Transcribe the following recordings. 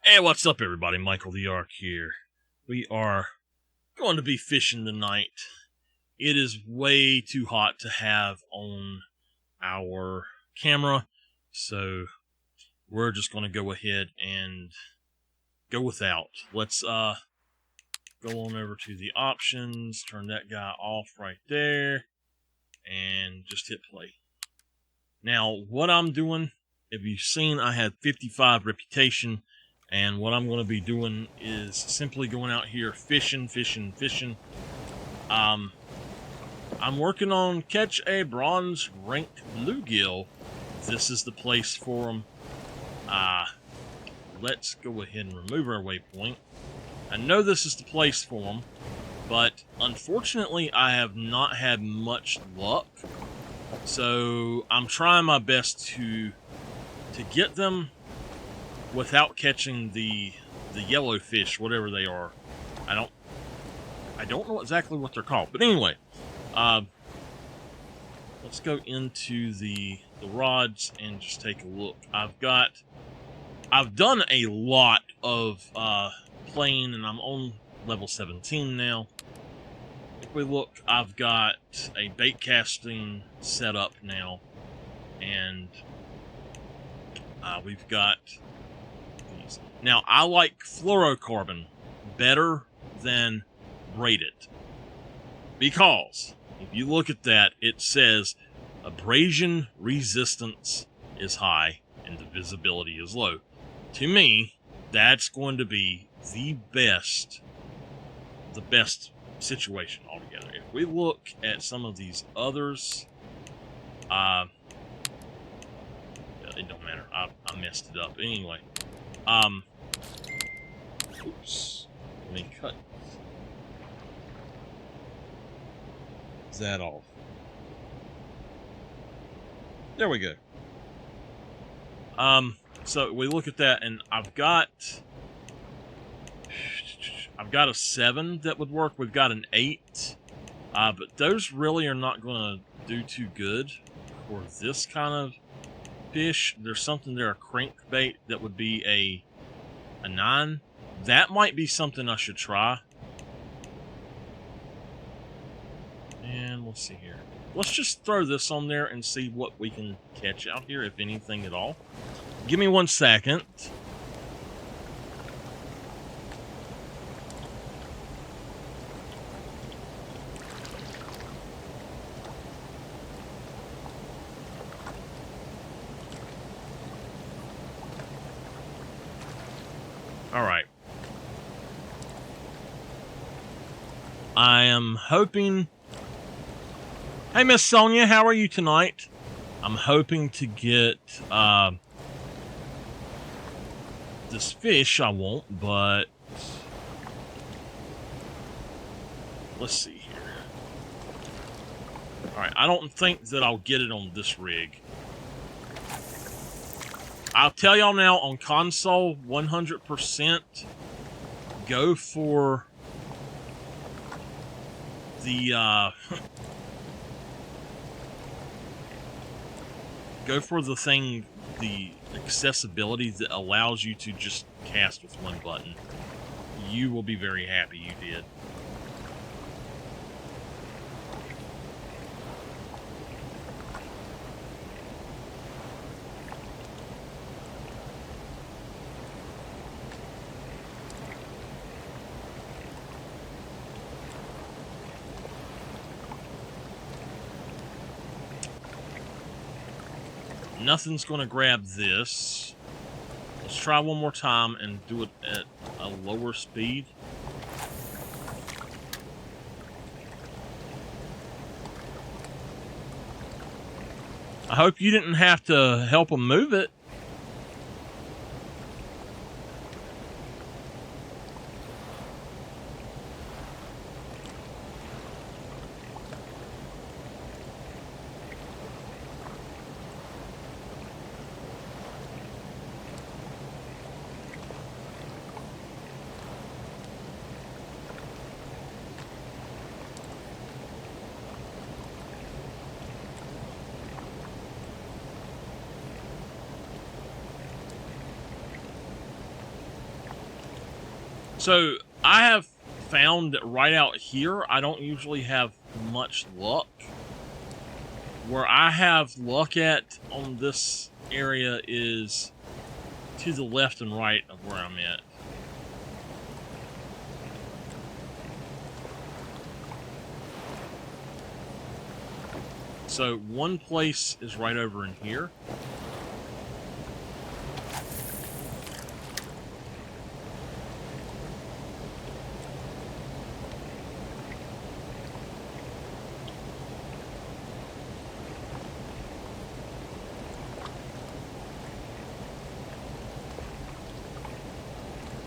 Hey, what's up, everybody? Michael the Ark here. We are going to be fishing tonight. It is way too hot to have on our camera, so we're just going to go ahead and go without. Let's go on over to the options, turn that guy off right there, and just hit play. Now, what I'm doing, if you've seen, I had 55 reputation. And what I'm going to be doing is simply going out here fishing. I'm working on catch a bronze ranked bluegill. This is the place for them. Let's go ahead and remove our waypoint. I know this is the place for them, but unfortunately I have not had much luck. So I'm trying my best to get them without catching the yellow fish, whatever they are. I don't know exactly what they're called, but anyway, let's go into the rods and just take a look. I've done a lot of playing, and I'm on level 17 now. If we look, I've got a bait casting set up now, and we've got these. Now, I like fluorocarbon better than braided, because if you look at that, it says abrasion resistance is high and the visibility is low. To me, that's going to be the best situation altogether. If we look at some of these others, it don't matter. I messed it up anyway. Oops. Let me cut that off. There we go. So we look at that, and I've got a 7 that would work. We've got an 8, but those really are not going to do too good for this kind of fish. There's something there, a crankbait, that would be a 9. That might be something I should try. And let's see here. Let's just throw this on there and see what we can catch out here, if anything at all. Give me 1 second. All right. I am hoping... Hey, Miss Sonia, how are you tonight? I'm hoping to get this fish I want, but let's see here. Alright, I don't think that I'll get it on this rig. I'll tell y'all now, on console, 100% go for the go for the thing, the accessibility that allows you to just cast with 1 button. You will be very happy you did. Nothing's going to grab this. Let's try one more time and do it at a lower speed. I hope you didn't have to help them move it. So I have found that right out here, I don't usually have much luck. Where I have luck at on this area is to the left and right of where I'm at. So one place is right over in here.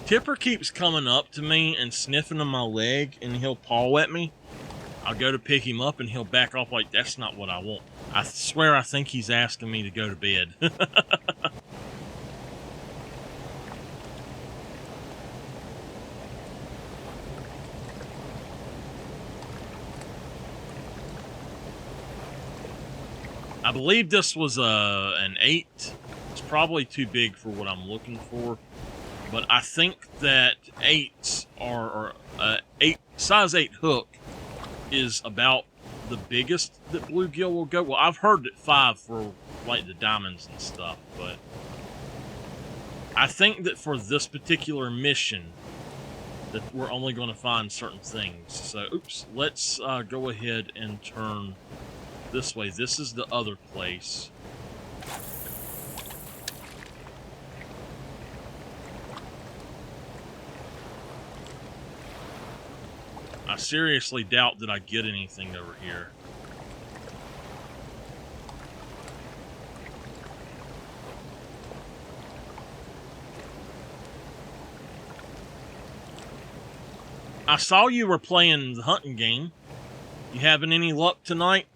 Tipper keeps coming up to me and sniffing on my leg, and he'll paw at me. I'll go to pick him up, and he'll back off like, that's not what I want. I swear I think he's asking me to go to bed. I believe this was an 8. It's probably too big for what I'm looking for. But I think that 8s are, size 8 hook is about the biggest that bluegill will go. Well, I've heard that 5 for like the diamonds and stuff, but I think that for this particular mission that we're only going to find certain things. So, oops, let's go ahead and turn this way. This is the other place. I seriously doubt that I get anything over here. I saw you were playing the hunting game. You having any luck tonight?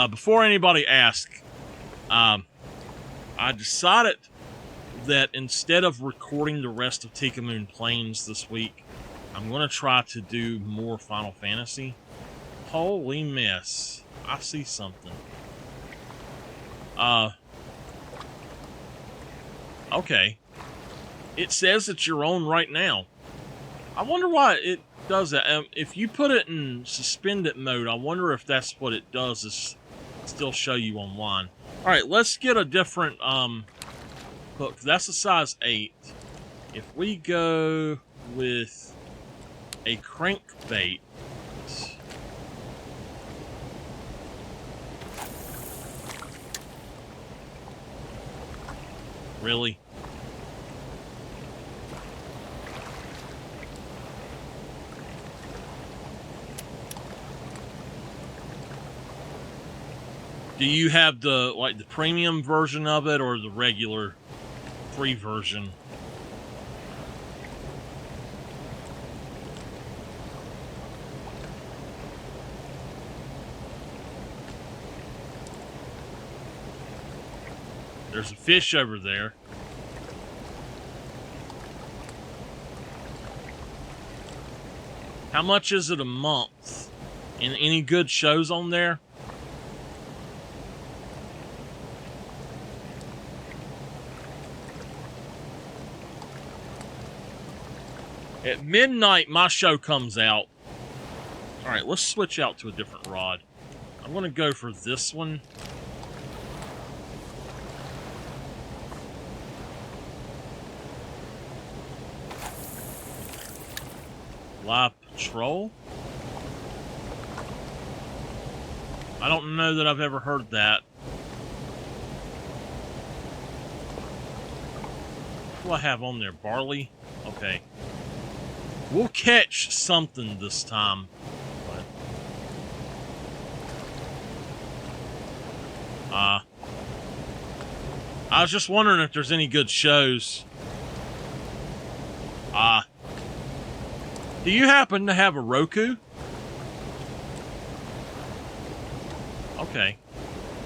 Before anybody asks, I decided that instead of recording the rest of Tikamoon Plains this week, I'm going to try to do more Final Fantasy. Holy mess. I see something. Okay. It says that you're on right now. I wonder why it does that. If you put it in suspended mode, I wonder if that's what it does, is still show you online. Alright, let's get a different hook. That's a size 8. If we go with a crankbait, really? Do you have the the premium version of it or the regular free version? There's a fish over there. How much is it a month? And any good shows on there? At midnight, my show comes out. Alright, let's switch out to a different rod. I'm going to go for this one. Live Patrol? I don't know that I've ever heard that. What do I have on there? Barley? Okay. We'll catch something this time. But, I was just wondering if there's any good shows. Do you happen to have a Roku? Okay.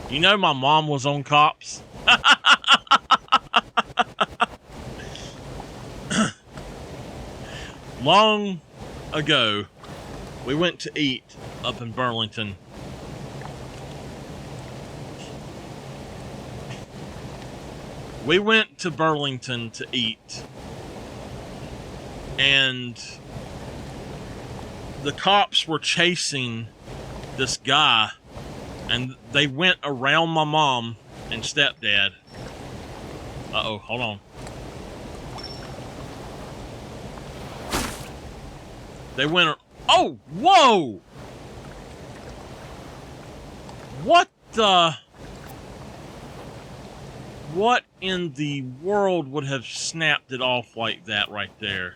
You know my mom was on Cops? Long ago, we went to eat up in Burlington. We went to Burlington to eat, and the cops were chasing this guy, and they went around my mom and stepdad. Uh-oh, hold on. They went... Oh, whoa! What the... What in the world would have snapped it off like that right there?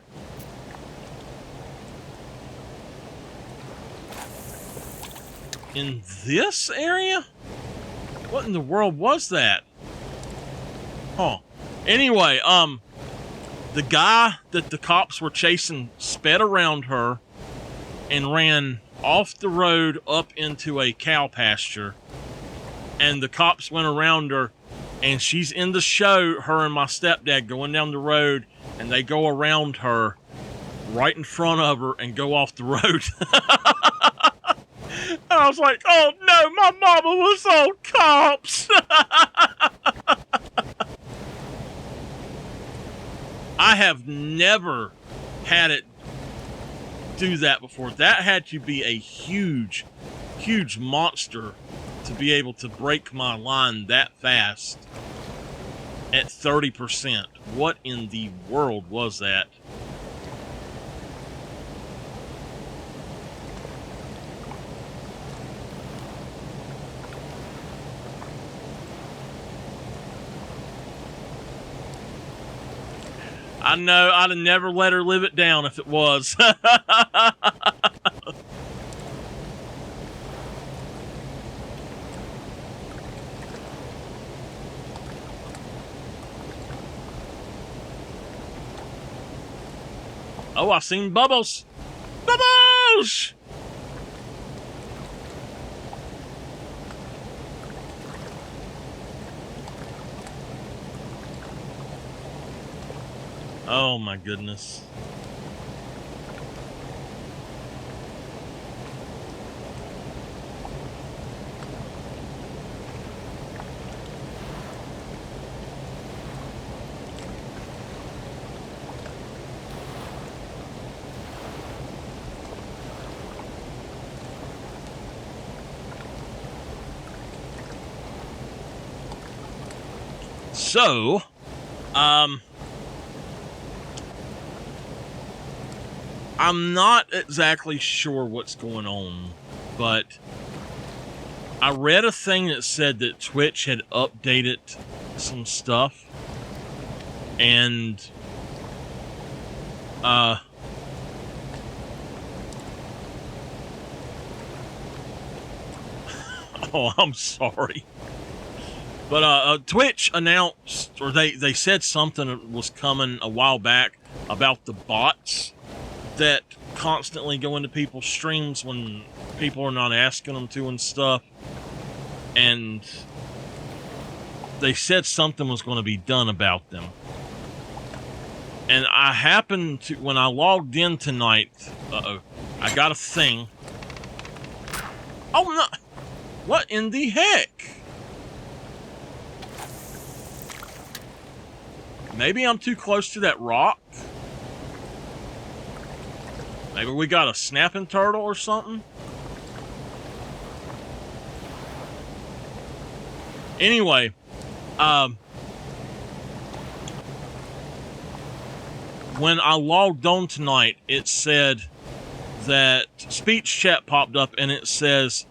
In this area? What in the world was that? Huh. Anyway, the guy that the cops were chasing sped around her and ran off the road up into a cow pasture. And the cops went around her, and she's in the show, her and my stepdad going down the road, and they go around her right in front of her and go off the road. And I was like, oh no, my mama was on cops. I have never had it do that before. That had to be a huge, huge monster to be able to break my line that fast at 30%. What in the world was that? I know, I'd have never let her live it down if it was. Oh, I seen Bubbles. Bubbles! Oh my goodness. So, I'm not exactly sure what's going on, but I read a thing that said that Twitch had updated some stuff, and oh, I'm sorry. But Twitch announced, or they said something was coming a while back about the bots that constantly go into people's streams when people are not asking them to and stuff. And they said something was going to be done about them. And I happened to, when I logged in tonight, I got a thing. Oh no! What in the heck? Maybe I'm too close to that rock. Maybe we got a snapping turtle or something. Anyway, when I logged on tonight, it said that speech chat popped up, and it says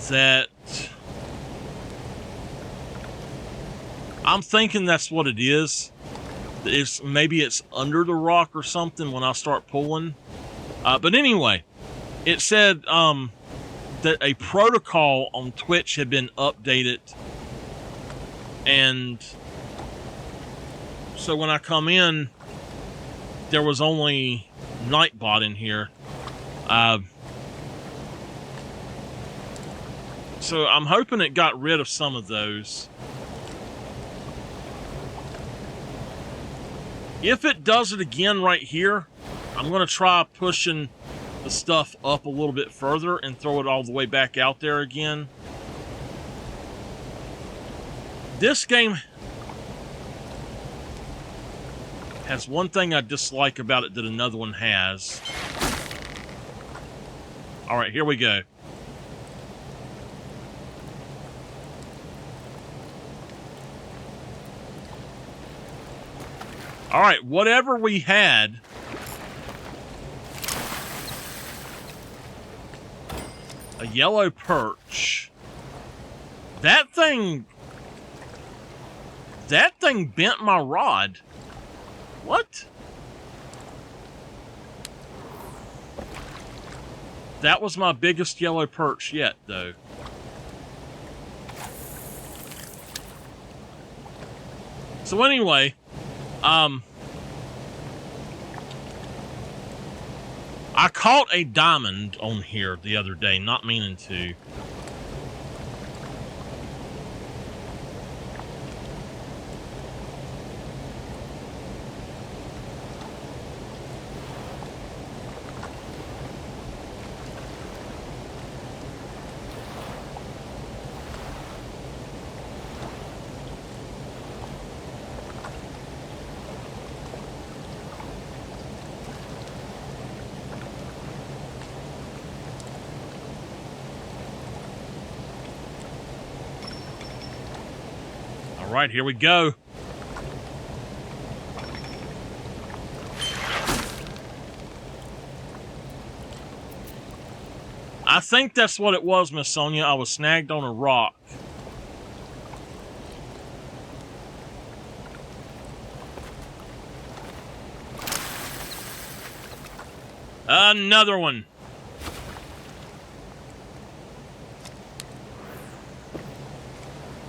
that I'm thinking that's what it is. Maybe it's under the rock or something when I start pulling. But anyway, it said that a protocol on Twitch had been updated. And so when I come in, there was only Nightbot in here. So I'm hoping it got rid of some of those. If it does it again right here, I'm going to try pushing the stuff up a little bit further and throw it all the way back out there again. This game has one thing I dislike about it that another one has. Alright, here we go. Alright, whatever we had... A yellow perch. That thing bent my rod. What? That was my biggest yellow perch yet, though. So anyway, I caught a diamond on here the other day, not meaning to. All right, here we go. I think that's what it was, Miss Sonia. I was snagged on a rock. Another one.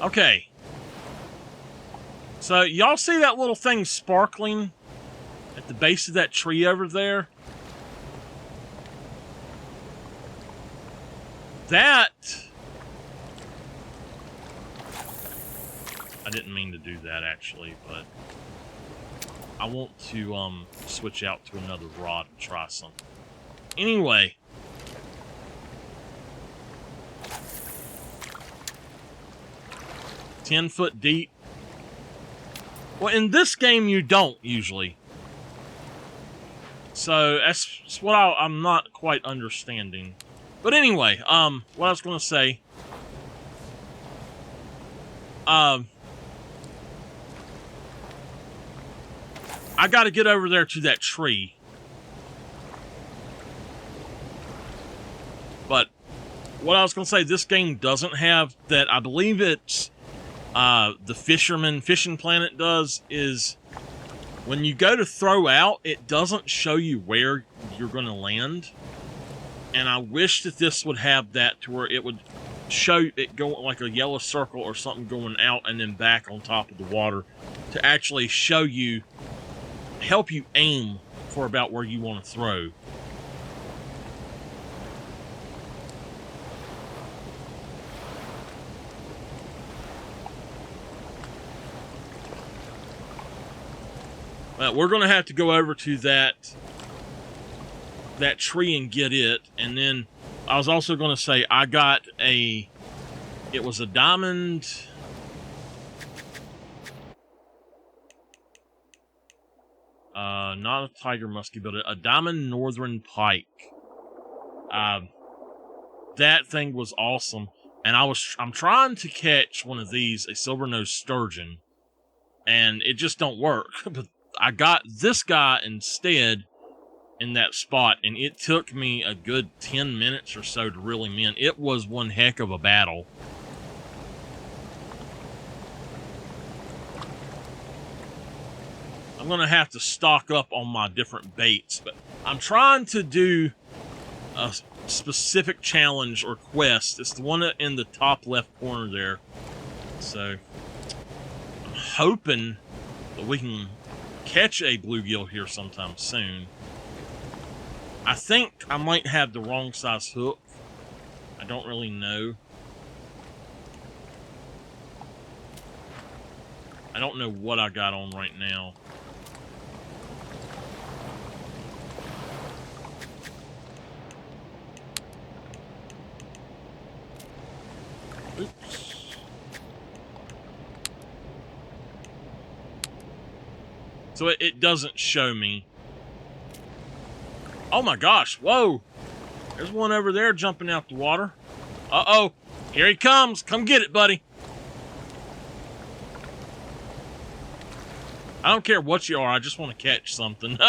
Okay. So, y'all see that little thing sparkling at the base of that tree over there? That... I didn't mean to do that, actually, but... I want to, switch out to another rod and try something. Anyway... 10-foot deep. Well, in this game, you don't, usually. So, that's what I'm not quite understanding. But anyway, what I was going to say... I gotta get over there to that tree. But, what I was going to say, this game doesn't have that. I believe it's... the fishing planet does is when you go to throw out, it doesn't show you where you're going to land. And I wish that this would have that to where it would show it going like a yellow circle or something going out and then back on top of the water to actually show you, help you aim for about where you want to throw. We're going to have to go over to that tree and get it. And then I was also going to say I got it was a diamond. Not a tiger muskie, but a diamond northern pike. That thing was awesome. And I'm trying to catch one of these, a silver-nosed sturgeon. And it just don't work. But I got this guy instead in that spot, and it took me a good 10 minutes or so to reel him in. It was one heck of a battle. I'm going to have to stock up on my different baits, but I'm trying to do a specific challenge or quest. It's the one in the top left corner there. So, I'm hoping that we can catch a bluegill here sometime soon. I think I might have the wrong size hook. I don't really know. I don't know what I got on right now. Oops. So it doesn't show me. Oh my gosh, whoa. There's one over there jumping out the water. Uh-oh, here he comes. Come get it, buddy. I don't care what you are, I just want to catch something.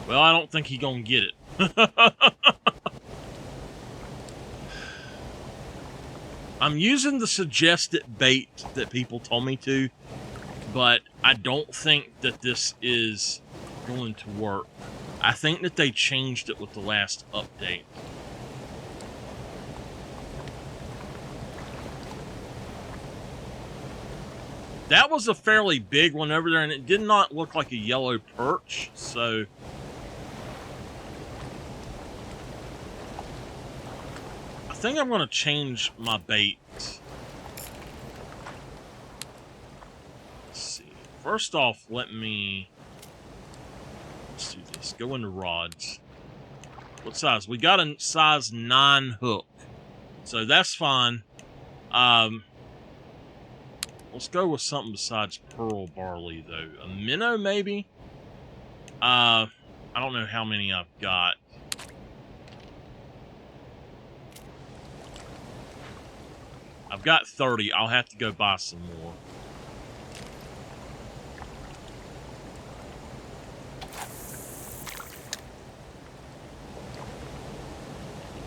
Well, I don't think he gonna get it. I'm using the suggested bait that people told me to, but I don't think that this is going to work. I think that they changed it with the last update. That was a fairly big one over there, and it did not look like a yellow perch, so... I think I'm going to change my bait. Let's see. First off, let's do this. Go into rods. What size? We got a size 9 hook, so that's fine. Let's go with something besides pearl barley, though. A minnow, maybe? I don't know how many I've got. I've got 30. I'll have to go buy some more.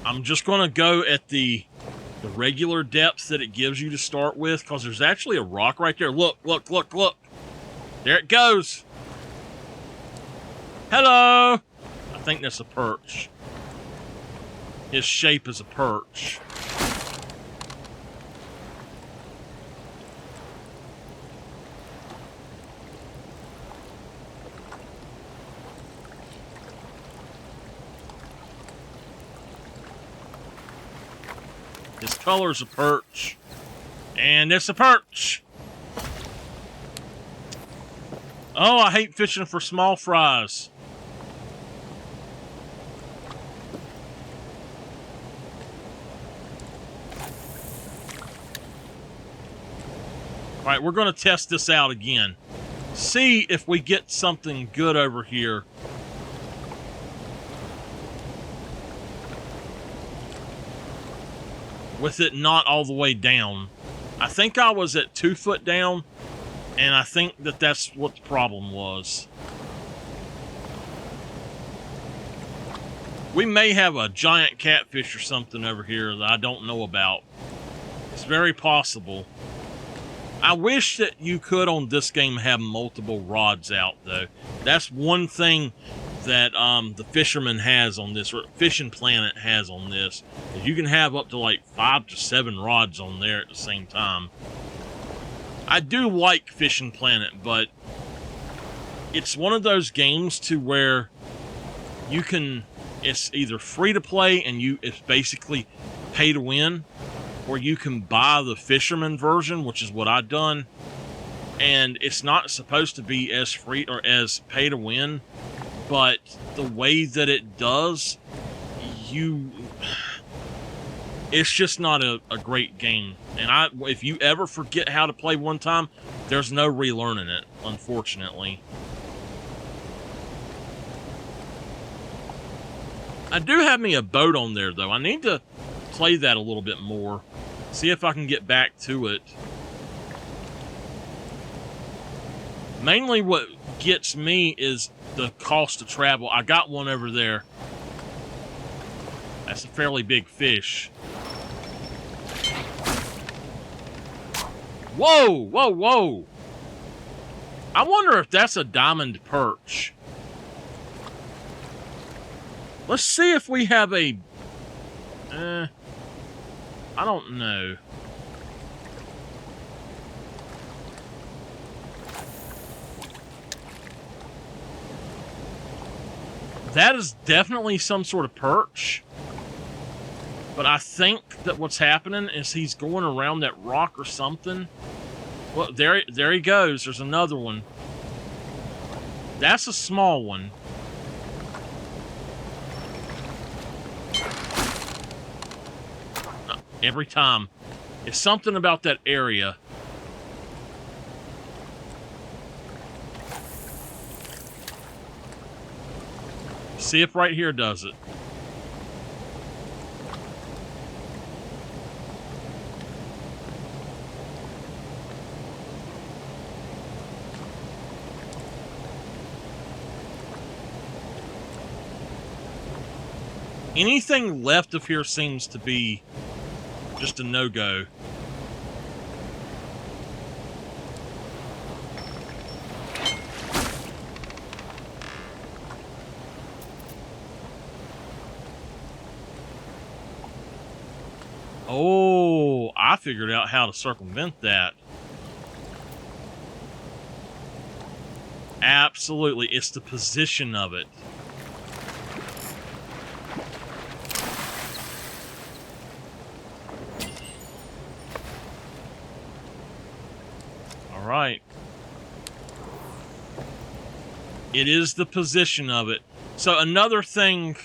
I'm just going to go at the regular depth that it gives you to start with, because there's actually a rock right there. Look, look, look, look. There it goes. Hello. I think that's a perch. His shape is a perch. His color's a perch. And it's a perch. Oh, I hate fishing for small fries. Alright, we're going to test this out again. See if we get something good over here. With it not all the way down. I think I was at 2 foot down, and I think that that's what the problem was. We may have a giant catfish or something over here that I don't know about. It's very possible. I wish that you could on this game have multiple rods out, though. That's one thing that the fisherman has on this, or Fishing Planet has on this, is you can have up to like 5 to 7 rods on there at the same time. I do like Fishing Planet, but it's one of those games to where you can, it's either free to play and it's basically pay to win, or you can buy the fisherman version, which is what I've done, and it's not supposed to be as free or as pay to win. But the way that it does, it's just not a great game. And if you ever forget how to play one time, there's no relearning it, unfortunately. I do have me a boat on there, though. I need to play that a little bit more. See if I can get back to it. Mainly what gets me is the cost to travel. I got one over there. That's a fairly big fish. Whoa, whoa, whoa. I wonder if that's a diamond perch. Let's see if we have a... I don't know. That is definitely some sort of perch. But I think that what's happening is he's going around that rock or something. Well, there he goes. There's another one. That's a small one. Every time. It's something about that area. See if right here does it. Anything left of here seems to be just a no-go. Oh, I figured out how to circumvent that. Absolutely, it's the position of it. All right. It is the position of it. So another thing...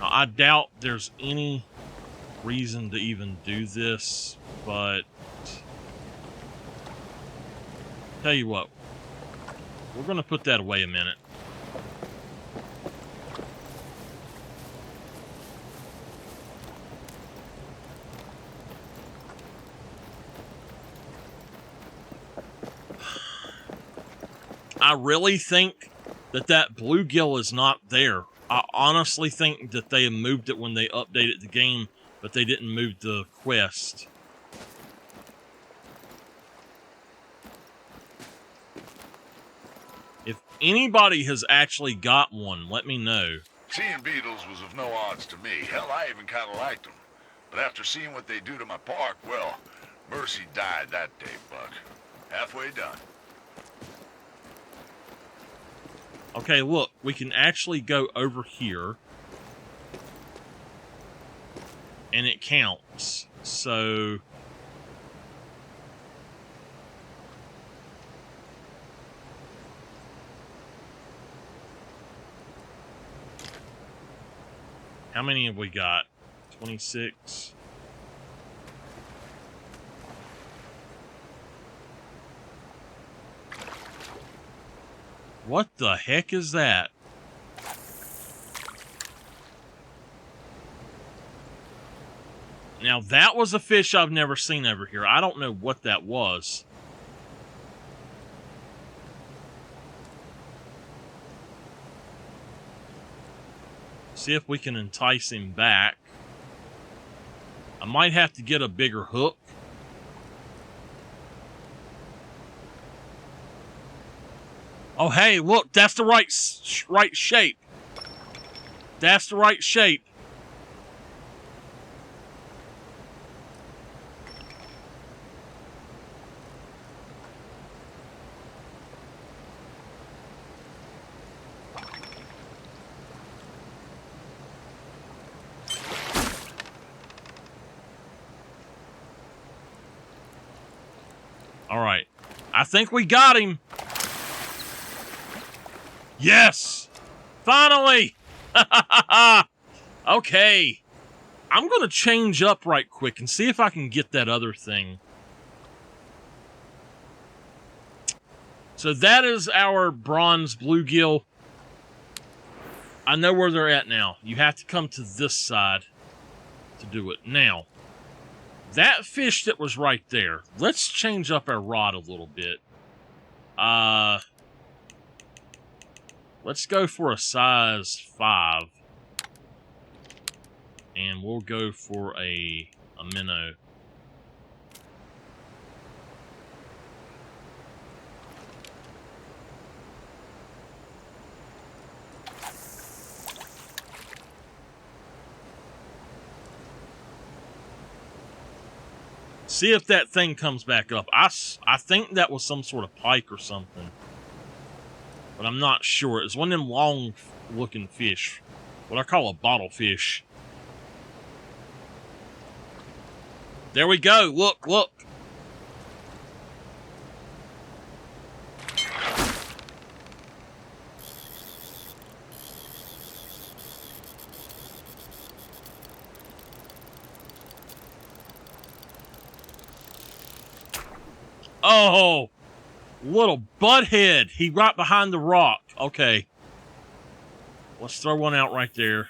I doubt there's any reason to even do this, but tell you what, we're going to put that away a minute. I really think that bluegill is not there. I honestly think that they moved it when they updated the game, but they didn't move the quest. If anybody has actually got one, let me know. Seeing beetles was of no odds to me. Hell, I even kind of liked them. But after seeing what they do to my park, well, Mercy died that day, Buck. Halfway done. Okay, look, we can actually go over here. And it counts. So... how many have we got? 26. What the heck is that? Now that was a fish I've never seen over here. I don't know what that was. See if we can entice him back. I might have to get a bigger hook. Oh, hey, look, that's the right shape. That's the right shape. All right. I think we got him. Yes! Finally! Okay. I'm going to change up right quick and see if I can get that other thing. So that is our bronze bluegill. I know where they're at now. You have to come to this side to do it. Now, that fish that was right there, let's change up our rod a little bit. Let's go for a size 5. And we'll go for a minnow. See if that thing comes back up. I think that was some sort of pike or something. But I'm not sure. It's one of them long-looking fish. What I call a bottle fish. There we go. Look, look. Oh, little butthead. He right behind the rock. Okay. Let's throw one out right there.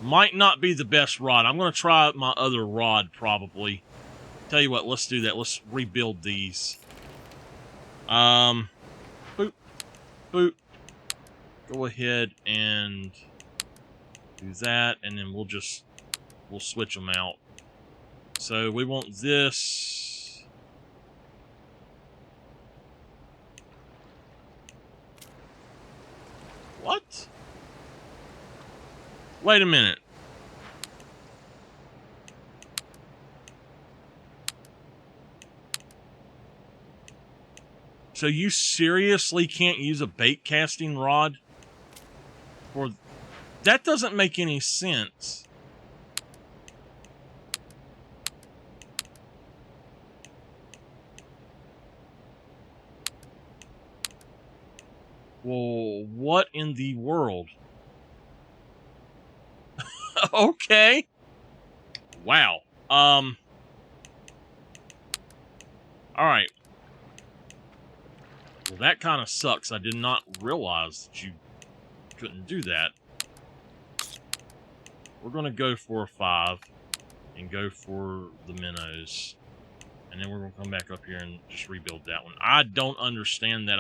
Might not be the best rod. I'm going to try my other rod probably. Tell you what, let's do that. Let's rebuild these. Boop. Boop. Go ahead and do that, and then we'll switch them out. So we want this. What? Wait a minute. So you seriously can't use a bait casting rod? For that doesn't make any sense. Well, what in the world? Okay. Wow. All right. Well, that kind of sucks. I did not realize that you couldn't do that. We're going to go for a 5 and go for the minnows. And then we're going to come back up here and just rebuild that one. I don't understand that.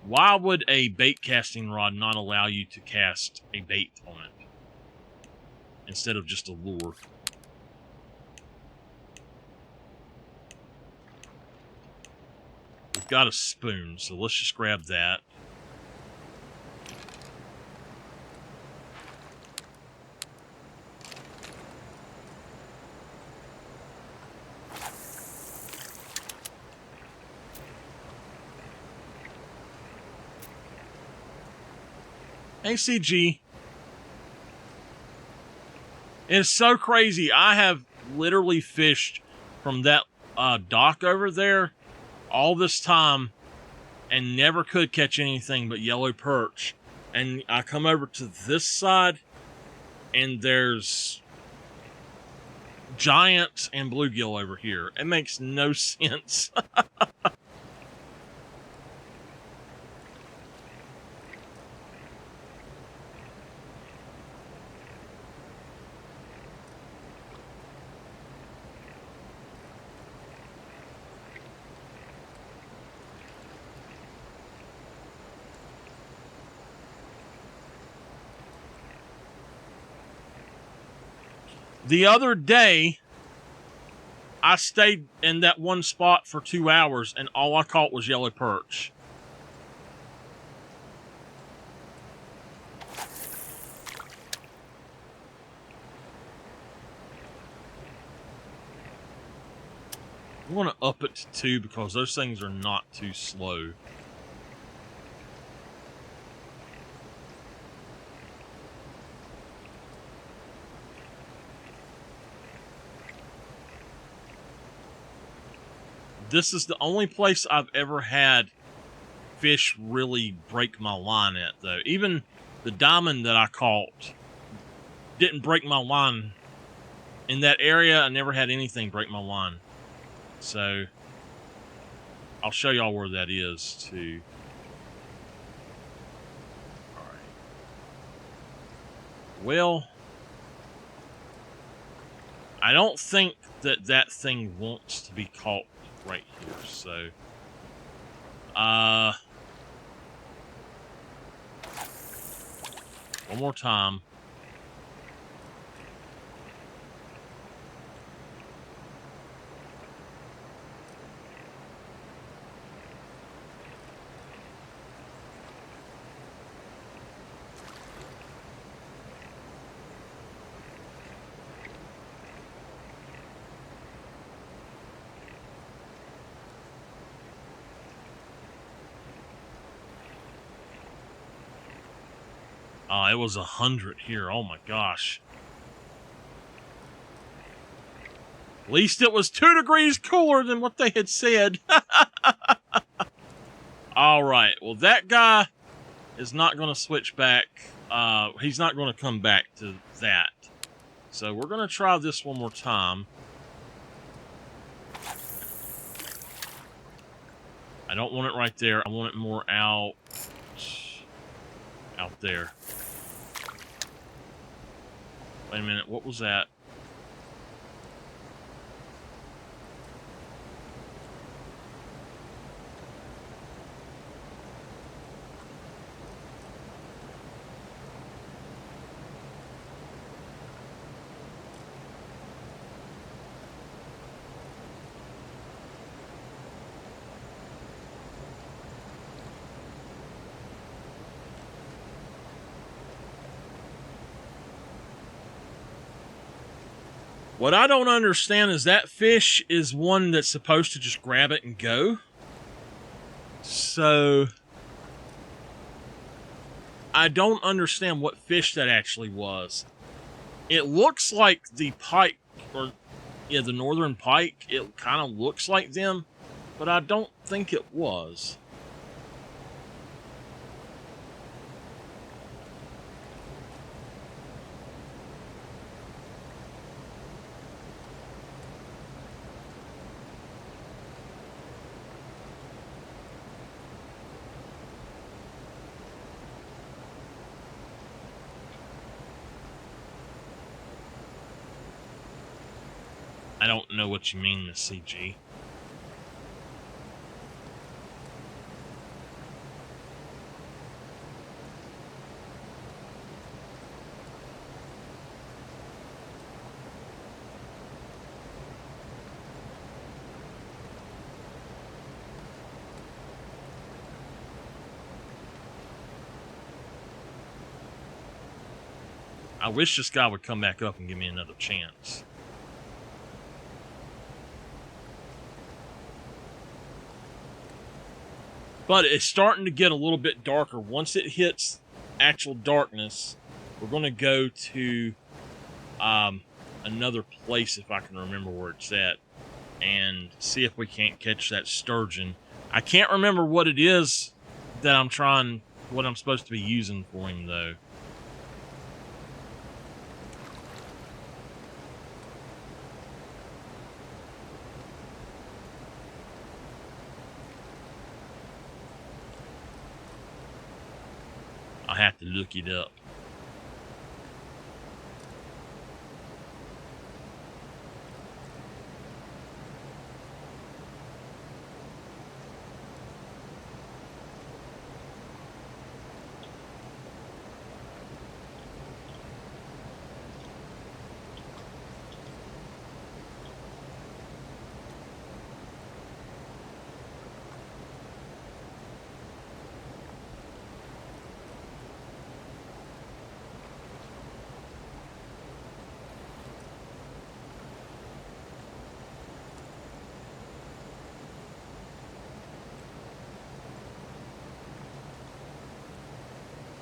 Why would a bait casting rod not allow you to cast a bait on it instead of just a lure? We've got a spoon, so let's just grab that. ACG. It's so crazy. I have literally fished from that dock over there all this time and never could catch anything but yellow perch. And I come over to this side and there's giants and bluegill over here. It makes no sense. The other day, I stayed in that one spot for 2 hours, and all I caught was yellow perch. I'm going to up it to 2 because those things are not too slow. This is the only place I've ever had fish really break my line at, though. Even the diamond that I caught didn't break my line. In that area, I never had anything break my line. So, I'll show y'all where that is, too. Alright. Well, I don't think that that thing wants to be caught right here, so one more time. It was 100 here. Oh my gosh. At least it was 2 degrees cooler than what they had said. All right. Well, that guy is not going to switch back. He's not going to come back to that. So we're going to try this one more time. I don't want it right there. I want it more out there. Wait a minute. What was that? What I don't understand is that fish is one that's supposed to just grab it and go. So I don't understand what fish that actually was. It looks like the pike, or yeah, the northern pike. It kind of looks like them, but I don't think it was. I don't know what you mean, Miss CG. I wish this guy would come back up and give me another chance. But it's starting to get a little bit darker. Once it hits actual darkness, we're going to go to another place, if I can remember where it's at, and see if we can't catch that sturgeon. I can't remember what it is that what I'm supposed to be using for him, though. I have to look it up.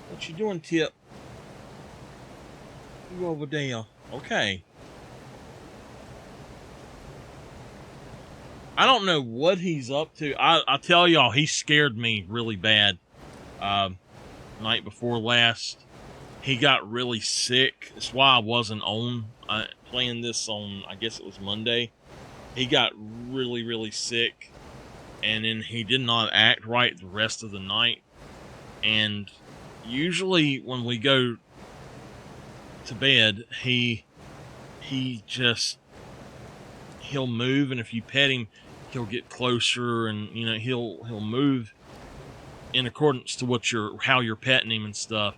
What you doing, Tip? You over there. Okay. I don't know what he's up to. I tell y'all, he scared me really bad. Night before last, he got really sick. That's why I wasn't on playing this on, I guess it was Monday. He got really, really sick, and then he did not act right the rest of the night. And usually when we go to bed, he'll move, and if you pet him, he'll get closer, and he'll move in accordance to how you're petting him and stuff.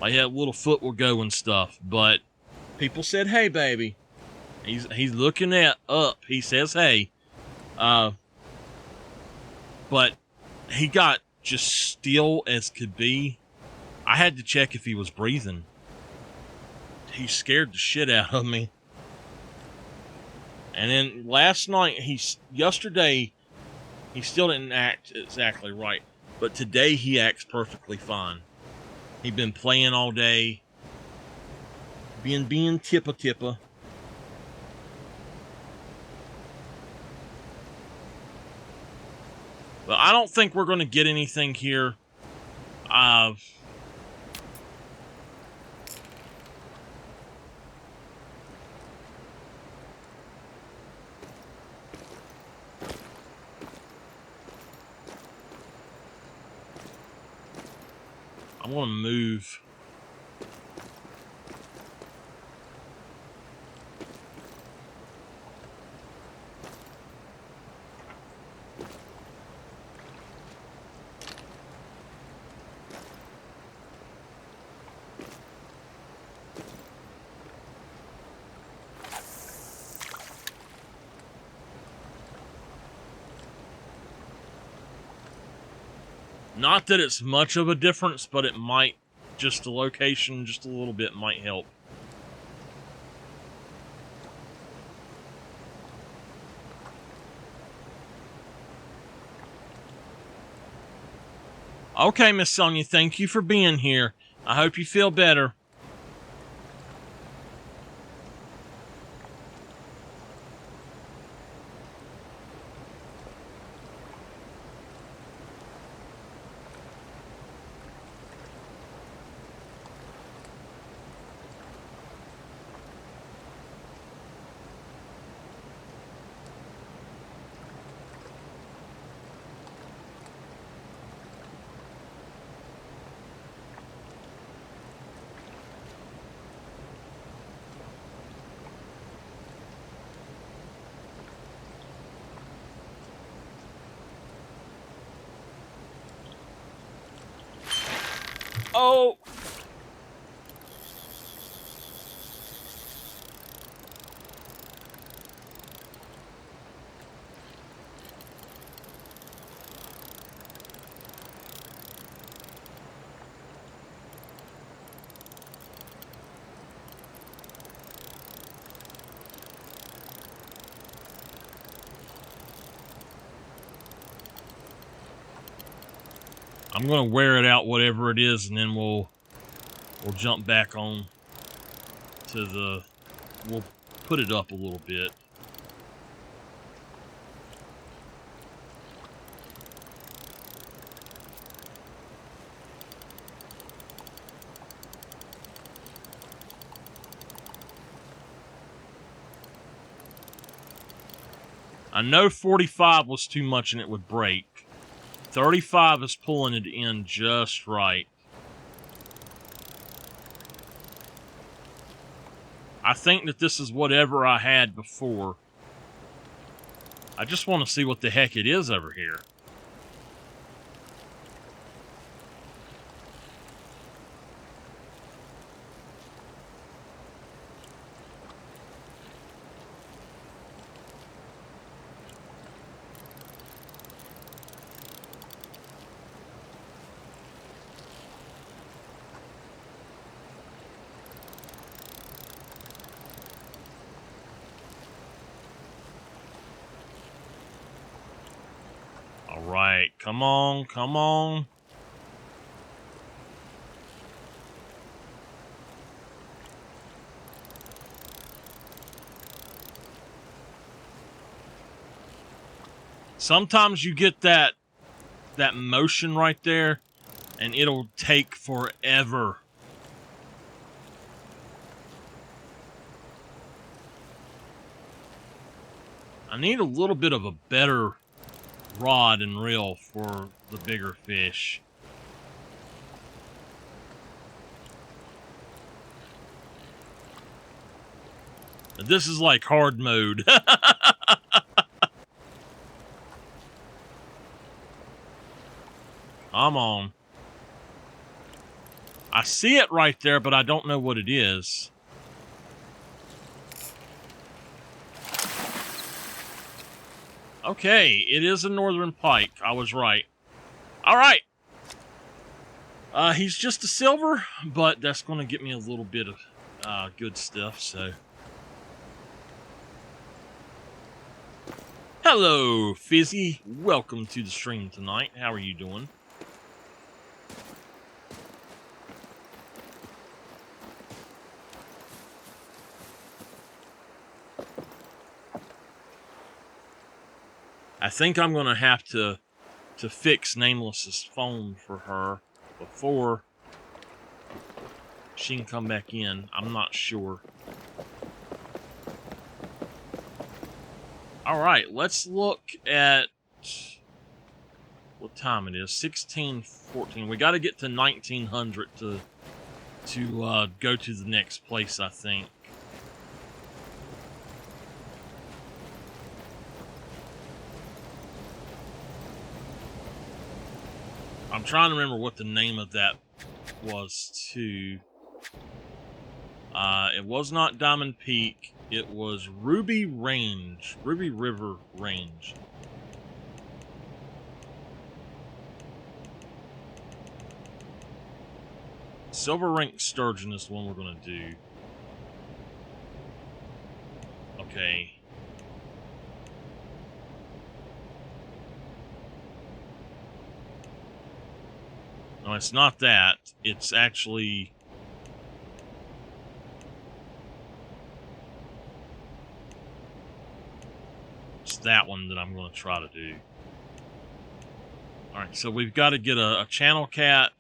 Like that little foot will go and stuff. But people said, "Hey, baby," he's looking up. He says, "Hey," but he got just still as could be. I had to check if he was breathing. He scared the shit out of me. And then yesterday, he still didn't act exactly right. But today he acts perfectly fine. He been playing all day. Being tippa. But I don't think we're going to get anything here. I'm going to move. Not that it's much of a difference, but it might, just the location, just a little bit might help. Okay, Miss Sonia, thank you for being here. I hope you feel better. Oh! I'm gonna wear it out, whatever it is, and then we'll jump back on to the. We'll put it up a little bit. I know 45 was too much and it would break. 35 is pulling it in just right. I think that this is whatever I had before. I just want to see what the heck it is over here. Alright, come on, come on. Sometimes you get that motion right there, and it'll take forever. I need a little bit of a better rod and reel for the bigger fish. This is like hard mode. Come on. I see it right there, but I don't know what it is. Okay, it is a northern pike. I was right. All right. He's just a silver, but that's going to get me a little bit of good stuff, so. Hello, Fizzy. Welcome to the stream tonight. How are you doing? I think I'm going to have to fix Nameless's phone for her before she can come back in. I'm not sure. Alright, let's look at what time it is. 16:14. We got to get to 1900 to go to the next place, I think. I'm trying to remember what the name of that was, too. It was not Diamond Peak. It was Ruby Range. Ruby River Range. Silver Rank Sturgeon is the one we're going to do. Okay. No, it's not that. It's actually... it's that one that I'm going to try to do. Alright, so we've got to get a channel cat.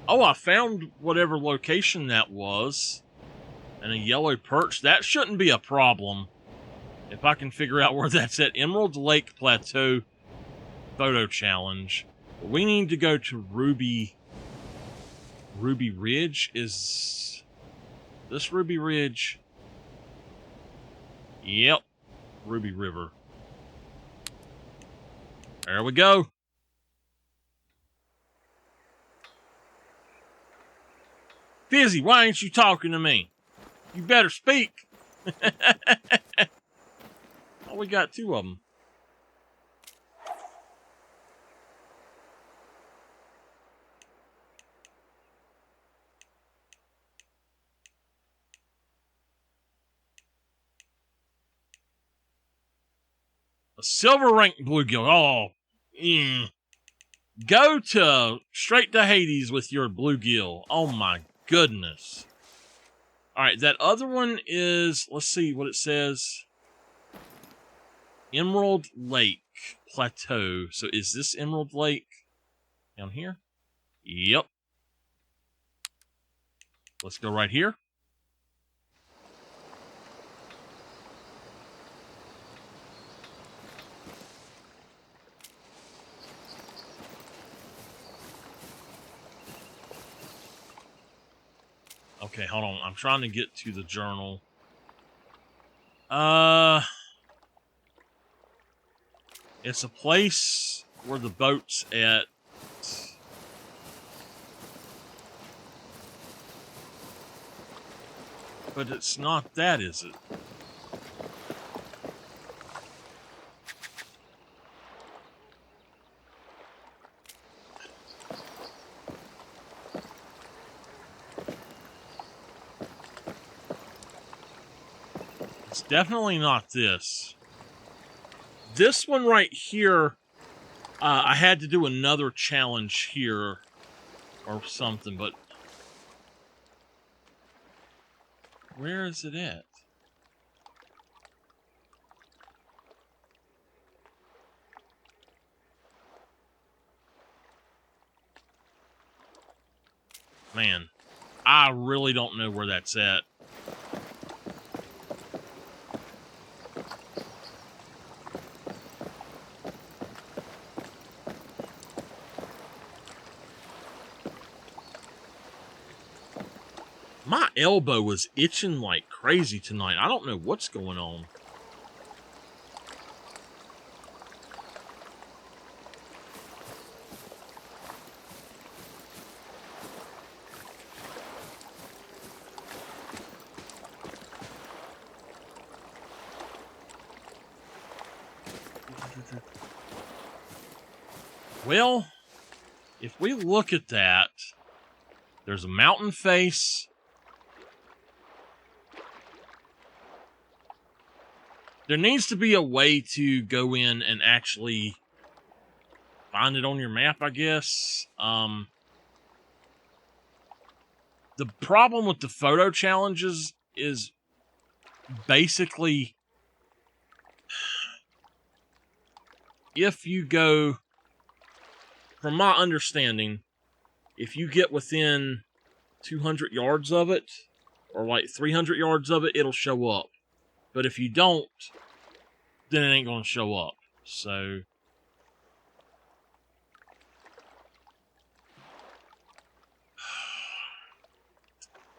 Oh, I found whatever location that was. And a yellow perch. That shouldn't be a problem. If I can figure out where that's at. Emerald Lake Plateau photo challenge. But we need to go to Ruby Ridge. Is this Ruby Ridge? Yep. Ruby River. There we go. Fizzy, why ain't you talking to me? You better speak. Oh, we got two of them. A silver rank bluegill. Oh, go straight to Hades with your bluegill. Oh my goodness. All right, that other one is, let's see what it says. Emerald Lake Plateau. So is this Emerald Lake down here? Yep. Let's go right here. Okay, hold on. I'm trying to get to the journal. It's a place where the boat's at. But it's not that, is it? It's definitely not this. This one right here, I had to do another challenge here or something, but where is it at? Man, I really don't know where that's at. My elbow was itching like crazy tonight. I don't know what's going on. Well, if we look at that, there's a mountain face. There needs to be a way to go in and actually find it on your map, I guess. The problem with the photo challenges is basically if you go, from my understanding, if you get within 200 yards of it, or like 300 yards of it, it'll show up. But if you don't, then it ain't going to show up. So,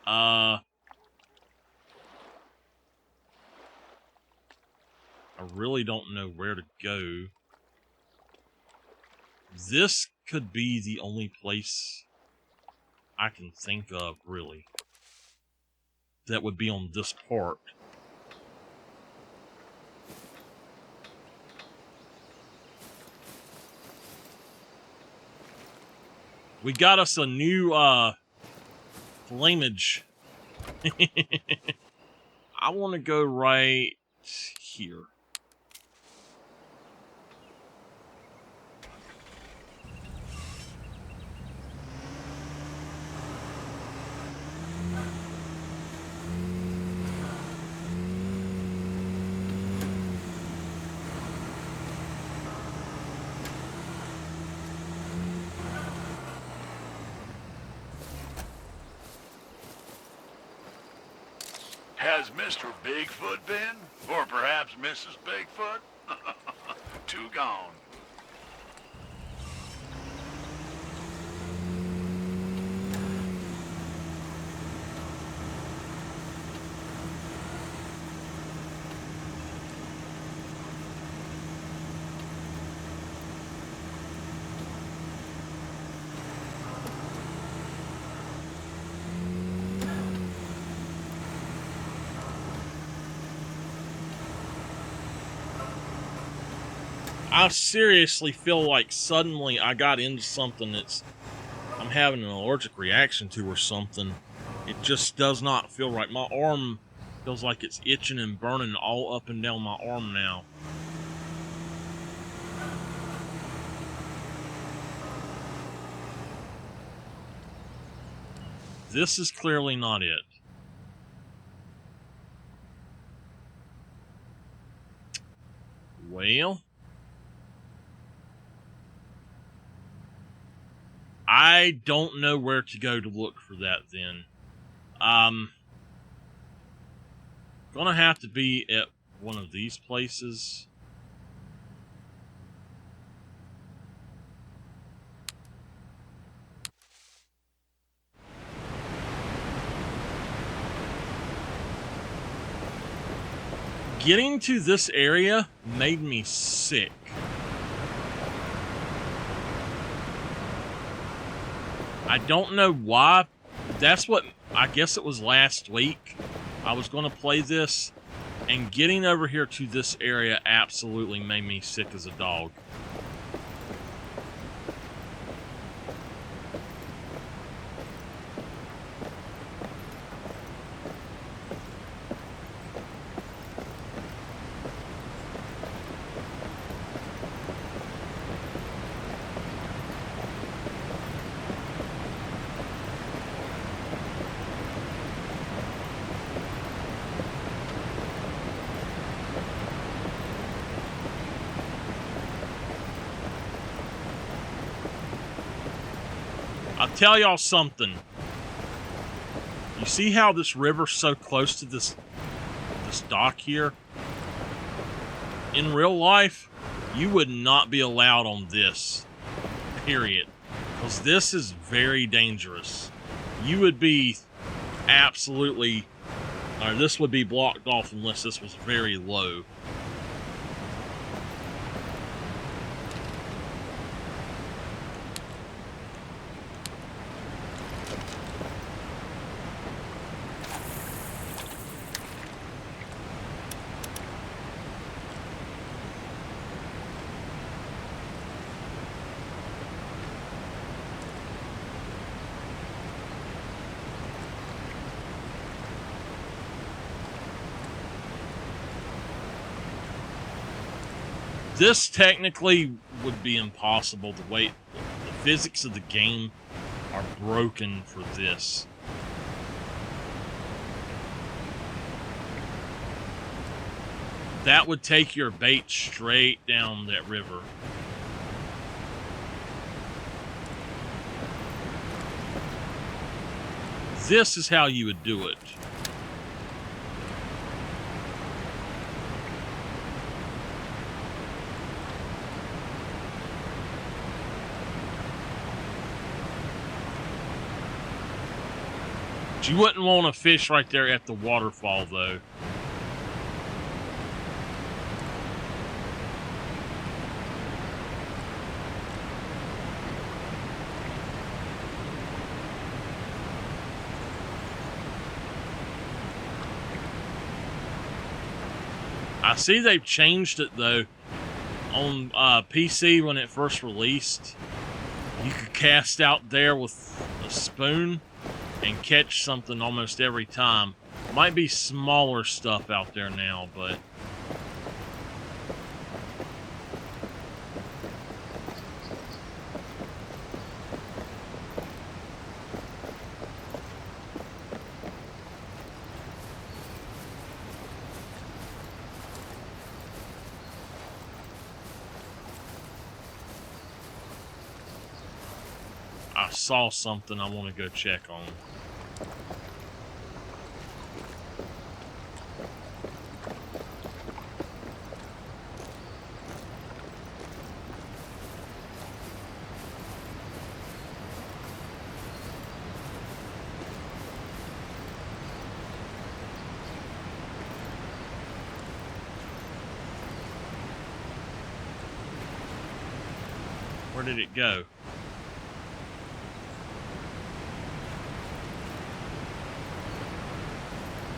I really don't know where to go. This could be the only place I can think of, really, that would be on this part. We got us a new, flamage. I want to go right here. Has Mr. Bigfoot been? Or perhaps Mrs. Bigfoot? Two gone. I seriously feel like suddenly I got into something I'm having an allergic reaction to or something. It just does not feel right. My arm feels like it's itching and burning all up and down my arm now. This is clearly not it. Well, I don't know where to go to look for that then. Gonna have to be at one of these places. Getting to this area made me sick. I don't know why. That's what, I guess it was last week. I was going to play this, and getting over here to this area absolutely made me sick as a dog. I'll tell y'all something. You see how this river's so close to this dock here? In real life, you would not be allowed on this. Period. Because this is very dangerous. You would be absolutely... or this would be blocked off unless this was very low. This technically would be impossible. The way the physics of the game are broken for this. That would take your bait straight down that river. This is how you would do it. You wouldn't want to fish right there at the waterfall, though. I see they've changed it, though. On PC, when it first released, you could cast out there with a spoon and catch something almost every time. Might be smaller stuff out there now, but I saw something I want to go check on. Where did it go?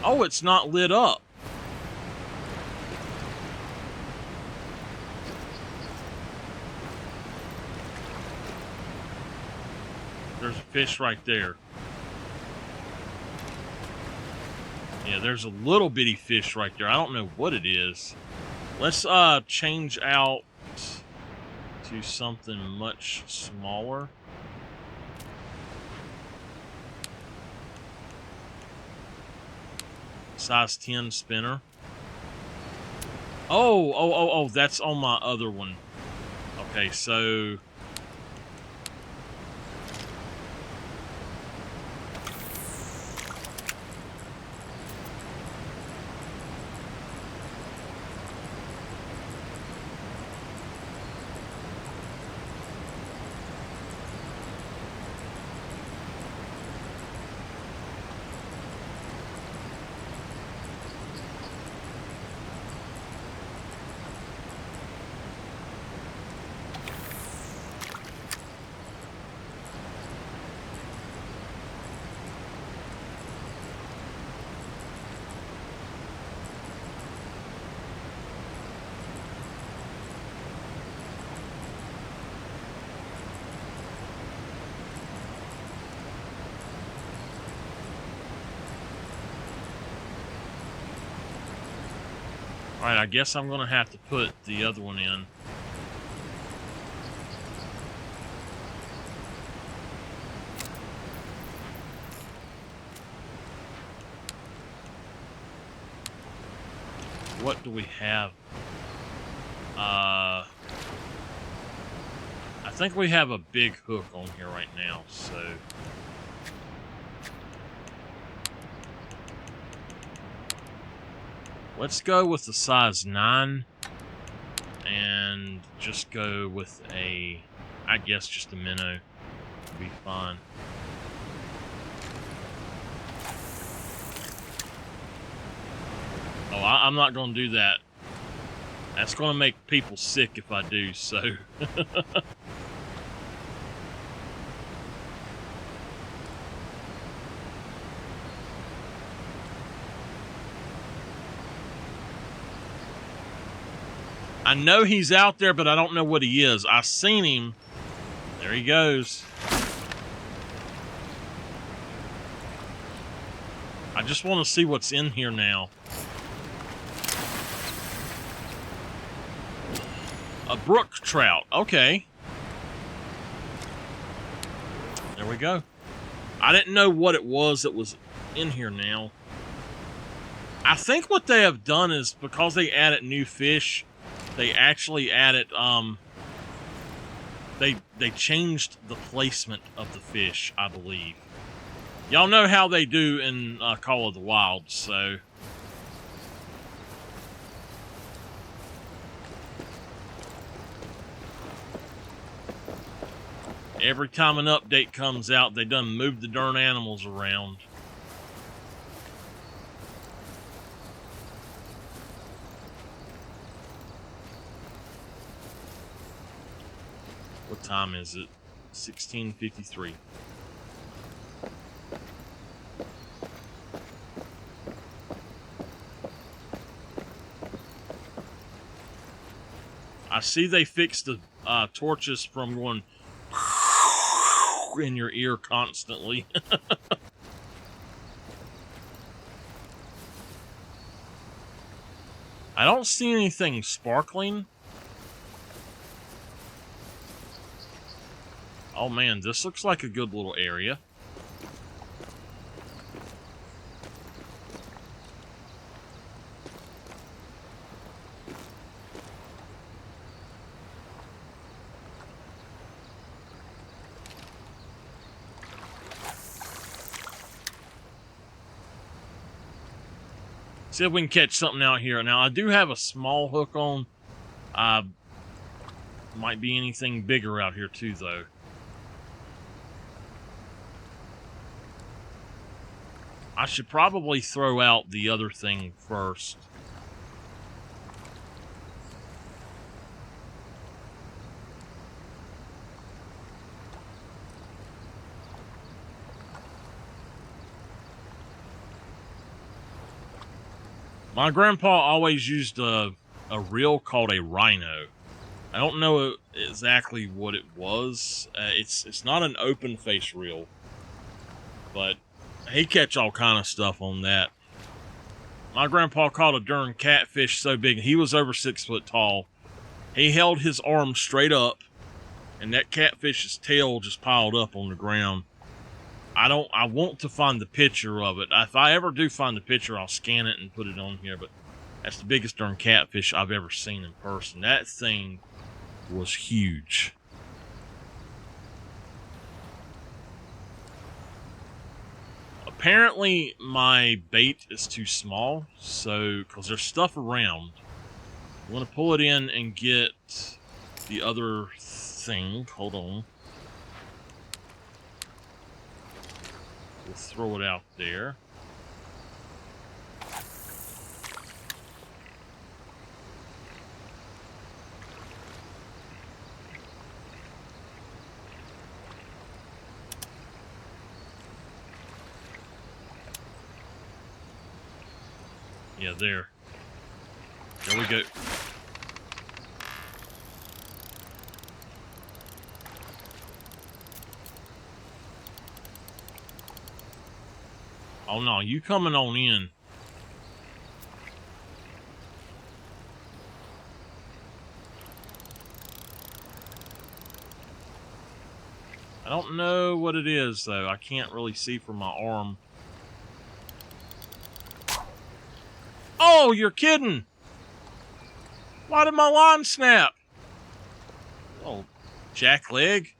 Oh, it's not lit up. There's a fish right there. Yeah, there's a little bitty fish right there. I don't know what it is. Let's change out to something much smaller. Size 10 spinner. Oh, that's on my other one. Okay, so alright, I guess I'm gonna have to put the other one in. What do we have? I think we have a big hook on here right now, so let's go with the size 9 and just go with a, I guess just a minnow will be fine. Oh, I'm not going to do that. That's going to make people sick if I do, so. I know he's out there, but I don't know what he is. I seen him. There he goes. I just want to see what's in here now. A brook trout. Okay. There we go. I didn't know what it was that was in here now. I think what they have done is because they added new fish, they actually added they changed the placement of the fish, I believe. Y'all know how they do in Call of the Wild, so every time an update comes out, they done move the darn animals around. What time is it? 16:53. I see they fixed the torches from going in your ear constantly. I don't see anything sparkling. Oh man, this looks like a good little area. See if we can catch something out here. Now, I do have a small hook on. Might be anything bigger out here too, though. I should probably throw out the other thing first. My grandpa always used a reel called a rhino. I don't know exactly what it was. It's not an open face reel, but he catch all kind of stuff on that. My grandpa caught a darn catfish so big, he was over 6 foot tall. He held his arm straight up, and that catfish's tail just piled up on the ground. I want to find the picture of it. If I ever do find the picture, I'll scan it and put it on here, but that's the biggest darn catfish I've ever seen in person. That thing was huge. Apparently, my bait is too small, so, because there's stuff around. I'm going to pull it in and get the other thing. Hold on. We'll throw it out there. Yeah, there. There we go. Oh no, you coming on in. I don't know what it is though. I can't really see from my arm. Oh, you're kidding! Why did my line snap? Oh, jack leg.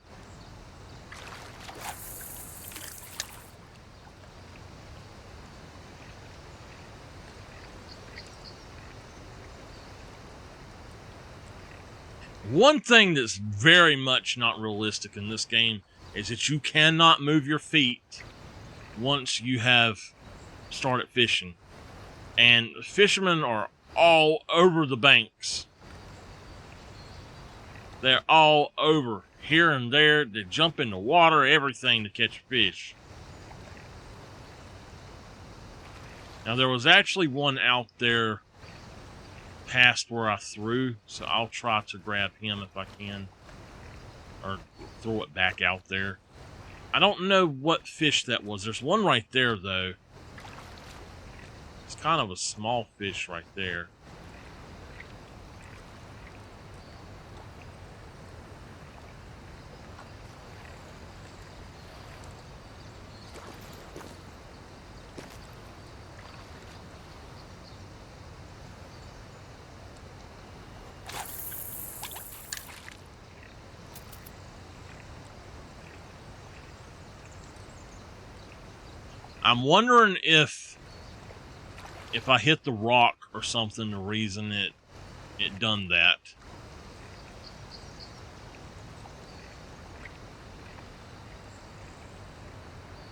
One thing that's very much not realistic in this game is that you cannot move your feet once you have started fishing. And fishermen are all over the banks. They're all over, here and there. They jump in the water, everything to catch fish. Now, there was actually one out there past where I threw, so I'll try to grab him if I can, or throw it back out there. I don't know what fish that was. There's one right there, though. It's kind of a small fish right there. I'm wondering if I hit the rock or something, the reason it done that.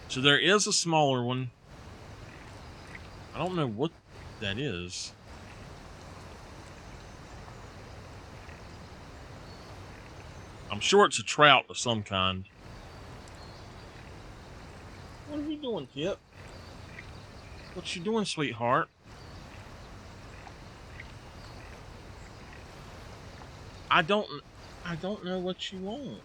So there is a smaller one. I don't know what that is. I'm sure it's a trout of some kind. What are you doing, Tip? What you doing, sweetheart? I don't know what you want.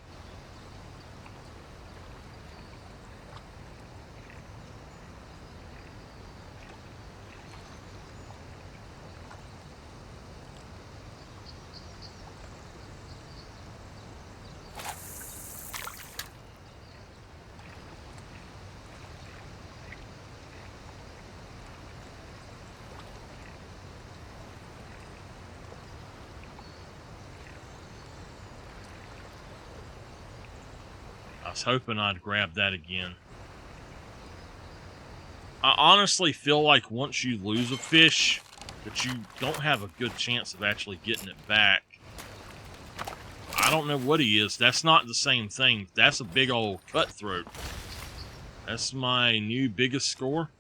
I was hoping I'd grab that again. I honestly feel like once you lose a fish, that you don't have a good chance of actually getting it back. I don't know what he is. That's not the same thing. That's a big old cutthroat. That's my new biggest score.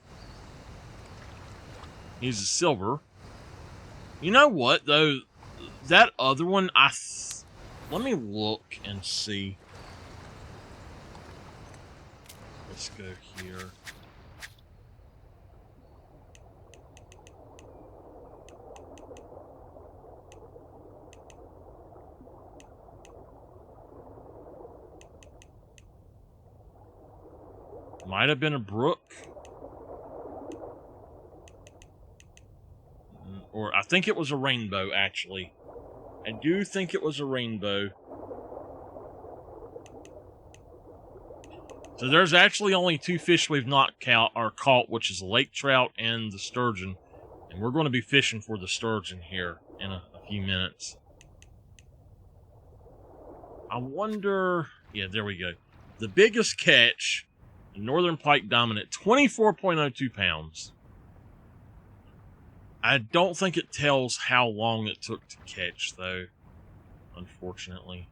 He's a silver. You know what, though? That other one, let me look and see. Let's go here. Might have been a brook. Or I think it was a rainbow, actually. I do think it was a rainbow. So there's actually only two fish we've not caught, which is the lake trout and the sturgeon. And we're going to be fishing for the sturgeon here in a few minutes. I wonder... Yeah, there we go. The biggest catch, Northern Pike Dominant, 24.02 pounds. I don't think it tells how long it took to catch, though, unfortunately.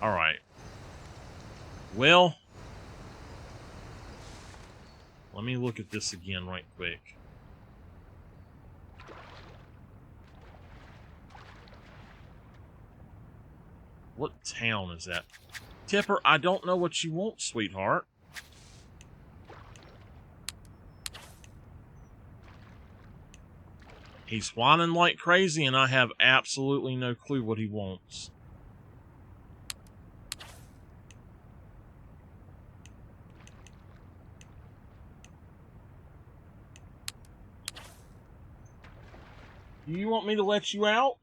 All right. Well, let me look at this again right quick. What town is that? Tipper, I don't know what you want, sweetheart. He's whining like crazy, and I have absolutely no clue what he wants. Do you want me to let you out?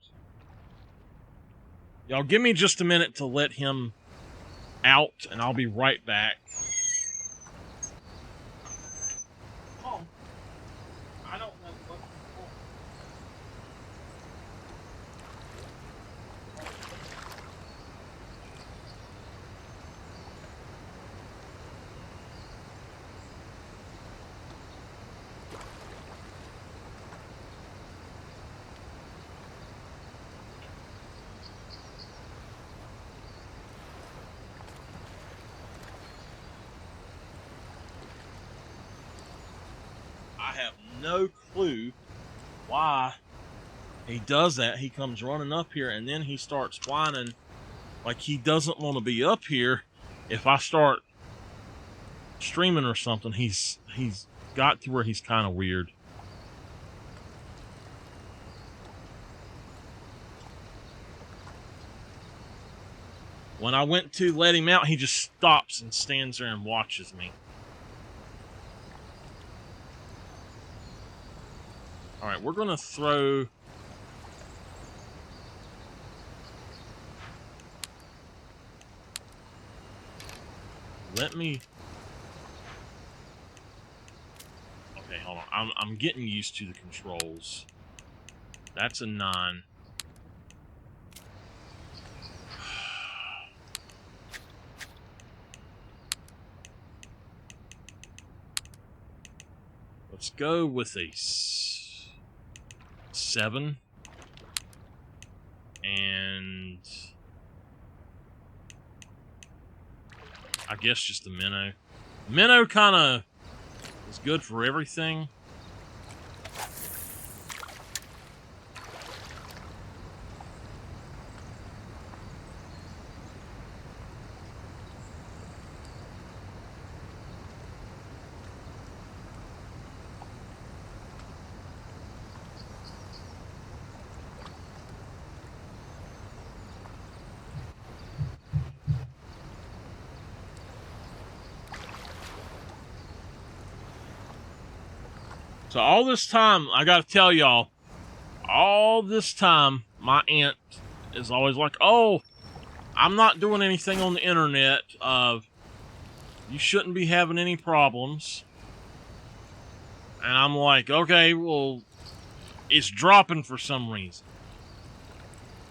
Y'all give me just a minute to let him out, and I'll be right back. Oh, I don't know what you want. I have no clue why he does that. He comes running up here, and then he starts whining like he doesn't want to be up here. If I start streaming or something, he's got to where he's kind of weird. When I went to let him out, he just stops and stands there and watches me. All right, we're going to throw... Let me... Okay, hold on. I'm getting used to the controls. That's a 9. Let's go with a 7. And I guess just a minnow. Minnow kind of is good for everything. So all this time, I gotta tell y'all, all this time, my aunt is always like, "Oh, I'm not doing anything on the internet. You shouldn't be having any problems." And I'm like, "Okay, well, it's dropping for some reason."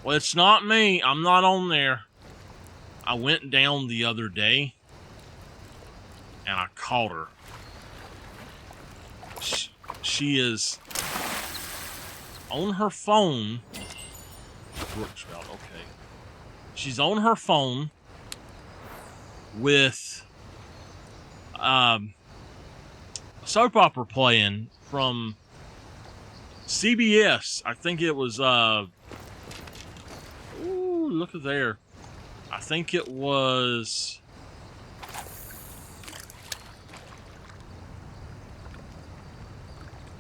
Well, it's not me. I'm not on there. I went down the other day, and I caught her. She is on her phone. Brookshot, okay. She's on her phone with a soap opera playing from CBS. I think it was ooh, look at there. I think it was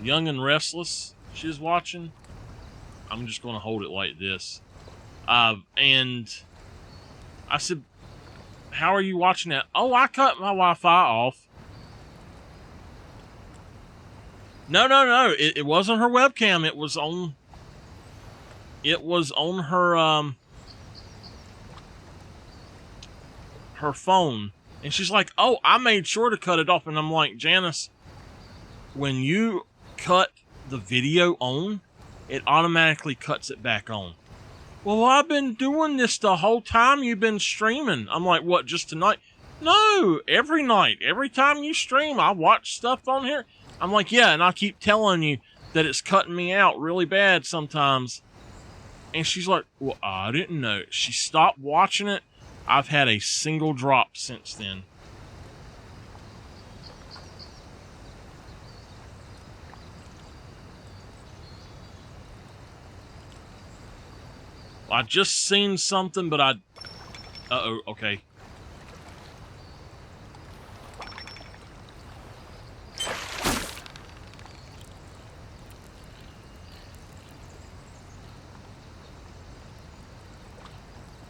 Young and Restless she was watching. I'm just going to hold it like this. And I said, "How are you watching that?" "Oh, I cut my Wi-Fi off." No. It wasn't her webcam. It was on her her phone. And she's like, "Oh, I made sure to cut it off." And I'm like, "Janice, when you cut the video on, it automatically cuts it back on." "Well, I've been doing this the whole time you've been streaming." I'm like, "What, just tonight?" "No, every night. Every time you stream, I watch stuff on here." I'm like, "Yeah, and I keep telling you that it's cutting me out really bad sometimes." And she's like, "Well, I didn't know." She stopped watching it. I've had a single drop since then. I just seen something, but uh-oh, okay.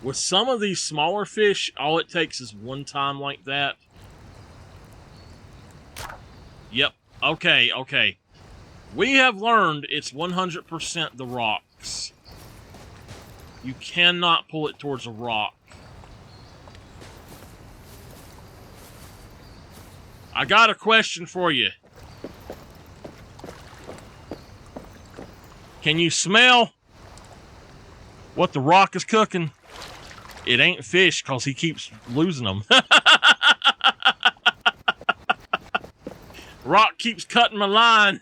With some of these smaller fish, all it takes is one time like that. Yep, okay. We have learned it's 100% the rocks. You cannot pull it towards a rock. I got a question for you. Can you smell what the rock is cooking? It ain't fish, because he keeps losing them. Rock keeps cutting my line.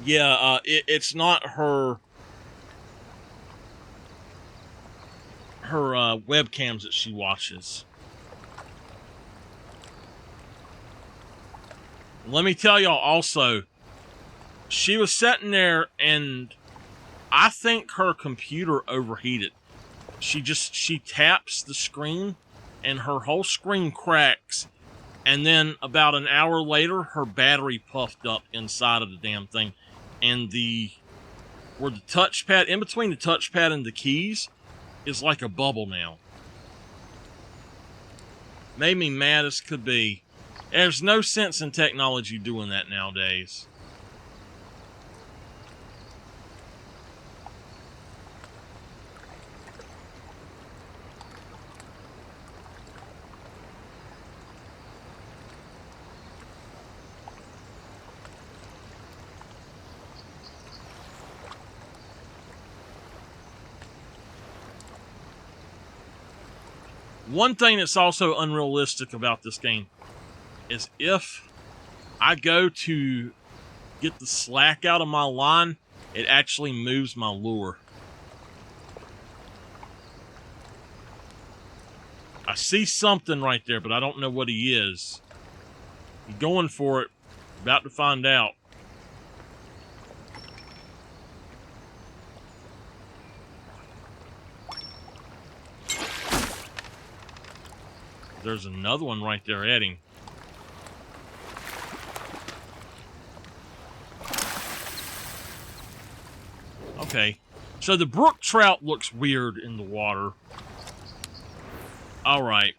Yeah, it's not her webcams that she watches. Let me tell y'all also, she was sitting there and I think her computer overheated. She taps the screen and her whole screen cracks, and then about an hour later her battery puffed up inside of the damn thing, and where the touchpad, in between the touchpad and the keys, is like a bubble now. Made me mad as could be. There's no sense in technology doing that nowadays. One thing that's also unrealistic about this game is if I go to get the slack out of my line, it actually moves my lure. I see something right there, but I don't know what he is. I'm going for it. About to find out. There's another one right there at him. Okay. So the brook trout looks weird in the water. Alright.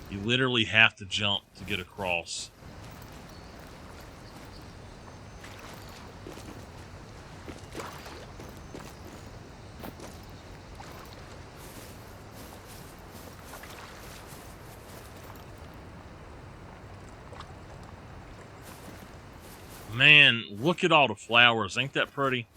You literally have to jump to get across. Man, look at all the flowers. Ain't that pretty?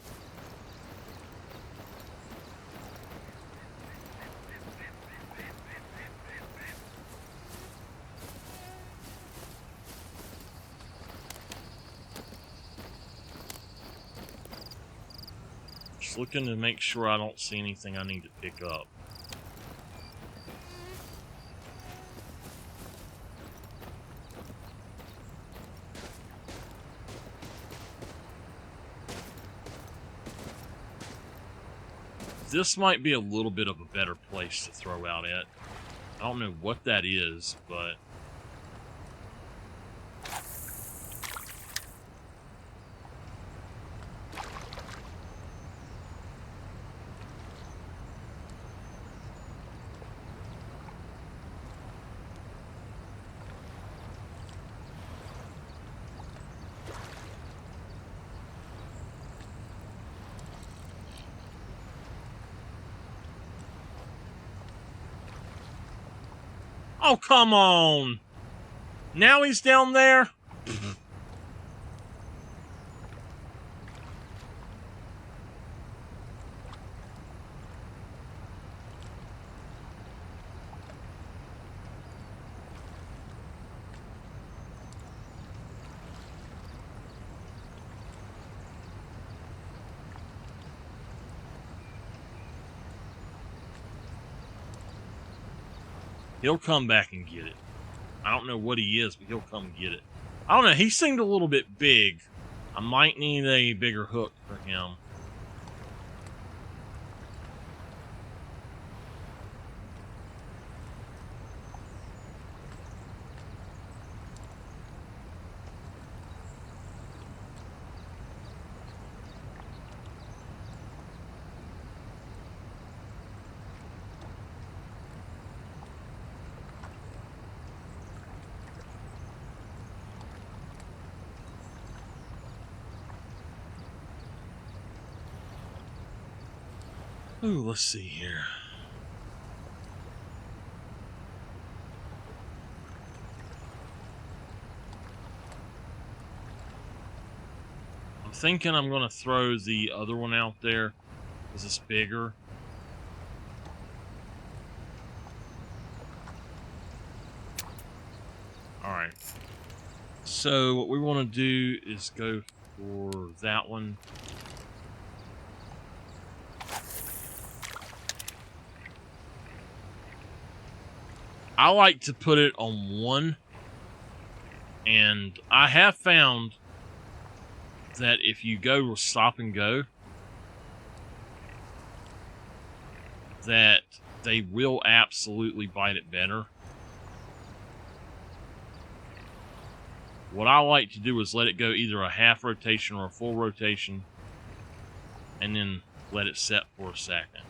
Just looking to make sure I don't see anything I need to pick up. This might be a little bit of a better place to throw out at. I don't know what that is, but... Oh, come on! Now he's down there? He'll come back and get it. I don't know what he is, but he'll come get it. I don't know, he seemed a little bit big. I might need a bigger hook for him. Ooh, let's see here. I'm thinking I'm going to throw the other one out there because it's bigger. Alright. So what we want to do is go for that one. I like to put it on one, and I have found that if you go with stop and go, that they will absolutely bite it better. What I like to do is let it go either a half rotation or a full rotation, and then let it set for a second.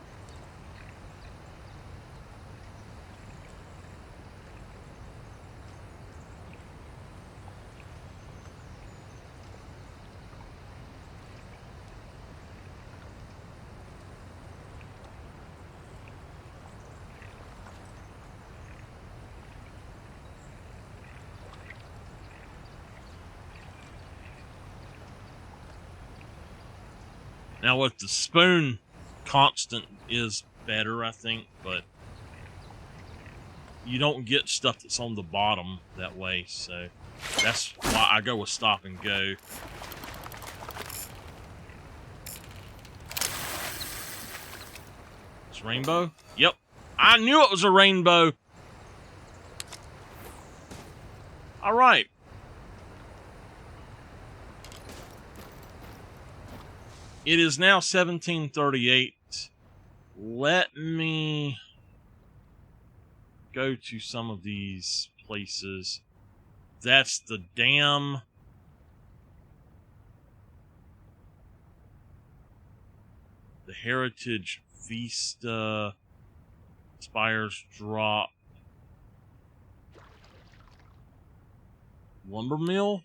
Now with the spoon, constant is better, I think, but you don't get stuff that's on the bottom that way, so that's why I go with stop and go. It's rainbow? Yep. I knew it was a rainbow. All right. It is now 17:38. Let me go to some of these places. That's the dam. The Heritage Vista. Spires Drop. Lumber Mill?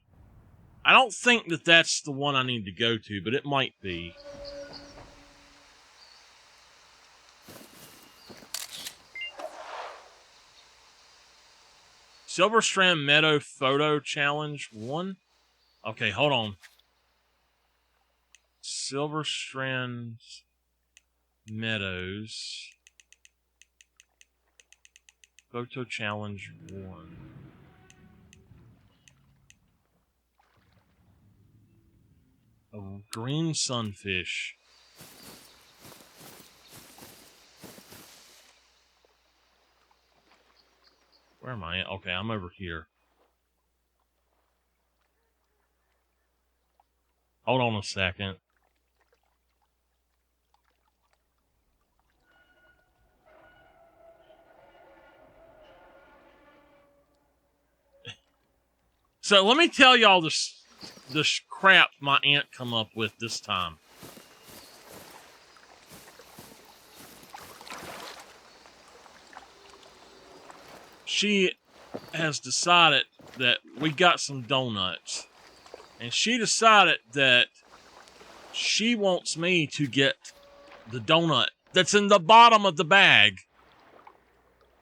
I don't think that that's the one I need to go to, but it might be. Silver Strand Meadow Photo Challenge 1? Okay, hold on. Silver Strand Meadows Photo Challenge 1. A green sunfish. Where am I at? Okay, I'm over here. Hold on a second. So let me tell y'all this crap my aunt come up with this time. She has decided that we got some donuts. And she decided that she wants me to get the donut that's in the bottom of the bag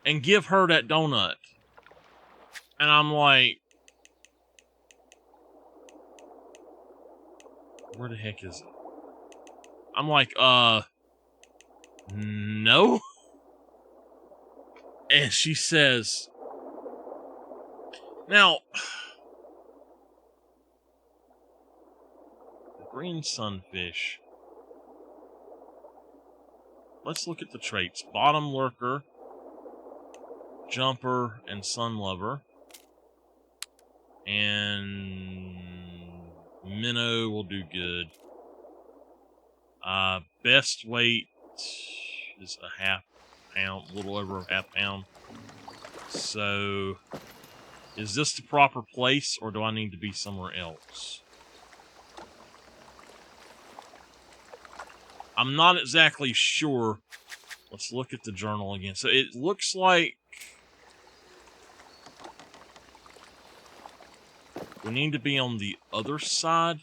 and give her that donut. And I'm like, where the heck is it? I'm like, no. And she says, now, green sunfish. Let's look at the traits. Bottom lurker, jumper, and sun lover. And minnow will do good. Best weight is a half pound, a little over a half pound. So, is this the proper place, or do I need to be somewhere else? I'm not exactly sure. Let's look at the journal again. So it looks like we need to be on the other side.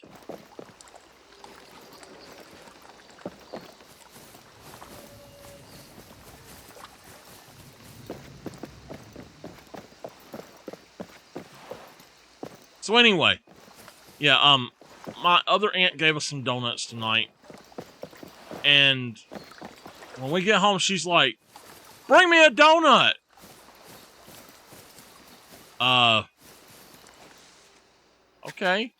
So anyway, yeah, my other aunt gave us some donuts tonight. And when we get home, she's like, bring me a donut. Okay.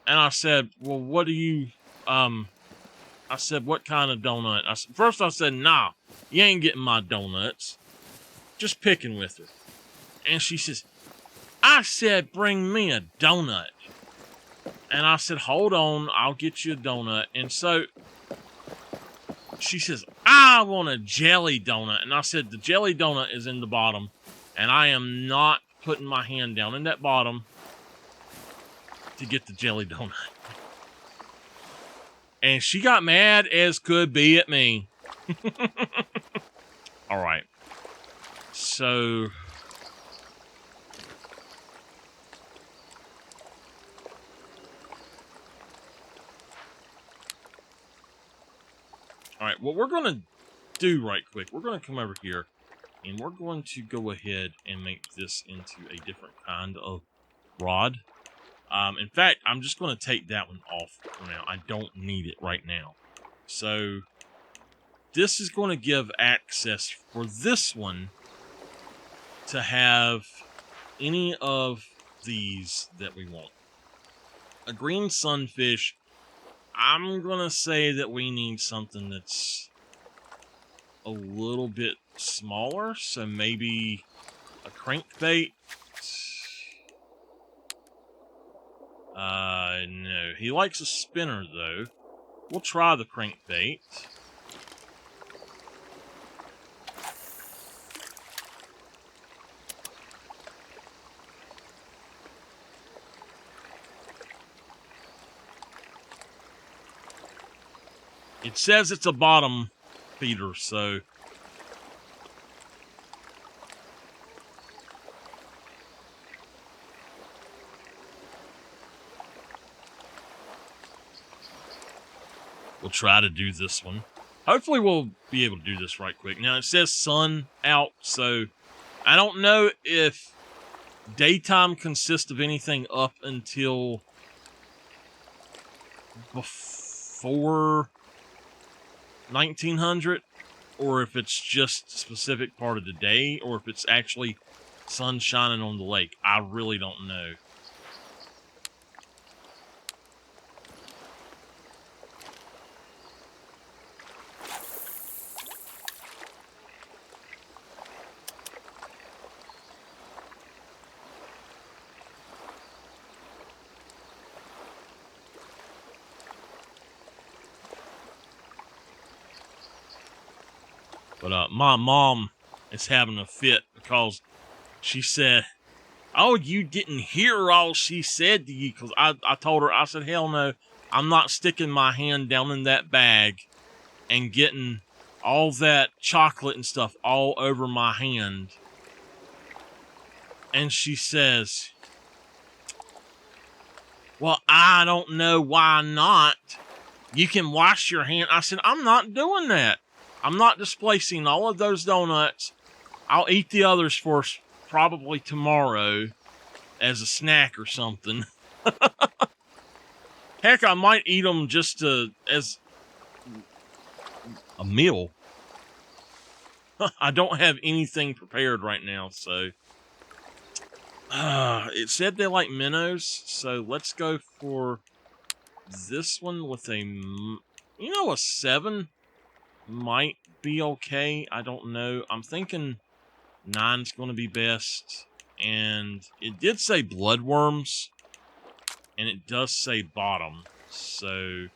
And I said, well, what do you, I said, what kind of donut? First I said, nah, you ain't getting my donuts. Just picking with her. And she says, I said, bring me a donut. And I said, hold on, I'll get you a donut. And so she says, I want a jelly donut. And I said, the jelly donut is in the bottom. And I am not putting my hand down in that bottom to get the jelly donut. And she got mad as could be at me. All right. So alright, what we're going to do right quick, we're going to come over here, and we're going to go ahead and make this into a different kind of rod. In fact, I'm just going to take that one off for now. I don't need it right now. So this is going to give access for this one to have any of these that we want. A green sunfish, I'm going to say that we need something that's a little bit smaller. So maybe a crankbait. No. He likes a spinner, though. We'll try the crankbait. It says it's a bottom feeder, so... we'll try to do this one. Hopefully we'll be able to do this right quick. Now, it says sun out, so I don't know if daytime consists of anything up until before 1900, or if it's just a specific part of the day, or if it's actually sun shining on the lake. I really don't know. But my mom is having a fit because she said, "Oh, you didn't hear all she said to you." Because I told her, I said, "Hell no, I'm not sticking my hand down in that bag and getting all that chocolate and stuff all over my hand." And she says, "Well, I don't know why not. You can wash your hand." I said, "I'm not doing that. I'm not displacing all of those donuts. I'll eat the others for probably tomorrow as a snack or something." Heck, I might eat them just as a meal. I don't have anything prepared right now, so... it said they like minnows, so let's go for this one with a... a 7 might be okay. I don't know. I'm thinking 9's going to be best. And it did say bloodworms, and it does say bottom, so...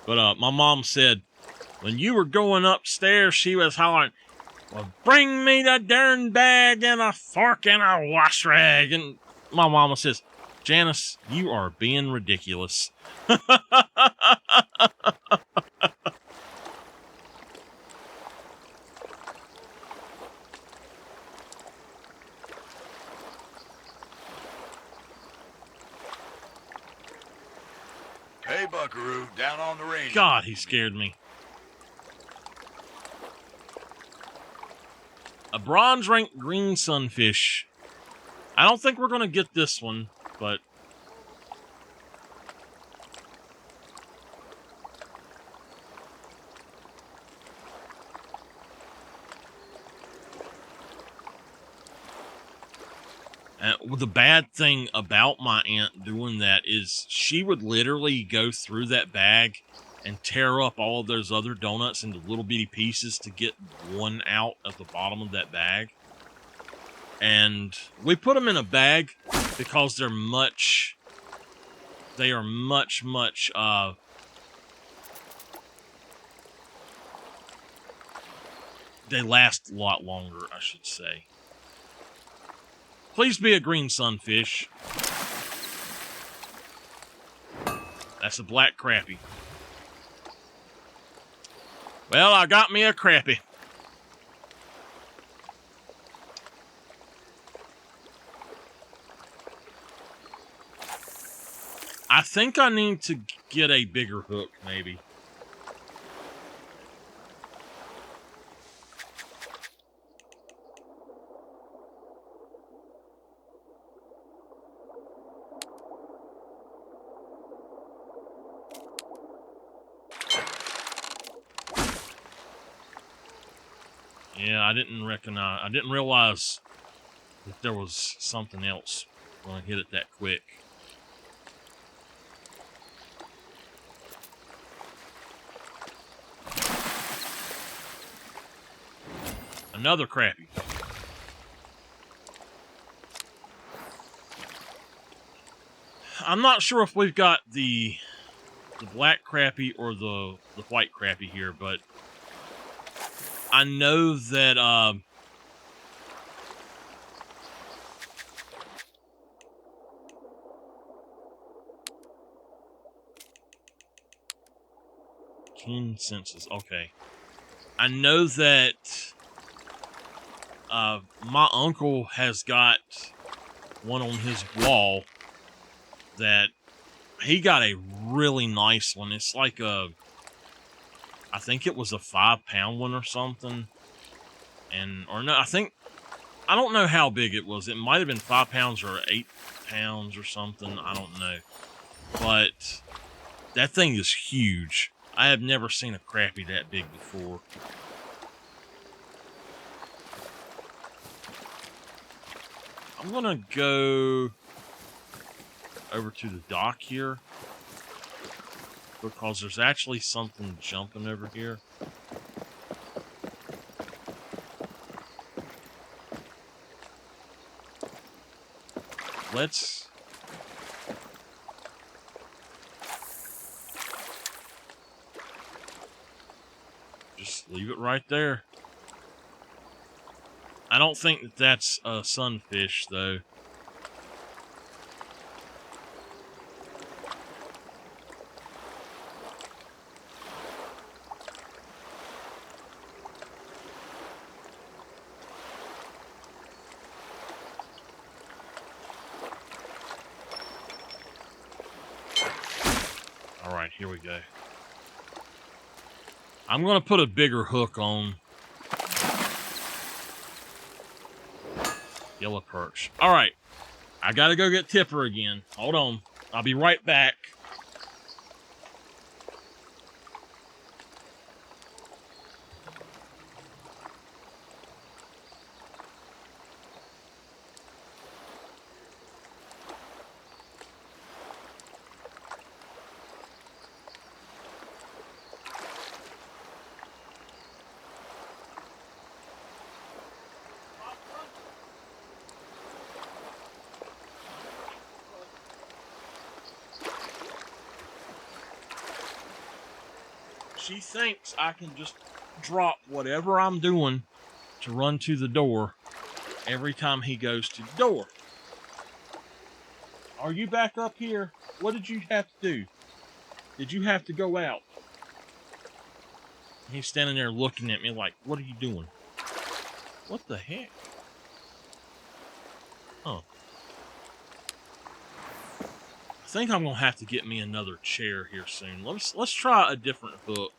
But my mom said, when you were going upstairs, she was hollering, "Well, bring me the darn bag and a fork and a wash rag." And my mama says, "Janice, you are being ridiculous." Hey, Buckaroo, down on the range. God, he scared me. A bronze rank green sunfish. I don't think we're going to get this one, but... the bad thing about my aunt doing that is she would literally go through that bag and tear up all of those other donuts into little bitty pieces to get one out of the bottom of that bag. And we put them in a bag because they are much, they last a lot longer, I should say. Please be a green sunfish. That's a black crappie. Well, I got me a crappie. I think I need to get a bigger hook, maybe. Yeah, I didn't realize that there was something else when I hit it that quick. Another crappie. I'm not sure if we've got the black crappie or the white crappie here, but I know that 10 senses. Okay. I know that my uncle has got one on his wall that he got a really nice one. It's like I think it was a 5-pound one or something. Or no, I don't know how big it was. It might have been 5 pounds or 8 pounds or something. I don't know. But that thing is huge. I have never seen a crappie that big before. I'm gonna go over to the dock here because there's actually something jumping over here. Let's just leave it right there. I don't think that that's a sunfish, though. Alright, here we go. I'm going to put a bigger hook on. Yellow perch. Alright. I got to go get Tipper again. Hold on. I'll be right back. She thinks I can just drop whatever I'm doing to run to the door every time he goes to the door. Are you back up here? What did you have to do? Did you have to go out? He's standing there looking at me like, what are you doing? What the heck? Huh. I think I'm gonna have to get me another chair here soon. Let's try a different hook.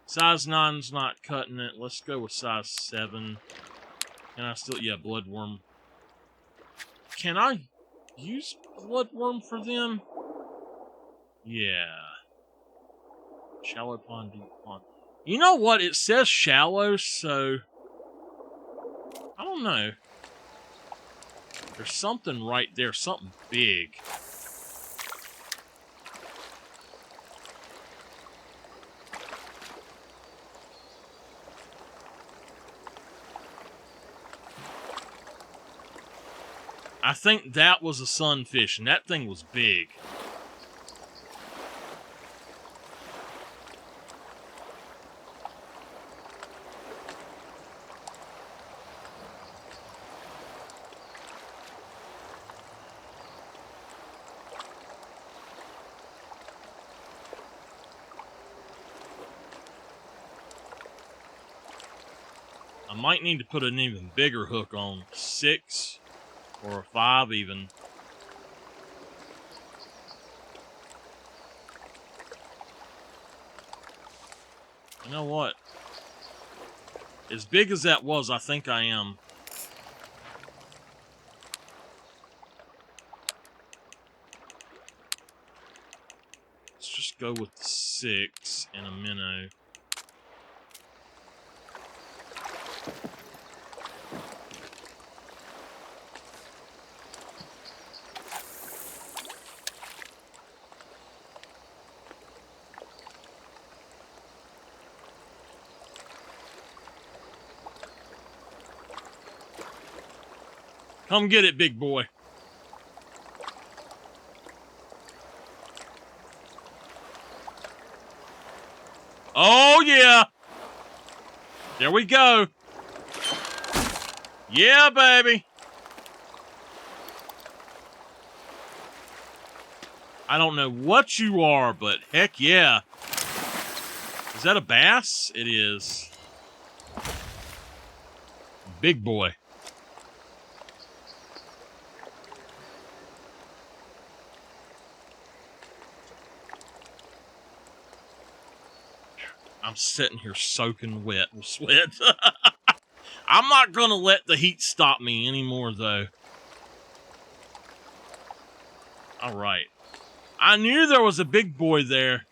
Size 9's not cutting it. Let's go with size 7. Can I still, yeah, bloodworm. Can I use bloodworm for them? Yeah. Shallow pond, deep pond. You know what? It says shallow, so I don't know. There's something right there, something big. I think that was a sunfish, and that thing was big. I might need to put an even bigger hook on. 6. or a 5 even. You know what? As big as that was, I think I am. Let's just go with the 6 and a minnow. Come get it, big boy. Oh, yeah. There we go. Yeah, baby. I don't know what you are, but heck yeah. Is that a bass? It is. Big boy. I'm sitting here soaking wet with sweat. I'm not going to let the heat stop me anymore, though. All right. I knew there was a big boy there.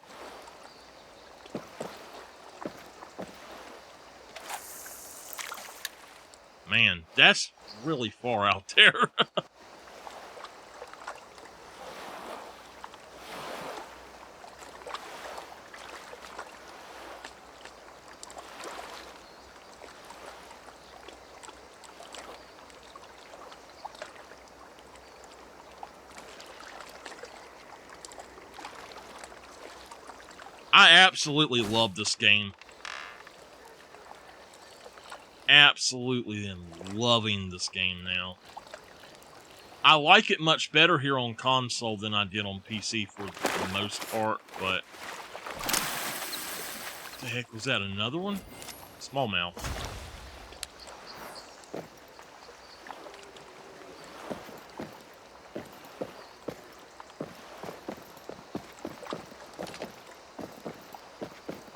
Man, that's really far out there. I absolutely love this game. Absolutely am loving this game now. I like it much better here on console than I did on PC for the most part, but... What the heck was that? Another one? Smallmouth.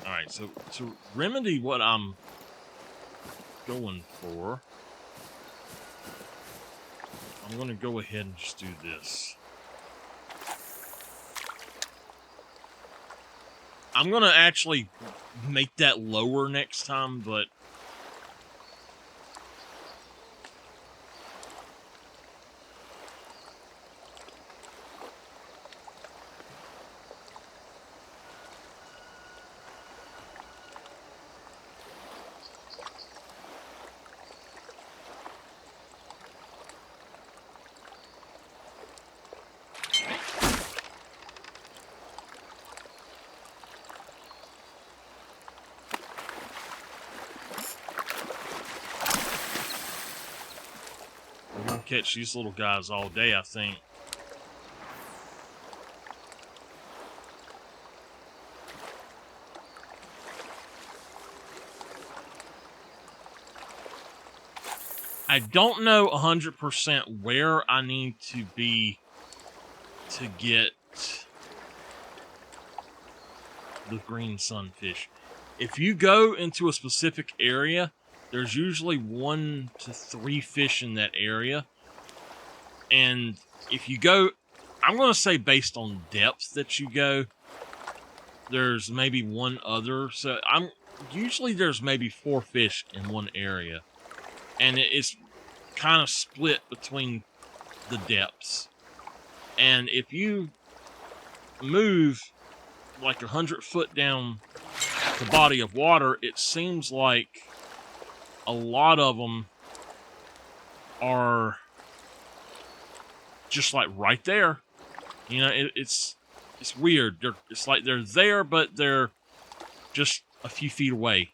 Alright, so to remedy what I'm going for, I'm going to go ahead and just do this. I'm going to actually make that lower next time, but... we're going to catch these little guys all day, I think. I don't know 100% where I need to be to get the green sunfish. If you go into a specific area, there's usually 1 to 3 fish in that area. And if you go, I'm going to say based on depth that you go, there's maybe one other. So usually there's maybe 4 fish in one area. And it's kind of split between the depths. And if you move like 100 foot down the body of water, it seems like a lot of them are just like right there. You know, it's weird. It's like they're there, but they're just a few feet away.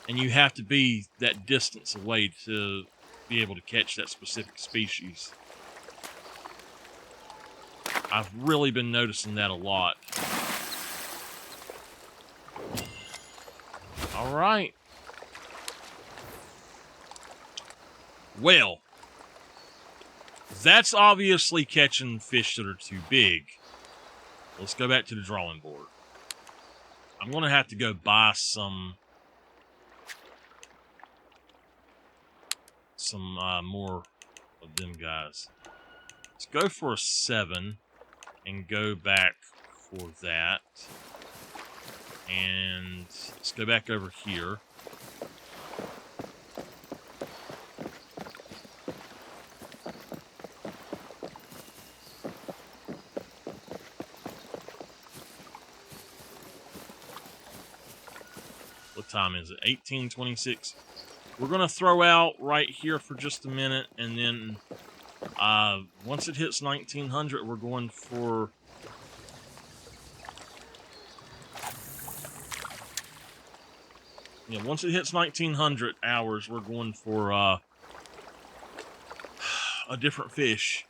And you have to be that distance away to be able to catch that specific species. I've really been noticing that a lot. All right. Well, That's obviously catching fish that are too big. Let's go back to the drawing board. I'm going to have to go buy some more of them guys. Let's go for a 7 and go back for that. And let's go back over here. What time is it? 18:26. We're going to throw out right here for just a minute, and then once it hits 1900, we're going for... Yeah, once it hits 1900 hours, we're going for a different fish.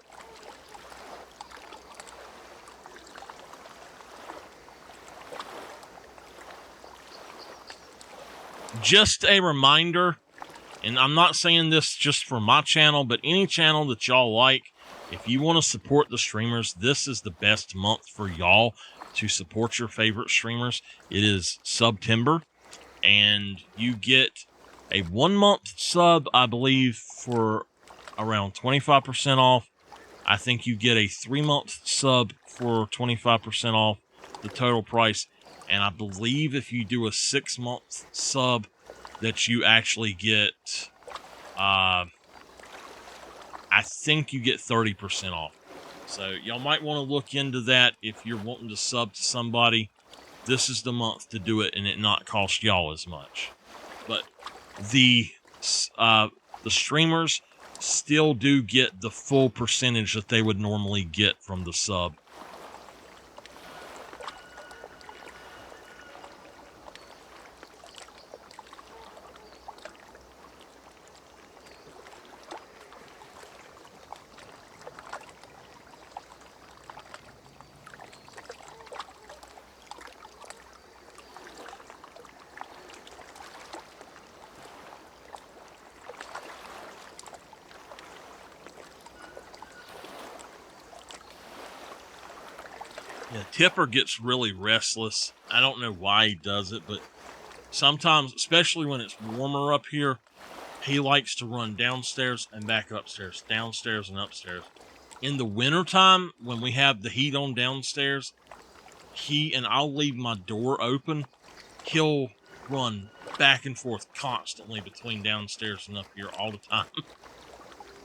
Just a reminder, and I'm not saying this just for my channel, but any channel that y'all like, if you want to support the streamers, this is the best month for y'all to support your favorite streamers. It is September, and you get a 1-month sub, I believe, for around 25% off. I think you get a 3-month sub for 25% off the total price. And I believe if you do a 6-month sub, that you actually get, I think you get 30% off. So y'all might want to look into that if you're wanting to sub to somebody. This is the month to do it, and it not cost y'all as much. But the streamers still do get the full percentage that they would normally get from the sub. Yeah, Tipper gets really restless. I don't know why he does it, but sometimes, especially when it's warmer up here, he likes to run downstairs and back upstairs, downstairs and upstairs. In the wintertime, when we have the heat on downstairs, I'll leave my door open, he'll run back and forth constantly between downstairs and up here all the time.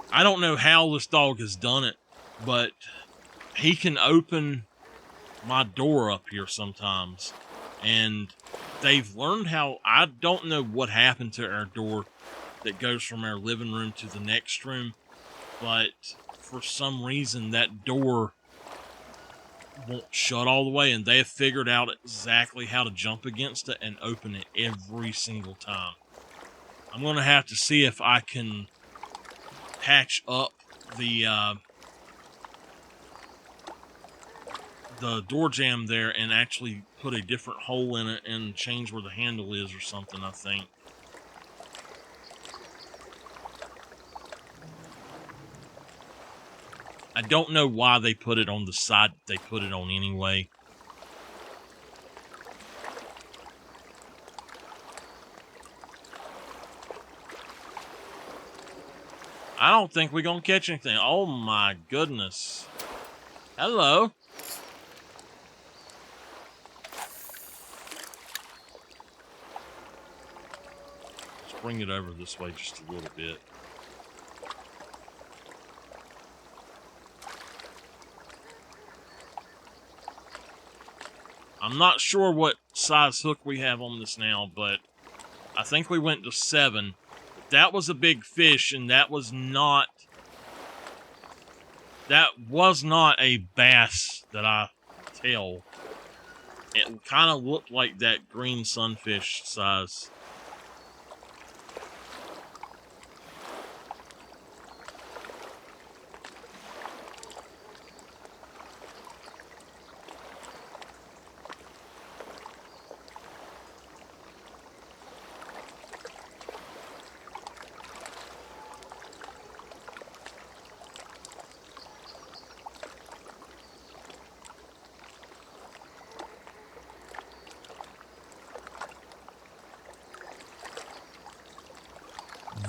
I don't know how this dog has done it, but he can open my door up here sometimes, and they've learned how... I don't know what happened to our door that goes from our living room to the next room, but for some reason that door won't shut all the way, and they have figured out exactly how to jump against it and open it every single time. I'm going to have to see if I can patch up the door jamb there and actually put a different hole in it and change where the handle is or something, I think. I don't know why they put it on the side they put it on anyway. I don't think we're going to catch anything. Oh my goodness. Hello. Let's bring it over this way just a little bit. I'm not sure what size hook we have on this now, but I think we went to 7. That was a big fish, and that was not a bass that I tell. It kind of looked like that green sunfish size.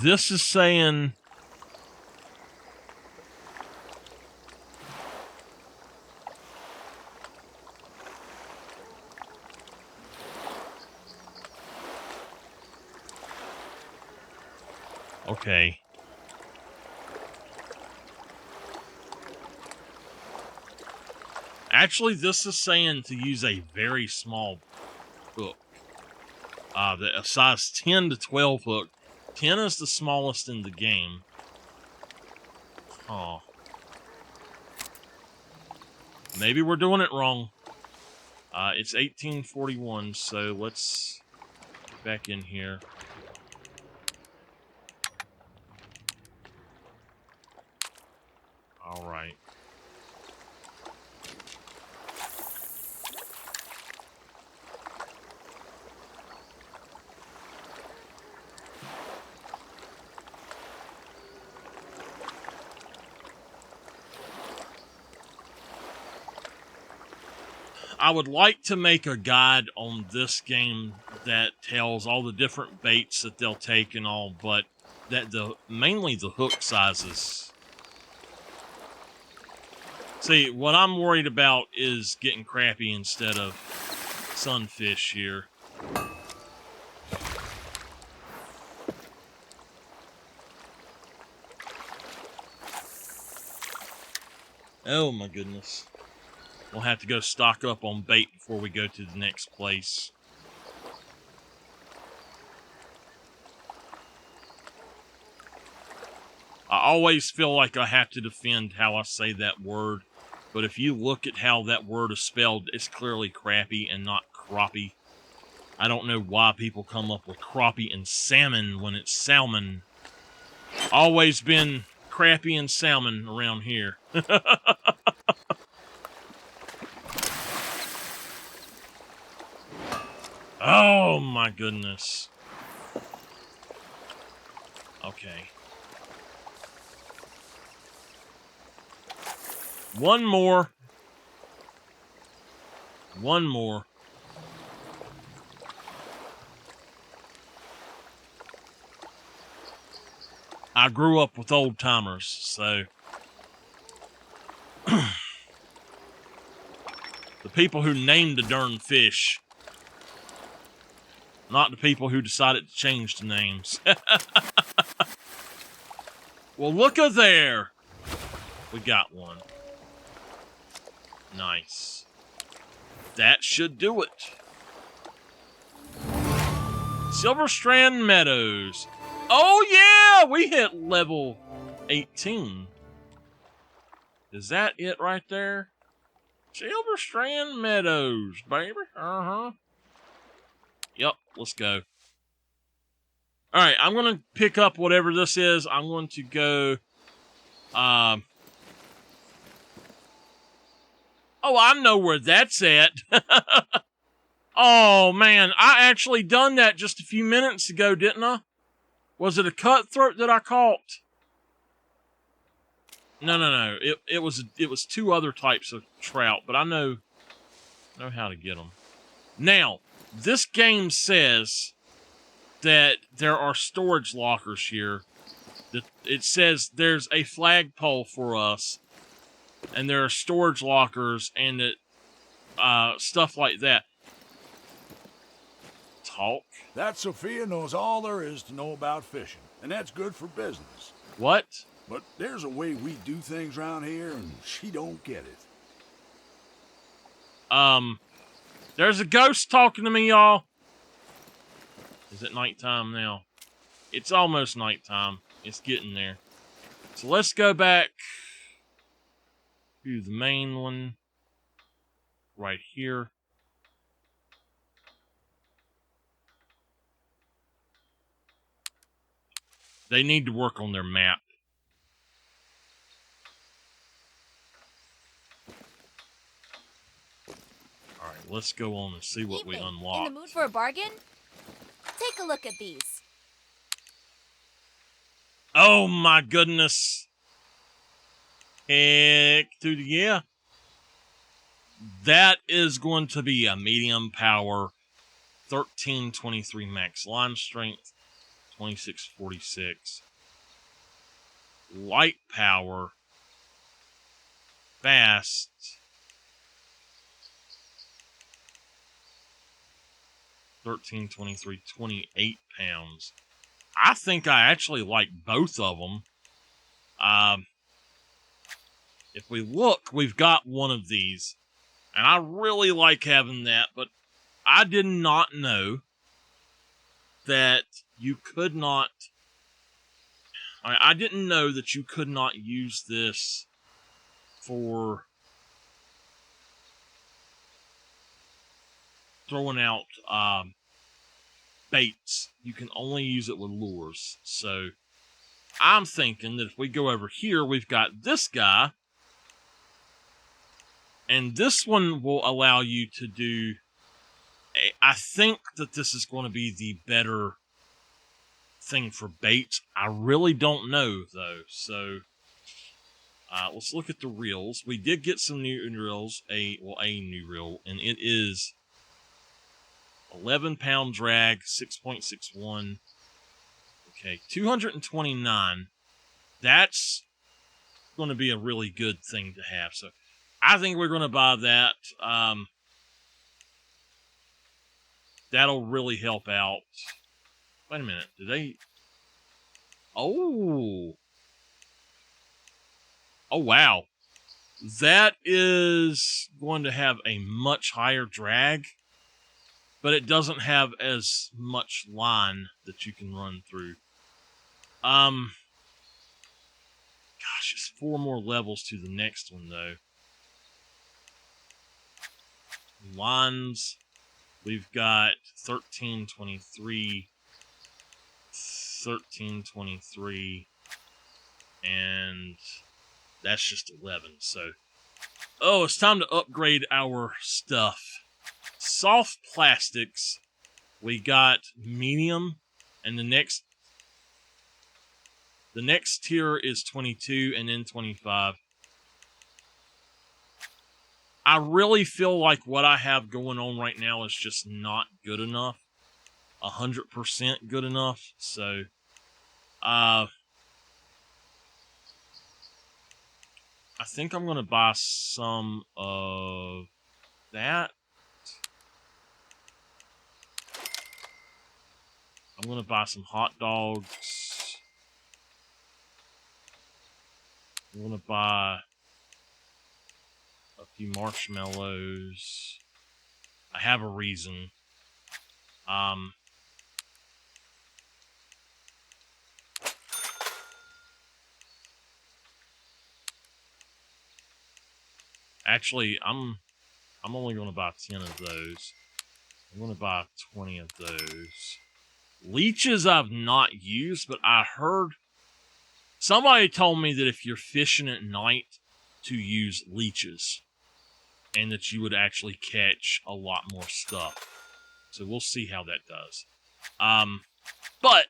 This is saying... Okay. Actually, this is saying to use a very small hook. A size 10 to 12 hook. 10 is the smallest in the game. Huh. Maybe we're doing it wrong. It's 1841, so let's get back in here. All right. I would like to make a guide on this game that tells all the different baits that they'll take and all, but that mainly the hook sizes. See, what I'm worried about is getting crappie instead of sunfish here. Oh my goodness. We'll have to go stock up on bait before we go to the next place. I always feel like I have to defend how I say that word, but if you look at how that word is spelled, it's clearly crappie and not crappie. I don't know why people come up with crappie and salmon when it's salmon. Always been crappie and salmon around here. Oh my goodness. Okay. One more. One more. I grew up with old timers, so the people who named the darn fish, not the people who decided to change the names. Well, look at there. We got one. Nice. That should do it. Silver Strand Meadows. Oh yeah, we hit level 18. Is that it right there? Silver Strand Meadows, baby. Uh-huh. Yep, let's go. Alright, I'm going to pick up whatever this is. I'm going to go... Oh, I know where that's at. Oh, man. I actually done that just a few minutes ago, didn't I? Was it a cutthroat that I caught? No. It was two other types of trout, but I know how to get them. Now, this game says that there are storage lockers here. It says there's a flagpole for us, and there are storage lockers and stuff like that. Talk. That Sophia knows all there is to know about fishing, and that's good for business. What? But there's a way we do things around here, and she don't get it. There's a ghost talking to me, y'all. Is it nighttime now? It's almost nighttime. It's getting there. So let's go back to the main one. Right here. They need to work on their map. Alright, let's go on and see what we unlocked. In the mood for a bargain? Take a look at these. Oh my goodness. Heck to the yeah. That is going to be a medium power 1323 max line strength, 2646. Light power, fast, 13, 23, 28 pounds. I think I actually like both of them. If we look, we've got one of these, and I really like having that, but I did not know that you could not. I didn't know that you could not use this for throwing out baits. You can only use it with lures. So I'm thinking that if we go over here, we've got this guy, and this one will allow you to do. I think that this is going to be the better thing for baits. I really don't know though. So let's look at the reels. We did get some new reels, a new reel, and it is 11-pound drag, 6.61. Okay, 229. That's going to be a really good thing to have. So I think we're going to buy that. That'll really help out. Wait a minute. Do they... Oh, wow. That is going to have a much higher drag, but it doesn't have as much line that you can run through. Gosh, it's 4 more levels to the next one, though. Lines, we've got 1323, 1323, and that's just 11. So, oh, it's time to upgrade our stuff. Soft plastics, we got medium, and the next tier is 22 and then 25. I really feel like what I have going on right now is just not good enough. 100% good enough. So, I think I'm going to buy some of that. I'm going to buy some hot dogs. I'm going to buy a few marshmallows. I have a reason. Actually, I'm only going to buy 10 of those. I'm going to buy 20 of those. Leeches I've not used, but I heard somebody told me that if you're fishing at night to use leeches, and that you would actually catch a lot more stuff. So we'll see how that does. But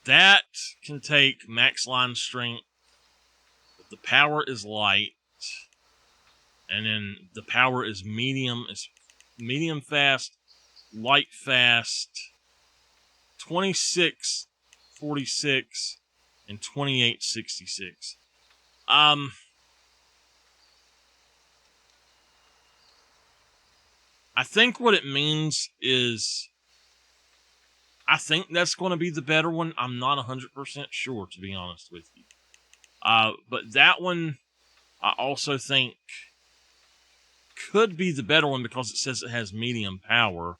that can take max line strength, but the power is light, and then the power is medium. It's medium fast, light fast, 26, 46, and 28, 66. I think what it means is, I think that's going to be the better one. I'm not 100% sure, to be honest with you. But that one, I also think, could be the better one because it says it has medium power.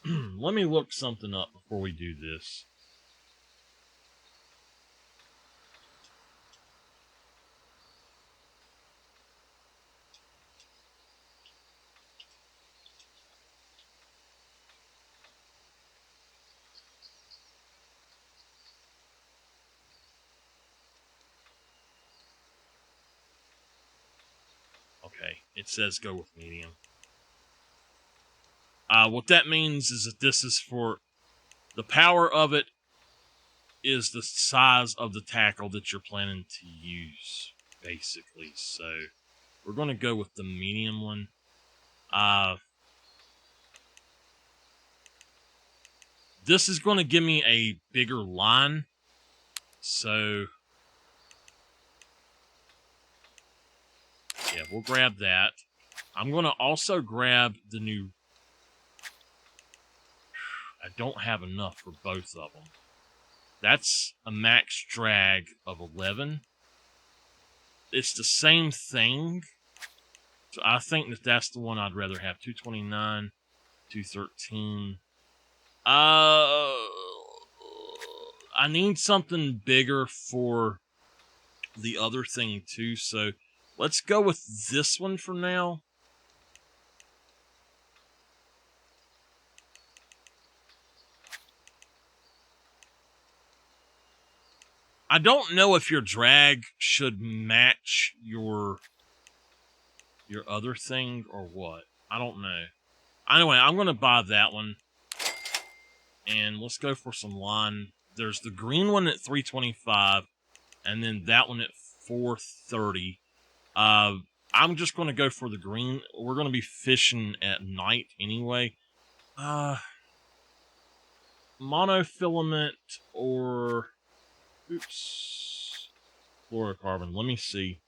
Let me look something up before we do this. Okay, it says go with medium. What that means is that this is for the power of it is the size of the tackle that you're planning to use, basically. So we're going to go with the medium one. This is going to give me a bigger line. So yeah, we'll grab that. I'm going to also grab the new... I don't have enough for both of them. That's a max drag of 11. It's the same thing. So I think that that's the one I'd rather have. 229, 213. I need something bigger for the other thing too. So let's go with this one for now. I don't know if your drag should match your other thing or what. I don't know. Anyway, I'm going to buy that one. And let's go for some line. There's the green one at 325, and then that one at 430. I'm just going to go for the green. We're going to be fishing at night anyway. Monofilament or... Oops. Fluorocarbon. Let me see.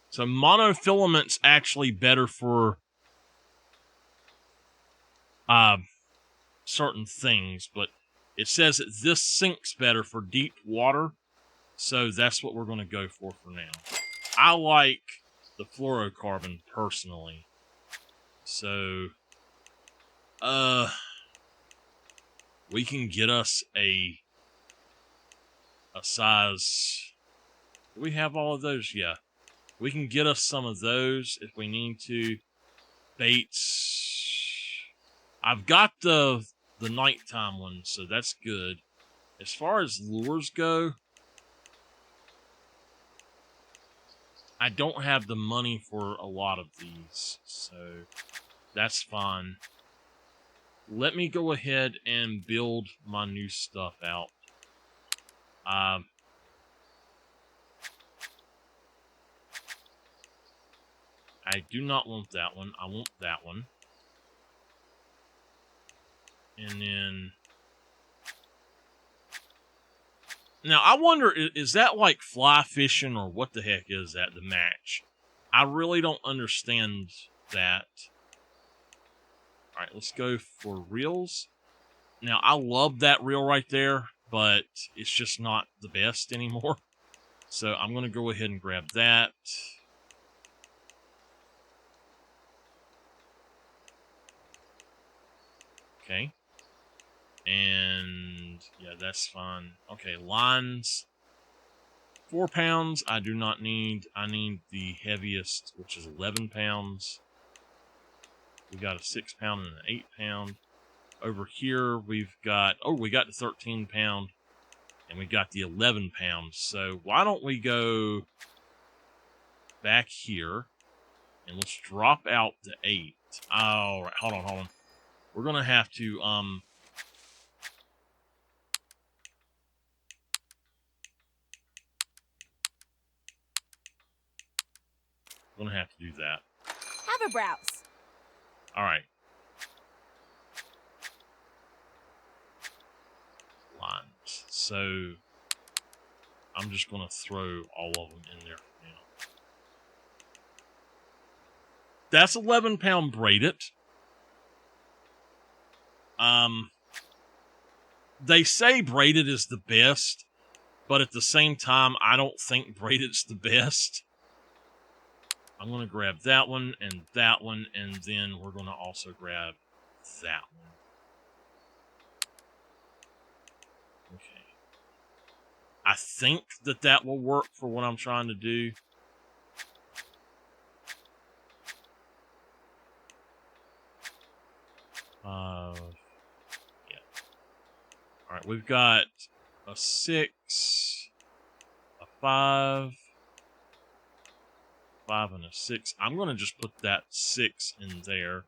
So monofilament's actually better for certain things, but it says that this sinks better for deep water, so that's what we're going to go for now. I like the fluorocarbon personally, so we can get us a size. Do we have all of those? Yeah. We can get us some of those if we need to. Baits. I've got the nighttime one, so that's good. As far as lures go, I don't have the money for a lot of these, so that's fine. Let me go ahead and build my new stuff out. I do not want that one. I want that one. And then... Now, I wonder, is that like fly fishing or what the heck is that, the match? I really don't understand that. Alright, let's go for reels. Now, I love that reel right there, but it's just not the best anymore. So I'm going to go ahead and grab that. Okay. And yeah, that's fine. Okay, lines. 4 pounds, I do not need. I need the heaviest, which is 11 pounds. We got a 6 pound and an 8 pound. Over here, we've got, we got the 13 pound and we got the 11 pounds. So why don't we go back here and let's drop out the 8. All right, hold on. We're going to have to, going to have to do that. Have a browse. All right. Lines. So I'm just going to throw all of them in there now. That's 11 pound braided. They say braided is the best, but at the same time, I don't think braided's the best. I'm going to grab that one, and then we're going to also grab that one. Okay. I think that will work for what I'm trying to do. Alright, we've got a 6, a 5, 5 and a 6. I'm going to just put that 6 in there.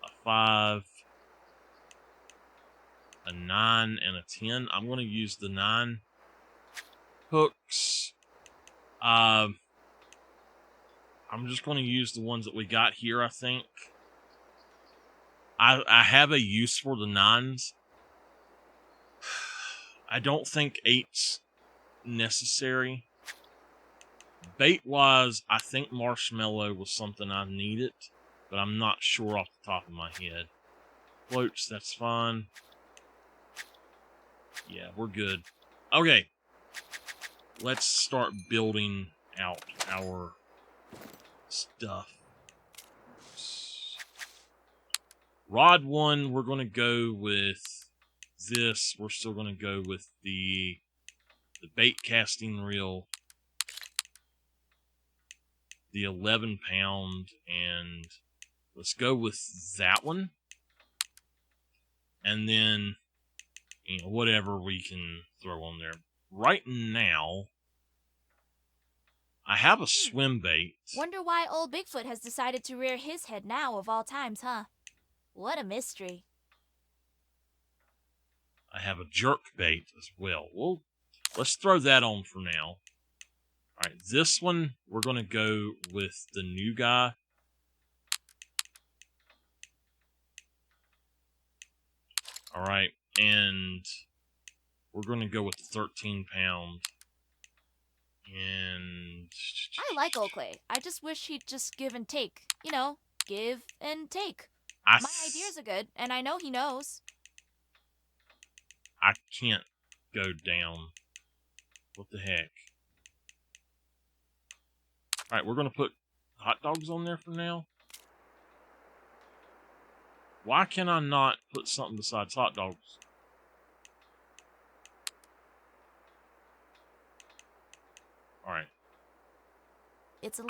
A 5, a 9, and a 10. I'm going to use the 9 hooks. I'm just going to use the ones that we got here, I think. I have a use for the 9s. I don't think 8's necessary. Bait-wise, I think marshmallow was something I needed, but I'm not sure off the top of my head. Floats, that's fine. Yeah, we're good. Okay. Let's start building out our stuff. Rod 1, we're going to go with this. We're still going to go with the bait casting reel, the 11 pound, and let's go with that one. And then, you know, whatever we can throw on there. Right now, I have a swim bait. Wonder why old Bigfoot has decided to rear his head now of all times, huh? What a mystery. I have a jerk bait as well. Well, let's throw that on for now. Alright, this one, we're going to go with the new guy. Alright, and we're going to go with the 13 pound. And I like Old Clay. I just wish he'd just give and take. You know, give and take. My ideas are good, and I know he knows. I can't go down. What the heck? Alright, we're going to put hot dogs on there for now. Why can I not put something besides hot dogs? Alright.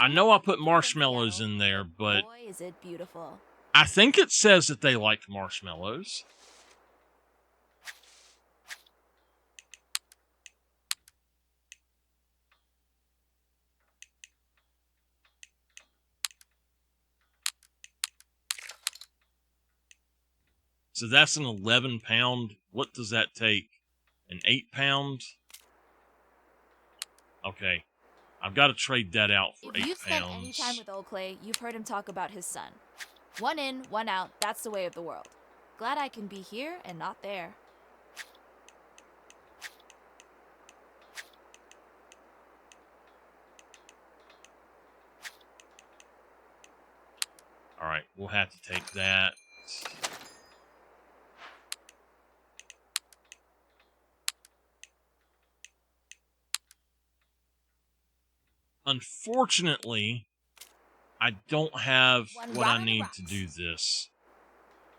I know I put marshmallows in there, but boy, is it beautiful. I think it says that they like marshmallows. So that's an 11 pound. What does that take? An 8 pound? Okay. I've got to trade that out for 8 pounds. If you've spent any time with Old Clay, you've heard him talk about his son. One in, one out, that's the way of the world. Glad I can be here and not there. Alright, we'll have to take that. Unfortunately, I don't have what I need to do this.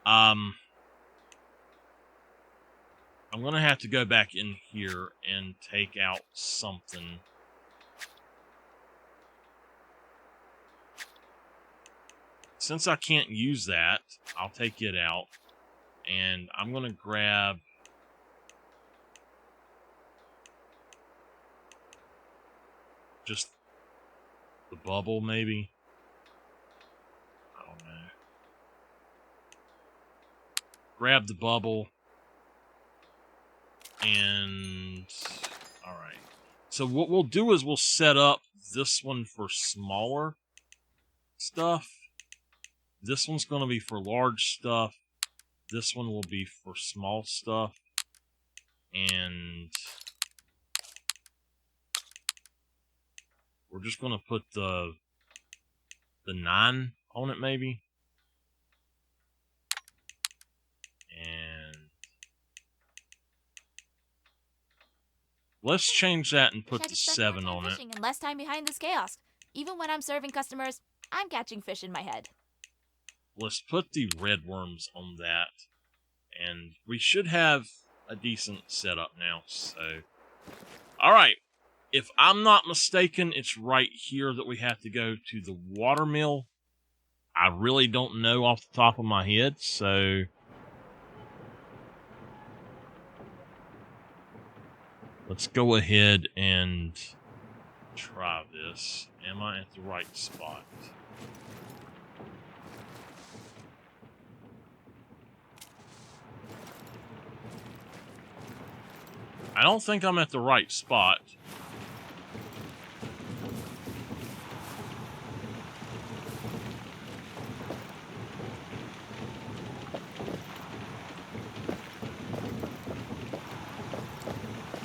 I'm going to have to go back in here and take out something. Since I can't use that, I'll take it out. And I'm going to grab... just the bubble, maybe? I don't know. Grab the bubble. And... alright. So what we'll do is we'll set up this one for smaller stuff. This one's going to be for large stuff. This one will be for small stuff. And... we're just going to put the 9 on it, maybe. And let's change that and put the 7 on it. And less time behind this chaos. Even when I'm serving customers, I'm catching fish in my head. Let's put the red worms on that. And we should have a decent setup now. So, alright. If I'm not mistaken, it's right here that we have to go to the watermill. I really don't know off the top of my head, so... Let's go ahead and try this. Am I at the right spot? I don't think I'm at the right spot.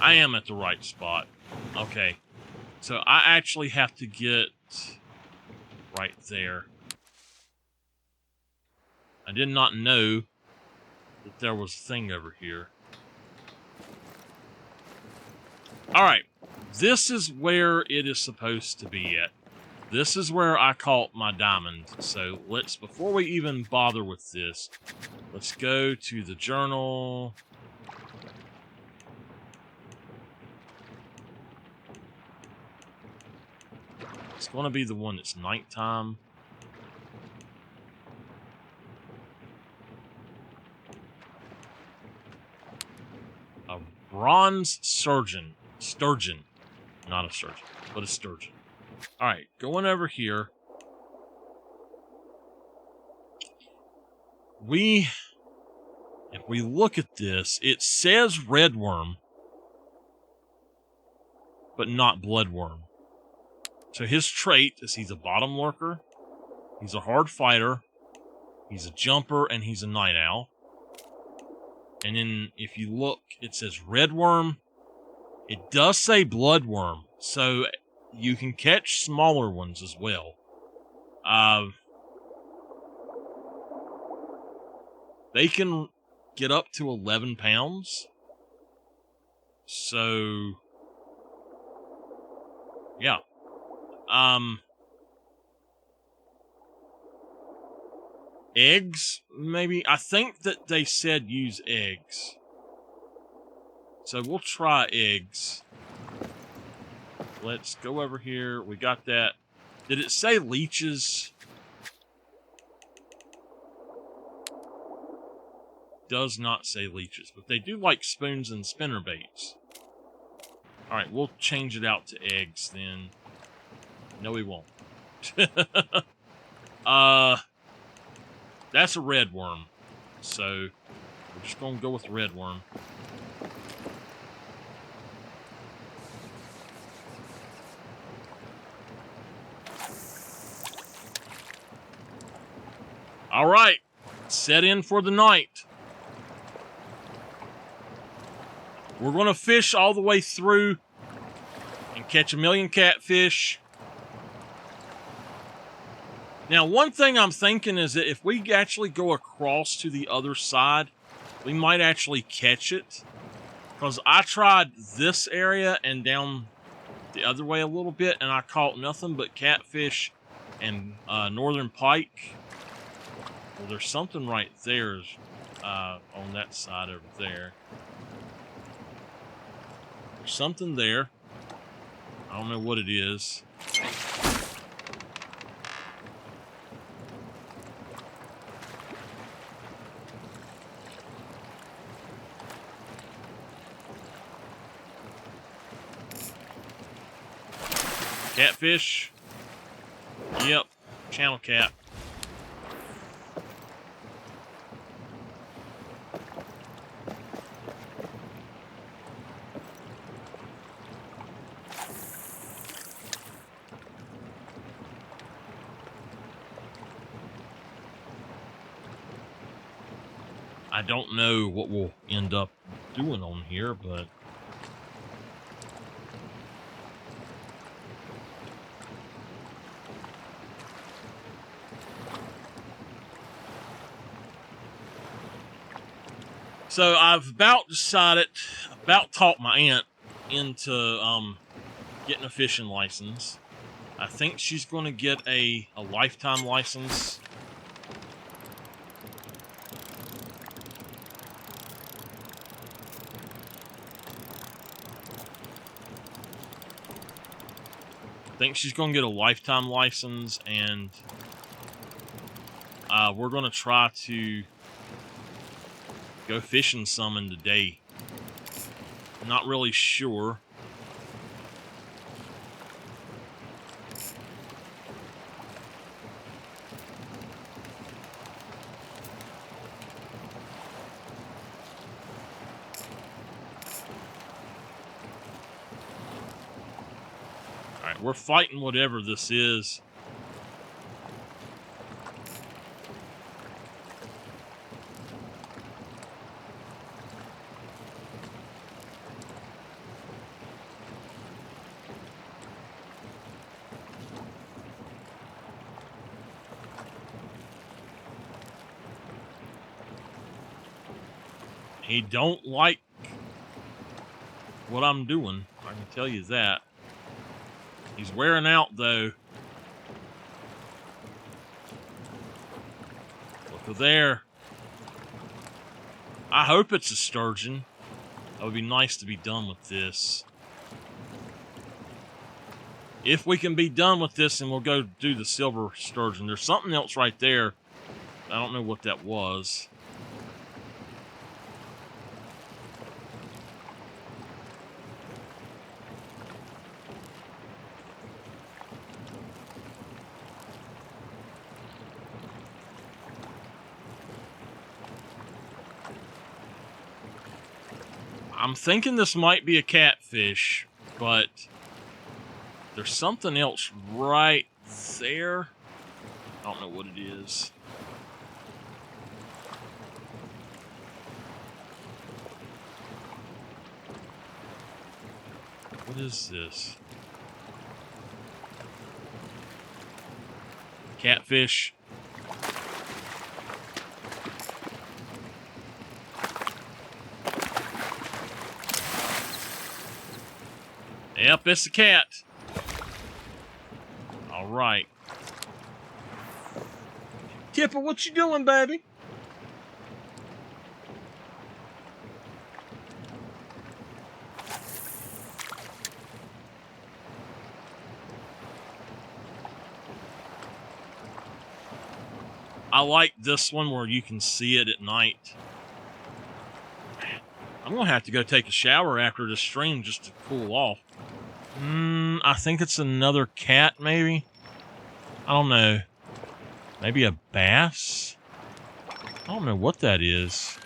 I am at the right spot. Okay. So I actually have to get right there. I did not know that there was a thing over here. Alright. This is where it is supposed to be at. This is where I caught my diamond. So let's, before we even bother with this, let's go to the journal. It's going to be the one that's nighttime. A bronze sturgeon. Sturgeon. Not a sturgeon, but a sturgeon. Alright, going over here. If we look at this, it says redworm, but not bloodworm. So his trait is he's a bottom lurker, he's a hard fighter, he's a jumper, and he's a night owl. And then if you look, it says redworm. It does say bloodworm, so you can catch smaller ones as well. They can get up to 11 pounds. So, yeah. Eggs, maybe? I think that they said use eggs. So we'll try eggs. Let's go over here. We got that. Did it say leeches? Does not say leeches, but they do like spoons and spinner baits. Alright, we'll change it out to eggs then. No, we won't. That's a redworm. So, we're just going to go with redworm. Alright, set in for the night. We're going to fish all the way through and catch 1,000,000 catfish. Now, one thing I'm thinking is that if we actually go across to the other side, we might actually catch it. Because I tried this area and down the other way a little bit, and I caught nothing but catfish and northern pike. Well, there's something right there on that side over there. There's something there. I don't know what it is. Catfish. Yep. Channel cat. I don't know what we'll end up doing on here, but so I've about talked my aunt into getting a fishing license. I think she's going to get a lifetime license. I think she's going to get a lifetime license, and we're going to try to go fishing some in the day. Not really sure. Alright, we're fighting whatever this is. He don't like what I'm doing. I can tell you that. He's wearing out, though. Look at there. I hope it's a sturgeon. It would be nice to be done with this. If we can be done with this, then we'll go do the silver sturgeon. There's something else right there. I don't know what that was. I'm thinking this might be a catfish, but there's something else right there. I don't know what it is. What is this? Catfish. Yep, it's a cat. All right. Tipper, what you doing, baby? I like this one where you can see it at night. I'm going to have to go take a shower after this stream just to cool off. I think it's another cat, maybe? I don't know. Maybe a bass? I don't know what that is.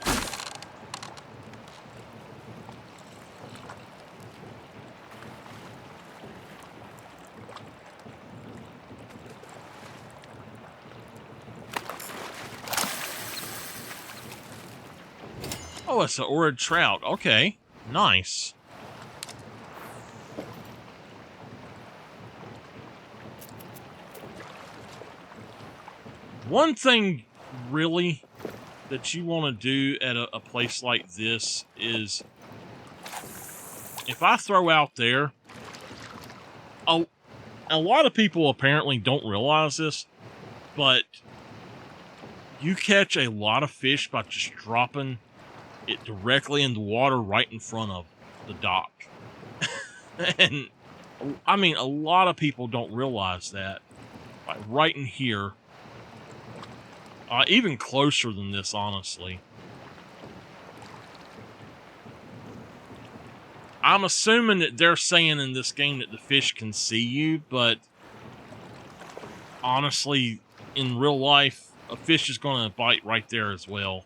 Oh, it's an orange trout. Okay, nice. One thing, really, that you want to do at a place like this is, if I throw out there, a lot of people apparently don't realize this, but you catch a lot of fish by just dropping it directly in the water right in front of the dock. And, I mean, a lot of people don't realize that. Like, right in here. Even closer than this, honestly. I'm assuming that they're saying in this game that the fish can see you, but honestly, in real life, a fish is going to bite right there as well.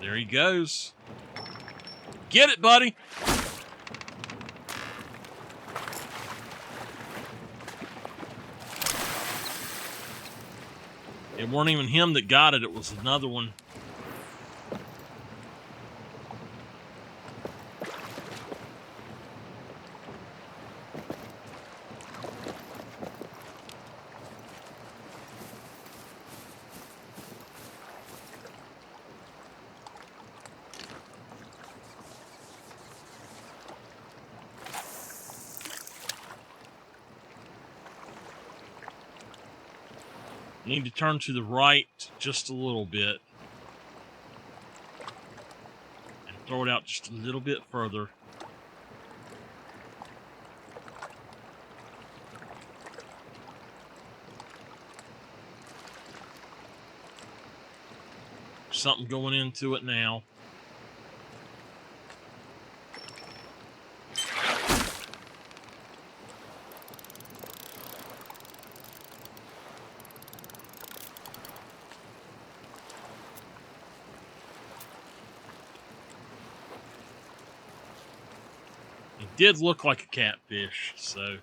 There he goes. Get it, buddy! It weren't even him that got it, it was another one. Need to turn to the right just a little bit. And throw it out just a little bit further. something going into it now. It did look like a catfish, so...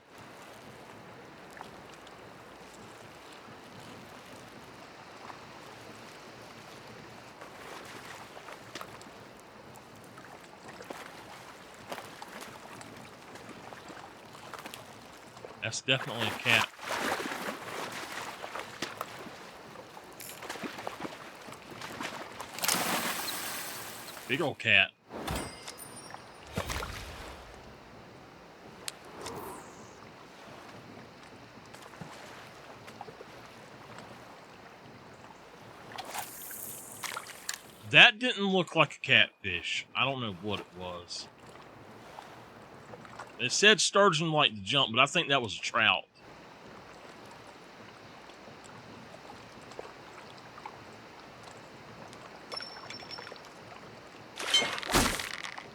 That's definitely a cat. Big old cat. That didn't look like a catfish. I don't know what it was. It said sturgeon like to jump, but I think that was a trout.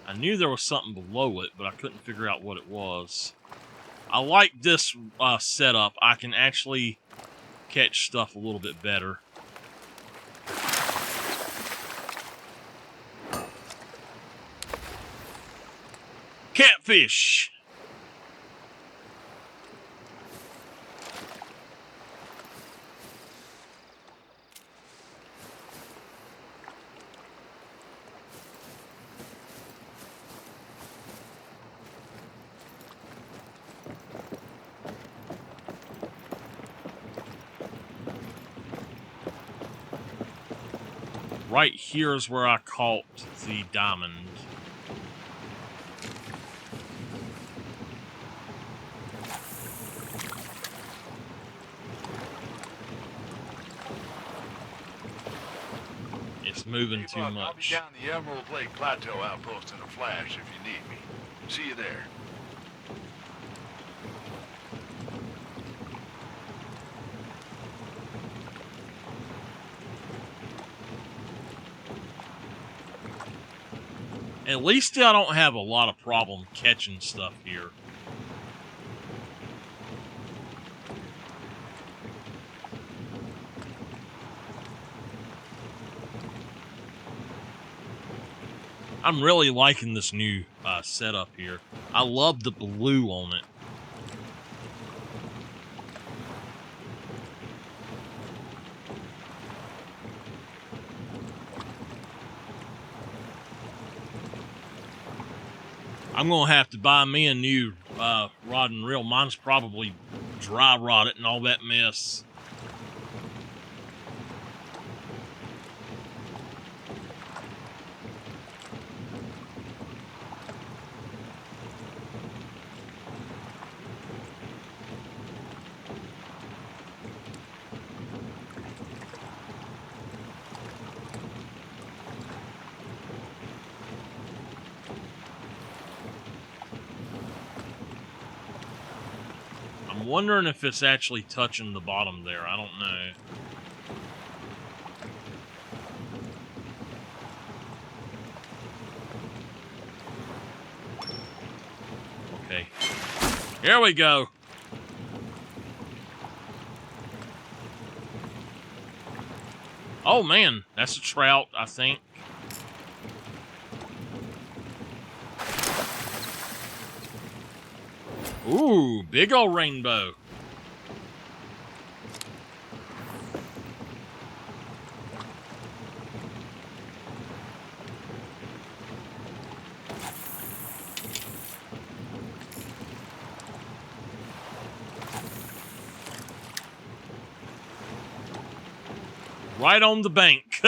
I knew there was something below it, but I couldn't figure out what it was. I like this setup. I can actually catch stuff a little bit better. Catfish! Right here is where I caught the diamond. It's moving too I'll be much. down the Emerald Lake Plateau outpost in a flash if you need me. See you there. At least I don't have a lot of problem catching stuff here. I'm really liking this new setup here. I love the blue on it. I'm going to have to buy me a new rod and reel. Mine's probably dry rotted and all that mess. I'm wondering if it's actually touching the bottom there. I don't know. Okay. Here we go. Oh man, that's a trout, I think. Ooh, big old rainbow. Right on the bank.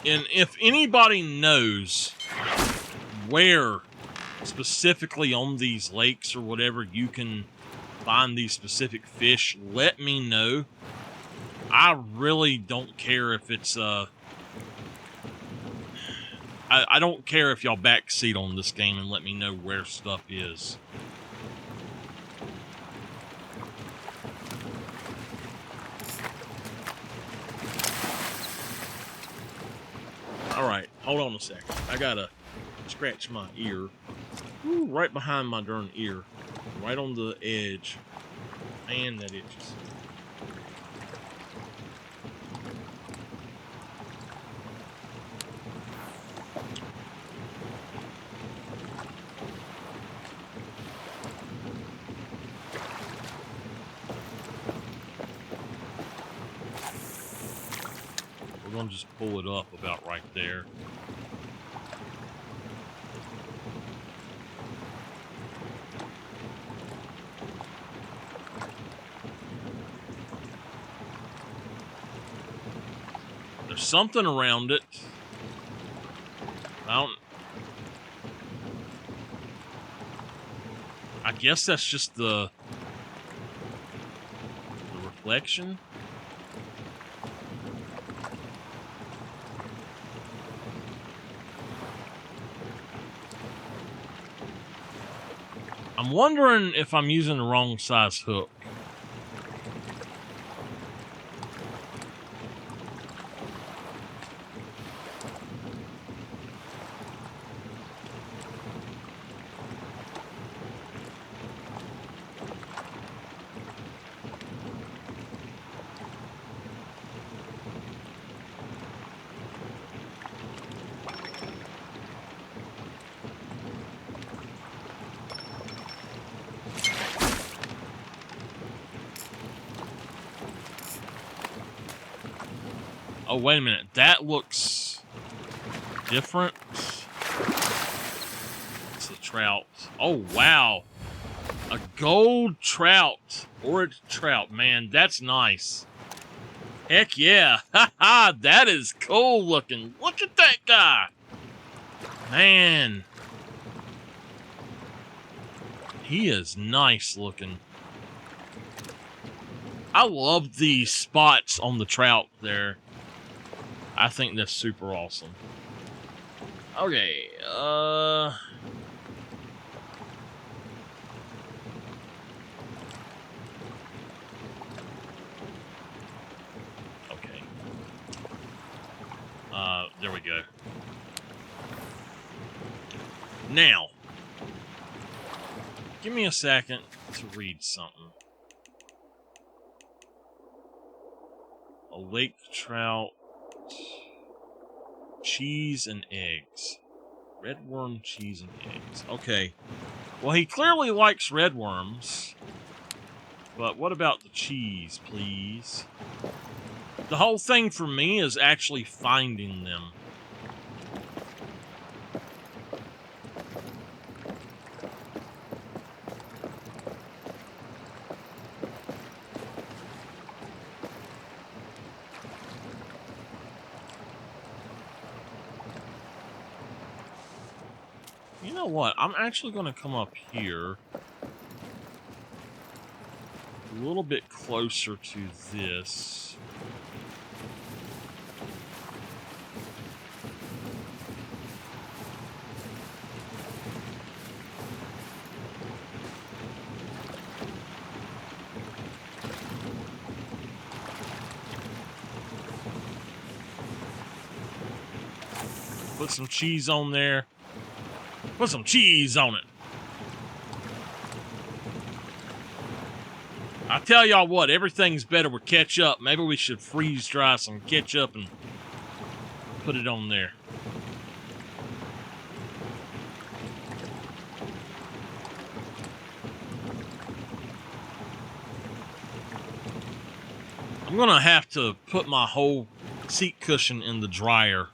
And if anybody knows where specifically on these lakes or whatever you can find these specific fish, let me know. I really don't care if it's I don't care if y'all backseat on this game and let me know where stuff is. Alright, hold on a second. I gotta scratch my ear. Ooh, right behind my darn ear. Right on the edge. Man, that itches. We're gonna just pull it up about right there. There's something around it. I guess that's just the reflection. I'm wondering if I'm using the wrong size hook. Oh, wait a minute. That looks different. It's a trout. Oh, wow. A gold trout. Orange trout. Man, that's nice. Heck yeah. Haha, that is cool looking. Look at that guy. Man. He is nice looking. I love the spots on the trout there. I think that's super awesome. Okay, okay. There we go. Now, give me a second to read something. A lake trout. Cheese and eggs. Red worm, cheese, and eggs. Okay. Well, he clearly likes red worms. But what about the cheese, please? The whole thing for me is actually finding them. You know what? I'm actually going to come up here a little bit closer to this. Put some cheese on there. Put some cheese on it. I tell y'all what, everything's better with ketchup. Maybe we should freeze dry some ketchup and put it on there. I'm gonna have to put my whole seat cushion in the dryer.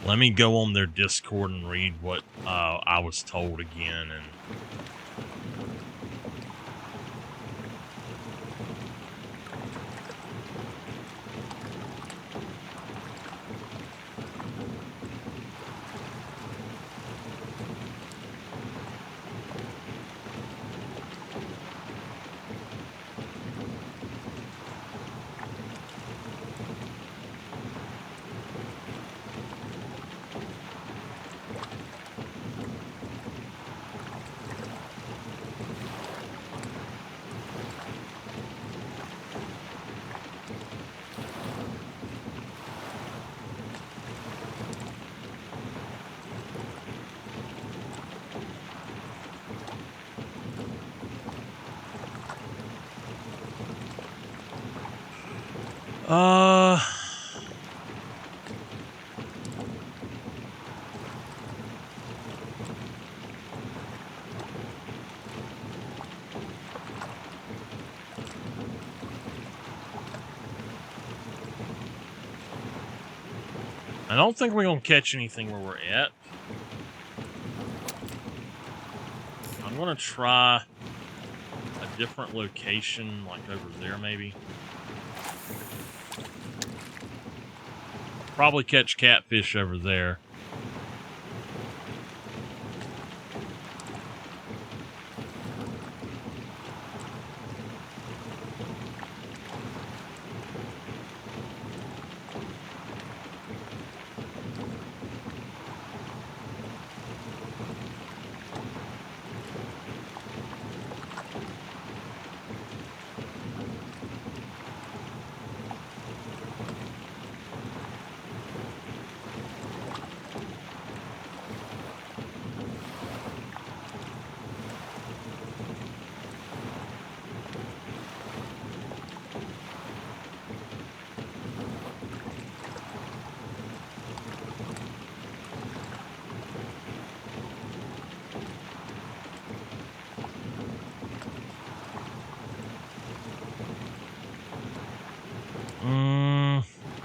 Let me go on their Discord and read what I was told again. And I don't think we're going to catch anything where we're at. I'm going to try a different location, like over there maybe. Probably catch catfish over there.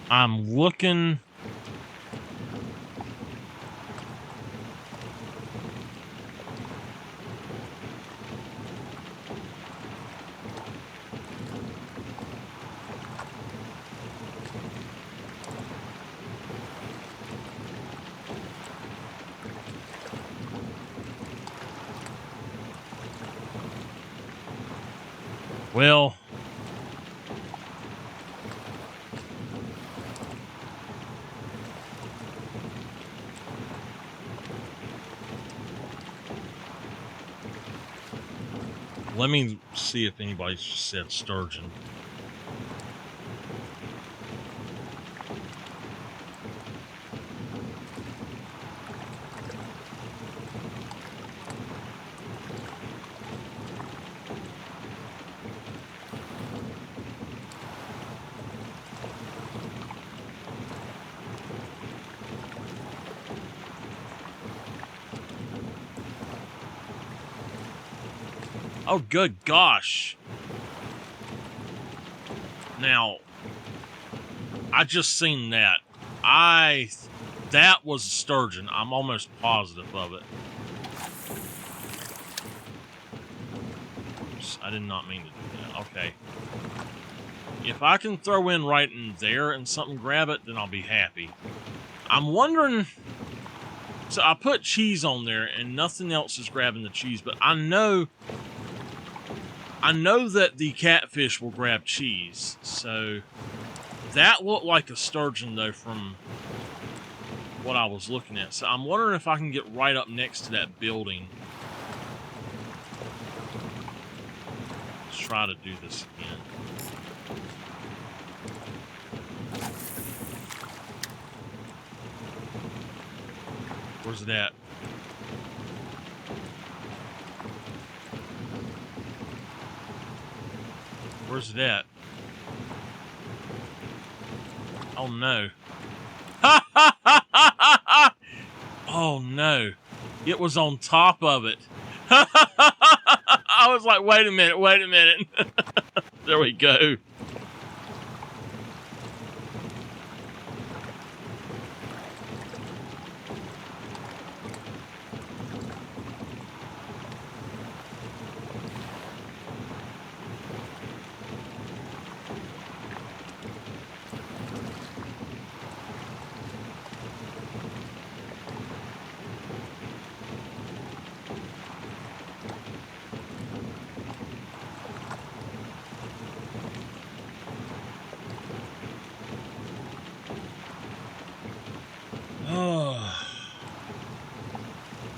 I'm looking. Well, let me see if anybody said sturgeon. Oh, good gosh. Now, I just seen that. That was a sturgeon. I'm almost positive of it. Oops, I did not mean to do that. Okay. If I can throw in right in there and something grab it, then I'll be happy. I'm wondering... So I put cheese on there and nothing else is grabbing the cheese, but I know that the catfish will grab cheese, so that looked like a sturgeon, though, from what I was looking at. So I'm wondering if I can get right up next to that building. Let's try to do this again. Where's it at? Where's it at? Oh no. Oh no. It was on top of it. I was like, wait a minute. There we go.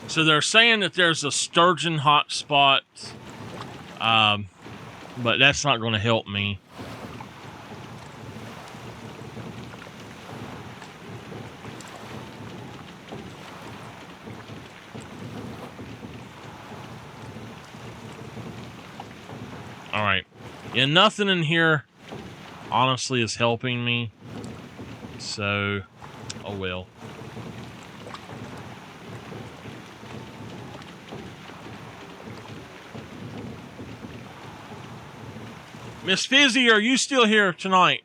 So they're saying that there's a sturgeon hot spot, but that's not going to help me. All right. Yeah, nothing in here honestly is helping me. So, oh well. Miss Fizzy, are you still here tonight?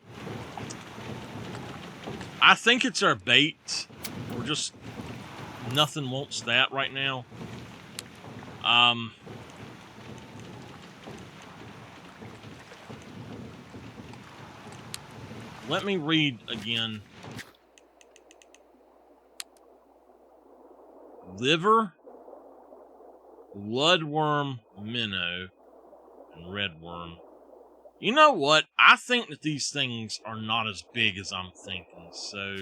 I think it's our bait. We're just... Nothing wants that right now. Let me read again. Liver, bloodworm, minnow, and redworm. You know what? I think that these things are not as big as I'm thinking, so...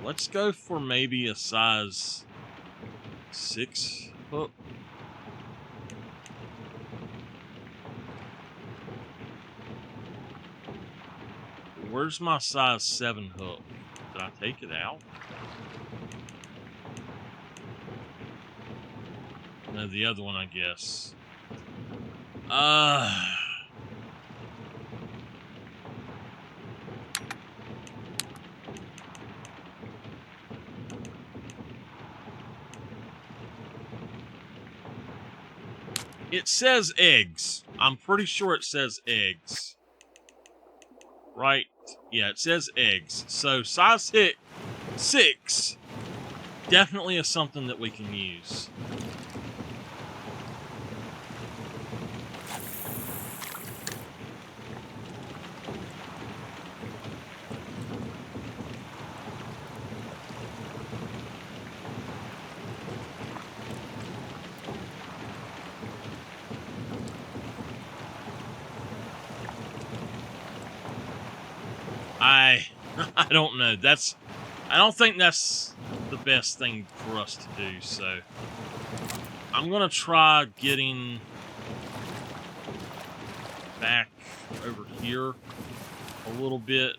Let's go for maybe a size 6 hook. Where's my size 7 hook? Did I take it out? No, the other one, I guess. It says eggs. I'm pretty sure it says eggs. Right? Yeah, it says eggs. So size 6 definitely is something that we can use. I don't know. I don't think that's the best thing for us to do, so I'm gonna try getting back over here a little bit.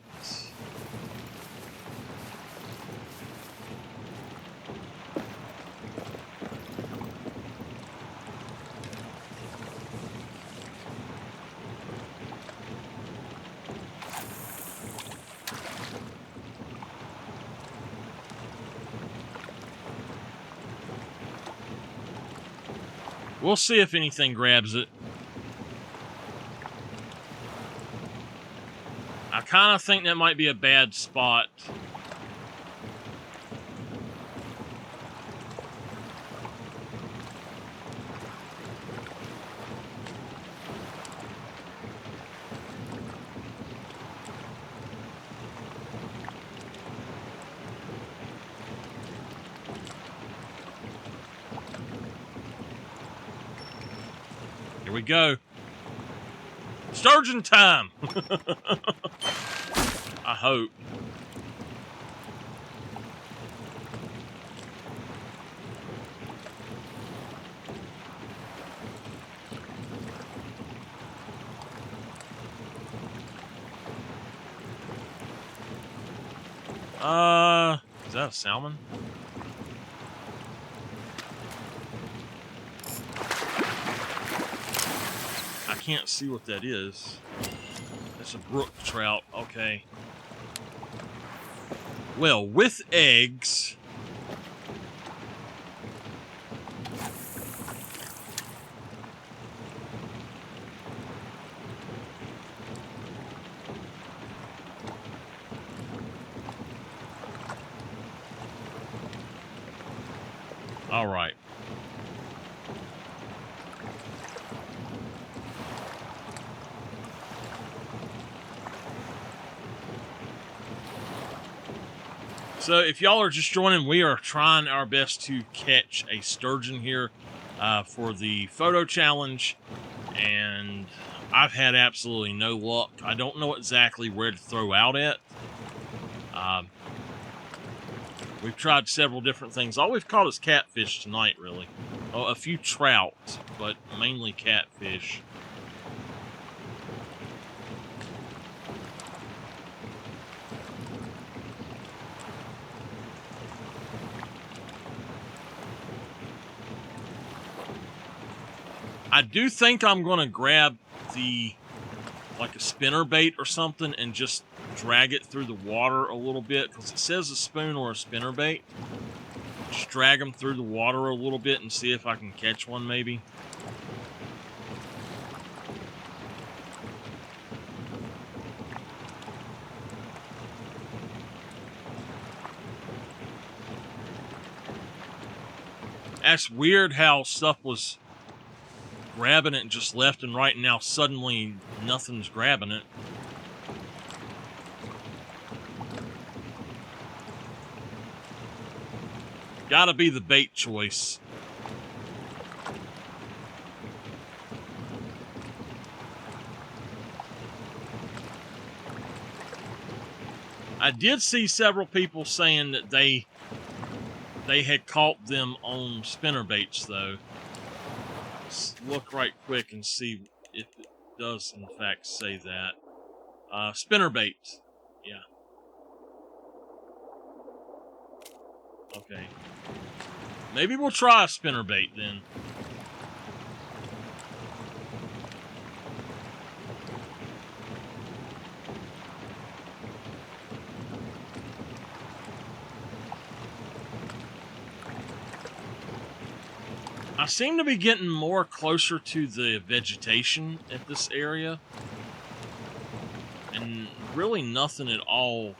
We'll see if anything grabs it. I kind of think that might be a bad spot. Here we go. Sturgeon time! I hope. Is that a salmon? I can't see what that is. That's a brook trout. Okay. Well, with eggs. All right. So if y'all are just joining, we are trying our best to catch a sturgeon here for the photo challenge, and I've had absolutely no luck. I don't know exactly where to throw out at. Um, we've tried several different things. All we've caught is catfish tonight, really. Oh, a few trout, but mainly catfish. I do think I'm going to grab like a spinner bait or something and just drag it through the water a little bit, because it says a spoon or a spinner bait. Just drag them through the water a little bit and see if I can catch one, maybe. That's weird how stuff was grabbing it just left and right, and now suddenly nothing's grabbing it. Gotta be the bait choice. I did see several people saying that they had caught them on spinner baits, though. Let's look right quick and see if it does in fact say that. Spinner bait. Yeah. Okay. Maybe we'll try a spinner bait then. I seem to be getting more closer to the vegetation at this area, and really nothing at all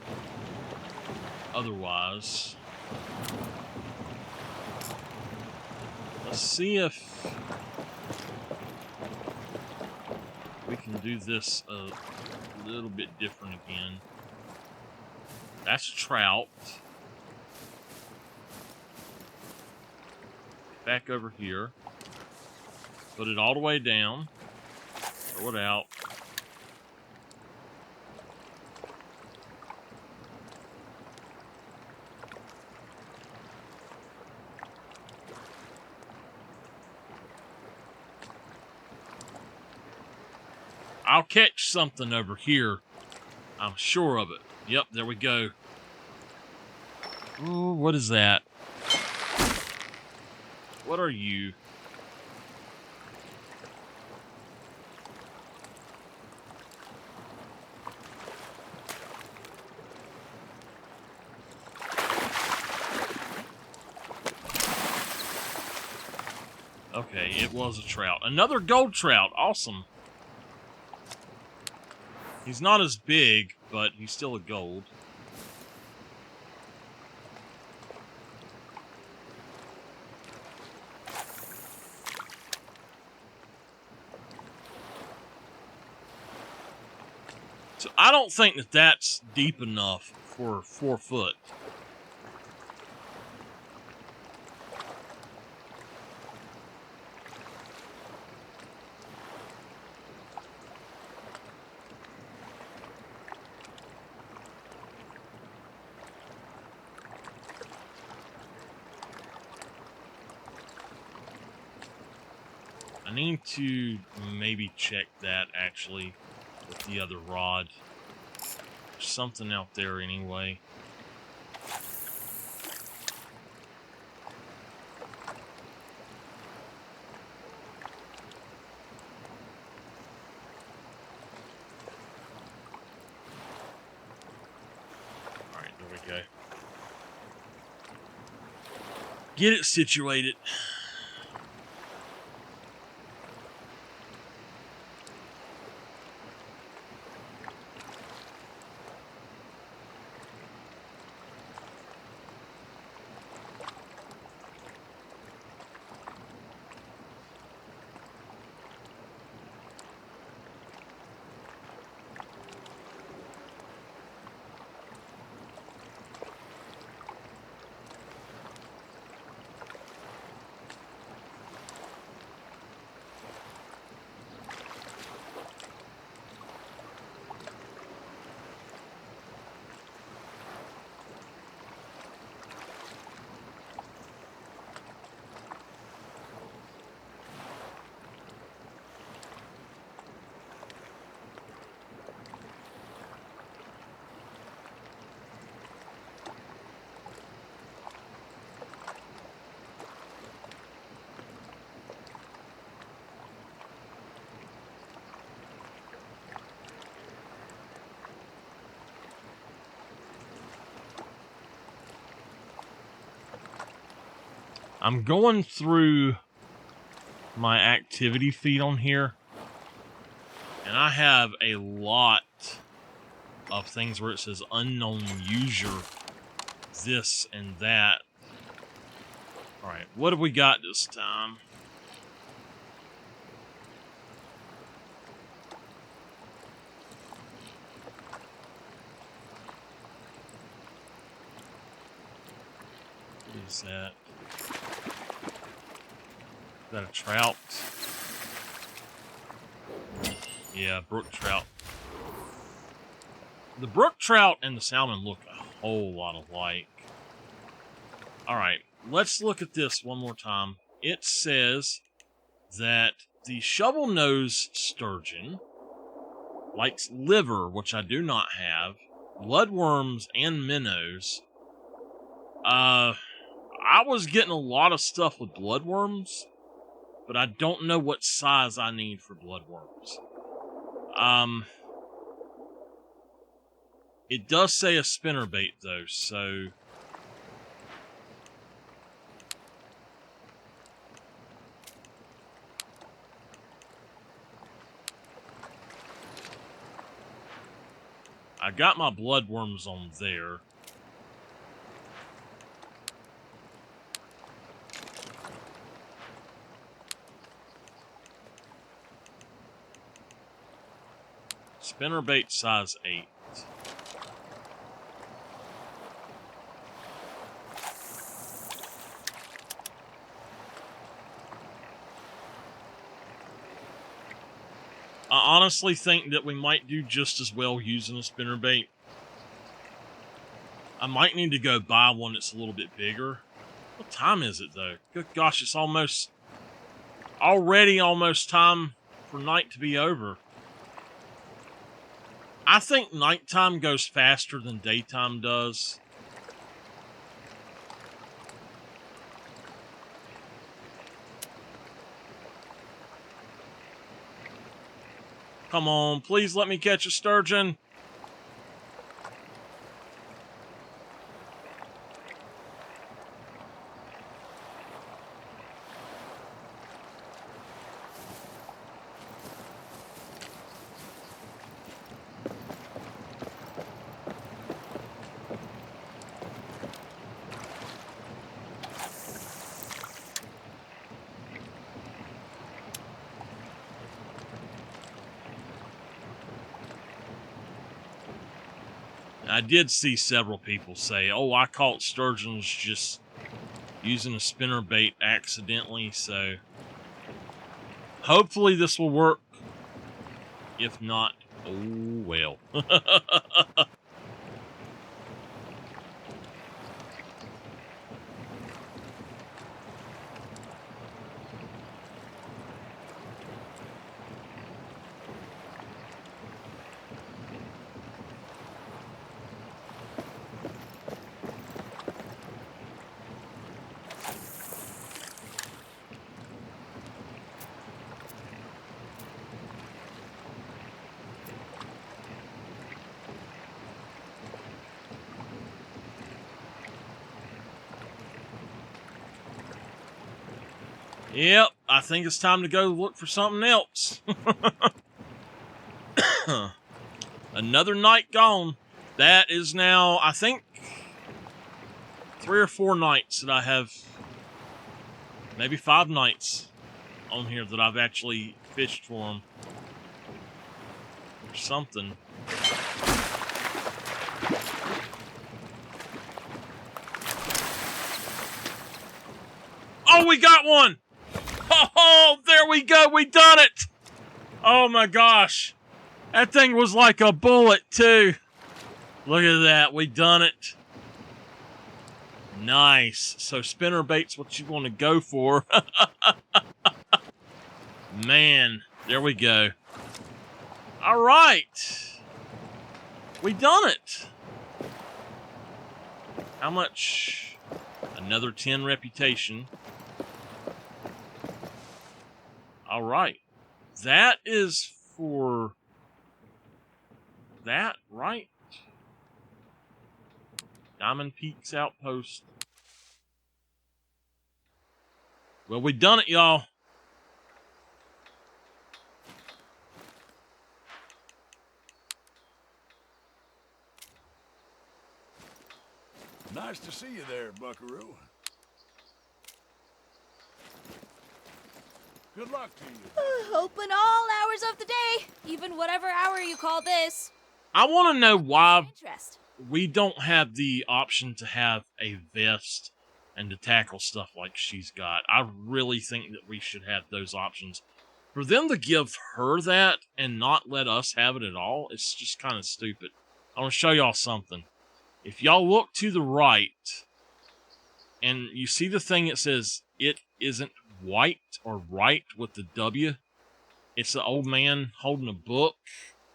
otherwise. Let's see if we can do this a little bit different again. That's trout. Back over here. Put it all the way down. Throw it out. I'll catch something over here. I'm sure of it. Yep, there we go. Ooh, what is that? What are you? Okay, it was a trout. Another gold trout. Awesome. He's not as big, but he's still a gold. So I don't think that that's deep enough for 4 foot. I need to maybe check that actually with the other rod. There's something out there anyway. Alright, there we go. Get it situated. I'm going through my activity feed on here, and I have a lot of things where it says unknown user, this and that. Alright, what have we got this time? What is that? Is that a trout? Yeah, brook trout. The brook trout and the salmon look a whole lot alike. Alright, let's look at this one more time. It says that the shovel-nose sturgeon likes liver, which I do not have, bloodworms, and minnows. I was getting a lot of stuff with bloodworms, but I don't know what size I need for bloodworms. It does say a spinnerbait though, so I got my bloodworms on there. Spinnerbait size 8. I honestly think that we might do just as well using a spinnerbait. I might need to go buy one that's a little bit bigger. What time is it though? Good gosh, it's already almost time for night to be over. I think nighttime goes faster than daytime does. Come on, please let me catch a sturgeon. I did see several people say, oh, I caught sturgeons just using a spinnerbait accidentally, so hopefully this will work. If not, oh well. Yep, I think it's time to go look for something else. Another night gone. That is now, I think, 3 or 4 nights that I have, maybe 5 nights on here that I've actually fished for them. Or something. Oh, we got one! Oh, there we go. We done it. Oh my gosh. That thing was like a bullet too. Look at that. We done it. Nice. So spinnerbait's what you want to go for. Man, there we go. All right. We done it. How much? Another 10 reputation. All right. That is for that, right? Diamond Peaks Outpost. Well, we done it, y'all. Nice to see you there, Buckaroo. Good luck to you. Open all hours of the day, even whatever hour you call this. I want to know why Interest. we don't have the option to have a vest and to tackle stuff like she's got. I really think that we should have those options. For them to give her that and not let us have it at all, it's just kind of stupid. I want to show y'all something. If y'all look to the right, and you see the thing that says, "It isn't white," or "right" with the W, it's the old man holding a book.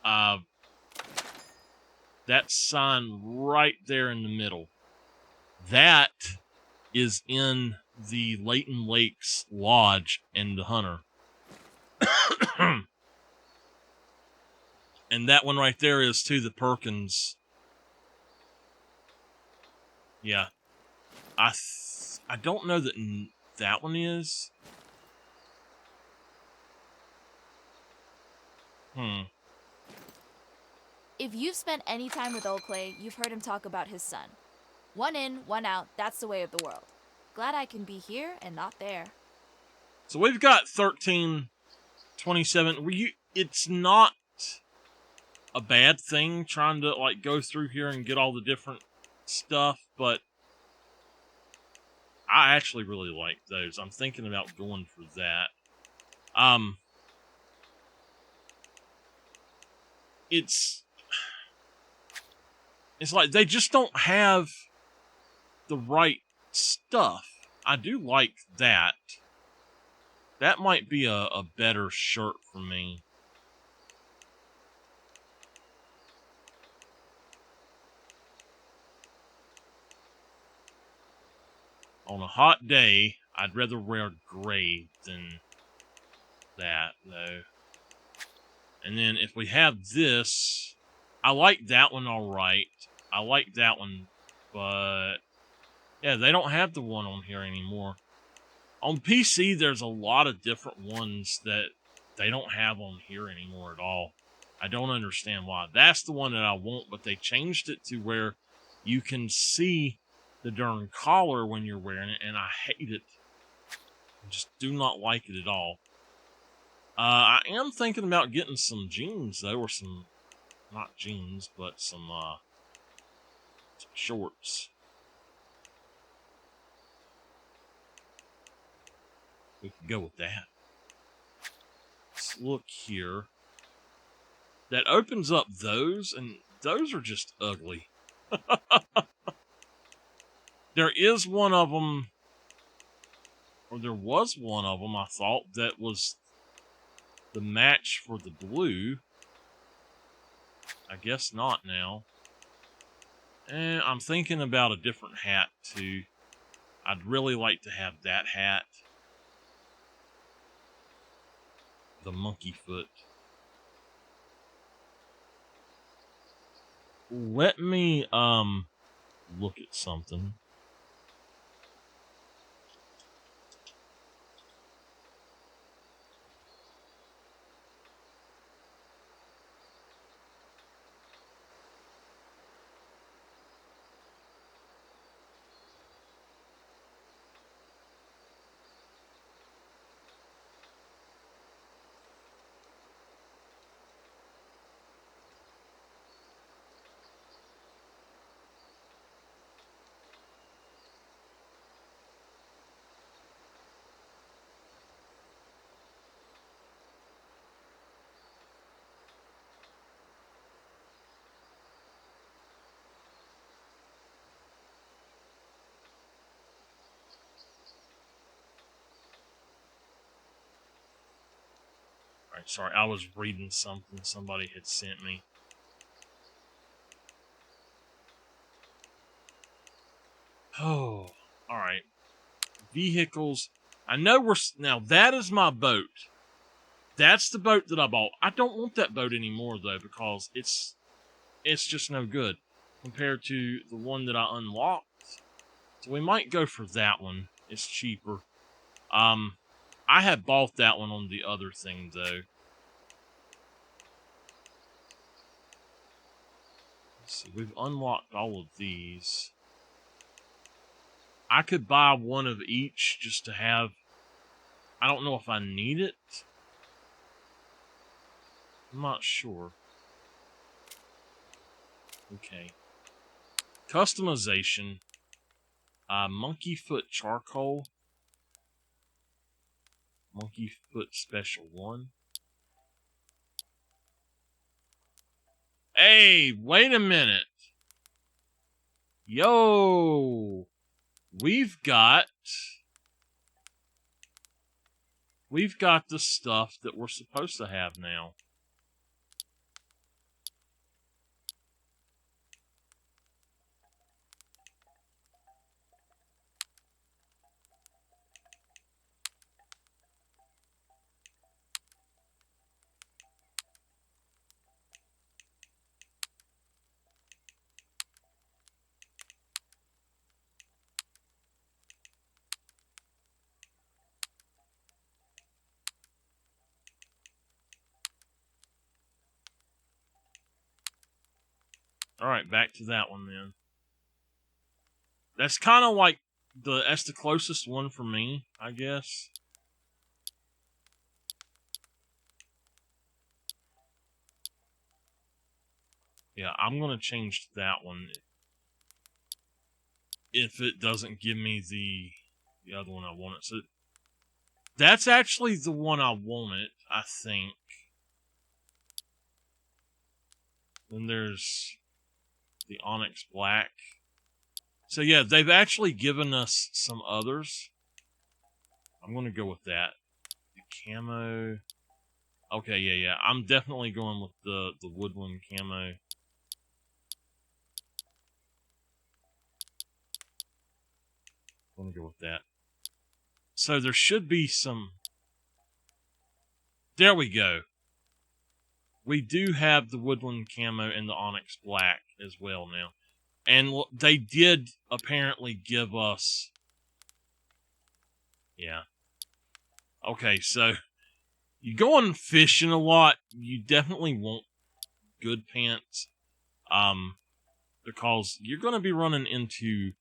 That sign right there in the middle. That is in the Leighton Lakes Lodge in the Hunter. And that one right there is to the Perkins. Yeah. I don't know that that one is. If you've spent any time with Old Clay, you've heard him talk about his son. One in, one out, that's the way of the world. Glad I can be here and not there. So we've got 1327. It's not a bad thing trying to like go through here and get all the different stuff, but I actually really like those. I'm thinking about going for that. It's like they just don't have the right stuff. I do like that. That might be a better shirt for me. On a hot day, I'd rather wear gray than that, though. And then if we have this, I like that one all right. I like that one, but yeah, they don't have the one on here anymore. On PC, there's a lot of different ones that they don't have on here anymore at all. I don't understand why. That's the one that I want, but they changed it to where you can see the darn collar when you're wearing it, and I hate it. I just do not like it at all. I am thinking about getting some jeans, though, or some, not jeans, but some shorts. We can go with that. Let's look here. That opens up those, and those are just ugly. There is one of them, or there was one of them, I thought, that was the match for the blue. I guess not now. And I'm thinking about a different hat, too. I'd really like to have that hat. The monkey foot. Let me, look at something. Alright, sorry, I was reading something somebody had sent me. Oh, alright. Vehicles. I know now that is my boat. That's the boat that I bought. I don't want that boat anymore, though, because it's just no good compared to the one that I unlocked. So we might go for that one. It's cheaper. I had bought that one on the other thing though. Let's see, we've unlocked all of these. I could buy one of each just to have. I don't know if I need it. I'm not sure. Okay. Customization. Monkey foot charcoal. Monkey foot special 1. Hey, wait a minute. Yo, we've got the stuff that we're supposed to have now. Alright, back to that one then. That's kind of like that's the closest one for me, I guess. Yeah, I'm going to change that one if it doesn't give me the other one I wanted. So that's actually the one I wanted, I think. Then there's the Onyx Black. So yeah, they've actually given us some others. I'm going to go with that. The camo. Okay, yeah. I'm definitely going with the woodland camo. I'm going to go with that. So there should be some... There we go. We do have the woodland camo and the Onyx Black as well now. And they did apparently give us... Yeah. Okay, so... You going fishing a lot, you definitely want good pants. Because you're going to be running into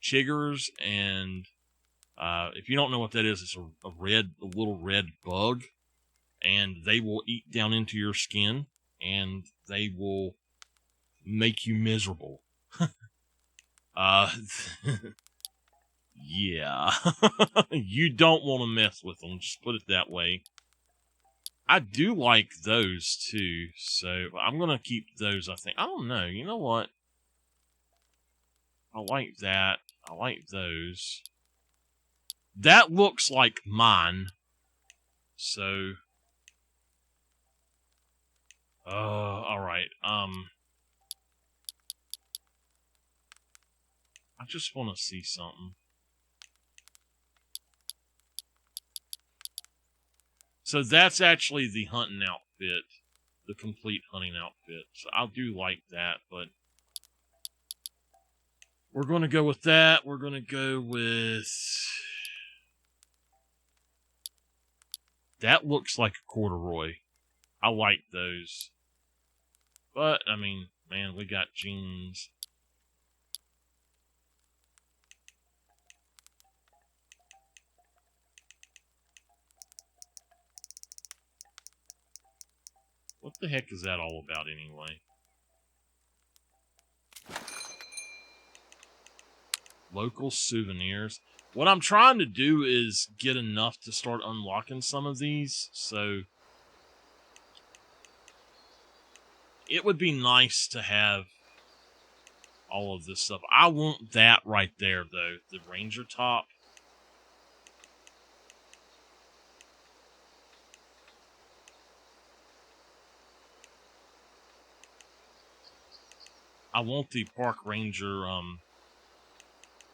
chiggers and... if you don't know what that is, it's a little red bug. And they will eat down into your skin. And they will make you miserable. Yeah. You don't want to mess with them, just put it that way. I do like those too, so I'm gonna keep those, I think. I don't know, you know what? I like that. I like those. That looks like mine. So alright. I just wanna see something. So that's actually the hunting outfit. The complete hunting outfit. So I do like that, but we're going to go with that. We're going to go with... That looks like a corduroy. I like those. But, I mean, man, we got jeans. What the heck is that all about anyway? Local souvenirs. What I'm trying to do is get enough to start unlocking some of these, so it would be nice to have all of this stuff. I want that right there, though. The Ranger top. I want the Park Ranger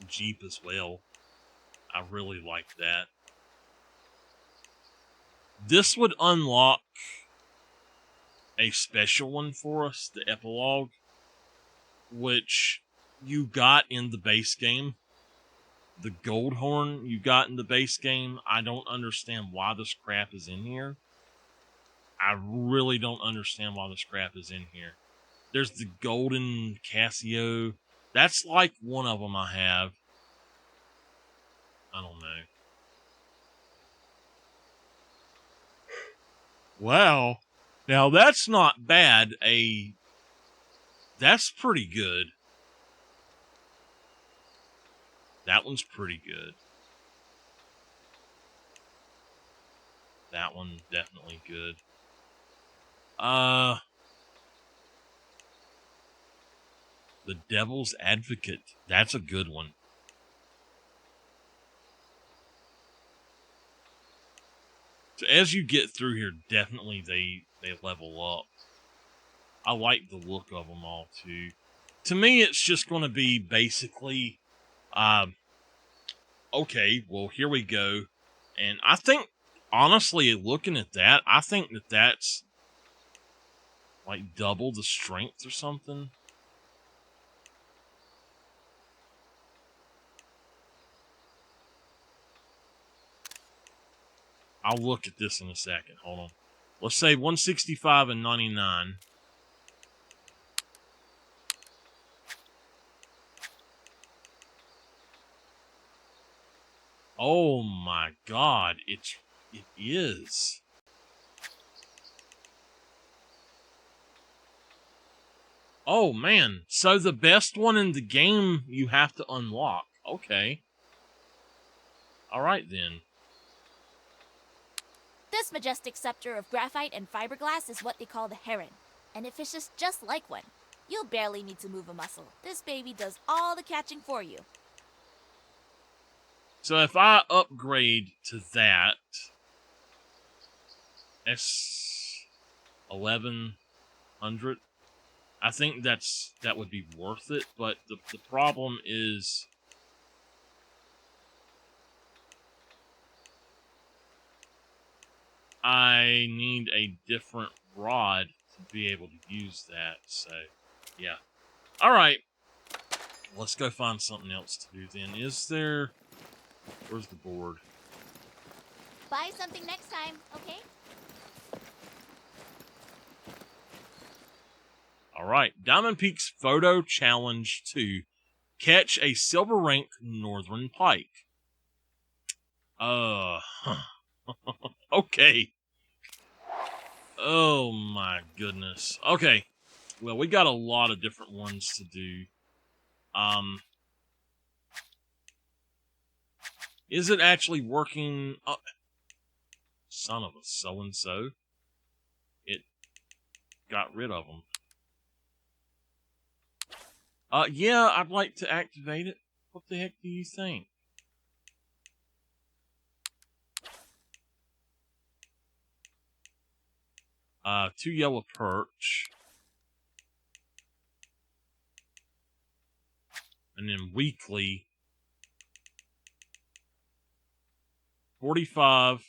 Jeep as well. I really like that. This would unlock a special one for us, the epilogue, which you got in the base game. the gold horn you got in the base game. I don't understand why this crap is in here. I really don't understand why this crap is in here. There's the golden Casio. That's like one of them I have. I don't know. Wow. Now that's not bad. That's pretty good. That one's pretty good. That one definitely good. The Devil's Advocate. That's a good one. So as you get through here, definitely they level up. I like the look of them all too. To me, it's just going to be basically, okay, well, here we go. And I think, honestly, looking at that, I think that that's like double the strength or something. I'll look at this in a second. Hold on. Let's say 165 and 99. Oh my God, it is. Oh man, so the best one in the game you have to unlock. Okay. Alright then. This majestic scepter of graphite and fiberglass is what they call the heron, and it fishes just like one. You'll barely need to move a muscle. This baby does all the catching for you. So if I upgrade to that, S1100, I think that would be worth it, but the problem is I need a different rod to be able to use that, so yeah. Alright, let's go find something else to do then. Where's the board? Buy something next time, okay? Alright, Diamond Peak's Photo Challenge 2. Catch a silver rank northern pike. Okay. Oh my goodness. Okay. Well, we got a lot of different ones to do. Is it actually working? Son of a so-and-so. It got rid of them. Yeah, I'd like to activate it. What the heck do you think? Two yellow perch. And then weekly. 45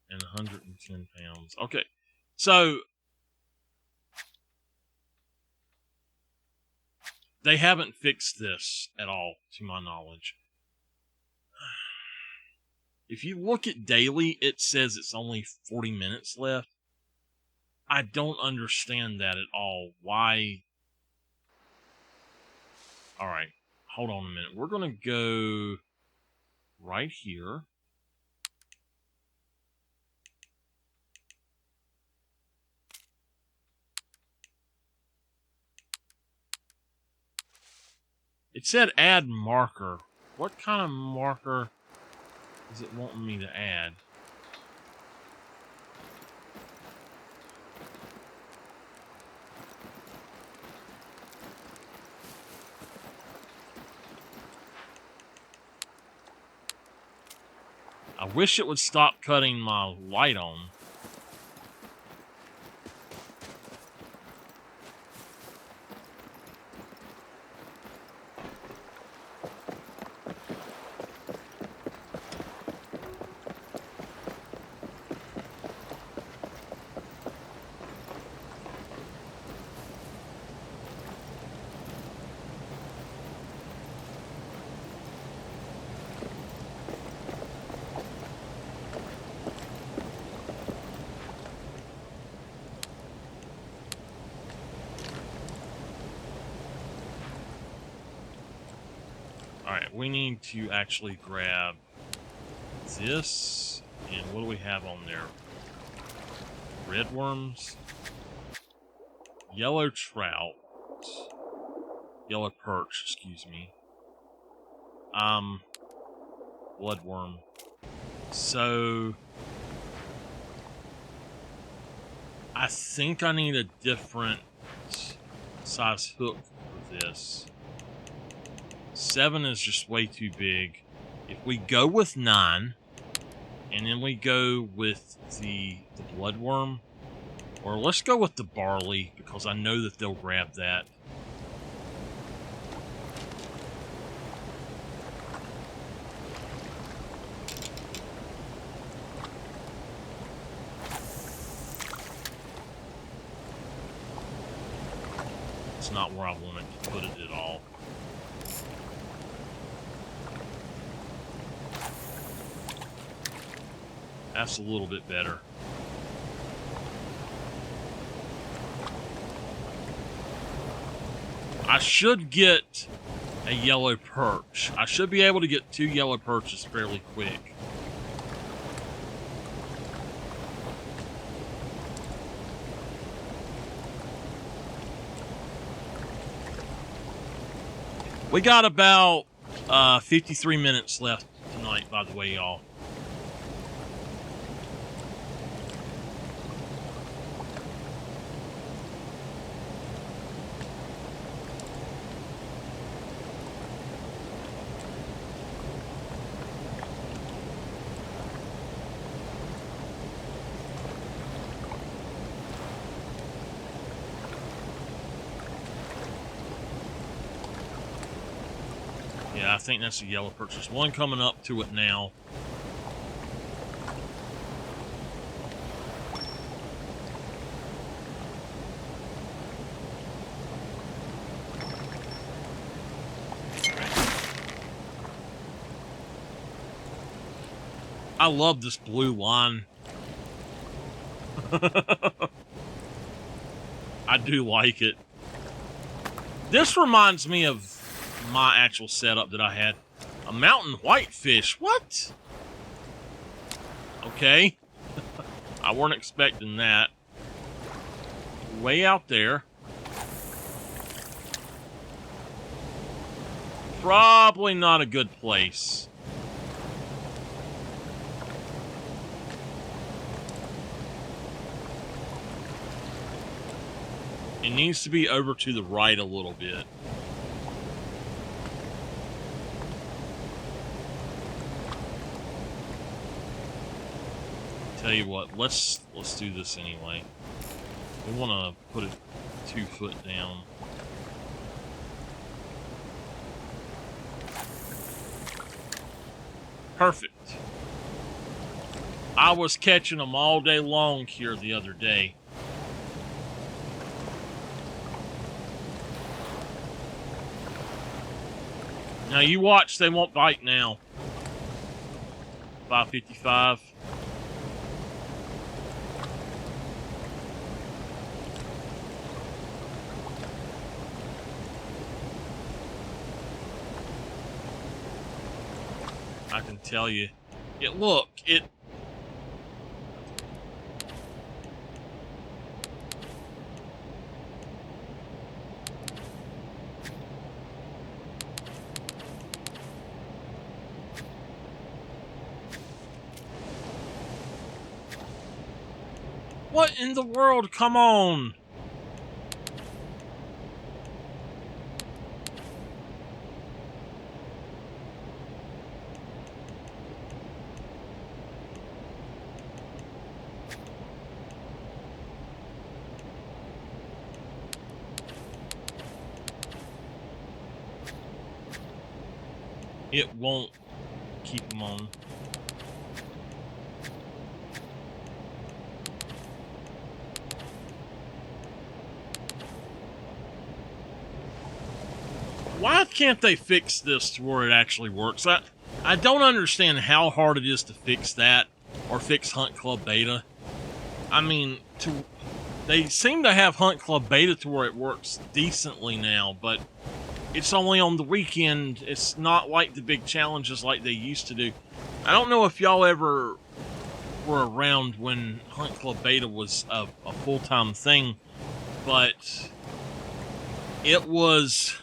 and 110 pounds. Okay, so they haven't fixed this at all, to my knowledge. If you look at daily, it says it's only 40 minutes left. I don't understand that at all. Why? Alright, hold on a minute. We're going to go right here. It said add marker. What kind of marker is it wanting me to add? I wish it would stop cutting my light on. Alright, we need to actually grab this. And what do we have on there? Red worms. Yellow trout. Yellow perch, excuse me. Bloodworm. So I think I need a different size hook for this. 7 is just way too big. If we go with 9, and then we go with the bloodworm, or let's go with the barley, because I know that they'll grab that. It's not where I wanted to put it at all. That's a little bit better. I should get a yellow perch. I should be able to get 2 yellow perches fairly quick. We got about 53 minutes left tonight, by the way, y'all. Yeah, I think that's a yellow perch. There's one coming up to it now. I love this blue line. I do like it. This reminds me of my actual setup that I had. A mountain whitefish. What? Okay. I weren't expecting that. Way out there. Probably not a good place. It needs to be over to the right a little bit. Tell you what, let's do this anyway. We want to put it 2 foot down. Perfect. I was catching them all day long here the other day. Now you watch, they won't bite now. 555. I can tell you. Look, what in the world? Come on. It won't keep them on. Why can't they fix this to where it actually works? I don't understand how hard it is to fix that or fix Hunt Club Beta. I mean, they seem to have Hunt Club Beta to where it works decently now, but it's only on the weekend. It's not like the big challenges like they used to do. I don't know if y'all ever were around when Hunt Club Beta was a full-time thing, but it was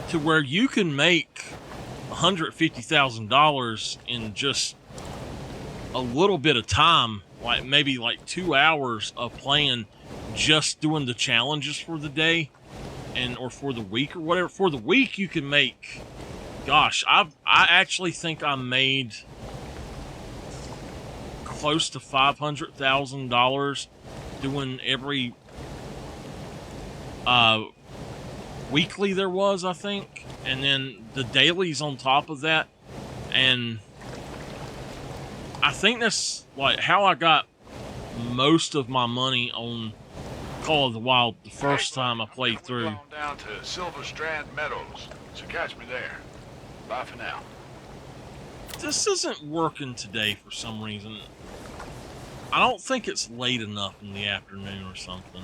to where you can make $150,000 in just a little bit of time, like maybe like 2 hours of playing, just doing the challenges for the day or for the week or whatever. For the week you can make, gosh, I actually think I made close to $500,000 doing every weekly there was, I think, and then the dailies on top of that. And I think that's like how I got most of my money on Call of the Wild the first time I played through. We're going down to Silver Strand Meadows, so catch me there. Bye for now. This isn't working today for some reason. I don't think it's late enough in the afternoon or something.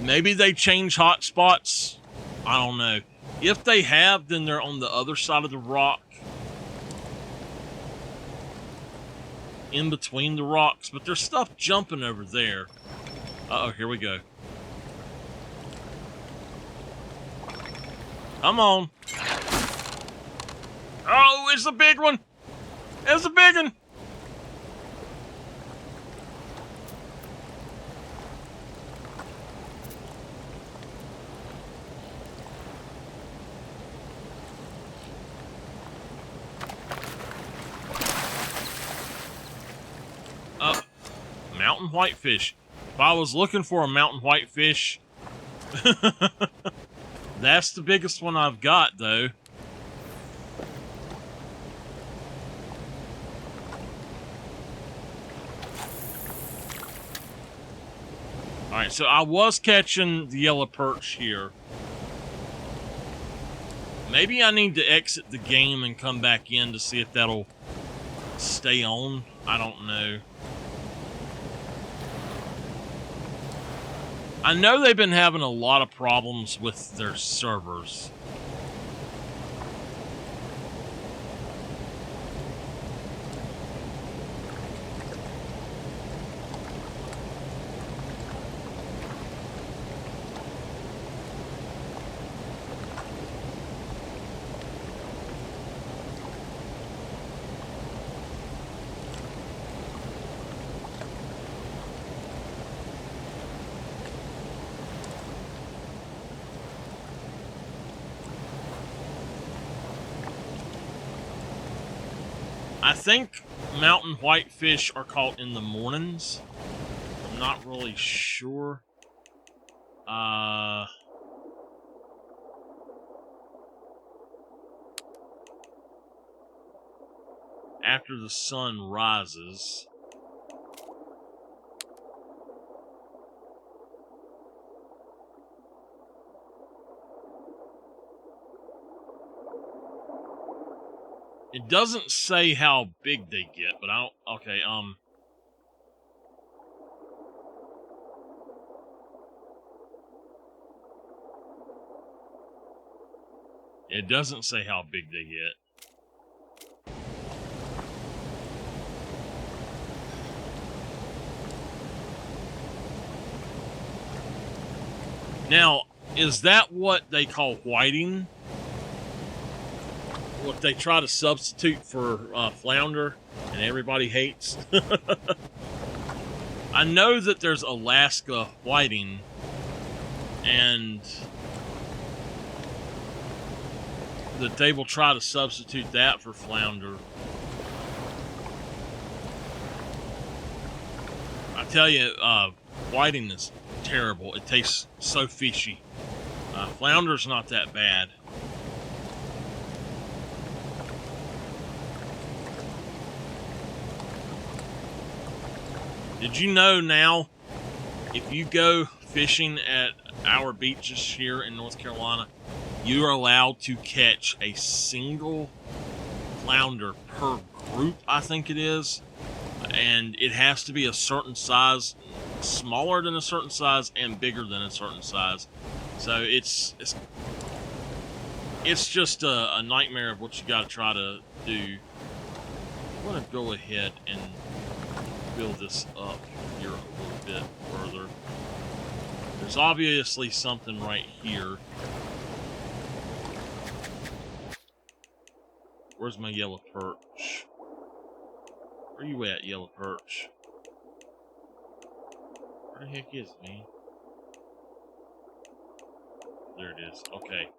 Maybe they change hotspots. I don't know. If they have, then they're on the other side of the rock. In between the rocks. But there's stuff jumping over there. Uh-oh, here we go. Come on. Oh, it's a big one. It's a big one. Mountain whitefish. If I was looking for a mountain whitefish, that's the biggest one I've got, though. Alright, so I was catching the yellow perch here. Maybe I need to exit the game and come back in to see if that'll stay on. I don't know. I know they've been having a lot of problems with their servers. I think mountain whitefish are caught in the mornings. I'm not really sure. After the sun rises. It doesn't say how big they get, but I don't, okay, it doesn't say how big they get. Now, is that what they call whiting? What they try to substitute for flounder and everybody hates? I know that there's Alaska whiting and that they will try to substitute that for flounder. I tell you, whiting is terrible. It tastes so fishy. Flounder's not that bad. Did you know now, if you go fishing at our beaches here in North Carolina, you are allowed to catch a single flounder per group, I think it is. and it has to be a certain size, smaller than a certain size and bigger than a certain size. So it's just a nightmare of what you got to try to do. I'm going to go ahead and build this up here a little bit further. There's obviously something right here. Where's my yellow perch? Where you at, yellow perch? Where the heck is it, man? There it is. Okay.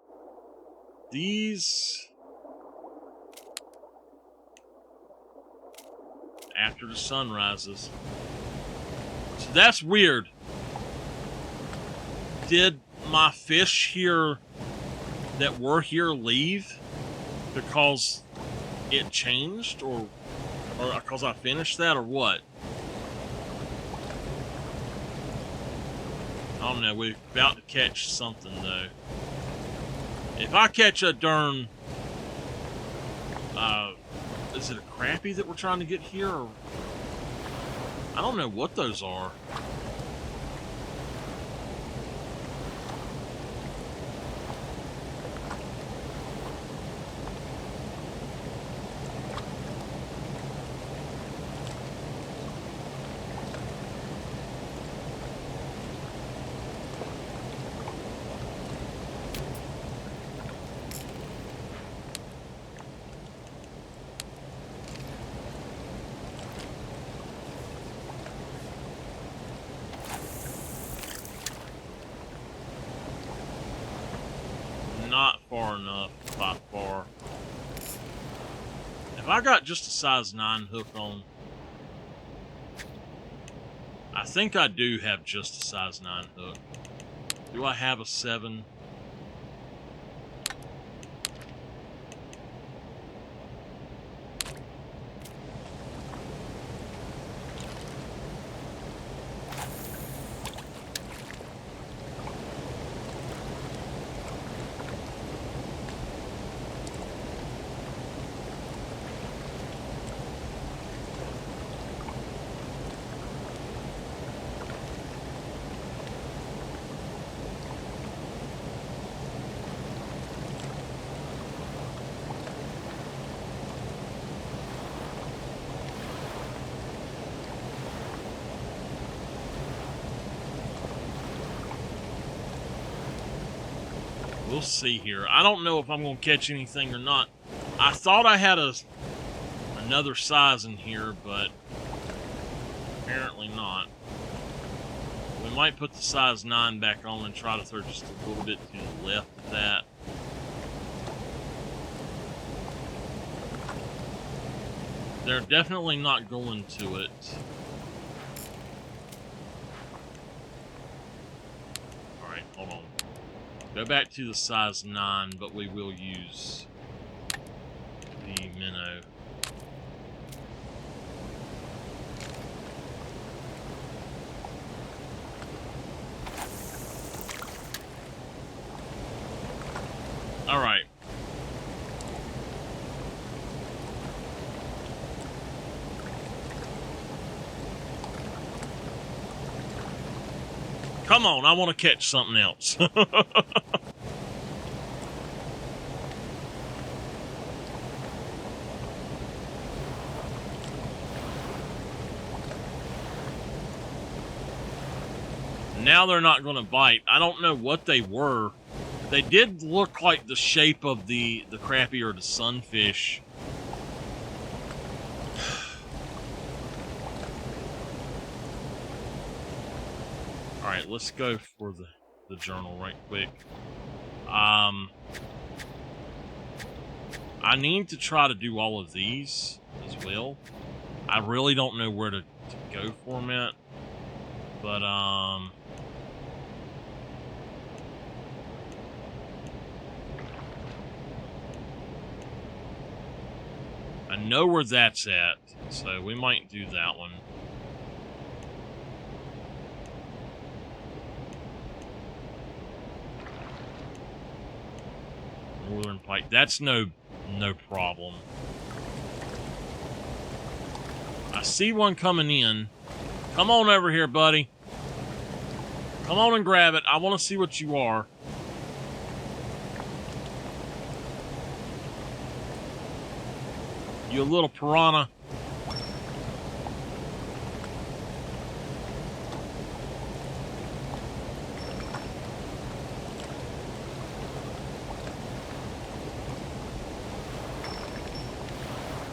These... after the sun rises. So that's weird. Did my fish here that were here leave because it changed, or because I finished that, or what? I don't know. We're about to catch something though. If I catch a darn, is it a crappie that we're trying to get here? Or I don't know what those are. Not far enough, by far. If I got just a size 9 hook on, I think I do have just a size 9 hook. Do I have a 7? We'll see here. I don't know if I'm going to catch anything or not. I thought I had another size in here, but apparently not. We might put the size 9 back on and try to throw just a little bit to the left of that. They're definitely not going to it. Alright, hold on. Go back to the size 9, but we will use the minnow. Alright. Come on, I want to catch something else. Now they're not going to bite. I don't know what they were. They did look like the shape of the crappie or the sunfish. Alright, let's go for the journal right quick. I need to try to do all of these as well. I really don't know where to go for them at. But, I know where that's at, so we might do that one. Northern Pike, that's no problem. I see one coming in. Come on over here, buddy. Come on and grab it. I want to see what you are. You little piranha.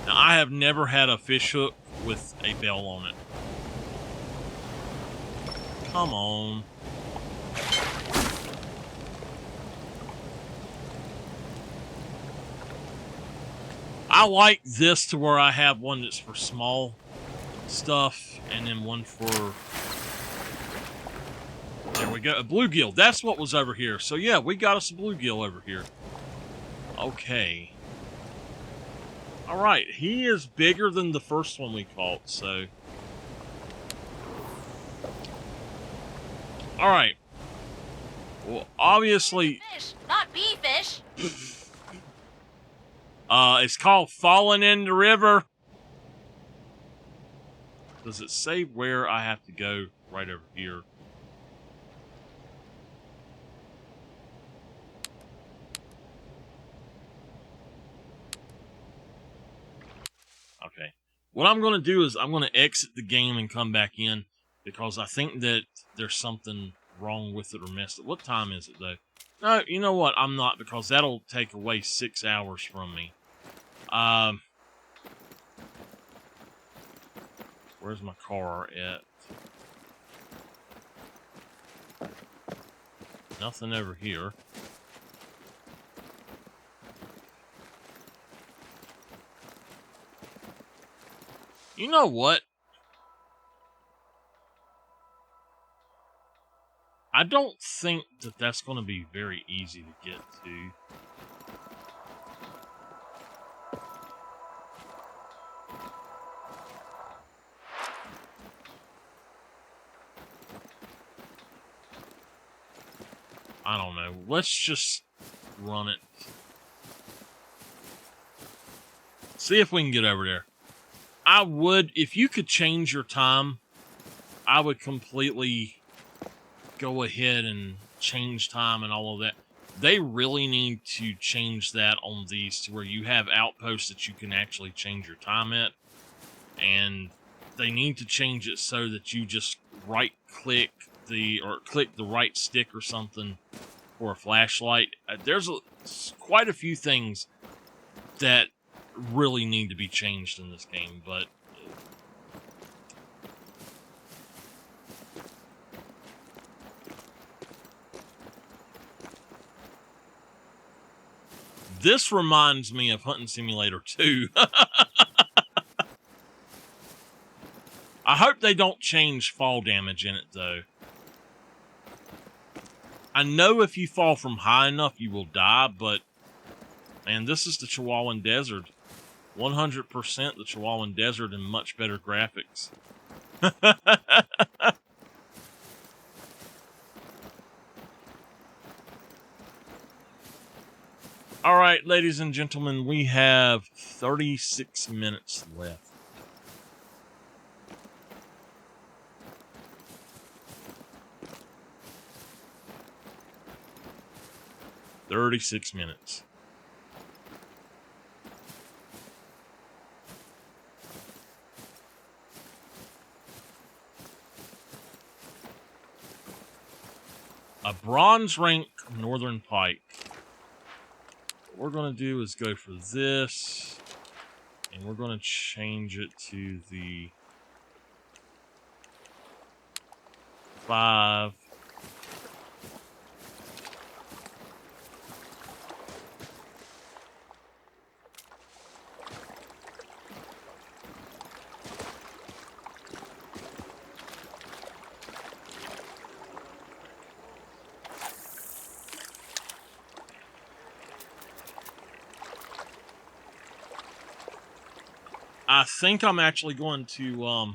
Now, I have never had a fish hook with a bell on it. Come on. I like this to where I have one that's for small stuff and then one for... There we go. A bluegill. That's what was over here. So yeah, we got us a bluegill over here. Okay. Alright, he is bigger than the first one we caught, so... Alright. Well, obviously... Fish, not bee fish. It's called Falling in the River. Does it say where I have to go? Right over here. Okay. What I'm going to do is I'm going to exit the game and come back in because I think that there's something wrong with it or messed up. What time is it, though? No, you know what? I'm not, because that'll take away 6 hours from me. Where's my car at? Nothing over here. You know what? I don't think that that's going to be very easy to get to. I don't know. Let's just run it. See if we can get over there. I would, if you could change your time, I would completely go ahead and change time and all of that. They really need to change that on these to where you have outposts that you can actually change your time at. And they need to change it so that you just right-click or click the right stick or something for a flashlight. There's quite a few things that really need to be changed in this game, but this reminds me of Hunting Simulator 2. I hope they don't change fall damage in it, though. I know if you fall from high enough, you will die, but... Man, this is the Chihuahuan Desert. 100% the Chihuahuan Desert and much better graphics. Alright, ladies and gentlemen, we have 36 minutes left. "36 minutes. A bronze rank northern pike. What we're going to do is go for this, and we're going to change it to the 5. I think I'm actually going to,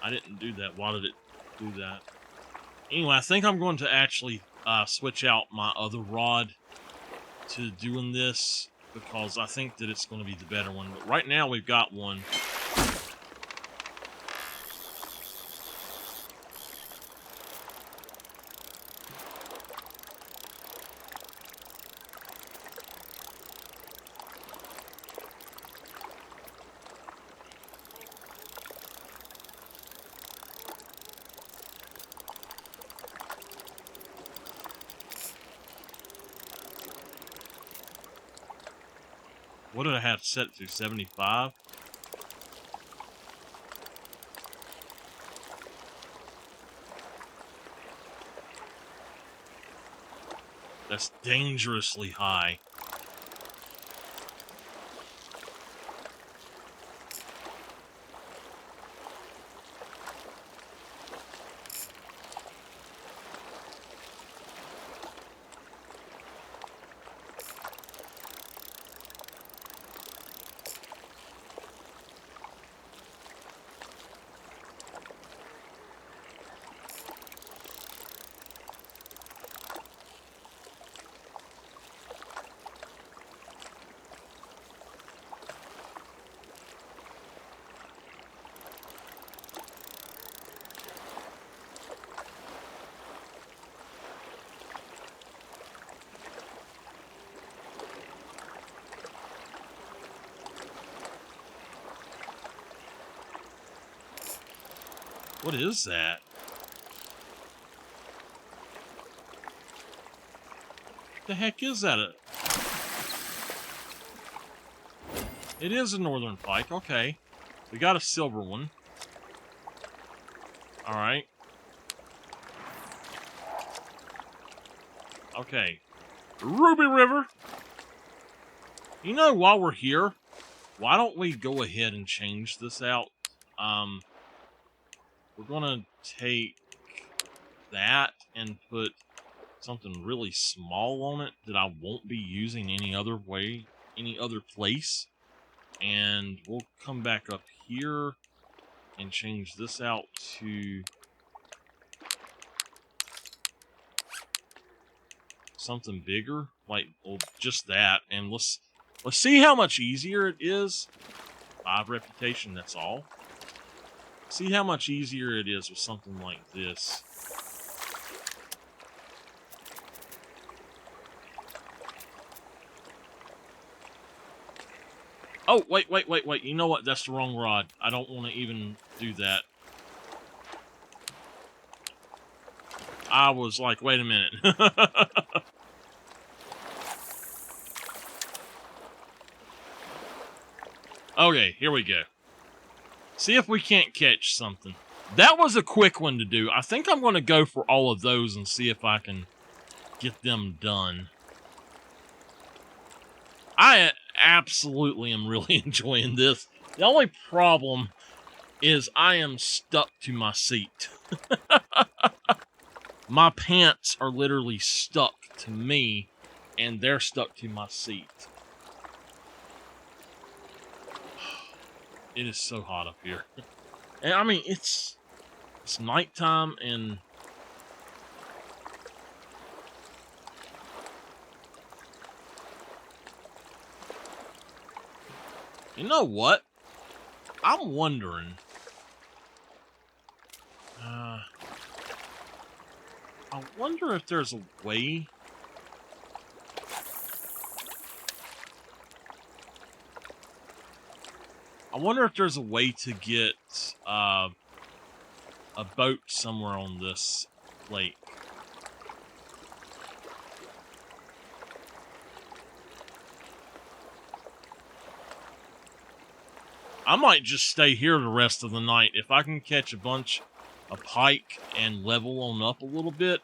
I didn't do that. Why did it do that? Anyway, I think I'm going to actually switch out my other rod to doing this because I think that it's going to be the better one. But right now we've got one. What did I have set to? 75? That's dangerously high. What is that? The heck is that? It is a northern pike. Okay. We got a silver one. Alright. Okay. Ruby River. You know, while we're here, why don't we go ahead and change this out? We're gonna take that and put something really small on it that I won't be using any other way, any other place. And we'll come back up here and change this out to something bigger, like, well, just that. And let's see how much easier it is. 5 reputation, that's all. See how much easier it is with something like this. Oh, wait. You know what? That's the wrong rod. I don't want to even do that. I was like, wait a minute. Okay, here we go. See if we can't catch something. That was a quick one to do. I think I'm going to go for all of those and see if I can get them done. I absolutely am really enjoying this. The only problem is I am stuck to my seat. My pants are literally stuck to me, and they're stuck to my seat. It is so hot up here. And I mean, it's nighttime, and you know what? I'm wondering. I wonder if there's a way. I wonder if there's a way to get a boat somewhere on this lake. I might just stay here the rest of the night. If I can catch a bunch of pike and level on up a little bit.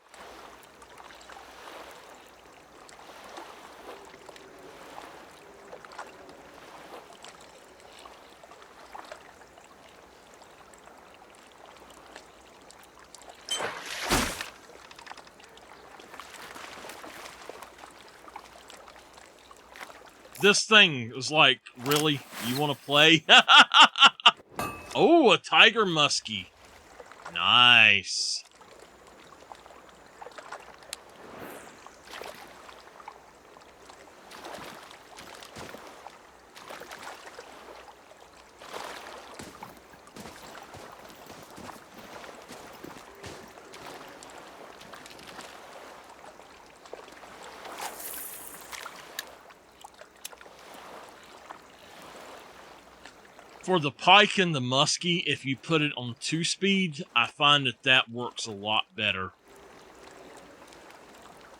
This thing was like, really? You want to play? Oh, a tiger muskie. Nice. For the pike and the muskie, if you put it on 2-speed, I find that works a lot better.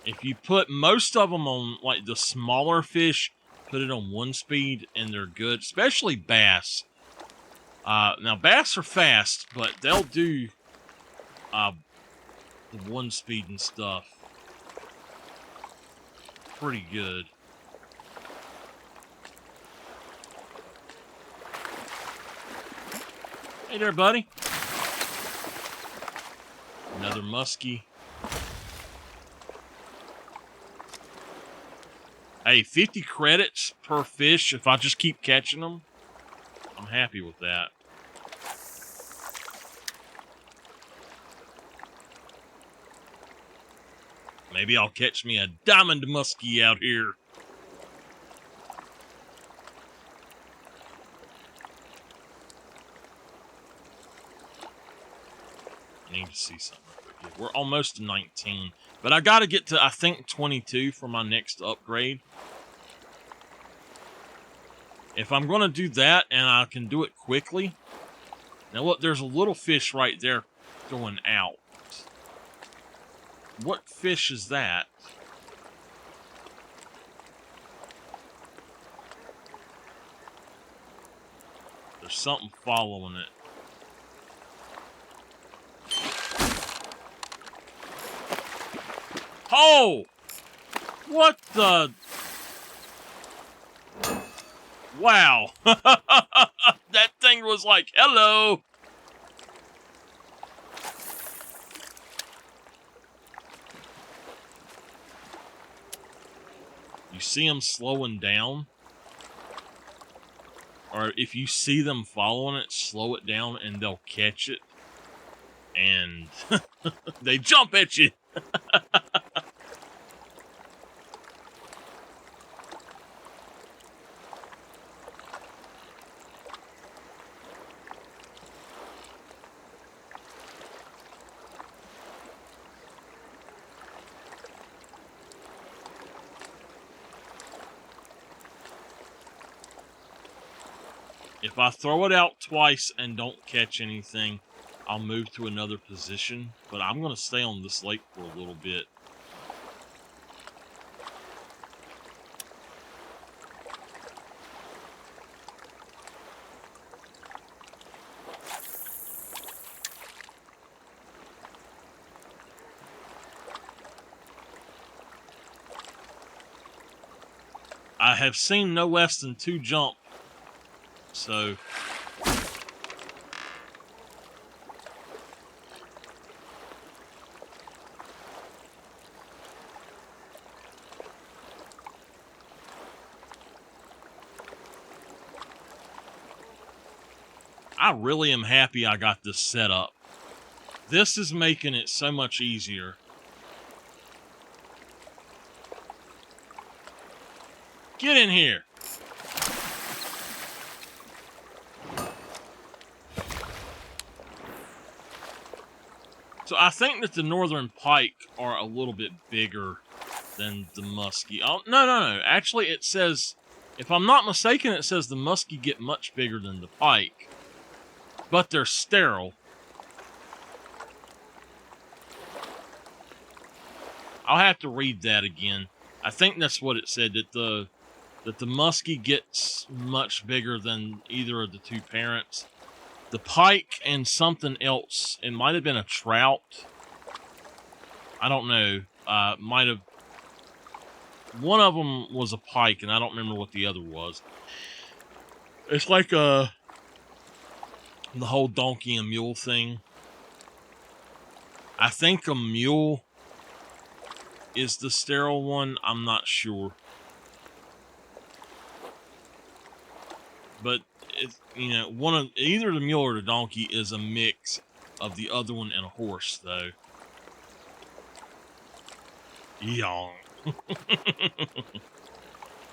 If you put most of them on, like, the smaller fish, put it on 1 speed and they're good, especially bass. Now bass are fast, but they'll do the 1 speed and stuff pretty good. Hey there, buddy. Another muskie. Hey, 50 credits per fish if I just keep catching them. I'm happy with that. Maybe I'll catch me a diamond muskie out here. I need to see something real quick. We're almost to 19, but I got to get to, I think, 22 for my next upgrade. If I'm going to do that and I can do it quickly. Now look, there's a little fish right there going out. What fish is that? There's something following it. Oh! What the? Wow. That thing was like, hello. You see them slowing down? Or if you see them following it, slow it down and they'll catch it. And they jump at you. If I throw it out twice and don't catch anything, I'll move to another position. But I'm going to stay on this lake for a little bit. I have seen no less than 2 jump. So I really am happy I got this set up. This is making it so much easier. Get in here. So I think that the northern pike are a little bit bigger than the muskie. Oh, no. Actually, it says, if I'm not mistaken, it says the muskie get much bigger than the pike. But they're sterile. I'll have to read that again. I think that's what it said, that the muskie gets much bigger than either of the 2 parents. The pike and something else, it might have been a trout. I don't know. Might have. One of them was a pike, and I don't remember what the other was. It's like the whole donkey and mule thing. I think a mule is the sterile one. I'm not sure. But it's, you know, either the mule or the donkey is a mix of the other one and a horse, though. Yawn.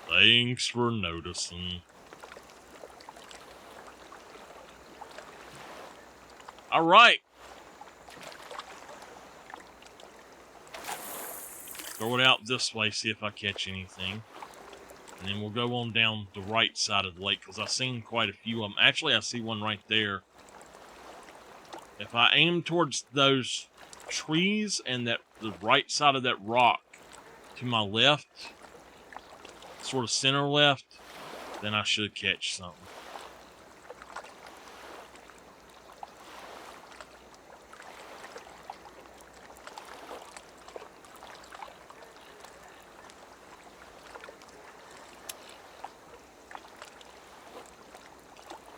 Thanks for noticing. All right. Throw it out this way, see if I catch anything. And then we'll go on down the right side of the lake, because I've seen quite a few of them. Actually, I see one right there. If I aim towards those trees and the right side of that rock to my left, sort of center left, then I should catch something.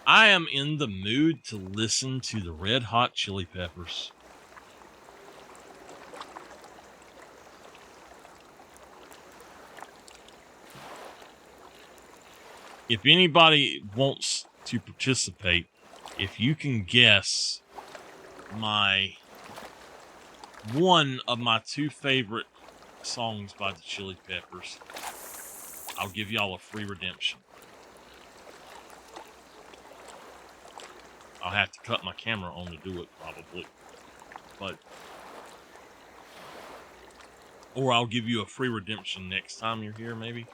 I am in the mood to listen to the Red Hot Chili Peppers. If anybody wants to participate, if you can guess one of my two favorite songs by the Chili Peppers, I'll give y'all a free redemption. I'll have to cut my camera on to do it, probably. Or I'll give you a free redemption next time you're here, maybe.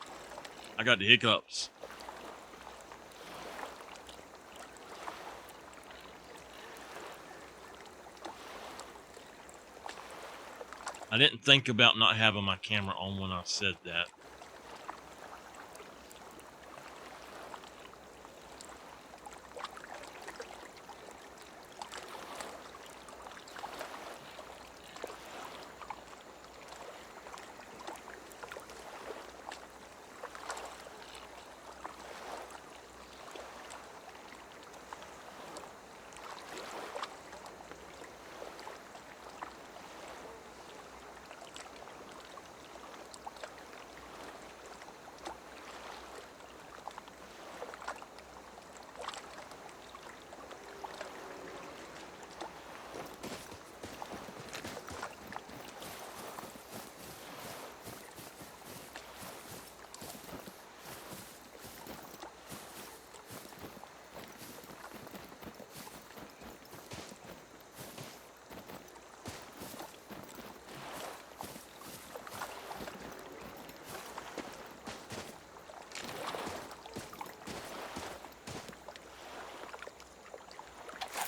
I got the hiccups. I didn't think about not having my camera on when I said that.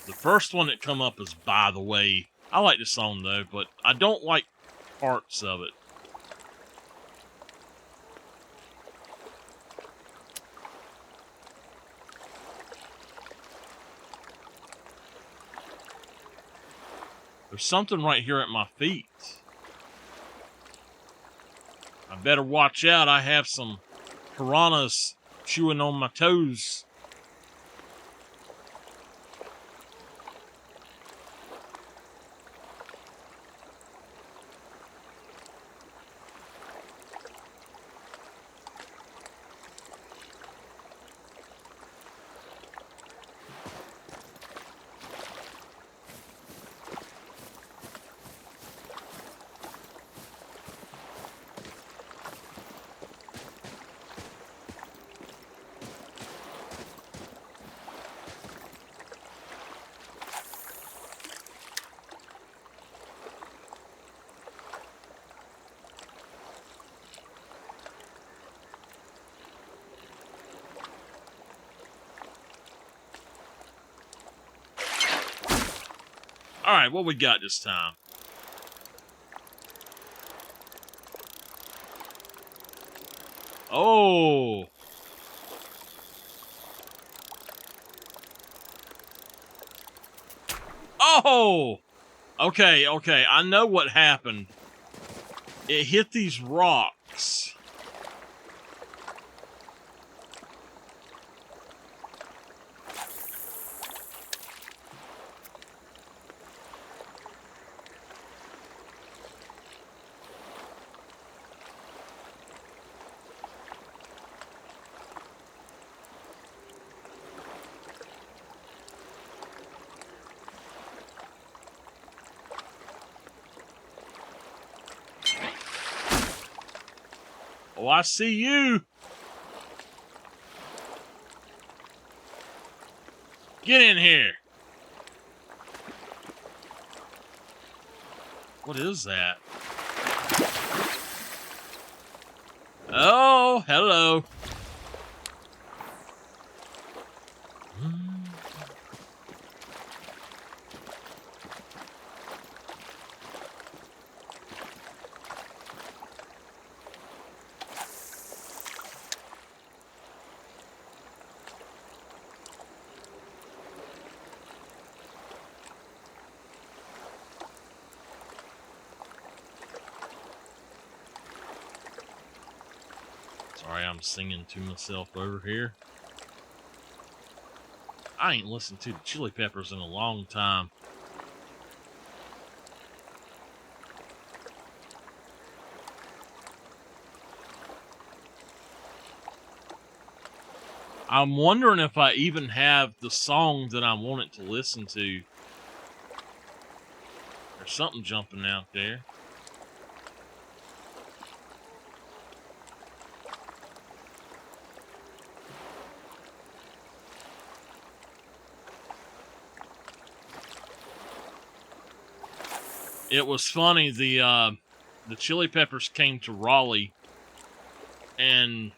The first one that come up is By the Way. I like the song though, but I don't like parts of it. There's something right here at my feet. I better watch out. I have some piranhas chewing on my toes. All right, what we got this time? Oh. Oh. Okay. I know what happened. It hit these rocks. Oh, I see you. Get in here. What is that? Oh, hello. Sorry, I'm singing to myself over here. I ain't listened to the Chili Peppers in a long time. I'm wondering if I even have the song that I wanted to listen to. There's something jumping out there. It was funny, the Chili Peppers came to Raleigh, and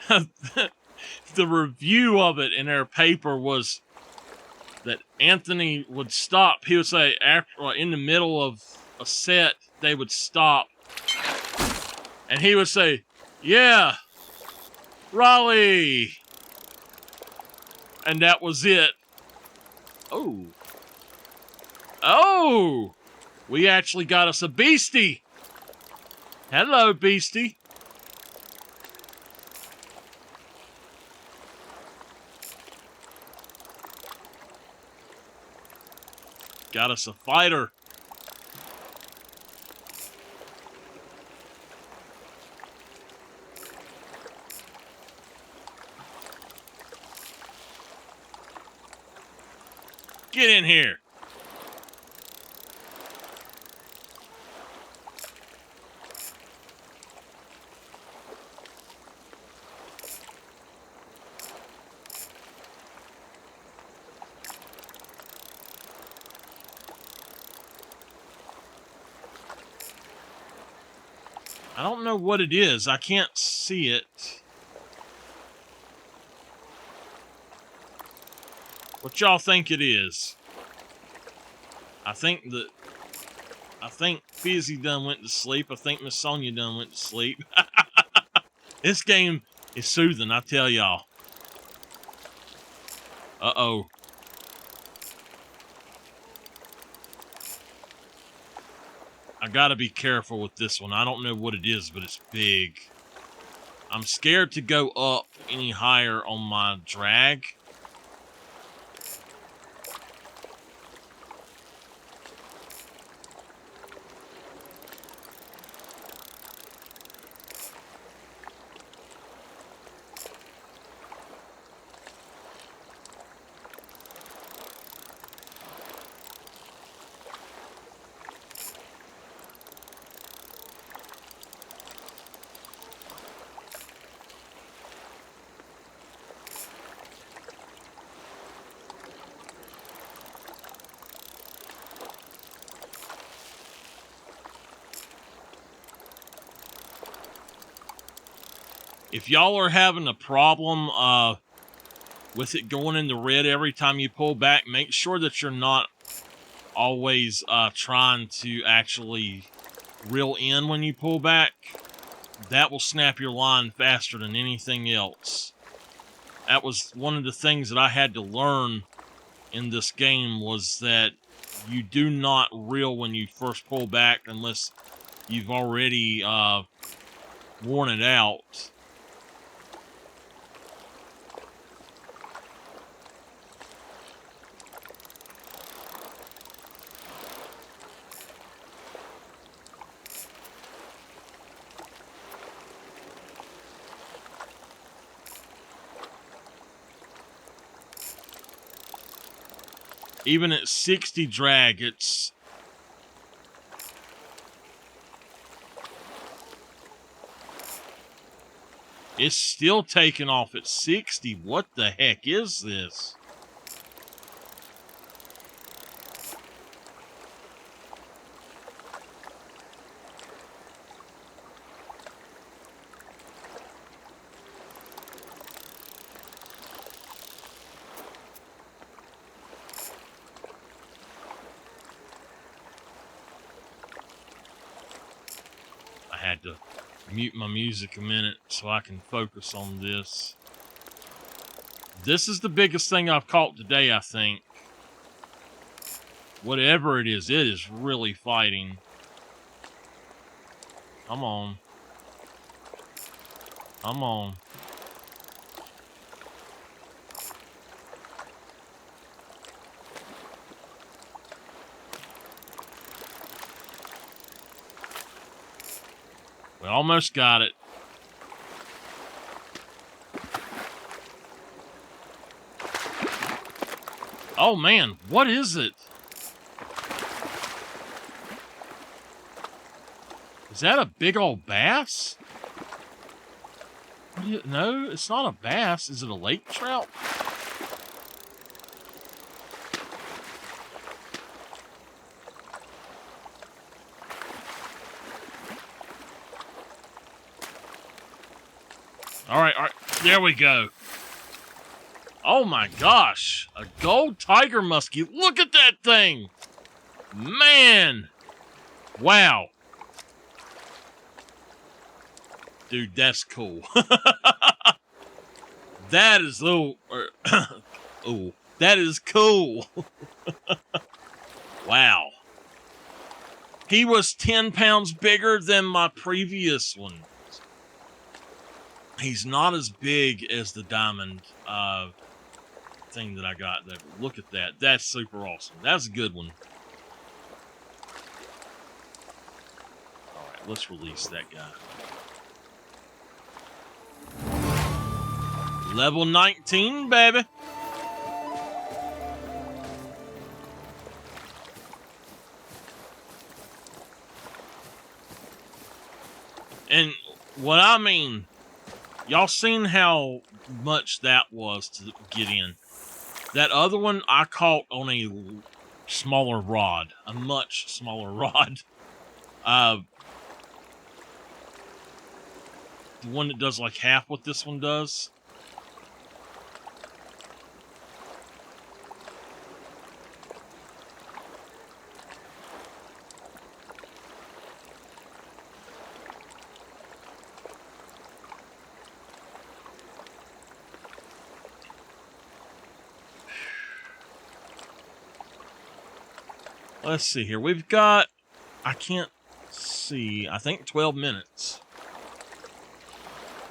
the review of it in their paper was that Anthony would stop. He would say, after, in the middle of a set, they would stop, and he would say, "Yeah, Raleigh," and that was it. Oh, we actually got us a beastie. Hello, beastie. Got us a fighter. Get in here. I don't know what it is. I can't see it. What y'all think it is? I think Fizzy done went to sleep. I think Miss Sonia done went to sleep. This game is soothing, I tell y'all. Uh-oh. I gotta be careful with this one. I don't know what it is, but it's big. I'm scared to go up any higher on my drag. If y'all are having a problem with it going in the red every time you pull back, make sure that you're not always trying to actually reel in when you pull back. That will snap your line faster than anything else. That was one of the things that I had to learn in this game, was that you do not reel when you first pull back unless you've already worn it out. Even at 60 drag, it's still taking off at 60. What the heck is this? I had to mute my music a minute so I can focus on this. This is the biggest thing I've caught today, I think. Whatever it is really fighting. Come on. Come on. We almost got it. Oh man, what is it? Is that a big old bass? No, it's not a bass. Is it a lake trout? All right, there we go. Oh my gosh, a gold tiger muskie. Look at that thing. Man. Wow. Dude, that's cool. That is little. Oh, that is cool. Wow. He was 10 pounds bigger than my previous one. He's not as big as the diamond thing that I got there. But look at that. That's super awesome. That's a good one. All right, let's release that guy. Level 19, baby. And what I mean, y'all seen how much that was to get in. That other one I caught on a smaller rod, a much smaller rod. The one that does like half what this one does. Let's see here. We've got, I can't see, I think 12 minutes.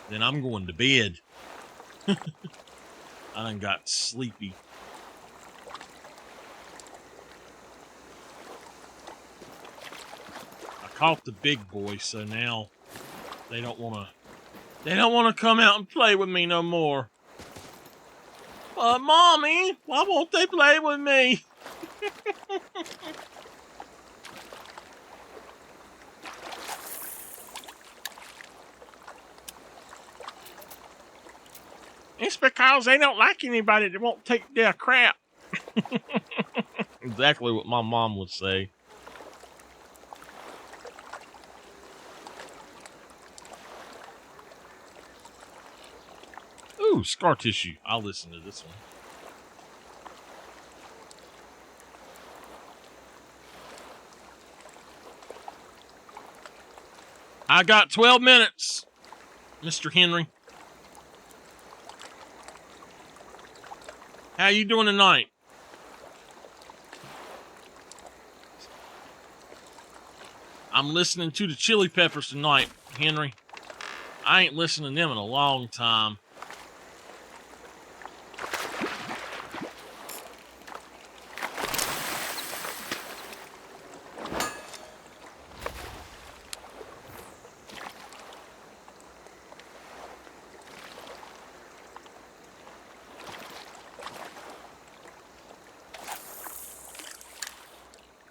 Then I'm going to bed. I done got sleepy. I caught the big boy, so now they don't want to come out and play with me no more. But Mommy, why won't they play with me? It's because they don't like anybody that won't take their crap. Exactly what my mom would say. Ooh, scar tissue. I'll listen to this one. I got 12 minutes, Mr. Henry. How you doing tonight? I'm listening to the Chili Peppers tonight, Henry. I ain't listened to them in a long time.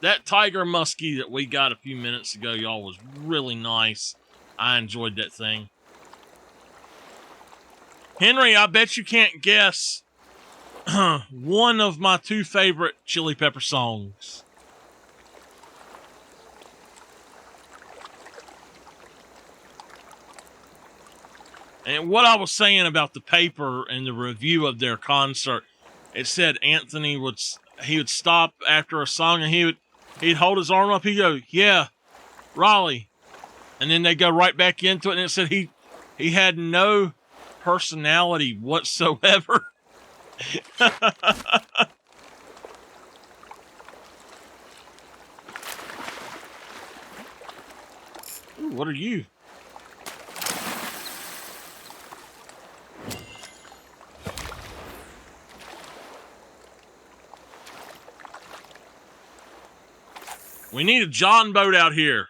That tiger muskie that we got a few minutes ago, y'all, was really nice. I enjoyed that thing. Henry, I bet you can't guess one of my two favorite Chili Pepper songs. And what I was saying about the paper and the review of their concert, it said Anthony would stop after a song and he'd hold his arm up. He'd go, "Yeah, Raleigh," and then they go right back into it. And it said he had no personality whatsoever. Ooh, what are you? We need a John boat out here.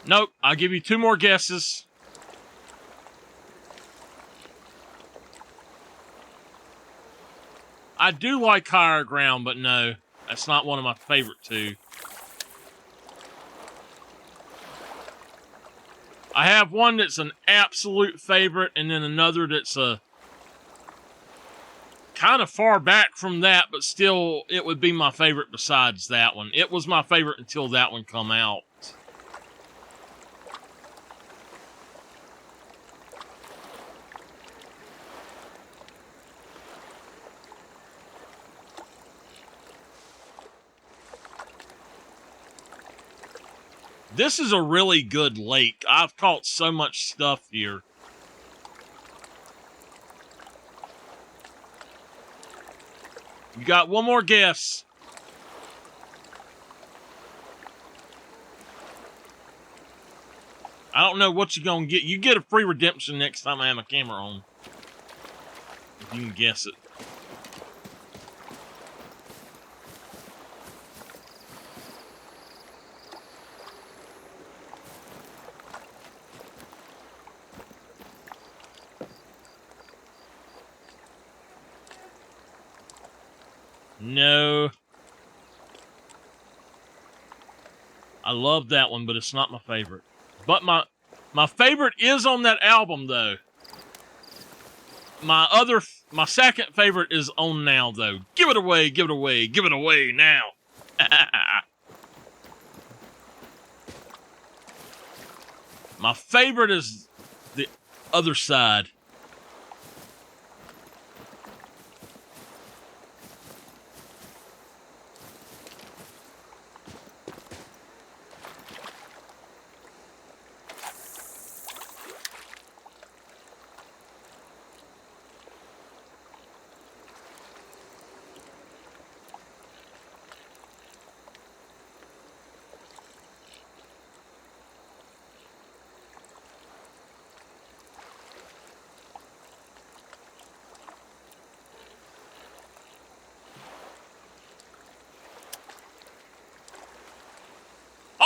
Nope, I'll give you 2 more guesses. I do like higher ground, but no, that's not one of my favorite 2. I have one that's an absolute favorite, and then another that's a kind of far back from that, but still, it would be my favorite besides that one. It was my favorite until that one come out. This is a really good lake. I've caught so much stuff here. You got one more guess. I don't know what you're going to get. You get a free redemption next time I have my camera on. If you can guess it. No. I love that one, but it's not my favorite. But my favorite is on that album, though. My second favorite is on now, though. Give it away, give it away, give it away now. My favorite is the other side.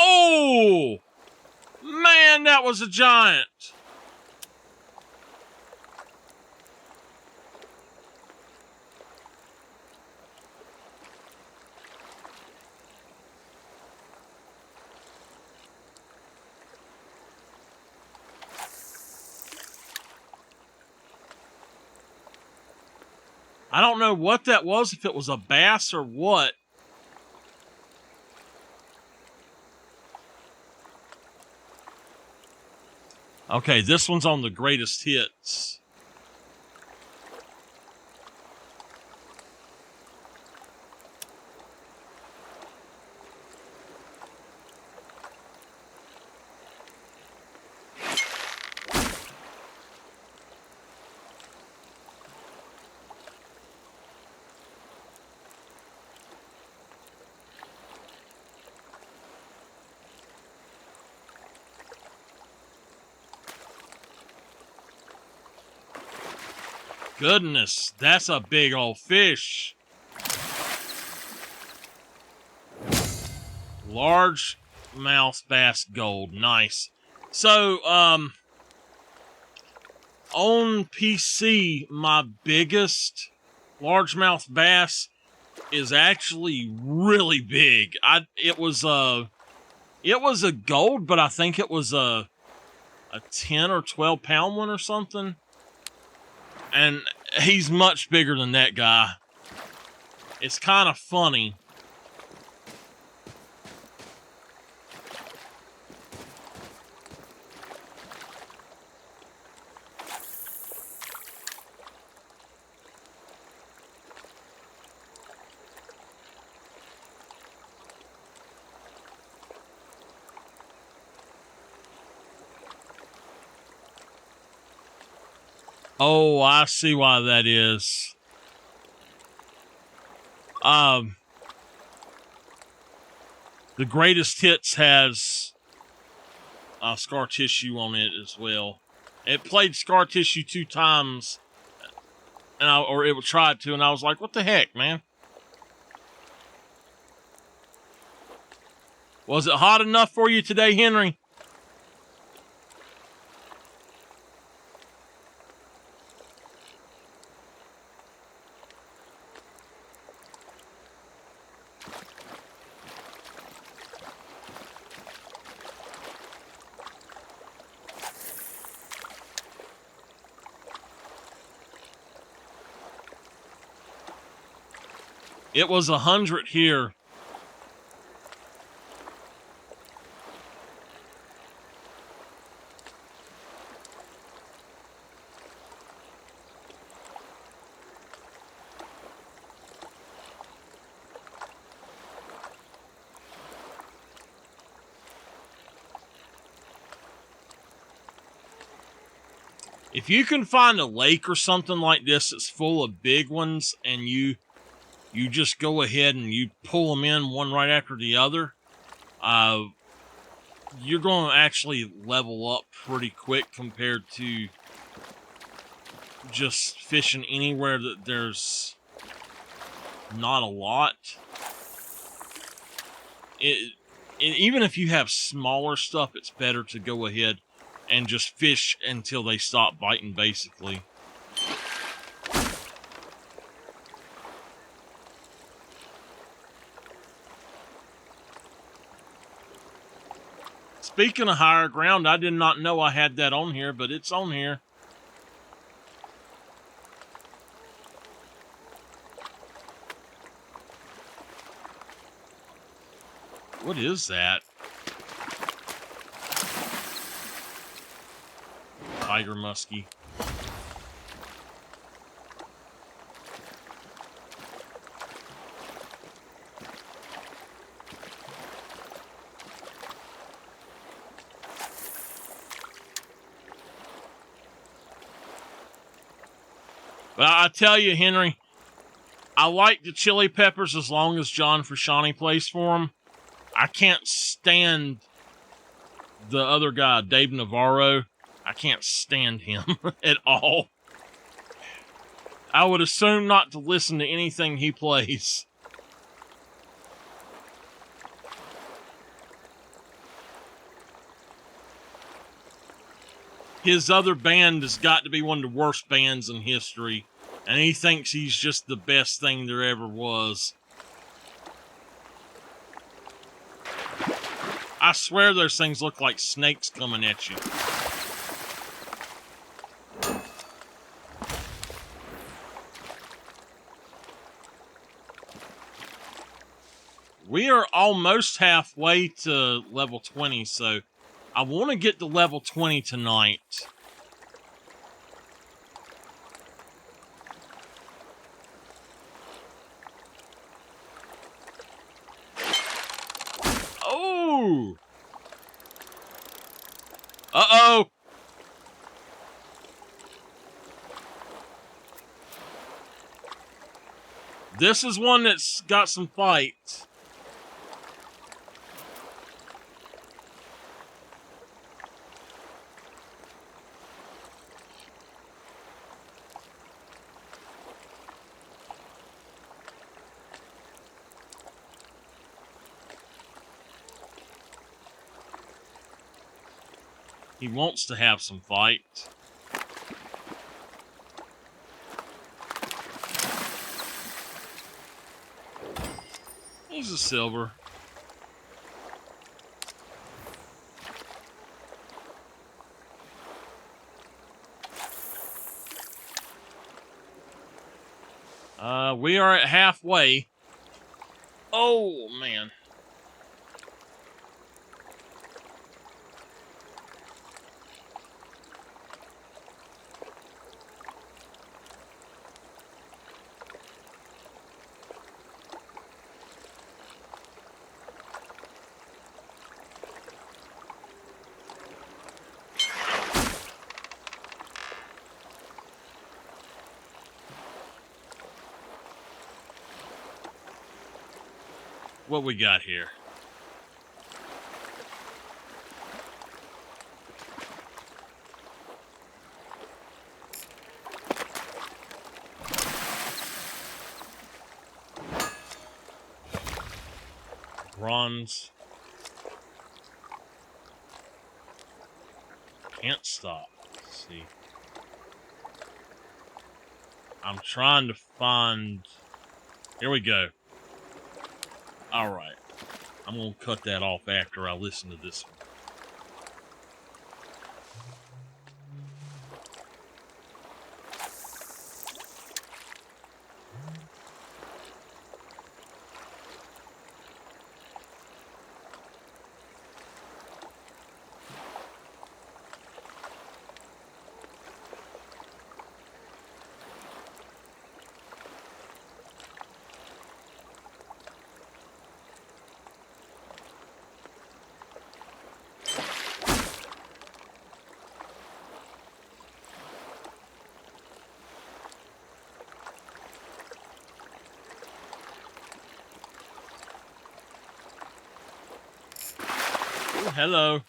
Oh! Man, that was a giant. I don't know what that was, if it was a bass or what. Okay, this one's on the greatest hits. Goodness, that's a big old fish. Large mouth bass gold. Nice. So, on PC, my biggest largemouth bass is actually really big. It was a gold, but I think it was a 10 or 12 pound one or something. And he's much bigger than that guy. It's kind of funny. Oh, I see why that is. The Greatest Hits has Scar Tissue on it as well. It played Scar Tissue 2 times, or it tried to, and I was like, what the heck, man? Was it hot enough for you today, Henry? It was 100 here. If you can find a lake or something like this that's full of big ones, and you just go ahead and you pull them in one right after the other, you're going to actually level up pretty quick compared to just fishing anywhere that there's not a lot. Even if you have smaller stuff, it's better to go ahead and just fish until they stop biting, basically. Speaking of higher ground, I did not know I had that on here, but it's on here. What is that? Tiger muskie. But I tell you, Henry, I like the chili peppers as long as John Frusciante plays for them. I can't stand the other guy, Dave Navarro. I can't stand him at all. I would assume not to listen to anything he plays. His other band has got to be one of the worst bands in history, and he thinks he's just the best thing there ever was. I swear those things look like snakes coming at you. We are almost halfway to level 20, so I want to get to level 20 tonight. Oh! Uh-oh! This is one that's got some fight. He wants to have some fight. He's a silver. We are at halfway. Oh, man. what we got here? Bronze. Can't stop. Let's see. I'm trying to find... Here we go. Alright. I'm going to cut that off after I listen to this one. Oh, hello.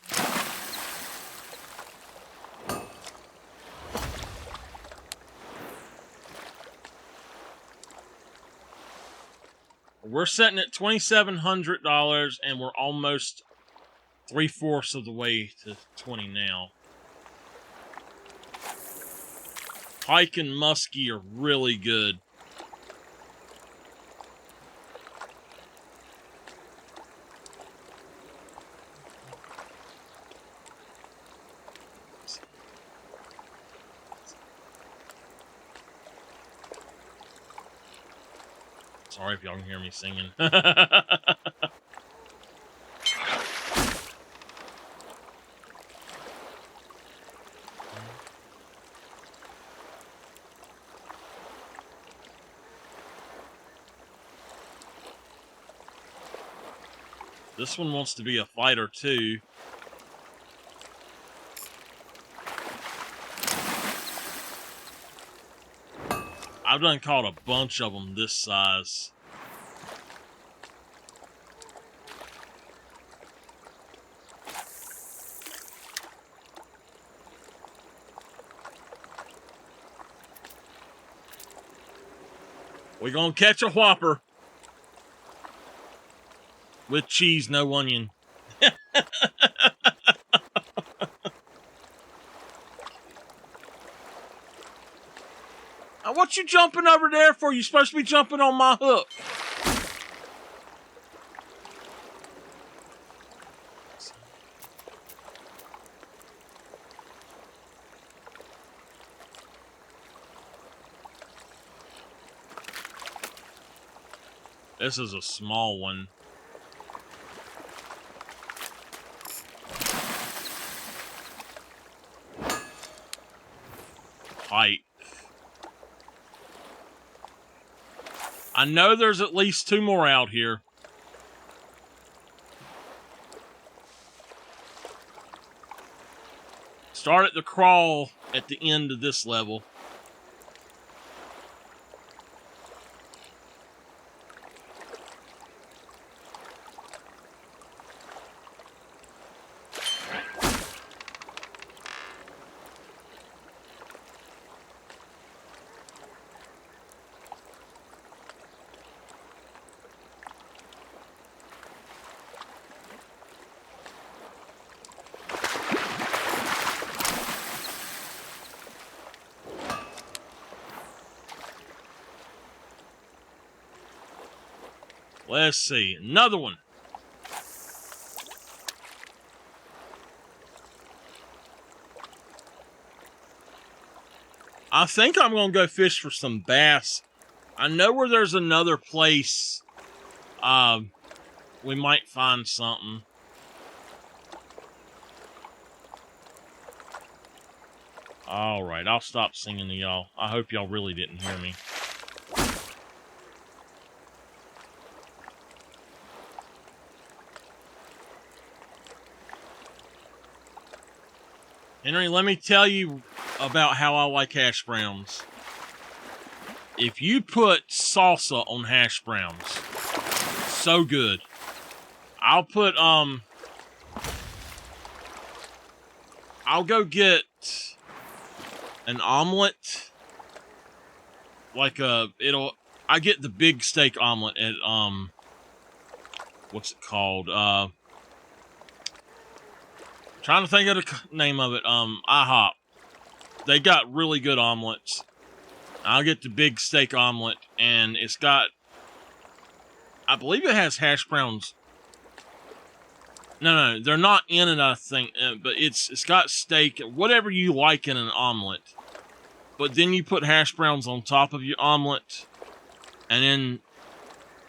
We're sitting at $2,700, and we're almost 3/4 of the way to 20 now. Pike and muskie are really good. Sorry if y'all can hear me singing. This one wants to be a fighter too. I've done caught a bunch of them this size. We're gonna catch a whopper. With cheese, no onion. Now, what you jumping over there for? You supposed to be jumping on my hook. This is a small one. Height. I know there's at least 2 more out here. Start at the crawl at the end of this level. Let's see. Another one. I think I'm going to go fish for some bass. I know where there's another place. We might find something. Alright, I'll stop singing to y'all. I hope y'all really didn't hear me. Henry, let me tell you about how I like hash browns. If you put salsa on hash browns, so good. I'll put I'll go get an omelet. Like I get the big steak omelet at what's it called? Trying to think of the name of it. IHOP. They got really good omelets. I'll get the big steak omelet, and it's got, I believe it has hash browns. No, they're not in it, I think, but it's got steak, whatever you like in an omelet. But then you put hash browns on top of your omelet, and then,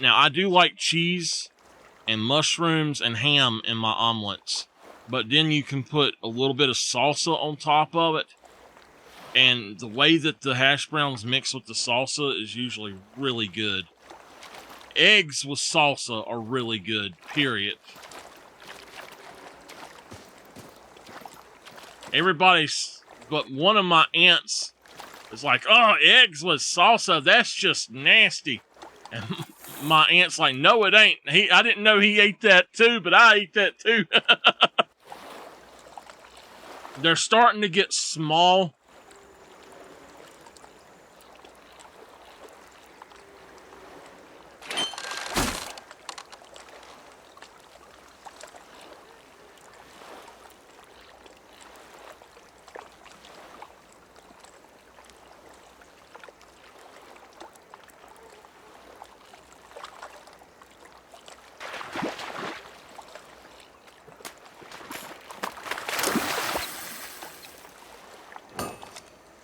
now I do like cheese and mushrooms and ham in my omelets, but then you can put a little bit of salsa on top of it. And the way that the hash browns mix with the salsa is usually really good. Eggs with salsa are really good, period. But one of my aunts is like, oh, eggs with salsa, that's just nasty. And my aunt's like, no, it ain't. I didn't know he ate that too, but I ate that too. They're starting to get small.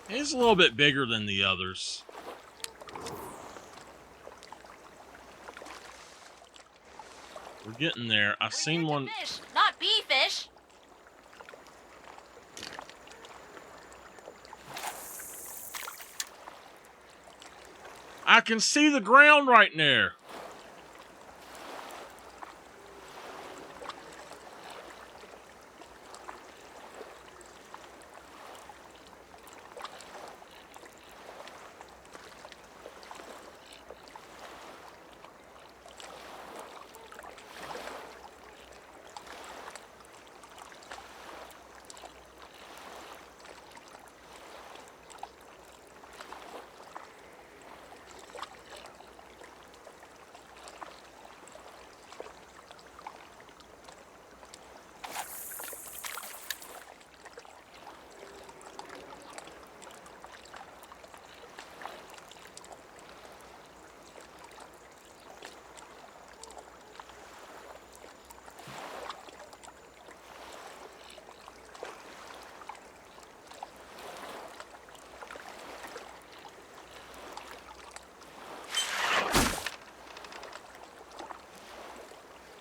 It's a little bit bigger than the others. We're getting there. I've seen one. Fish, not bee fish. I can see the ground right there.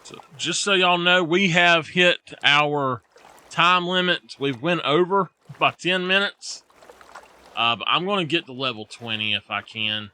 So just so y'all know, we have hit our time limit. We've went over by 10 minutes. But I'm going to get to level 20 if I can.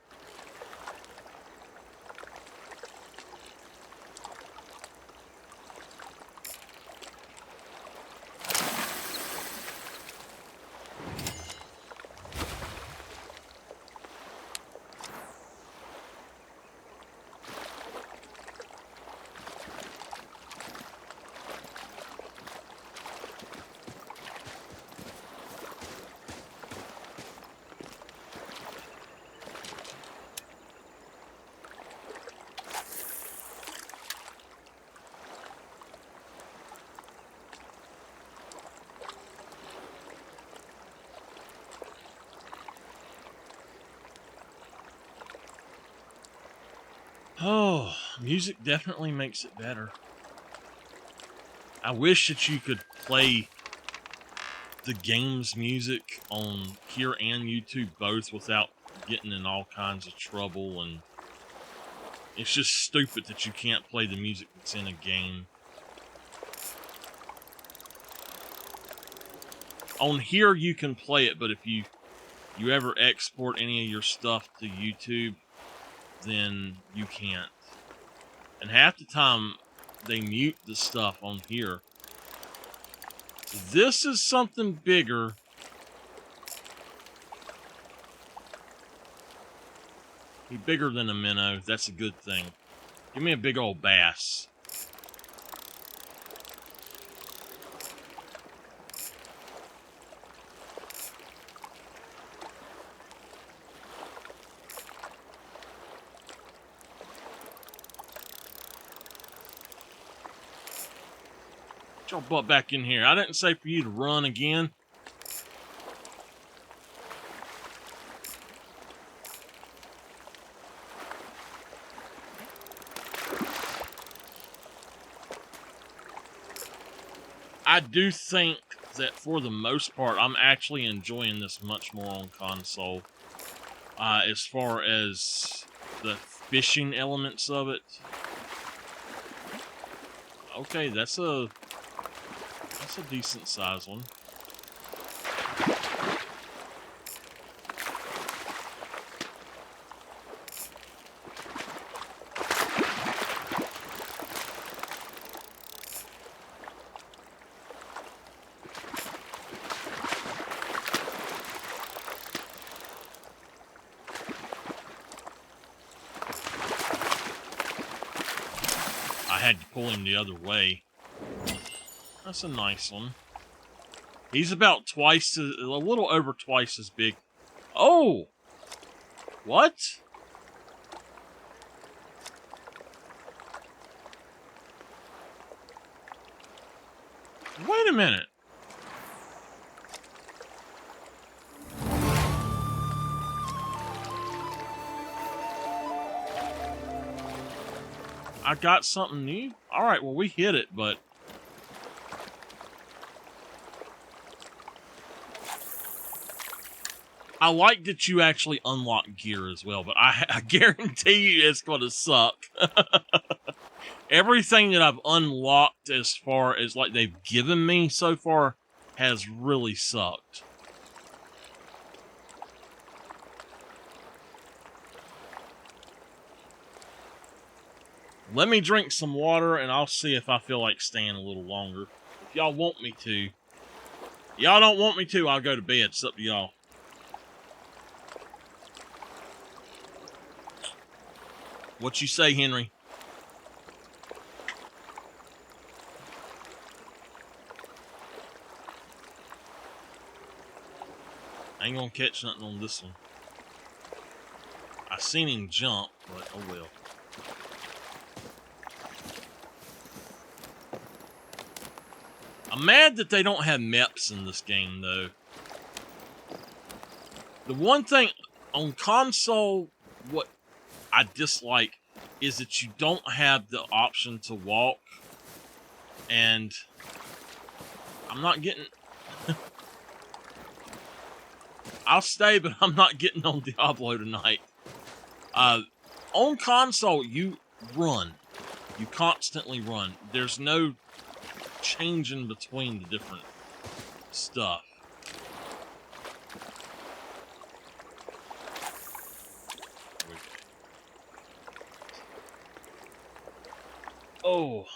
Oh, music definitely makes it better. I wish that you could play the game's music on here and YouTube both without getting in all kinds of trouble, and it's just stupid that you can't play the music that's in a game. On here you can play it, but if you ever export any of your stuff to YouTube, then you can't. And half the time they mute the stuff on here. This is something bigger. Be bigger than a minnow. That's a good thing. Give me a big old bass. Get your butt back in here. I didn't say for you to run again. I do think that for the most part, I'm actually enjoying this much more on console. As far as the fishing elements of it. Okay, that's a decent size one. I had to pull him the other way. That's a nice one. He's about twice, a little over twice as big. Oh! What? Wait a minute. I got something new? Alright, well, we hit it, but... I like that you actually unlock gear as well, but I guarantee you it's going to suck. Everything that I've unlocked as far as, like, they've given me so far has really sucked. Let me drink some water, and I'll see if I feel like staying a little longer. If y'all want me to. Y'all don't want me to, I'll go to bed. It's up to y'all. What you say, Henry? I ain't gonna catch nothing on this one. I seen him jump, but oh well. I'm mad that they don't have maps in this game, though. The one thing on console, what I dislike is that you don't have the option to walk, and I'm not getting... I'll stay, but I'm not getting on Diablo tonight. On console, you run. You constantly run. There's no changing between the different stuff. Oh.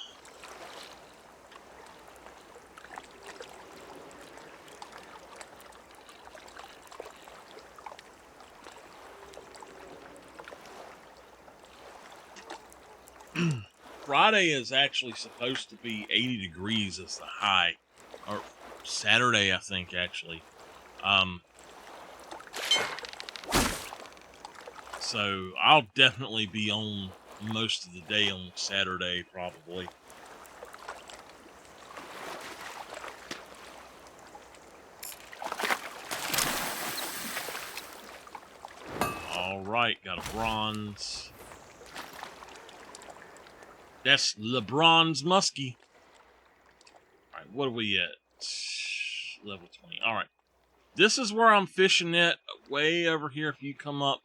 Friday is actually supposed to be 80 degrees as the high. Or Saturday, I think, actually. So I'll definitely be on most of the day on Saturday, probably. Alright, got a bronze. That's LeBron's Muskie. Alright, what are we at? Level 20. Alright. This is where I'm fishing at. Way over here, if you come up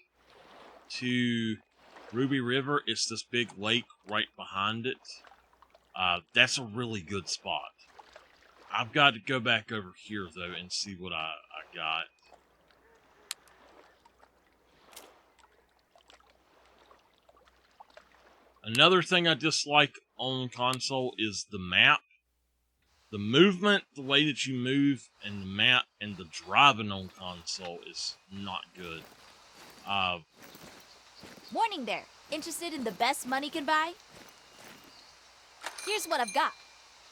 to Ruby River, it's this big lake right behind it. That's a really good spot. I've got to go back over here, though, and see what I got. Another thing I dislike on console is the map. The movement, the way that you move, and the map, and the driving on console is not good. Warning there. Interested in the best money can buy? Here's what I've got.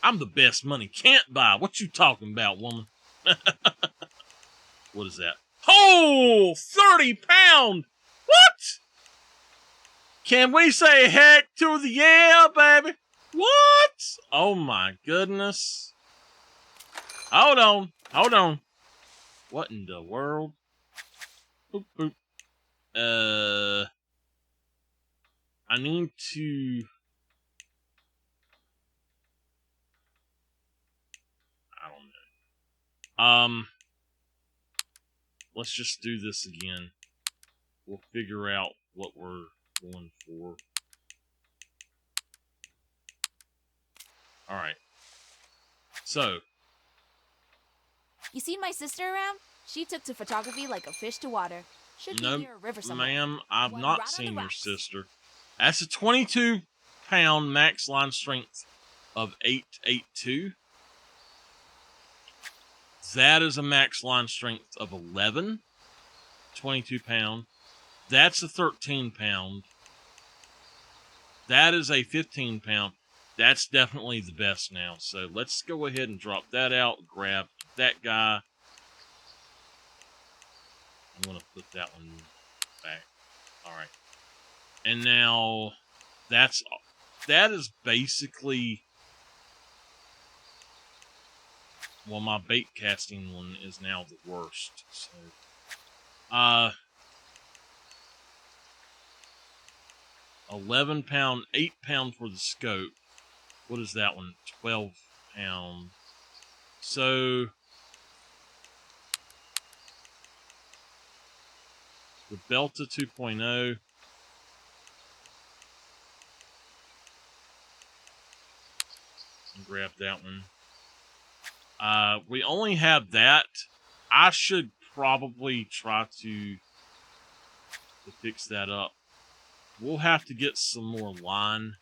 I'm the best money can't buy. What you talking about, woman? What is that? Oh, 30 pound! What? Can we say heck to the yeah, baby? What? Oh my goodness. Hold on. Hold on. What in the world? Boop, boop. I need to... I don't know. Let's just do this again. We'll figure out what we're going for. Alright. So. You seen my sister around? She took to photography like a fish to water. Should be near a river somewhere. Ma'am, I've One not right on seen the your rocks. sister. That's a 22-pound max line strength of 882. That is a max line strength of 11. 22 pound. That's a 13 pound. That is a 15 pound. That's definitely the best now. So let's go ahead and drop that out. Grab that guy. I'm going to put that one back. Alright. And now that is basically... Well, my bait casting one is now the worst. So, 11 pound, 8 pound for the scope. What is that one? 12 pound. So, the Delta 2.0. Grab that one. We only have that. I should probably try to fix that up. We'll have to get some more line.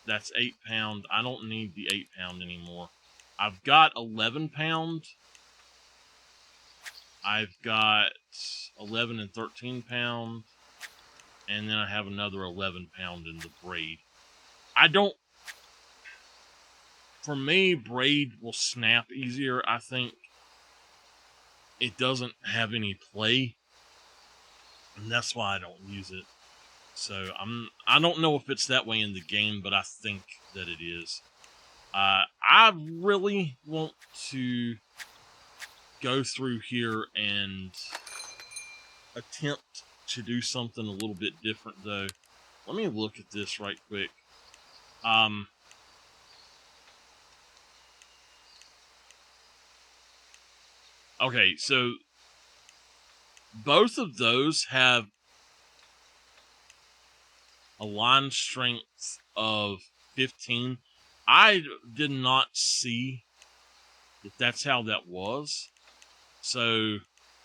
That's 8 pound. I don't need the 8 pound anymore. I've got 11 pound. I've got 11 and 13 pound. And then I have another 11 pound in the braid. For me, braid will snap easier. I think it doesn't have any play, and that's why I don't use it. So I don't know if it's that way in the game, but I think that it is. I really want to go through here and attempt to do something a little bit different, though. Let me look at this right quick. Okay, so both of those have a line strength of 15. I did not see that that's how that was. So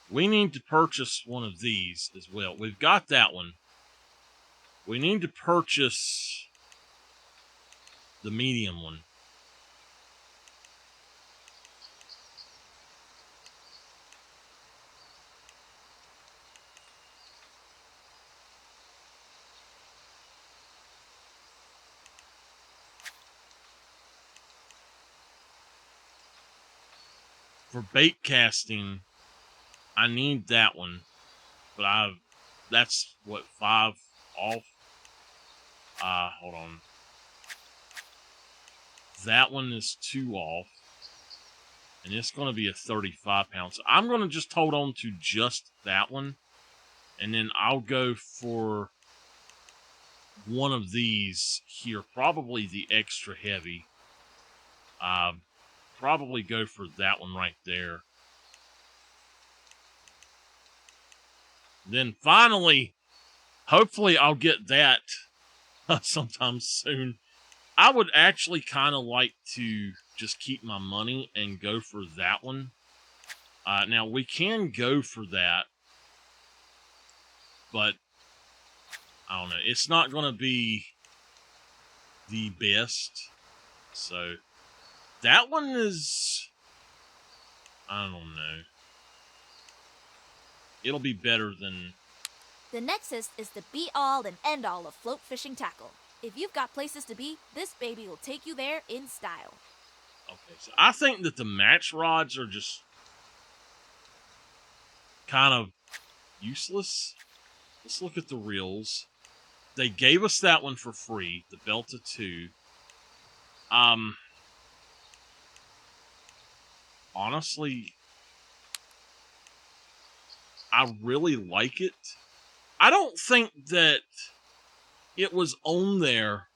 we need to purchase one of these as well. We've got that one. We need to purchase the medium one. For bait casting, I need that one, but that's what, 5 off? Hold on. That one is 2 off, and it's going to be a 35 pound. So I'm going to just hold on to just that one, and then I'll go for one of these here, probably the extra heavy. Probably go for that one right there. Then finally, hopefully I'll get that sometime soon. I would actually kind of like to just keep my money and go for that one. Now, we can go for that, but I don't know. It's not going to be the best. So, that one is... I don't know. It'll be better than... The Nexus is the be-all and end-all of float fishing tackle. If you've got places to be, this baby will take you there in style. Okay, so I think that the match rods are just kind of useless. Let's look at the reels. They gave us that one for free, the Delta 2. Um, honestly, I really like it. I don't think that it was on there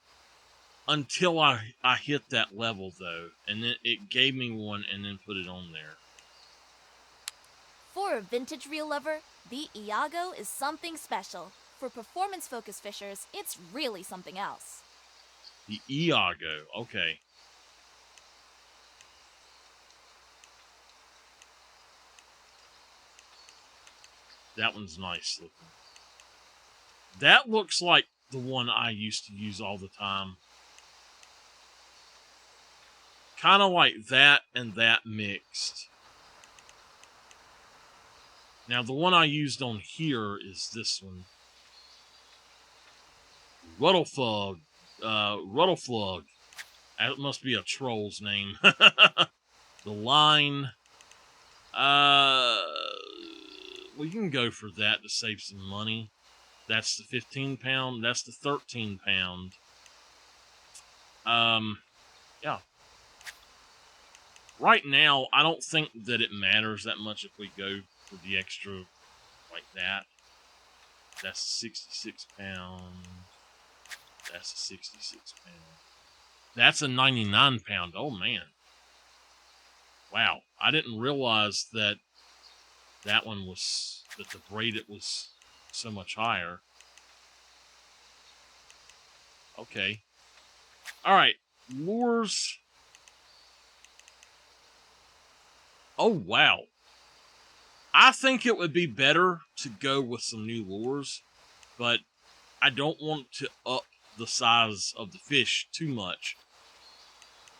until I hit that level, though. And then it gave me one and then put it on there. For a vintage reel lover, the Iago is something special. For performance-focused fishers, it's really something else. The Iago. Okay. That one's nice looking. That looks like the one I used to use all the time. Kind of like that and that mixed. Now, the one I used on here is this one. Ruddleflug. Ruddleflug. That must be a troll's name. The line. We can go for that to save some money. That's the 15 pound. That's the 13 pound. Yeah. Right now, I don't think that it matters that much if we go for the extra like that. That's a 66 pound. That's a 66 pound. That's a 99 pound. Oh, man. Wow. I didn't realize that that one was, that the braided was so much higher. Okay. All right. Lures. Oh, wow. I think it would be better to go with some new lures, but I don't want to up the size of the fish too much.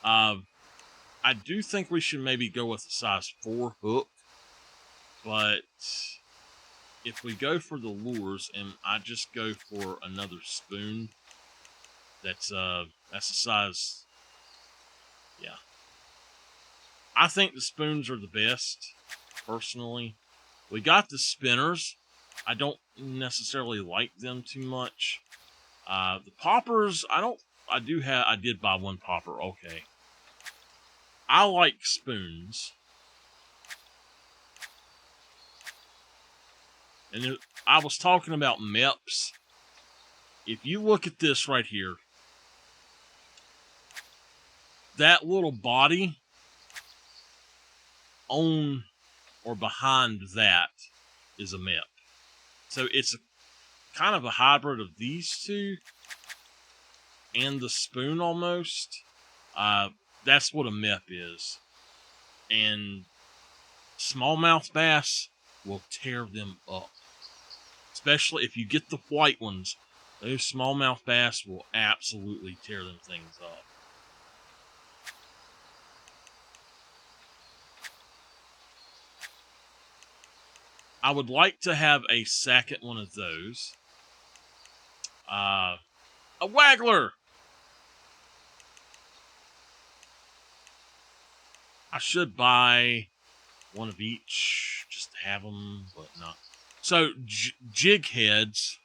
I do think we should maybe go with a size 4 hook, but if we go for the lures and I just go for another spoon, that's a size, yeah. I think the spoons are the best, personally. We got the spinners. I don't necessarily like them too much. The poppers, I did buy one popper, okay. I like spoons. And I was talking about MEPs. If you look at this right here, that little body on or behind that is a MEP. So it's kind of a hybrid of these two and the spoon almost. That's what a MEP is. And smallmouth bass will tear them up. Especially if you get the white ones. Those smallmouth bass will absolutely tear them things up. I would like to have a second one of those. A waggler! I should buy one of each just to have them, but not. So, jig heads.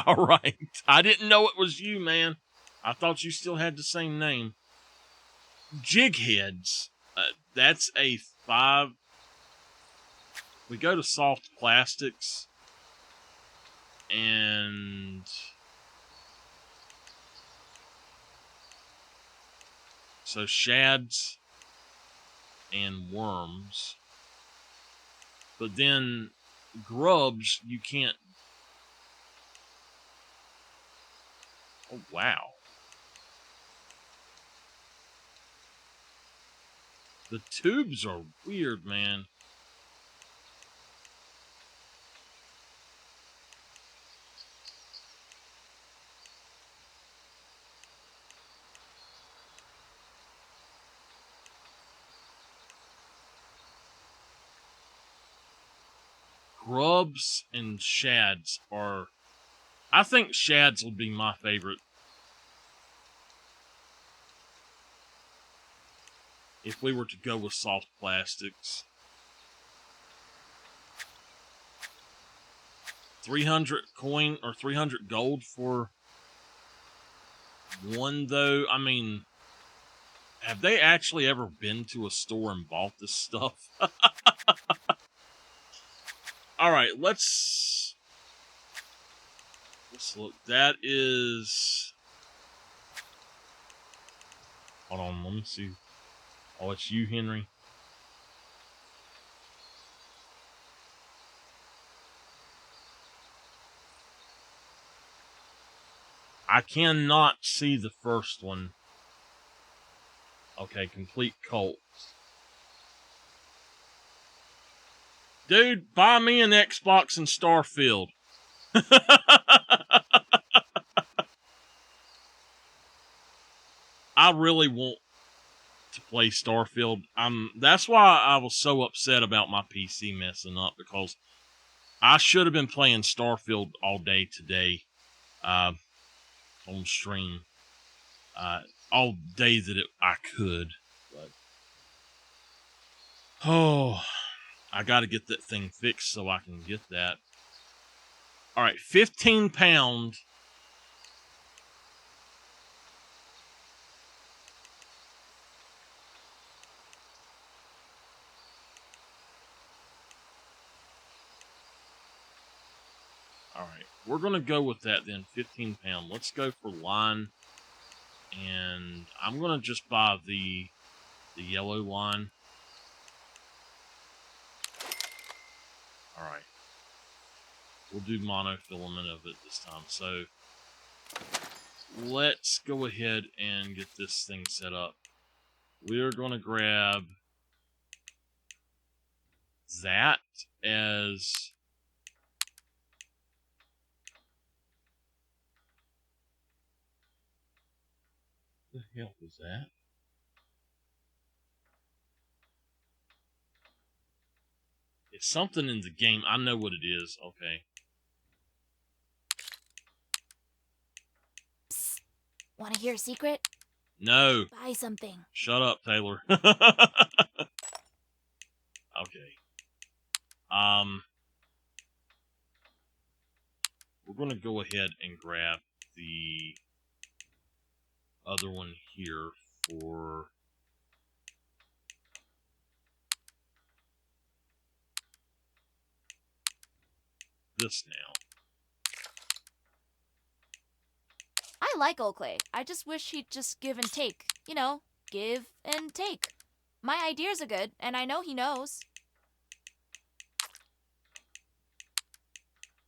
All right. I didn't know it was you, man. I thought you still had the same name. Jig heads. That's a 5. We go to soft plastics. And so shads and worms. But then grubs, you can't. Oh, wow. The tubes are weird, man. Grubs and shads are. I think shads would be my favorite. If we were to go with soft plastics. 300 coin or 300 gold for one, though. I mean, have they actually ever been to a store and bought this stuff? Alright, let's look. That is... Hold on, let me see. Oh, it's you, Henry. I cannot see the first one. Okay, complete cult. Dude, buy me an Xbox and Starfield. I really want to play Starfield. That's why I was so upset about my PC messing up, because I should have been playing Starfield all day today on stream. All day that I could. But, oh, I got to get that thing fixed so I can get that. All right, 15 pound. All right, we're going to go with that then, 15 pound. Let's go for line. And I'm going to just buy the yellow line. All right. We'll do monofilament of it this time. So let's go ahead and get this thing set up. We're going to grab that as... What the hell was that? It's something in the game. I know what it is. Okay. Psst. Want to hear a secret? No. Buy something. Shut up, Taylor. Okay. We're going to go ahead and grab the other one here for this now. I like old clay. I just wish he'd just give and take. You know, give and take. My ideas are good, and I know he knows.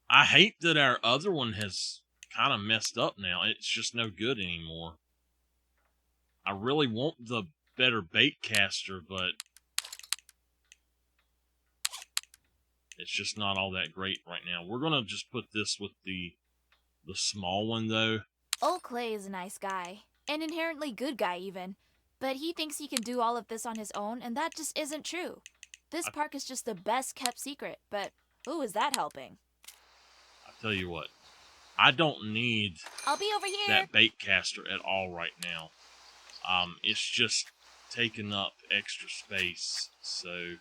I hate that our other one has kind of messed up now. It's just no good anymore. I really want the better bait caster, but it's just not all that great right now. We're going to just put this with the small one, though. Old Clay is a nice guy. An inherently good guy, even. But he thinks he can do all of this on his own, and that just isn't true. This park is just the best kept secret, but who is that helping? I tell you what, I don't need I'll be over here. that bait caster at all right now. It's just taking up extra space, so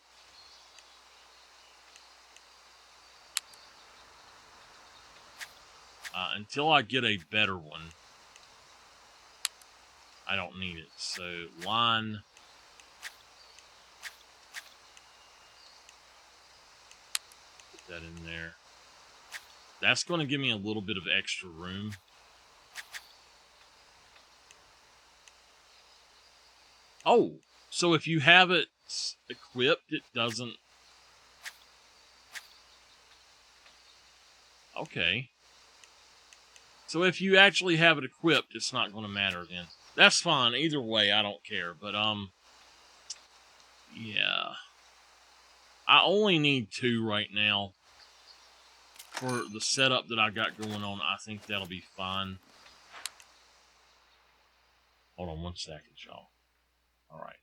until I get a better one, I don't need it. So line, put that in there. That's going to give me a little bit of extra room. Oh, so if you have it equipped, it doesn't... Okay. So if you actually have it equipped, it's not going to matter then. That's fine. Either way, I don't care. But, yeah. I only need 2 right now. For the setup that I got going on, I think that'll be fine. Hold on 1 second, y'all. Alright.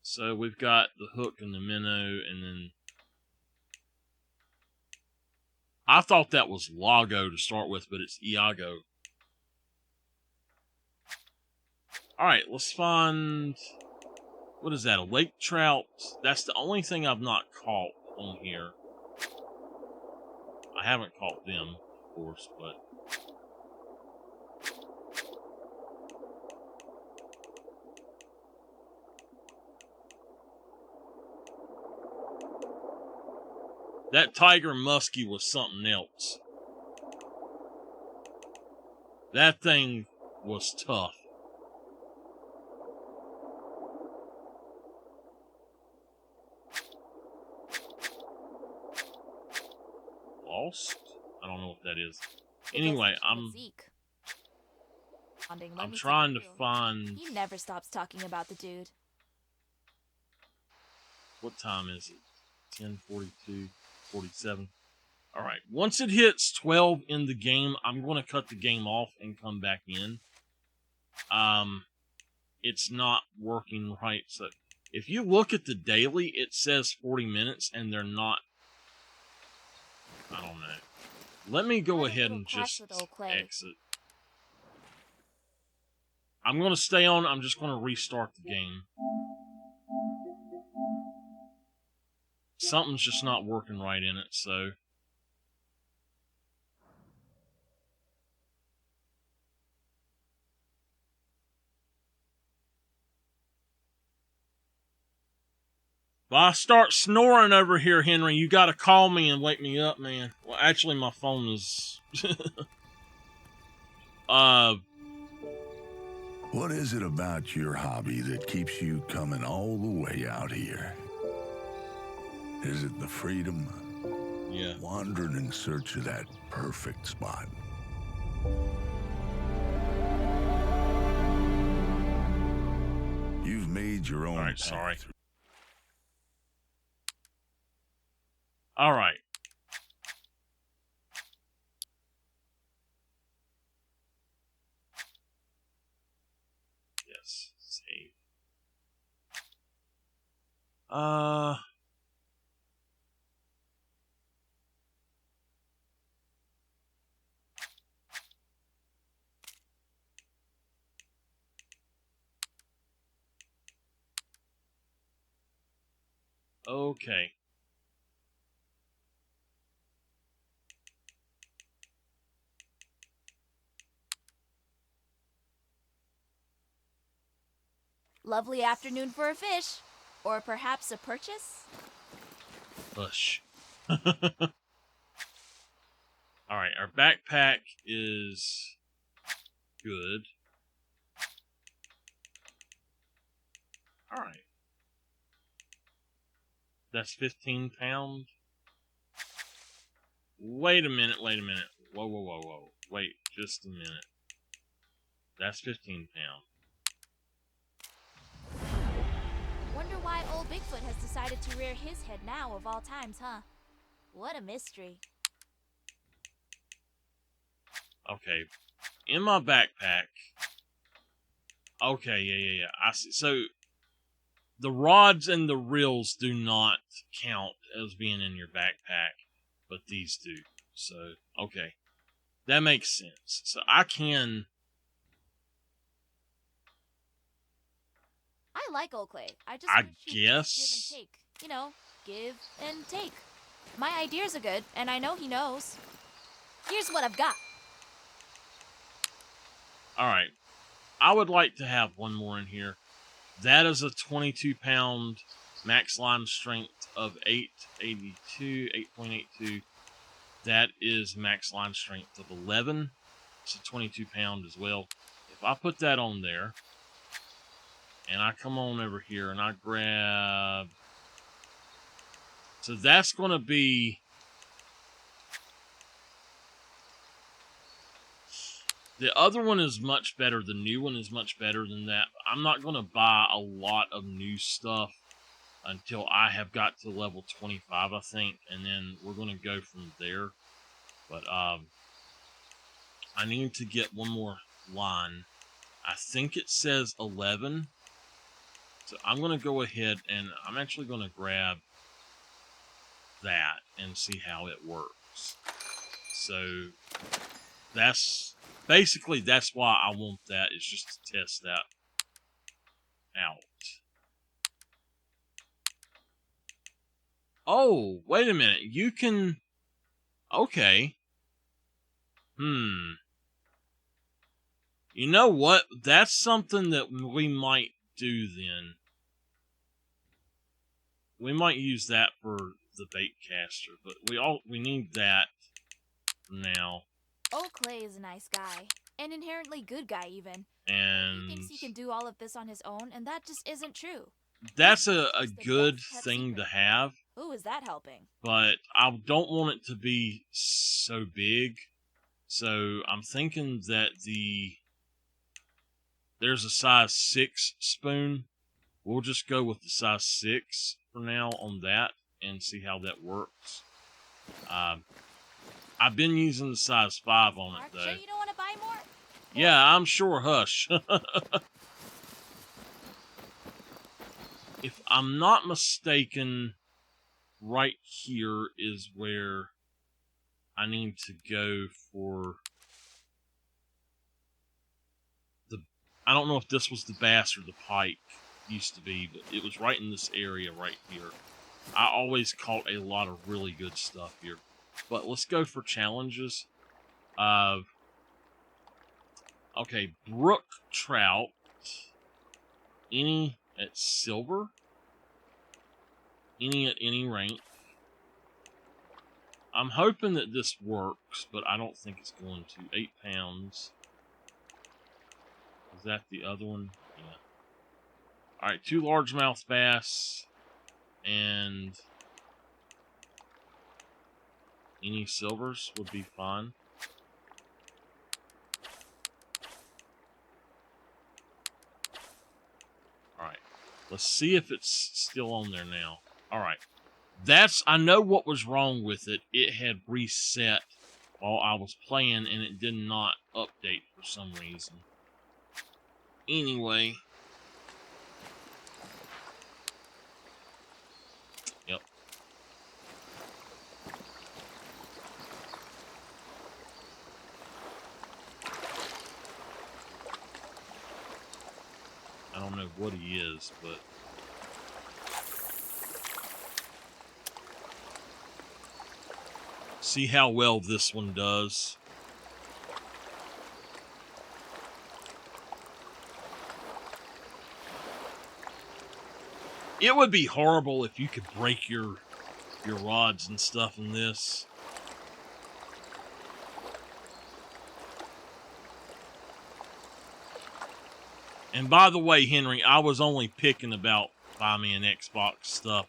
So we've got the hook and the minnow, and then... I thought that was Lago to start with, but it's Iago. Alright, let's find... What is that, a lake trout? That's the only thing I've not caught on here. I haven't caught them, of course, but... That Tiger Muskie was something else. That thing was tough. Lost? I don't know what that is. Anyway, I'm trying to find... He never stops talking about the dude. What time is it? 10:42, 47. Alright, once it hits 12 in the game, I'm going to cut the game off and come back in. It's not working right. So if you look at the daily, it says 40 minutes, and they're not... I don't know. Let me go ahead and just exit. I'm going to stay on. I'm just going to restart the game. Something's just not working right in it, so... If I start snoring over here, Henry, you gotta call me and wake me up, man. Well, actually, my phone is... What is it about your hobby that keeps you coming all the way out here? Is it the freedom? Yeah. Wandering in search of that perfect spot? You've made your own Alright, path sorry. through. Alright. Yes, save. Okay. Lovely afternoon for a fish. Or perhaps a purchase? Push. Alright, our backpack is good. Alright. That's 15 pounds. Wait a minute, wait a minute. Whoa, whoa, whoa, whoa. Wait, just a minute. That's 15 pounds. Wonder why old Bigfoot has decided to rear his head now of all times, huh? What a mystery. Okay. In my backpack. Okay, yeah. I see. So, the rods and the reels do not count as being in your backpack, but these do. So, okay. That makes sense. So, I can... I like old clay. I I wish he'd just guess. give and take. You know, give and take. My ideas are good, and I know he knows. Here's what I've got. Alright. I would like to have one more in here. That is a 22-pound max line strength of 882, 8.82. That is max line strength of 11. It's a 22-pound as well. If I put that on there, and I come on over here and I grab... So that's going to be... The other one is much better. The new one is much better than that. I'm not going to buy a lot of new stuff until I have got to level 25, I think. And then we're going to go from there. But I need to get one more line. I think it says 11. So I'm going to go ahead and I'm actually going to grab that and see how it works. So that's basically that's why I want that, is just to test that out. Oh, wait a minute. You can... Okay. You know what? That's something that we might do then. We might use that for the bait caster, but we need that for now. Old Clay is a nice guy. An inherently good guy, even. And He thinks he can do all of this on his own, and that just isn't true. that's This a park is the good best kept thing to secret. have, Ooh, is that helping? but I don't want it to be so big. So I'm thinking that there's a size 6 spoon. We'll just go with the size 6 for now on that and see how that works. I've been using the size 5 on it, Mark, though. sure you don't want to buy more? Yeah, I'm sure, hush. If I'm not mistaken, right here is where I need to go for the... I don't know if this was the bass or the pike, used to be, but it was right in this area right here. I always caught a lot of really good stuff here. But let's go for challenges. Okay, brook trout. Any at silver. Any at any rank. I'm hoping that this works, but I don't think it's going to. 8 pounds. Is that the other one? Yeah. Alright, 2 largemouth bass. And any silvers would be fine. Alright. Let's see if it's still on there now. Alright. I know what was wrong with it. It had reset while I was playing and it did not update for some reason. Anyway. Yep. I don't know what he is, but... See how well this one does. It would be horrible if you could break your rods and stuff in this. And by the way, Henry, I was only picking about buy me an Xbox stuff.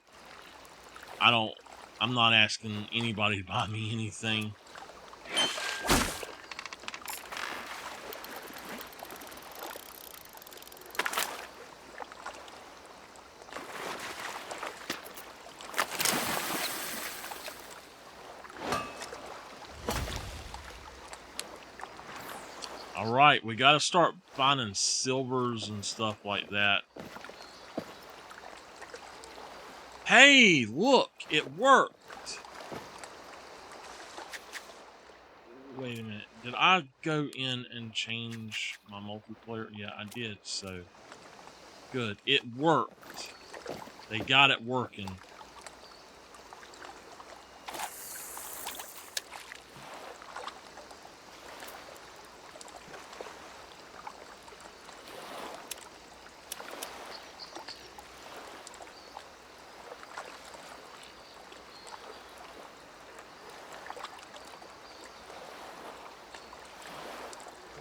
I'm not asking anybody to buy me anything. Alright, we gotta start finding silvers and stuff like that. Hey, look, it worked. Wait a minute, did I go in and change my multiplayer? Yeah, I did, so good. It worked. They got it working.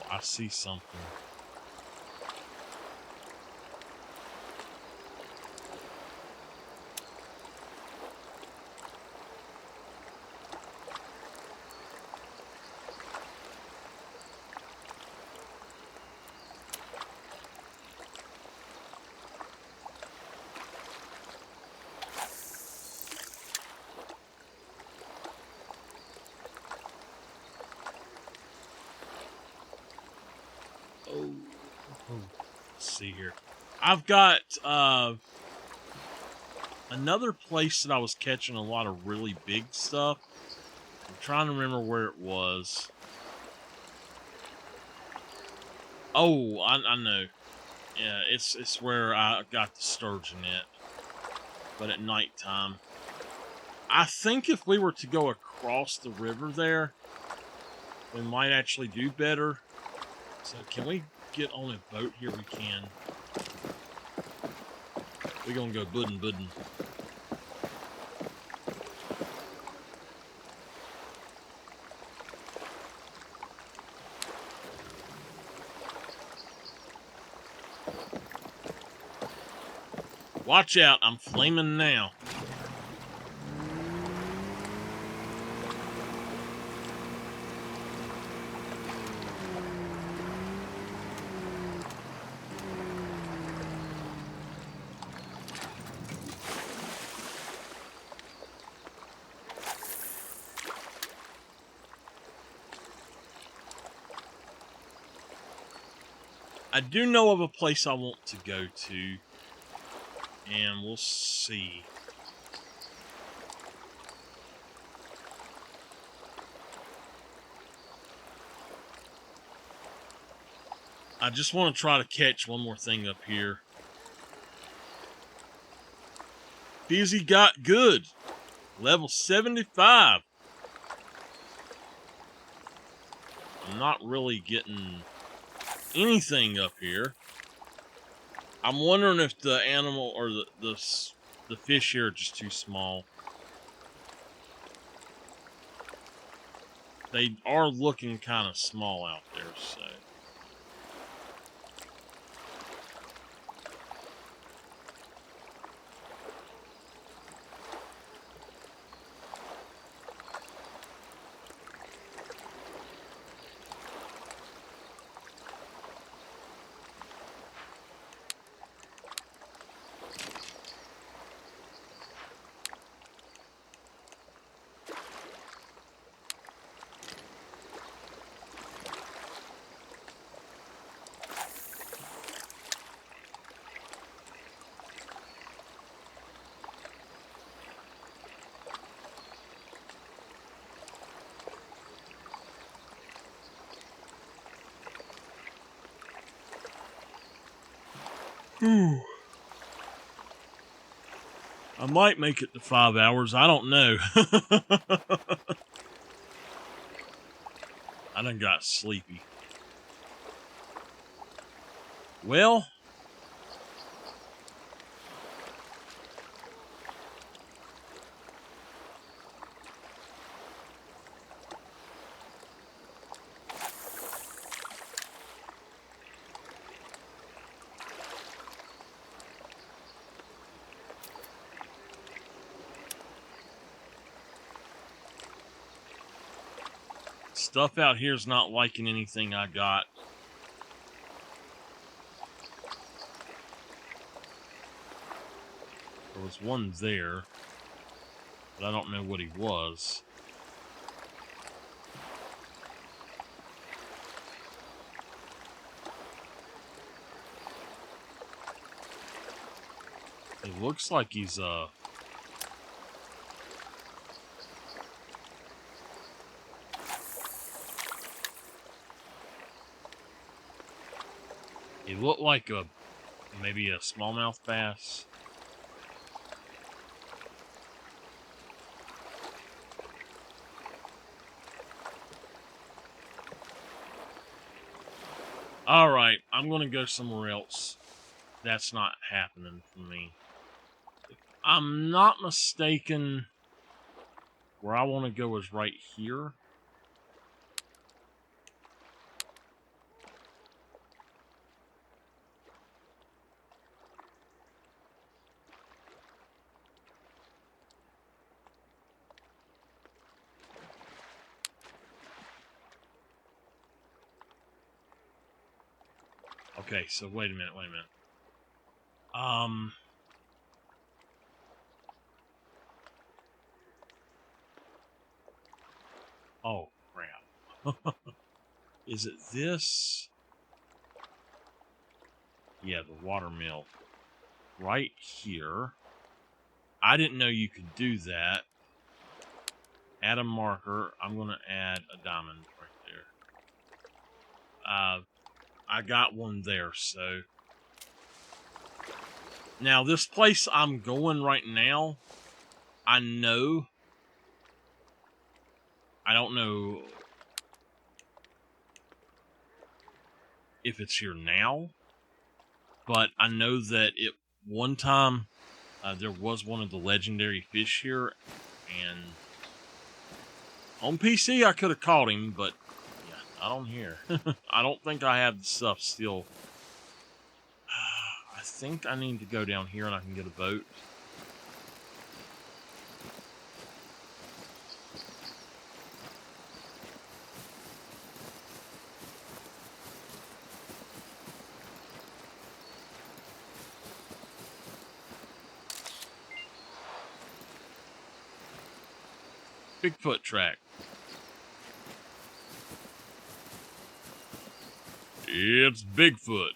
I see something. Let's see here. I've got another place that I was catching a lot of really big stuff. I'm trying to remember where it was. Oh, I know. Yeah, it's where I got the sturgeon at. But at nighttime. I think if we were to go across the river there, we might actually do better. So can we get on a boat here? We can. We're gonna go buddin'. Watch out, I'm flaming now. I do know of a place I want to go to, and we'll see. I just want to try to catch one more thing up here. Fizzy got good. Level 75. I'm not really getting anything up here. I'm wondering if the animal or the fish here are just too small. They are looking kind of small out there, so. Whew. I might make it to 5 hours. I don't know. I done got sleepy. Well, stuff out here's not liking anything I got. There was one there, but I don't know what he was. It looks like he's he looked like maybe a smallmouth bass. Alright, I'm gonna go somewhere else. That's not happening for me. If I'm not mistaken, where I want to go is right here. Okay, so wait a minute. Oh, crap. Is it this? Yeah, the watermill. Right here. I didn't know you could do that. Add a marker. I'm going to add a diamond right there. I got one there, so. Now, this place I'm going right now, I know. I don't know if it's here now, but I know that one time there was one of the legendary fish here, and on PC I could have caught him, but yeah, not on here. I don't think I have the stuff still. I think I need to go down here and I can get a boat. Bigfoot track. It's Bigfoot.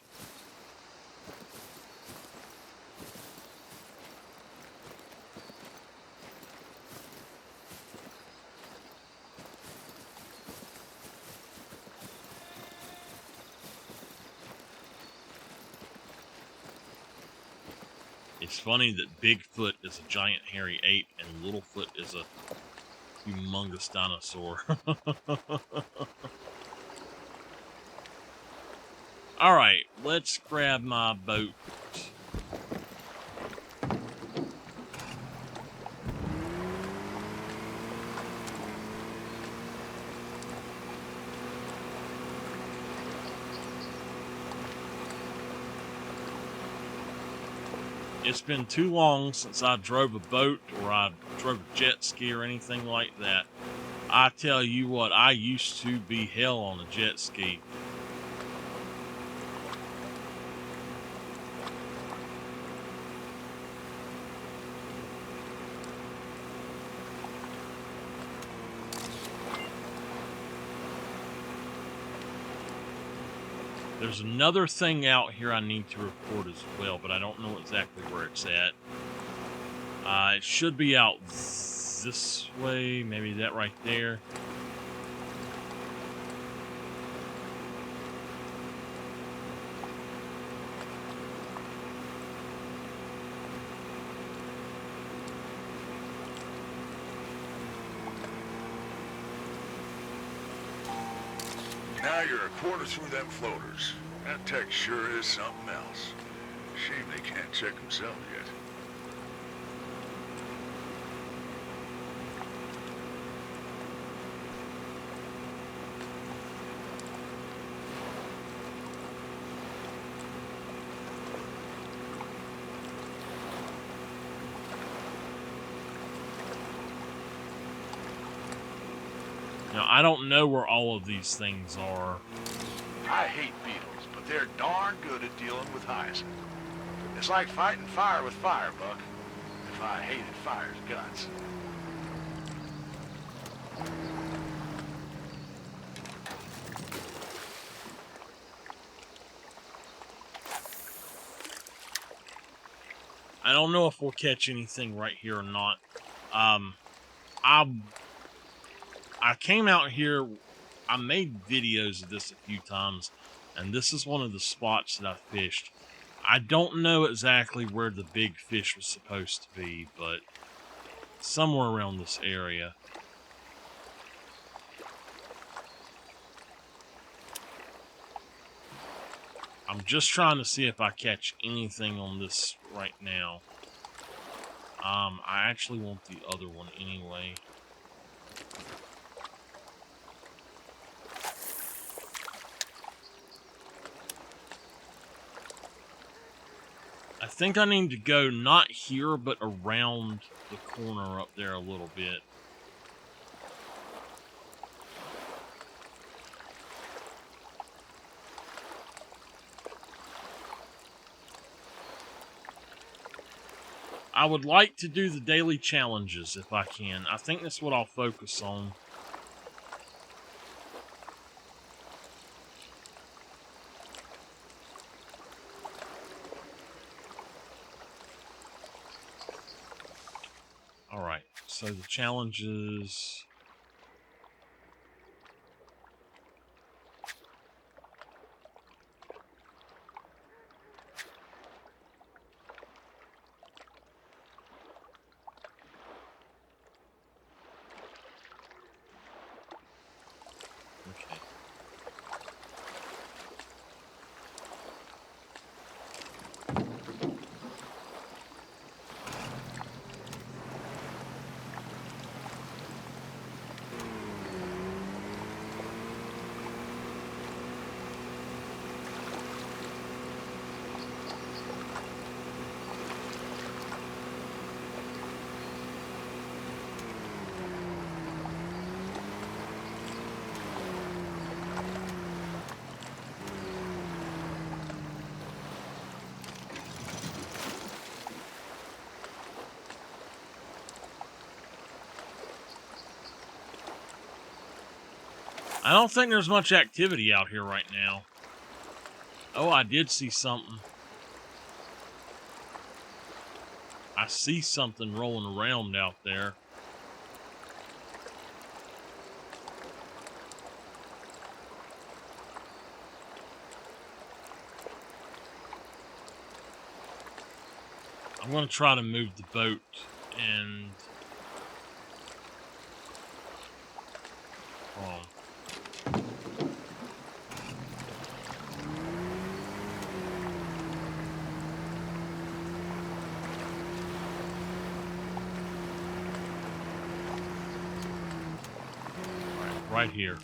It's funny that Bigfoot is a giant hairy ape and Littlefoot is a humongous dinosaur. Alright, let's grab my boat. It's been too long since I drove a boat or I drove a jet ski or anything like that. I tell you what, I used to be hell on a jet ski. There's another thing out here I need to report as well, but I don't know exactly where it's at. It should be out this way, maybe that right there. Now you're a quarter through them floaters. That tech sure is something else. Shame they can't check themselves yet. Now, I don't know where all of these things are. I hate beetles, but they're darn good at dealing with hyacinth. It's like fighting fire with fire, Buck. If I hated fire's guts. I don't know if we'll catch anything right here or not. I came out here, I made videos of this a few times, and this is one of the spots that I fished. I don't know exactly where the big fish was supposed to be, but somewhere around this area. I'm just trying to see if I catch anything on this right now. I actually want the other one anyway. I think I need to go not here, but around the corner up there a little bit. I would like to do the daily challenges if I can. I think that's what I'll focus on. Alright, so the challenges... Okay. I don't think there's much activity out here right now. Oh, I did see something. I see something rolling around out there. I'm going to try to move the boat and... Oh. Right here.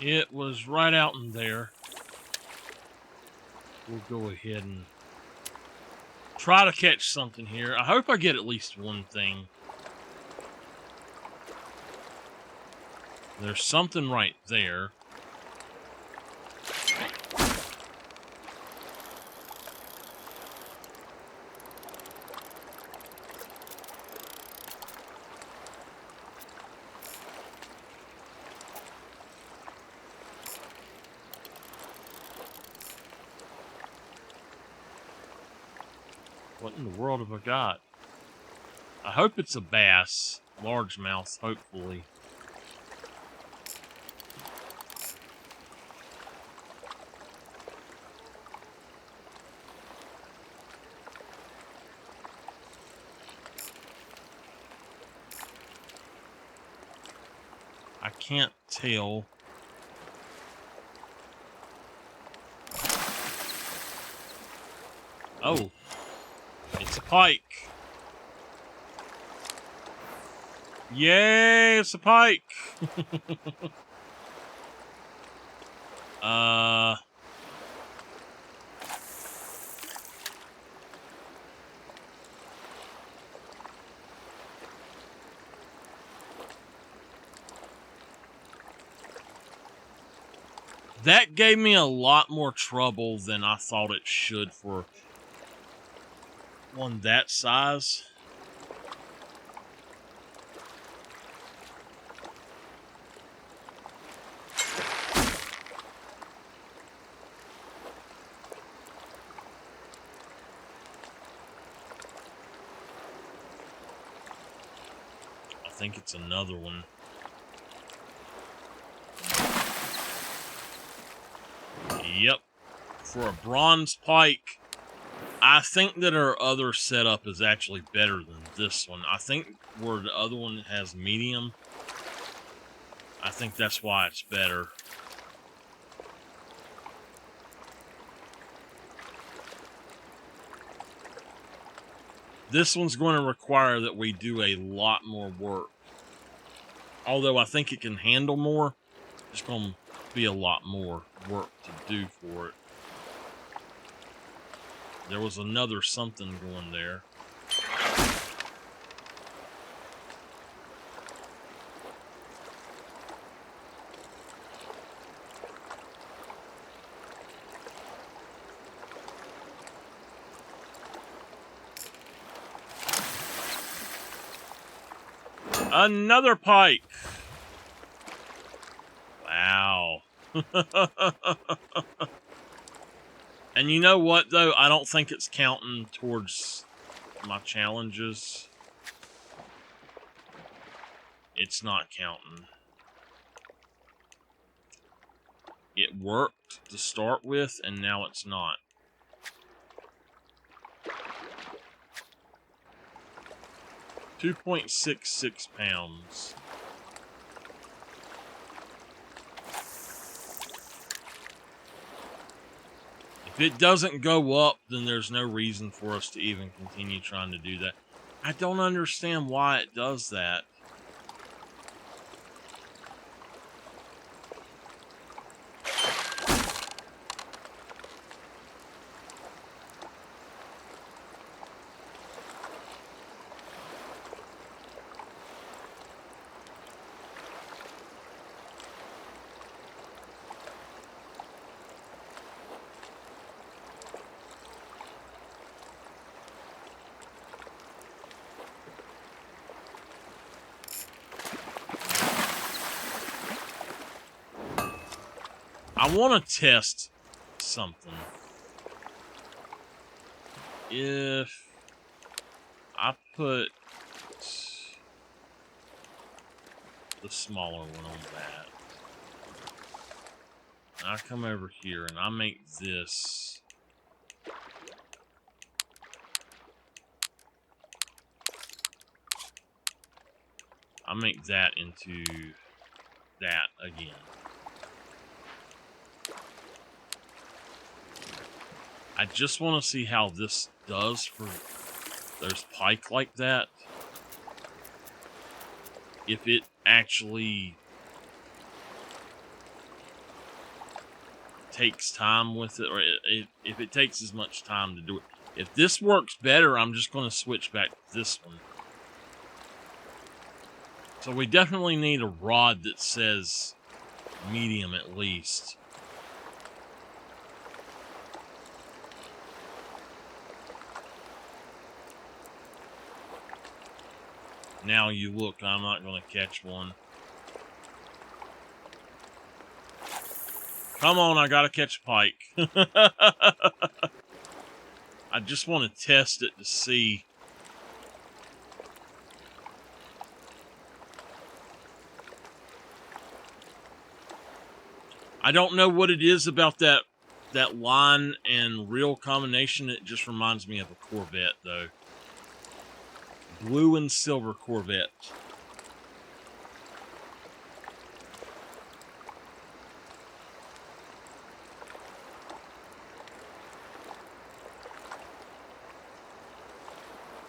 It was right out in there. We'll go ahead and try to catch something here. I hope I get at least one thing. There's something right there. What in the world have I got? I hope it's a bass. Largemouth, hopefully. I can't tell. Oh, it's a pike. Yay, it's a pike. That gave me a lot more trouble than I thought it should for one that size. I think it's another one. Yep. For a bronze pike, I think that our other setup is actually better than this one. I think where the other one has medium, I think that's why it's better. This one's going to require that we do a lot more work. Although I think it can handle more, it's going to be a lot more work to do for it. There was another something going there. Another pike. Wow. And you know what, though? I don't think it's counting towards my challenges. It's not counting. It worked to start with, and now it's not. £2.66. If it doesn't go up, then there's no reason for us to even continue trying to do that. I don't understand why it does that. I want to test something. If I put the smaller one on that, and I come over here and I make this into that again. I just want to see how this does for there's pike like that. If it actually takes time with it, or if it takes as much time to do it. If this works better, I'm just going to switch back to this one. So we definitely need a rod that says medium at least. Now you look, I'm not going to catch one. Come on, I gotta catch a pike. I just want to test it to see. I don't know what it is about that line and reel combination. It just reminds me of a Corvette, though. Blue and silver Corvette.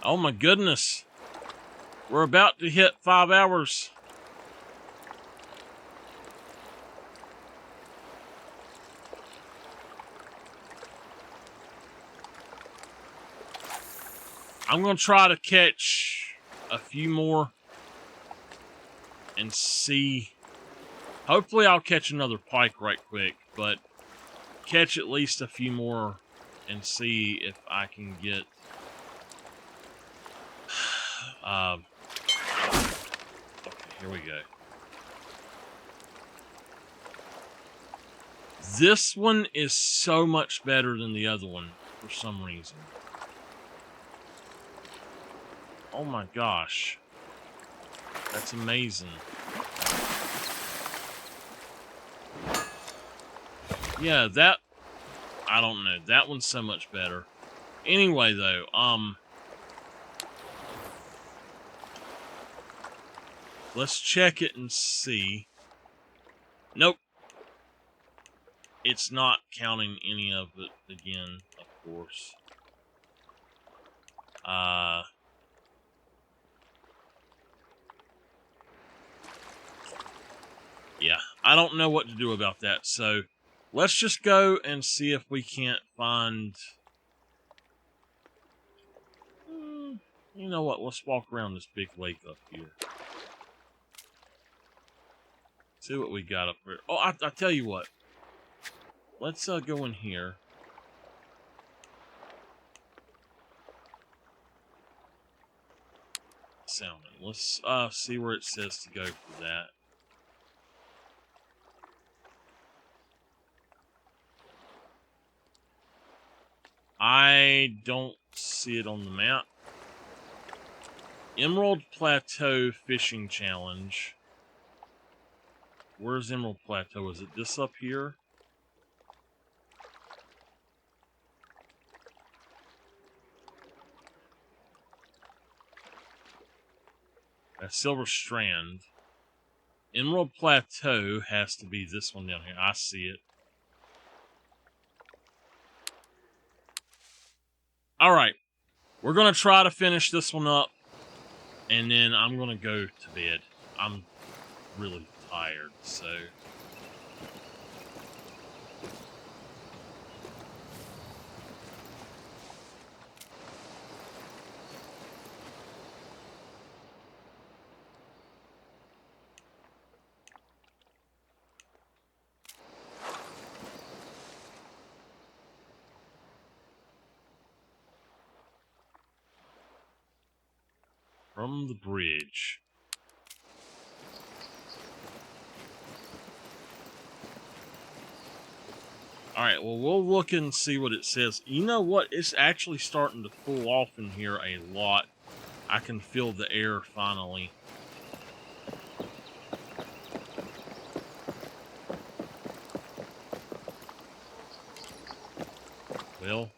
Oh my goodness. We're about to hit 5 hours. I'm going to try to catch a few more and see. Hopefully I'll catch another pike right quick, but catch at least a few more and see if I can get okay, here we go. This one is so much better than the other one for some reason. Oh my gosh. That's amazing. Yeah, that, I don't know. That one's so much better. Anyway, though, let's check it and see. Nope. It's not counting any of it again, of course. Yeah, I don't know what to do about that, so let's just go and see if we can't find... You know what, let's walk around this big lake up here. See what we got up here. Oh, I tell you what. Let's go in here. Salmon. Let's see where it says to go for that. I don't see it on the map. Emerald Plateau Fishing Challenge. Where's Emerald Plateau? Is it this up here? That's Silver Strand. Emerald Plateau has to be this one down here. I see it. Alright. We're going to try to finish this one up. And then I'm going to go to bed. I'm really tired, so... From the bridge. Alright, well, we'll look and see what it says. You know what? It's actually starting to cool off in here a lot. I can feel the air finally. Well,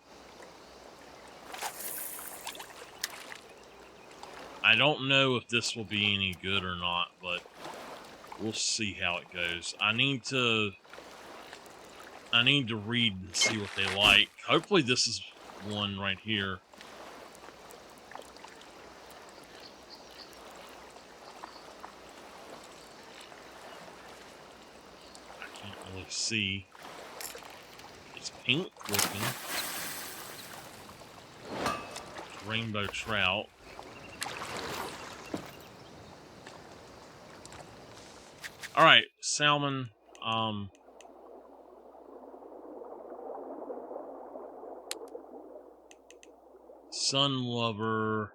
I don't know if this will be any good or not, but we'll see how it goes. I need to read and see what they like. Hopefully this is one right here. I can't really see. It's pink looking. Rainbow trout. Alright, salmon. Sun lover.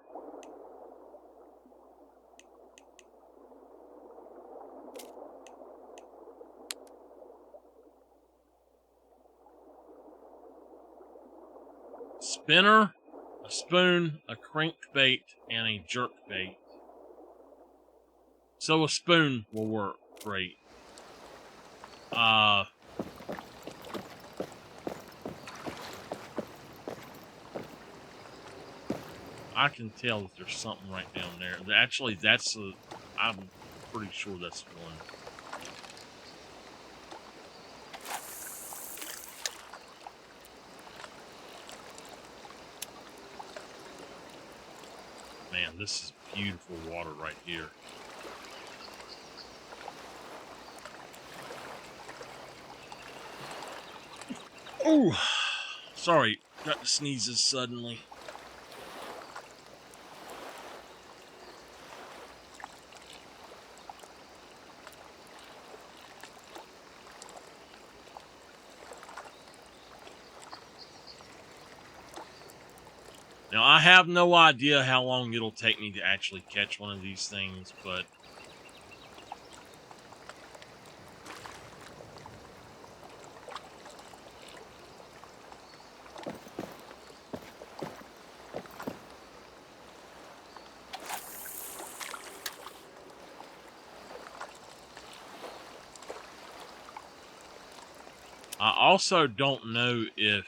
Spinner, a spoon, a crankbait, and a jerkbait. So a spoon will work great. I can tell that there's something right down there. Actually, I'm pretty sure that's one. Man, this is beautiful water right here. Oh, sorry, got the sneezes suddenly. Now, I have no idea how long it'll take me to actually catch one of these things, but I also don't know if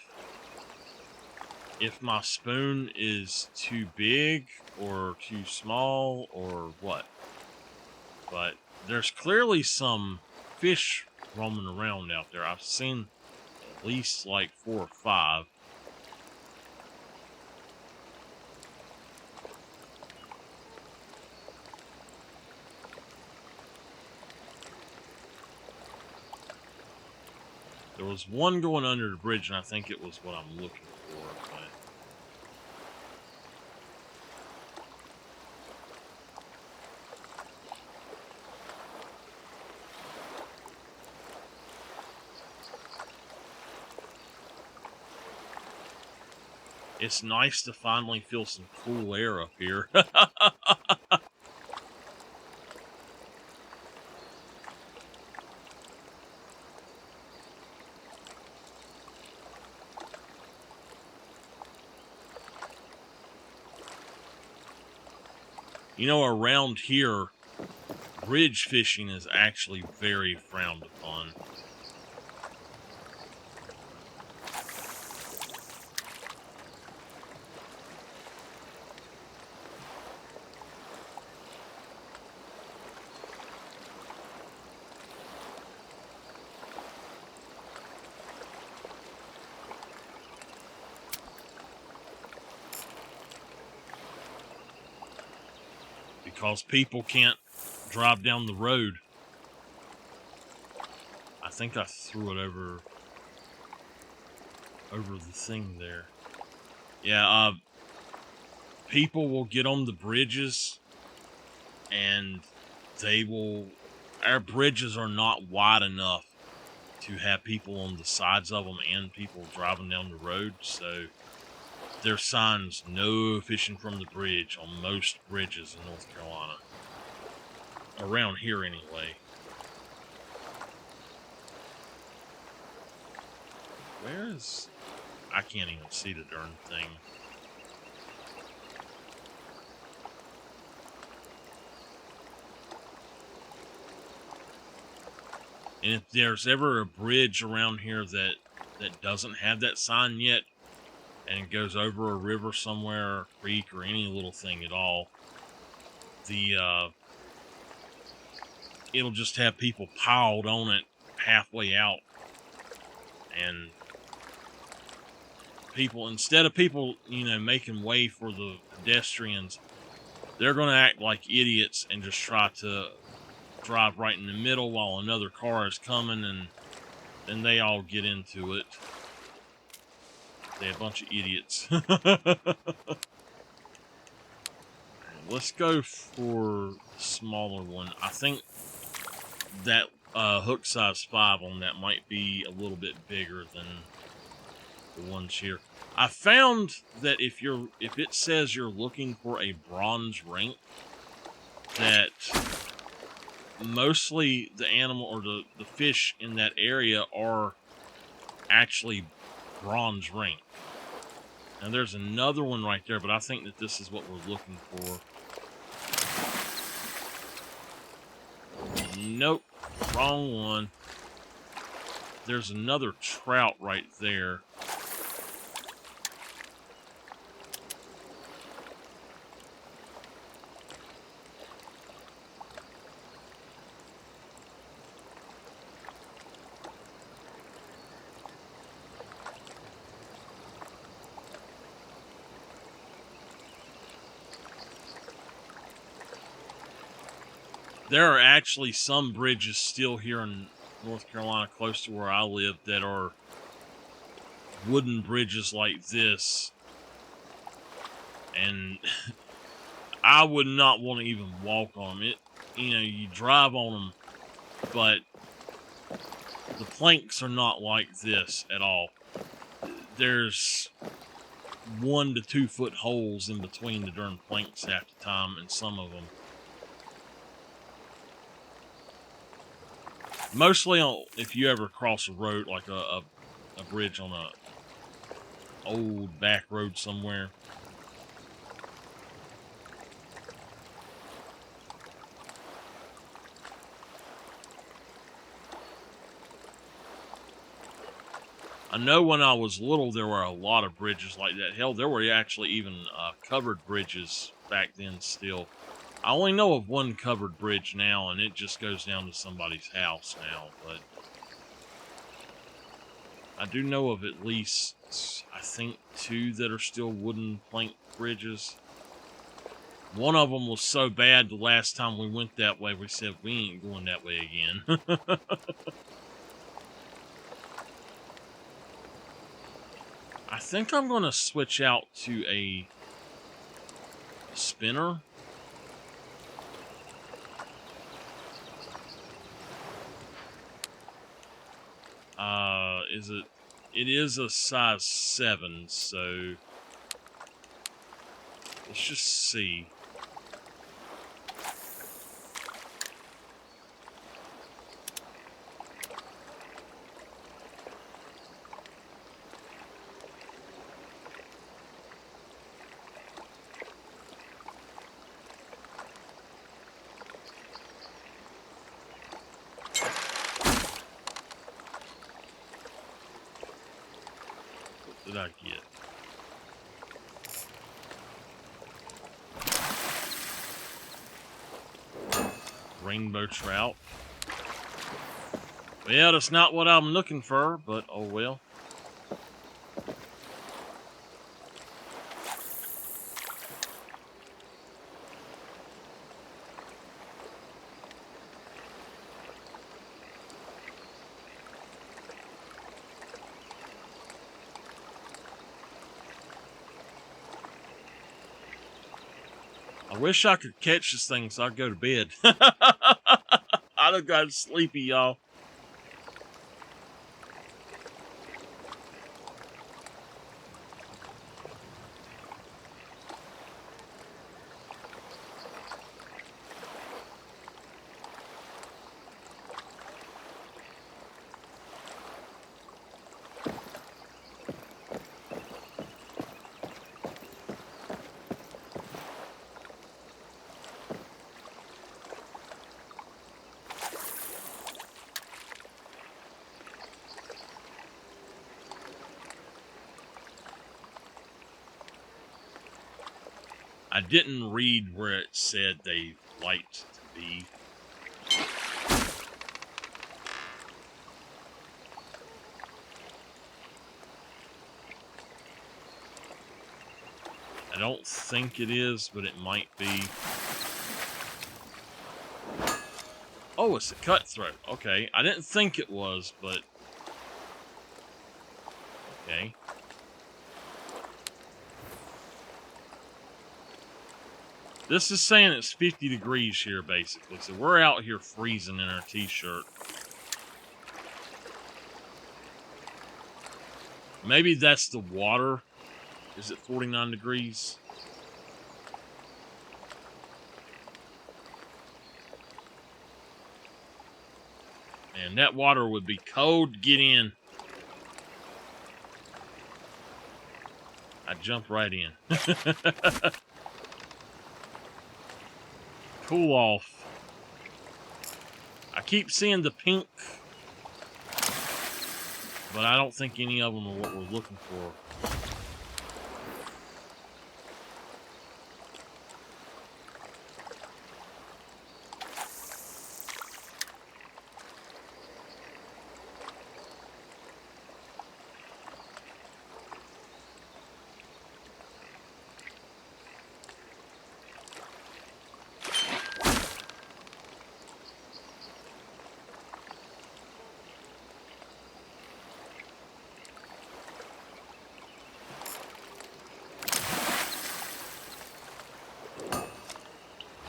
my spoon is too big or too small or what. But there's clearly some fish roaming around out there. I've seen at least like 4 or 5. There was one going under the bridge, and I think it was what I'm looking for. But it's nice to finally feel some cool air up here. You know, around here, bridge fishing is actually very frowned upon. Because people can't drive down the road. I think I threw it over the thing there. Yeah, people will get on the bridges and our bridges are not wide enough to have people on the sides of them and people driving down the road, so there's signs, no fishing from the bridge on most bridges in North Carolina. Around here, anyway. Where is... I can't even see the darn thing. And if there's ever a bridge around here that doesn't have that sign yet, and it goes over a river somewhere, or a creek, or any little thing at all, it'll just have people piled on it halfway out. And people, instead of people, making way for the pedestrians, they're going to act like idiots and just try to drive right in the middle while another car is coming, and then they all get into it. They're a bunch of idiots. Let's go for the smaller one. I think that hook size 5 on that might be a little bit bigger than the ones here. I found that if it says you're looking for a bronze rink, that mostly the animal or the fish in that area are actually bronze rink. Now there's another one right there, but I think that this is what we're looking for. Nope, wrong one. There's another trout right there. There are actually some bridges still here in North Carolina close to where I live that are wooden bridges like this. And I would not want to even walk on them. You drive on them, but the planks are not like this at all. There's 1 to 2 foot holes in between the darn planks half the time, and some of them. Mostly if you ever cross a road, like a bridge on a old back road somewhere. I know when I was little, there were a lot of bridges like that. Hell, there were actually even covered bridges back then still. I only know of one covered bridge now, and it just goes down to somebody's house now, but I do know of at least, I think, 2 that are still wooden plank bridges. One of them was so bad the last time we went that way, we said, we ain't going that way again. I think I'm going to switch out to a spinner. It is a size 7, so let's just see. What did I get? Rainbow trout. Well, that's not what I'm looking for, but oh well. I wish I could catch this thing so I'd go to bed. I'd have got sleepy, y'all. I didn't read where it said they liked to be. I don't think it is, but it might be. Oh, it's a cutthroat. Okay, I didn't think it was, but... Okay. This is saying it's 50 degrees here, basically. So we're out here freezing in our t-shirt. Maybe that's the water. Is it 49 degrees? Man, that water would be cold to get in. I'd jump right in. Cool off. I keep seeing the pink, but I don't think any of them are what we're looking for.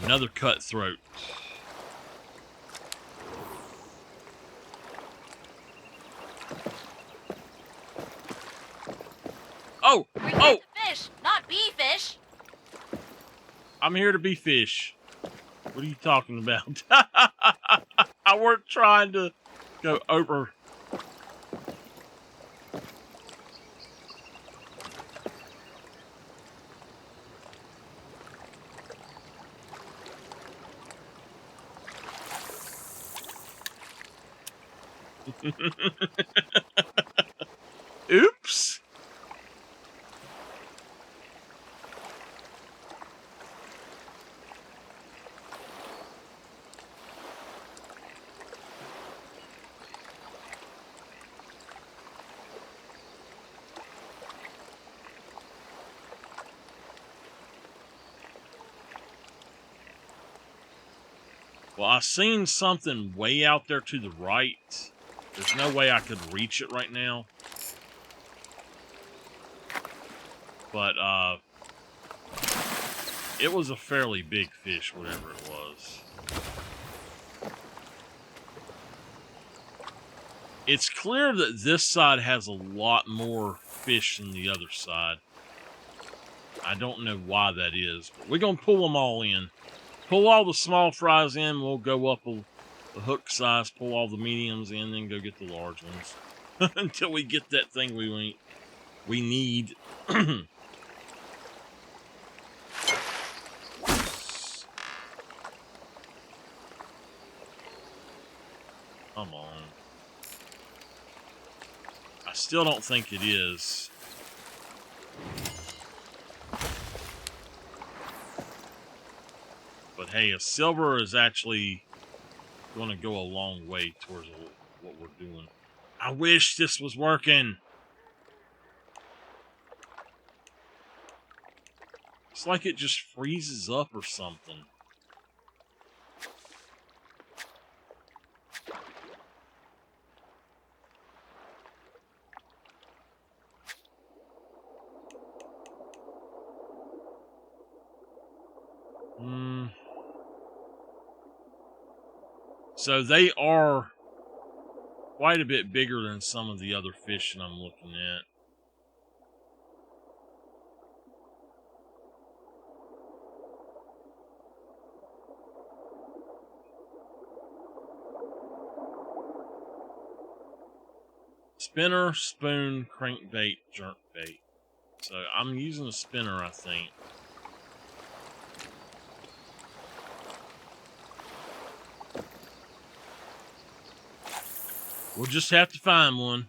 Another cutthroat. Oh! We're Oh! to fish, not be fish. I'm here to be fish. What are you talking about? I weren't trying to go over. Oops. Well, I seen something way out there to the right. There's no way I could reach it right now. But, it was a fairly big fish, whatever it was. It's clear that this side has a lot more fish than the other side. I don't know why that is, but we're going to pull them all in. Pull all the small fries in, we'll go up the hook size, pull all the mediums in, then go get the large ones. Until we get that thing we need. Come on. I still don't think it is. But hey, a silver is actually going to go a long way towards what we're doing. I wish this was working. It's like it just freezes up or something. So they are quite a bit bigger than some of the other fish that I'm looking at. Spinner, spoon, crankbait, jerkbait. So I'm using a spinner, I think. We'll just have to find one.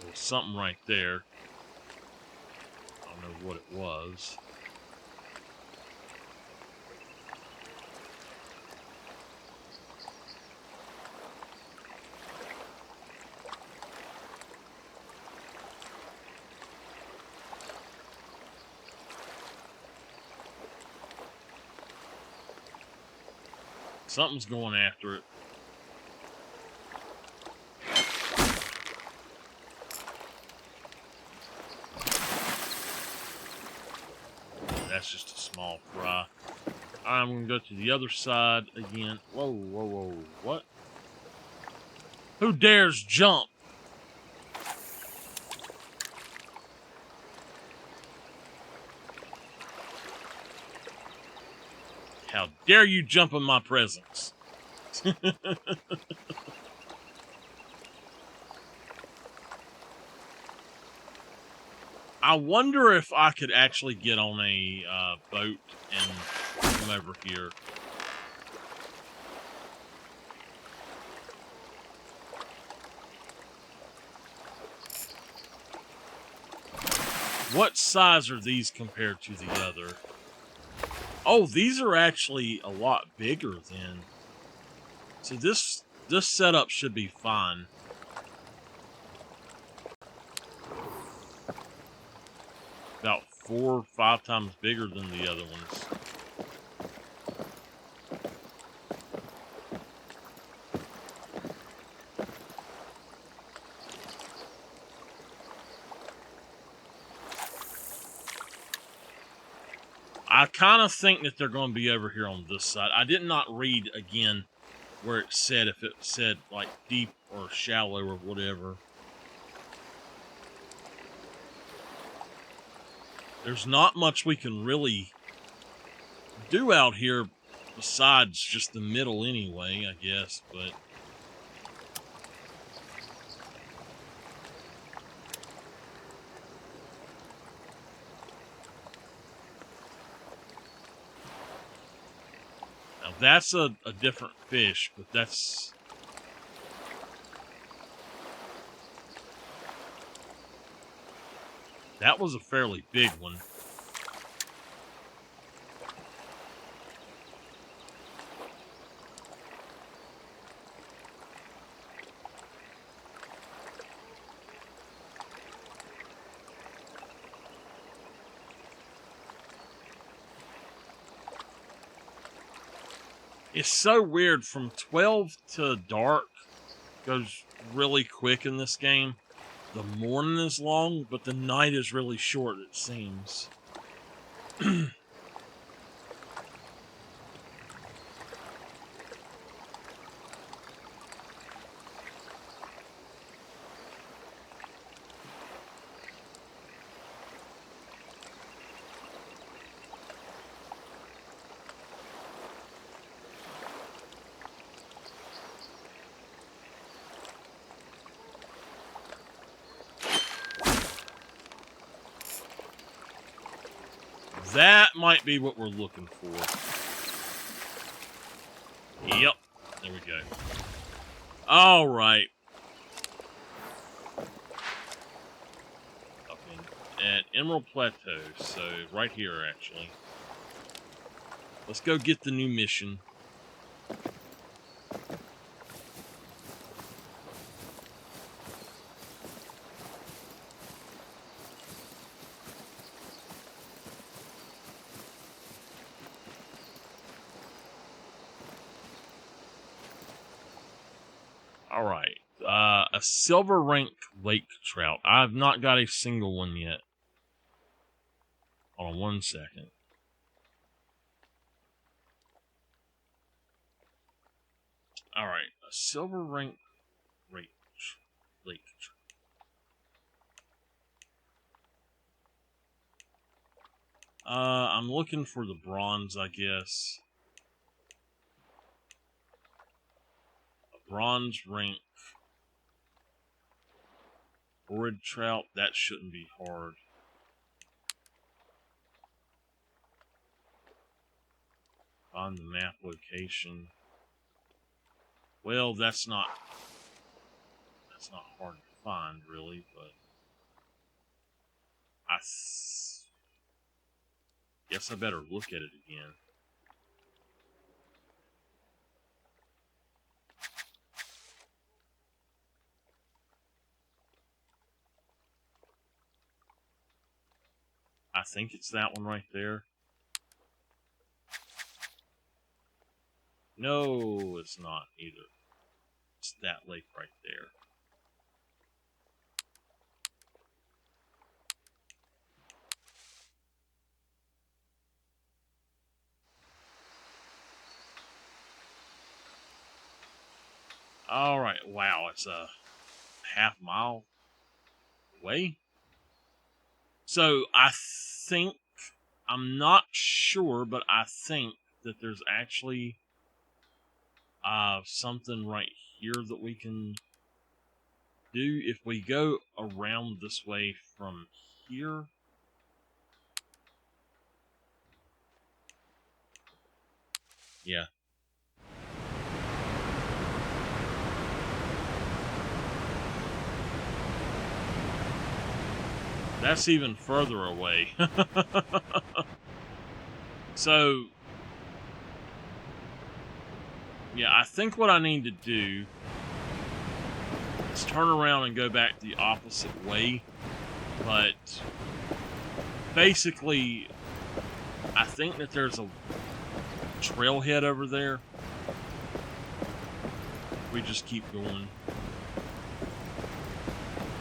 There was something right there. I don't know what it was. Something's going after it. That's just a small fry. I'm going to go to the other side again. Whoa, whoa, whoa. What? Who dares jump? How dare you jump in my presence? I wonder if I could actually get on a boat and come over here. What size are these compared to the other? Oh, these are actually a lot bigger then. So this setup should be fine. About 4 or 5 times bigger than the other ones. I kind of think that they're going to be over here on this side. I did not read again where it said, if it said like deep or shallow or whatever. There's not much we can really do out here besides just the middle anyway, I guess, but now that's a different fish, but that was a fairly big one. It's so weird. From 12 to dark goes really quick in this game. The morning is long, but the night is really short, it seems. That might be what we're looking for. Yep. There we go. All right. Up at Emerald Plateau. So, right here, actually. Let's go get the new mission. Alright, a silver rank lake trout. I've not got a single one yet. Hold on 1 second. Alright, a silver rank lake trout. I'm looking for the bronze, I guess. Bronze rank red trout, that shouldn't be hard. Find the map location. Well, that's not hard to find, really, but guess I better look at it again. I think it's that one right there. No, it's not either. It's that lake right there. All right. Wow, it's a half-mile away. So I think, I'm not sure, but I think that there's actually something right here that we can do if we go around this way from here. Yeah. That's even further away. So, yeah, I think what I need to do is turn around and go back the opposite way. But basically, I think that there's a trailhead over there. We just keep going.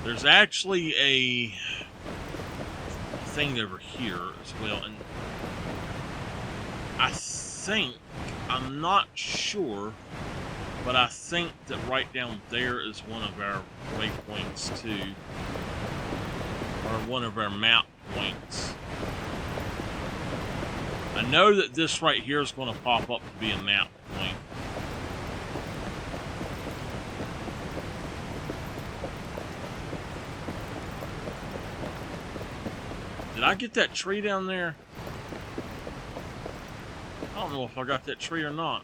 There's actually a thing over here as well, and I think, I'm not sure, but I think that right down there is one of our waypoints too, or one of our map points. I know that this right here is going to pop up to be a map point. Did I get that tree down there? I don't know if I got that tree or not.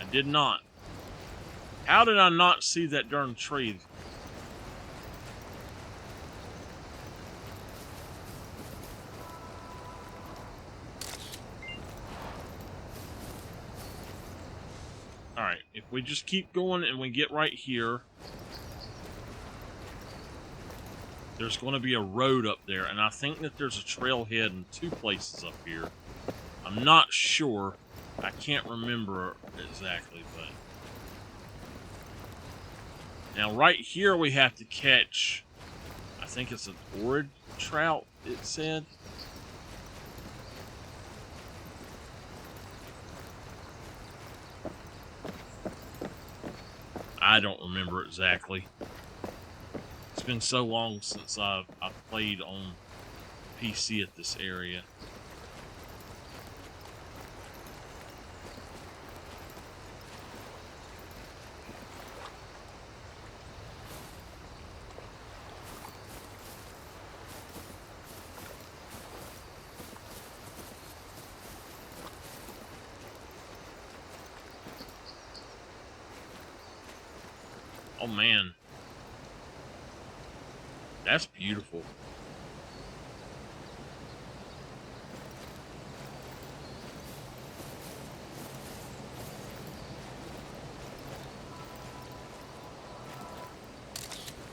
I did not. How did I not see that darn tree? Alright, if we just keep going and we get right here, there's going to be a road up there, and I think that there's a trailhead in two places up here. I'm not sure. I can't remember exactly, but... Now, right here we have to catch, I think it's an orid trout, it said. I don't remember exactly. It's been so long since I've played on PC at this area. Oh man, that's beautiful.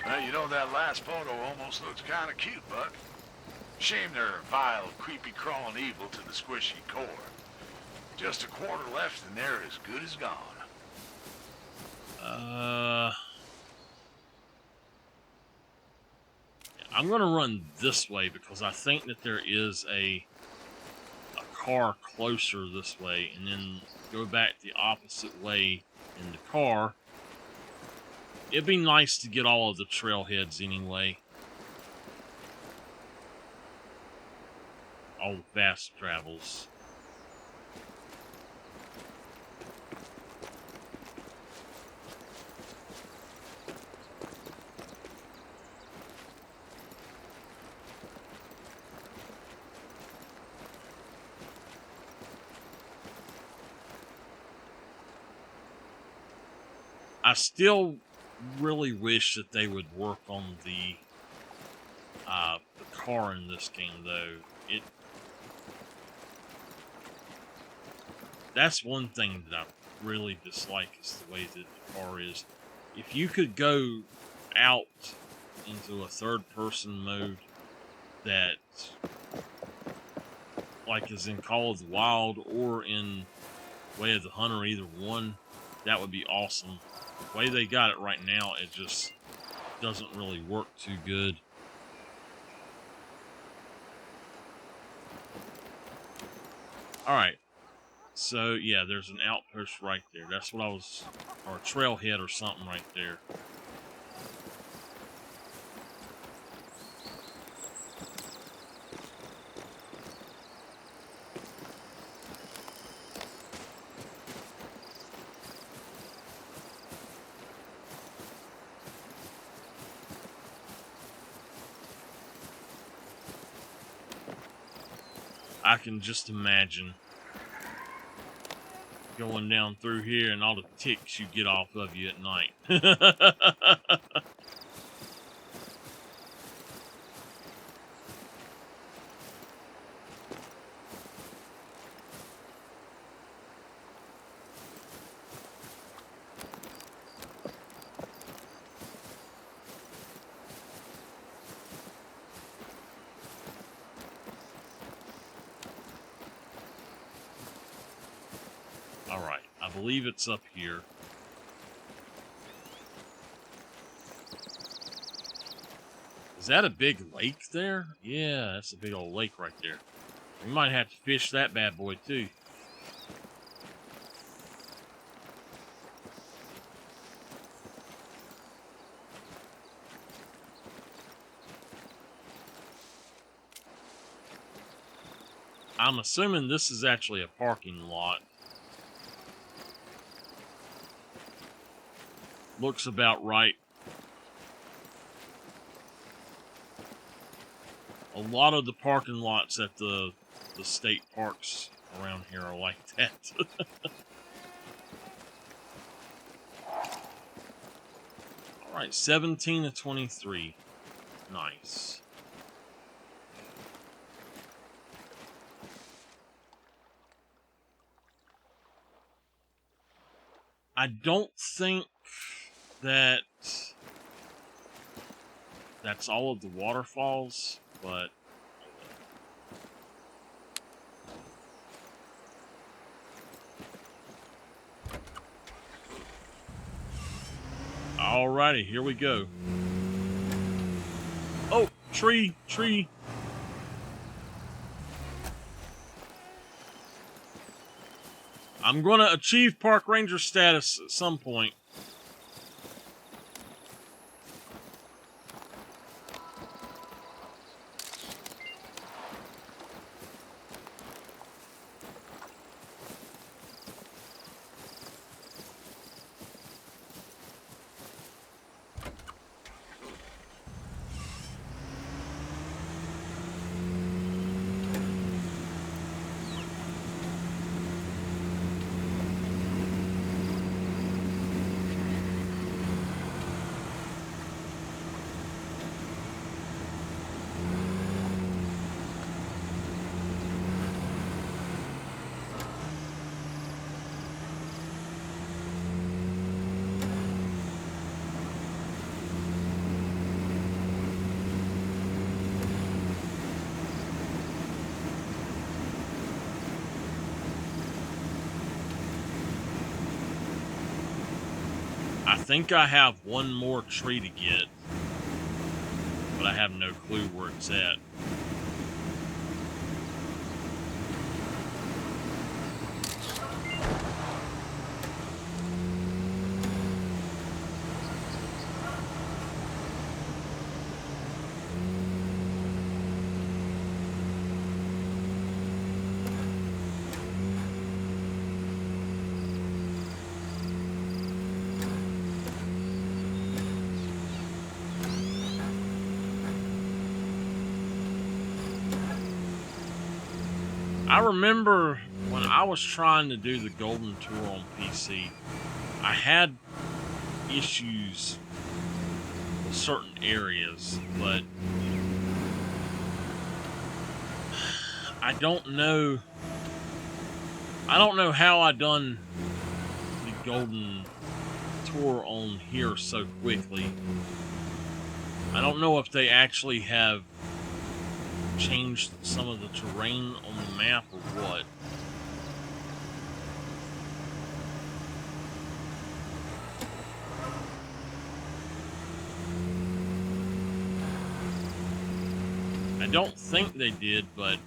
Well, you know, that last photo almost looks kind of cute, Buck. Shame they're vile, creepy, crawling evil to the squishy core. Just a quarter left and they're as good as gone. I'm gonna run this way because I think that there is a car closer this way, and then go back the opposite way in the car. It'd be nice to get all of the trailheads anyway. All the fast travels. I still really wish that they would work on the car in this game, though. That's one thing that I really dislike, is the way that the car is. If you could go out into a third-person mode that, like, is in Call of the Wild or in Way of the Hunter, either one, that would be awesome. The way they got it right now, it just doesn't really work too good. Alright, so yeah, there's an outpost right there. That's what I was, or a trailhead or something right there. I can just imagine going down through here and all the ticks you get off of you at night. Alright, I believe it's up here. Is that a big lake there? Yeah, that's a big old lake right there. We might have to fish that bad boy too. I'm assuming this is actually a parking lot. Looks about right. A lot of the parking lots at the state parks around here are like that. Alright, 17 to 23. Nice. I don't think that that's all of the waterfalls, but alrighty, here we go. Oh, tree. I'm gonna achieve park ranger status at some point. I think I have one more tree to get, but I have no clue where it's at. I remember when I was trying to do the Golden Tour on PC, I had issues with certain areas, but I don't know. I don't know how I done the golden tour on here so quickly. I don't know if they actually have changed some of the terrain on the map or what. I don't think they did, but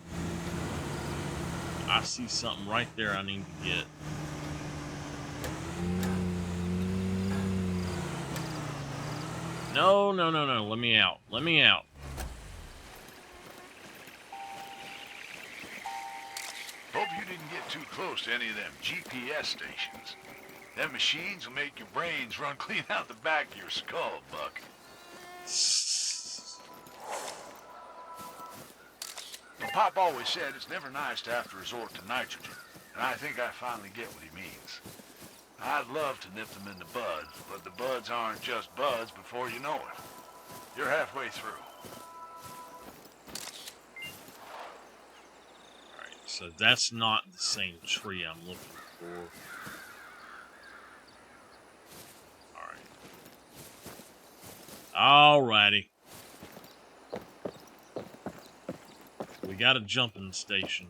I see something right there I need to get. No, no, no, no. Let me out. Let me out. Hope you didn't get too close to any of them GPS stations. Them machines will make your brains run clean out the back of your skull, Buck. And Pop always said it's never nice to have to resort to nitrogen, and I think I finally get what he means. I'd love to nip them in the bud, but the buds aren't just buds before you know it. You're halfway through. Alright, so that's not the same tree I'm looking for. Alrighty. We got a jumping station.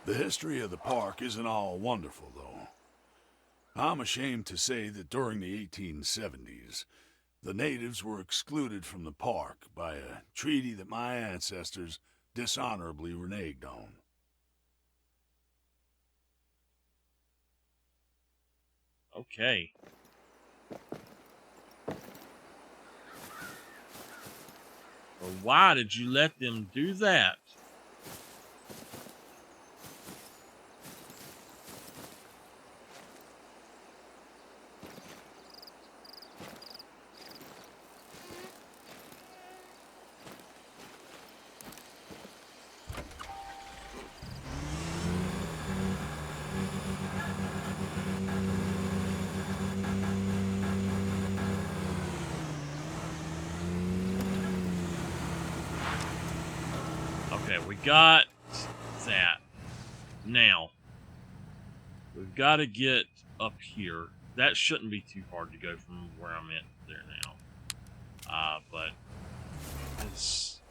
The history of the park isn't all wonderful, though. I'm ashamed to say that during the 1870s, the natives were excluded from the park by a treaty that my ancestors dishonorably reneged on. Okay. Well, why did you let them do that? Okay, we got that. Now, we've got to get up here. That shouldn't be too hard to go from where I'm at there now. But it's...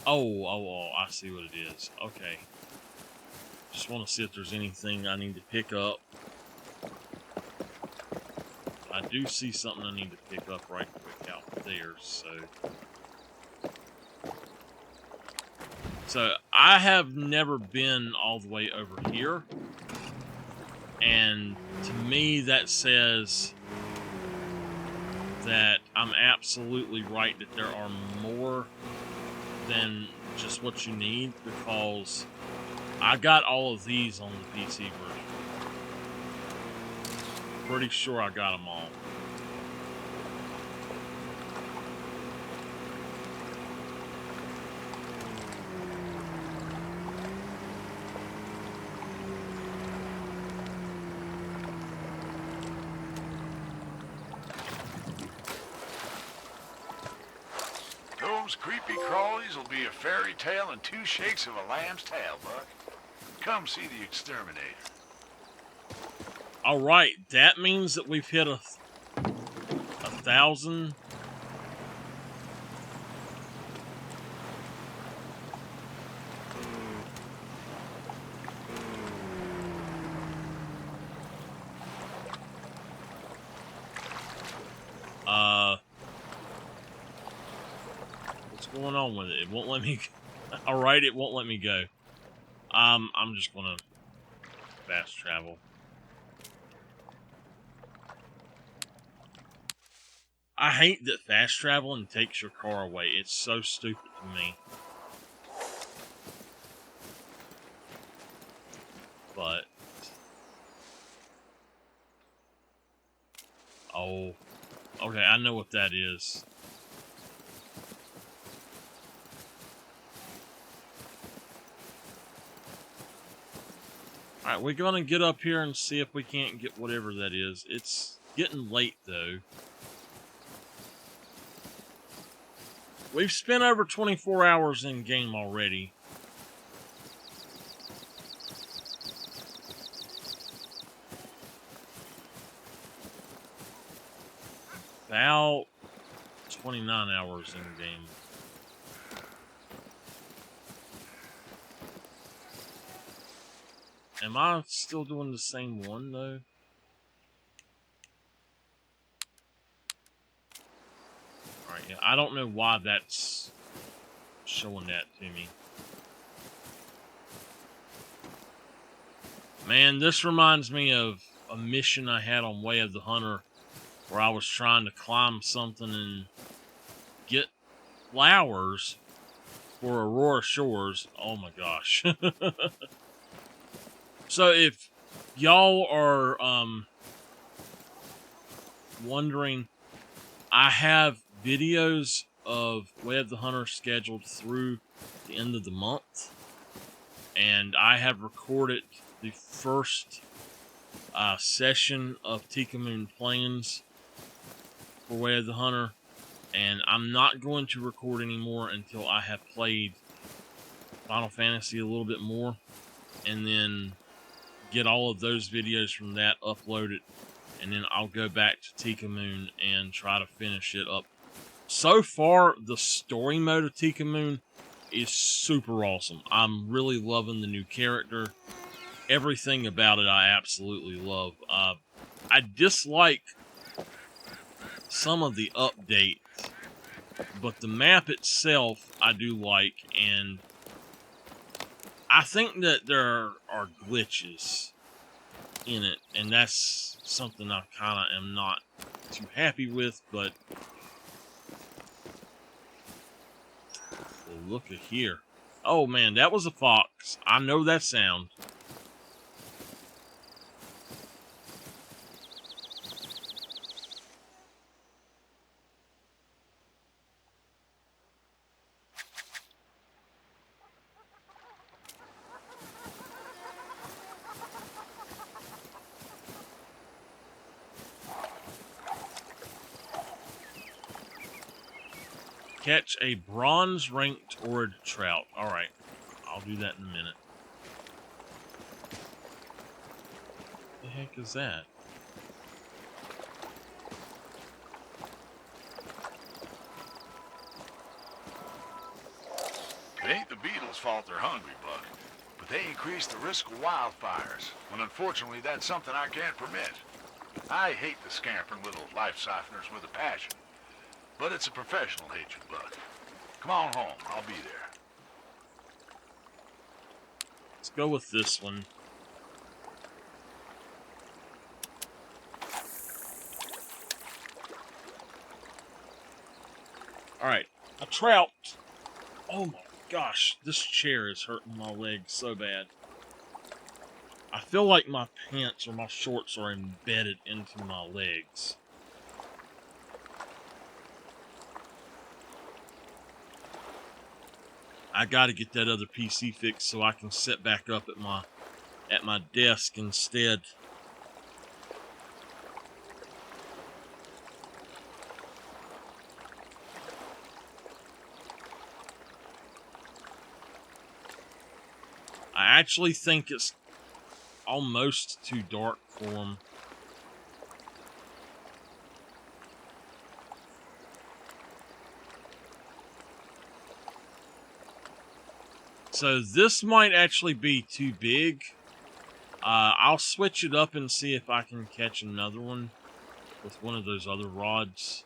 Oh, I see what it is. Okay. Just want to see if there's anything I need to pick up. I do see something I need to pick up right quick out there, So I have never been all the way over here, and to me that says that I'm absolutely right that there are more than just what you need, because I got all of these on the PC version. Pretty sure I got them all. Those creepy crawlies will be a fairy tale and 2 shakes of a lamb's tail, Buck. Come see the exterminator. Alright, that means that we've hit a 1,000. What's going on with it? It won't let me... Alright, it won't let me go. I'm just gonna fast travel. I hate that fast traveling takes your car away. It's so stupid to me. But... Oh. Okay, I know what that is. Alright, we're gonna get up here and see if we can't get whatever that is. It's getting late, though. We've spent over 24 hours in game already. About 29 hours in game. Am I still doing the same one, though? Alright, yeah, I don't know why that's showing that to me. Man, this reminds me of a mission I had on Way of the Hunter where I was trying to climb something and get flowers for Aurora Shores. Oh my gosh. So if y'all are wondering, I have videos of Way of the Hunter scheduled through the end of the month, and I have recorded the first session of Tikamoon Plains for Way of the Hunter, and I'm not going to record anymore until I have played Final Fantasy a little bit more, and then get all of those videos from that uploaded, and then I'll go back to Tikamoon and try to finish it up. So far, the story mode of Tikamoon is super awesome. I'm really loving the new character. Everything about it I absolutely love. I dislike some of the updates, but the map itself I do like, and I think that there are glitches in it, and that's something I kind of am not too happy with, but well, look at here. Oh man, that was a fox. I know that sound. Catch a bronze-ranked ored trout. Alright, I'll do that in a minute. What the heck is that? It ain't the beetles' fault they're hungry, Buck, but they increase the risk of wildfires, when unfortunately that's something I can't permit. I hate the scampering little life siphoners with a passion, but it's a professional hatred, Buck. Come on home, I'll be there. Let's go with this one. Alright, a trout. Oh my gosh, this chair is hurting my legs so bad. I feel like my pants or my shorts are embedded into my legs. I gotta get that other PC fixed so I can sit back up at my desk instead. I actually think it's almost too dark for him. So this might actually be too big. I'll switch it up and see if I can catch another one with one of those other rods.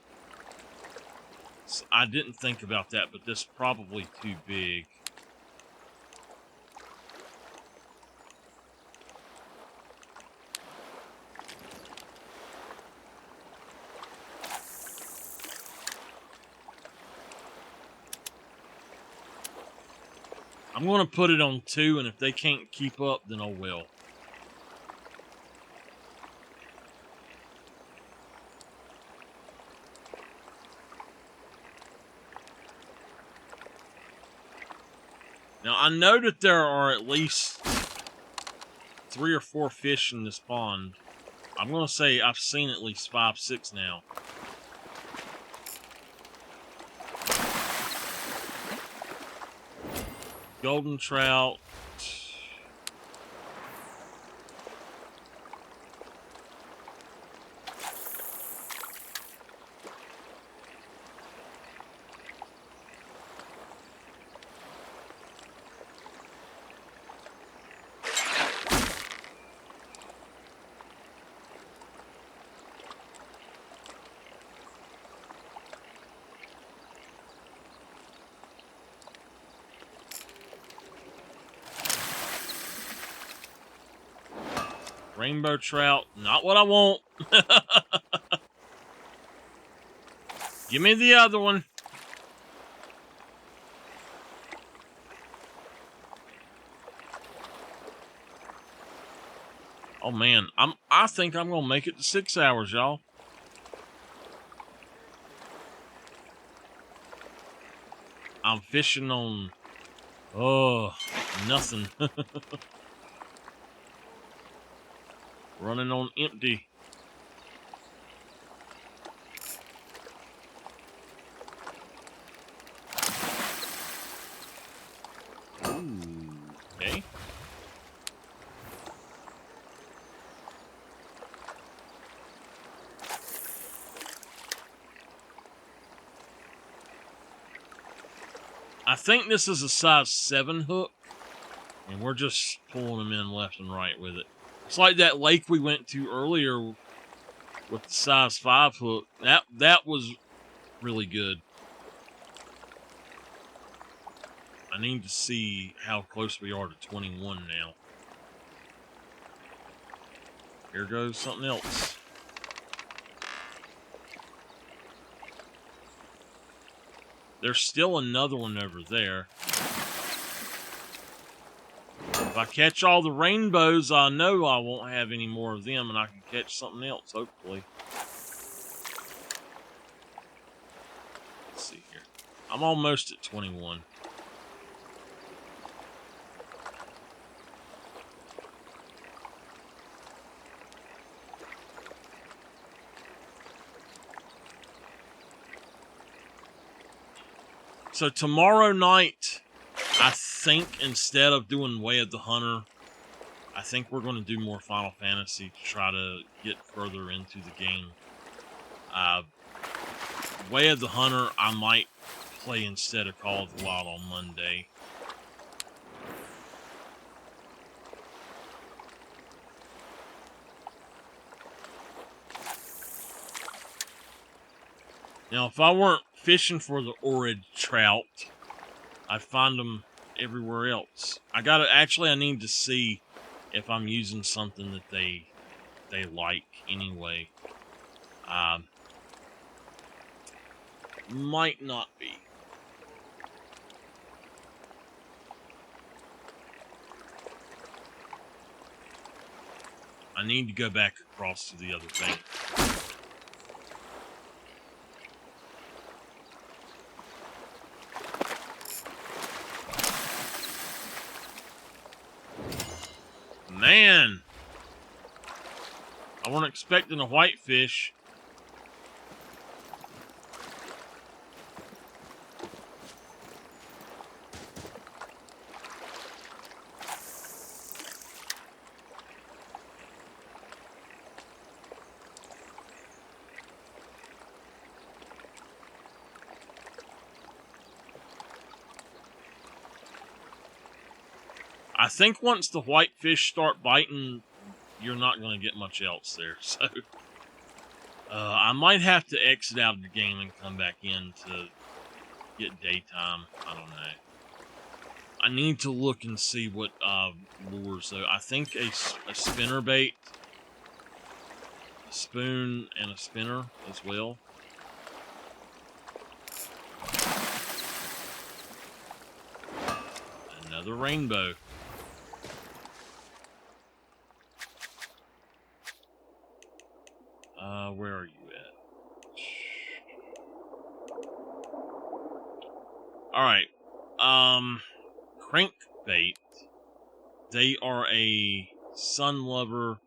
So I didn't think about that, but this is probably too big. I'm going to put it on 2, and if they can't keep up, then I will. Now, I know that there are at least 3 or 4 fish in this pond. I'm gonna say I've seen at least 5, 6 now. Golden trout. Rainbow trout, not what I want. Give me the other one. Oh man, I think I'm gonna make it to 6 hours, y'all. I'm fishing on nothing. Running on empty. Okay. I think this is a size 7 hook, and we're just pulling them in left and right with it. It's like that lake we went to earlier with the size 5 hook. That was really good. I need to see how close we are to 21 now. Here goes something else. There's still another one over there. If I catch all the rainbows, I know I won't have any more of them, and I can catch something else, hopefully. Let's see here. I'm almost at 21. So tomorrow night, I think instead of doing Way of the Hunter, I think we're going to do more Final Fantasy to try to get further into the game. Way of the Hunter, I might play instead of Call of the Wild on Monday. Now, if I weren't fishing for the orid trout, I'd find them everywhere else. I need to see if I'm using something that they like anyway. Might not be. I need to go back across to the other bank. Man, I wasn't expecting a whitefish. I think once the whitefish start biting, you're not going to get much else there. So, I might have to exit out of the game and come back in to get daytime. I don't know. I need to look and see what lures, though. I think a spinnerbait, a spoon, and a spinner as well. Another rainbow. Where are you at? Alright. Crankbait. They are a sun lover,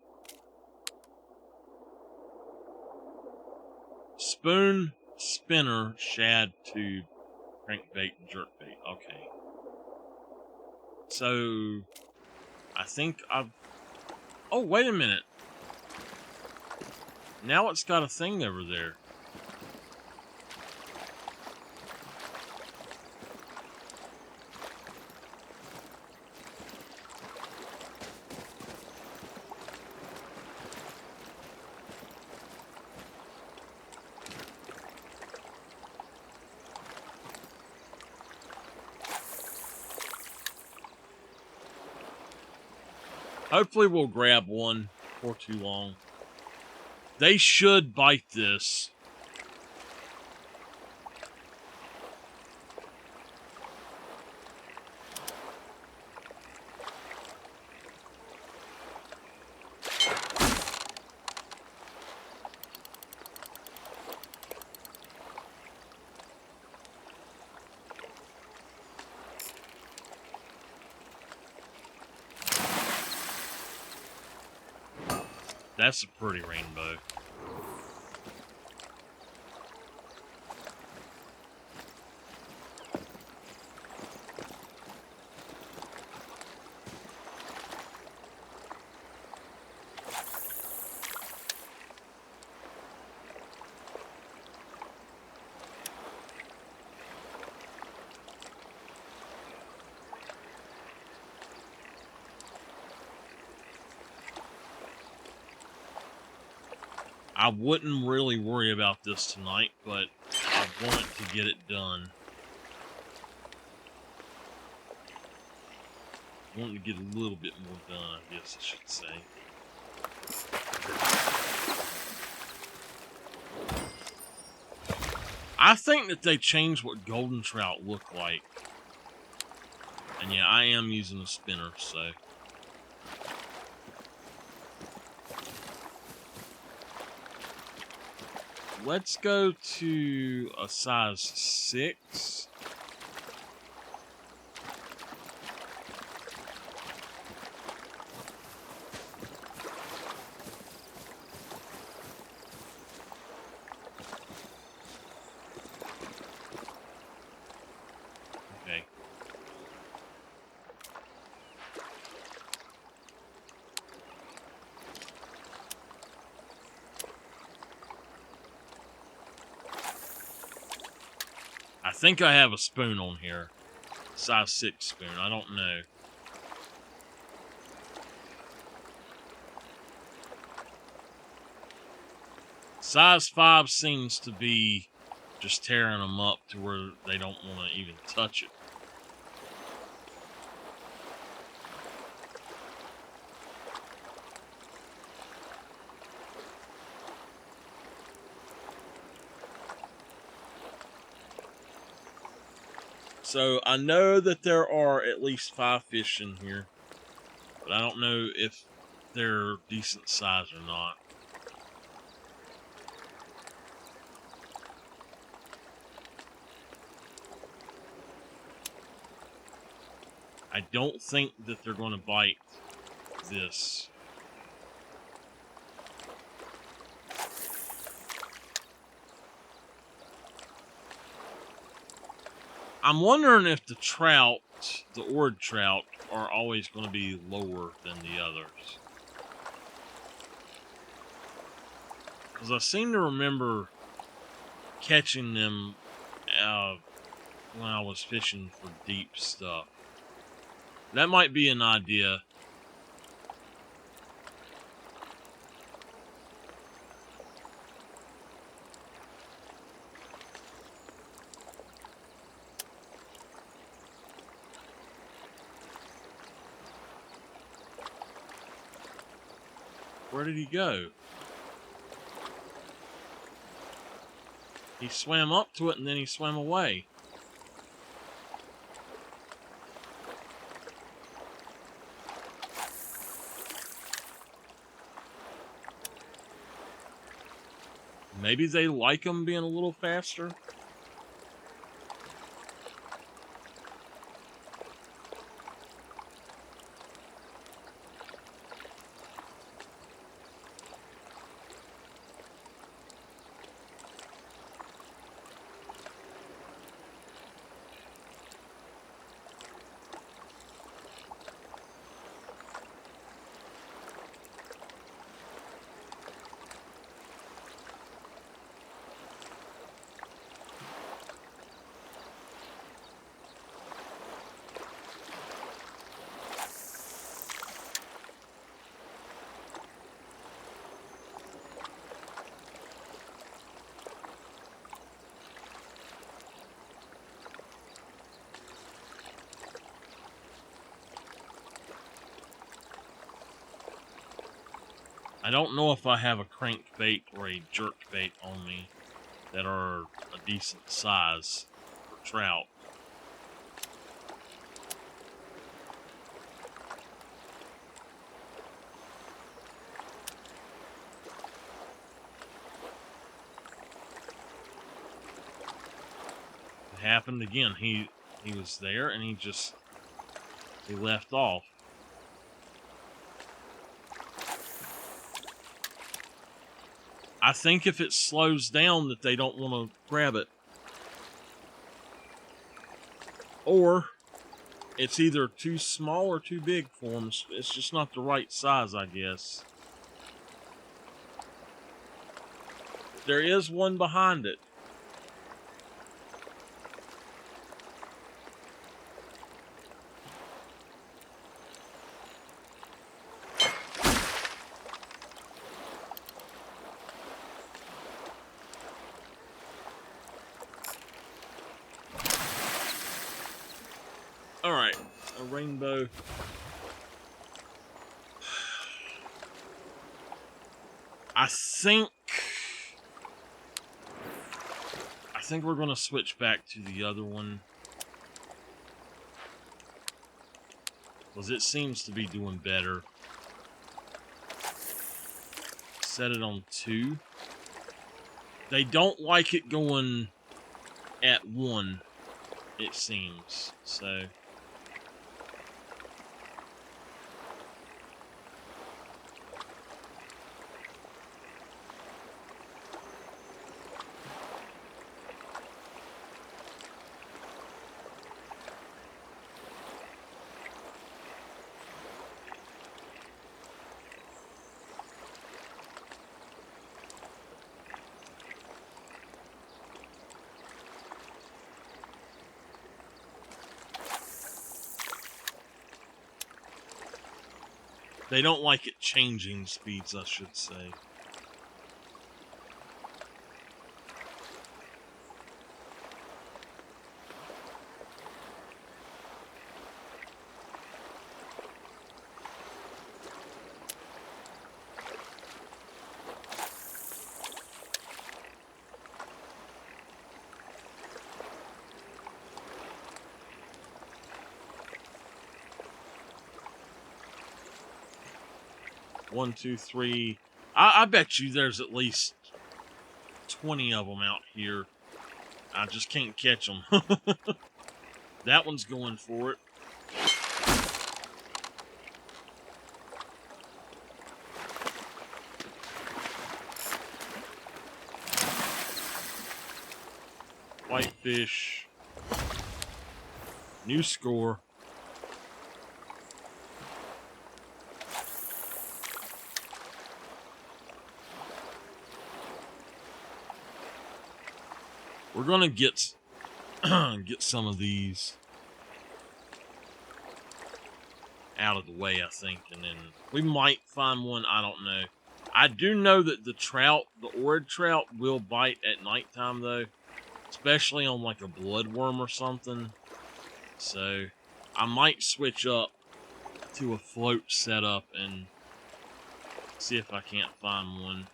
spoon, spinner, shad, tube, crankbait, jerkbait. Okay. So, I think I've... Oh, wait a minute. Now it's got a thing over there. Hopefully we'll grab one before too long. They should bite this. That's a pretty rainbow. I wouldn't really worry about this tonight, but I want to get it done. I want to get a little bit more done, I guess I should say. I think that they changed what golden trout look like. And yeah, I am using a spinner, so... Let's go to a size 6. Okay. I think I have a spoon on here. Size 6 spoon. I don't know. Size 5 seems to be just tearing them up to where they don't want to even touch it. So I know that there are at least 5 fish in here, but I don't know if they're decent size or not. I don't think that they're going to bite this. I'm wondering if the trout, the ord trout, are always going to be lower than the others. Because I seem to remember catching them when I was fishing for deep stuff. That might be an idea. Where did he go? He swam up to it and then he swam away. Maybe they like him being a little faster. I don't know if I have a crankbait or a jerkbait on me that are a decent size for trout. It happened again. He was there and he left off. I think if it slows down that they don't want to grab it. Or it's either too small or too big for them. It's just not the right size, I guess. There is one behind it. Alright, a rainbow. I think we're gonna switch back to the other one. Because it seems to be doing better. Set it on 2. They don't like it going at 1, it seems. So they don't like it changing speeds, I should say. One, two, three. I bet you there's at least 20 of them out here. I just can't catch them. That one's going for it. Whitefish. New score. We're gonna get some of these out of the way, I think, and then we might find one. I don't know. I do know that the orid trout, will bite at nighttime, though, especially on like a bloodworm or something. So I might switch up to a float setup and see if I can't find one.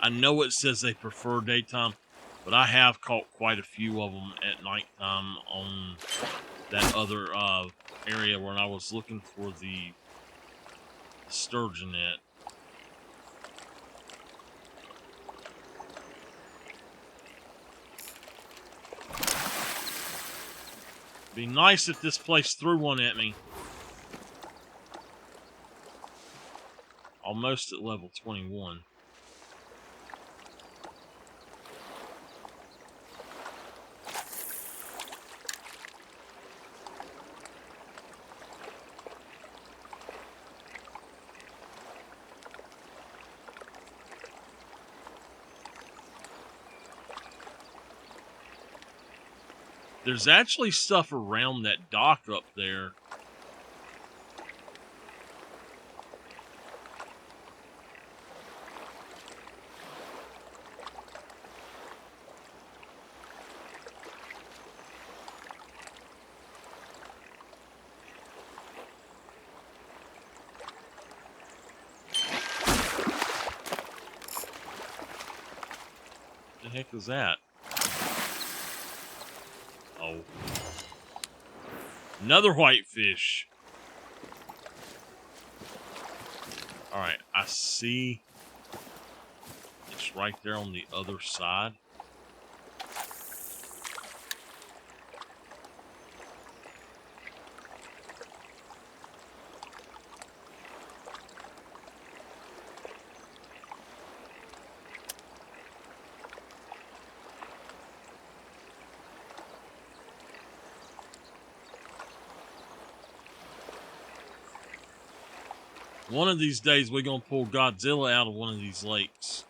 I know it says they prefer daytime, but I have caught quite a few of them at nighttime on that other area where I was looking for the sturgeon at. Be nice if this place threw one at me. Almost at level 21. There's actually stuff around that dock up there The heck is that? Oh. Another whitefish. Alright, I see. It's right there on the other side. One of these days, we're going to pull Godzilla out of one of these lakes.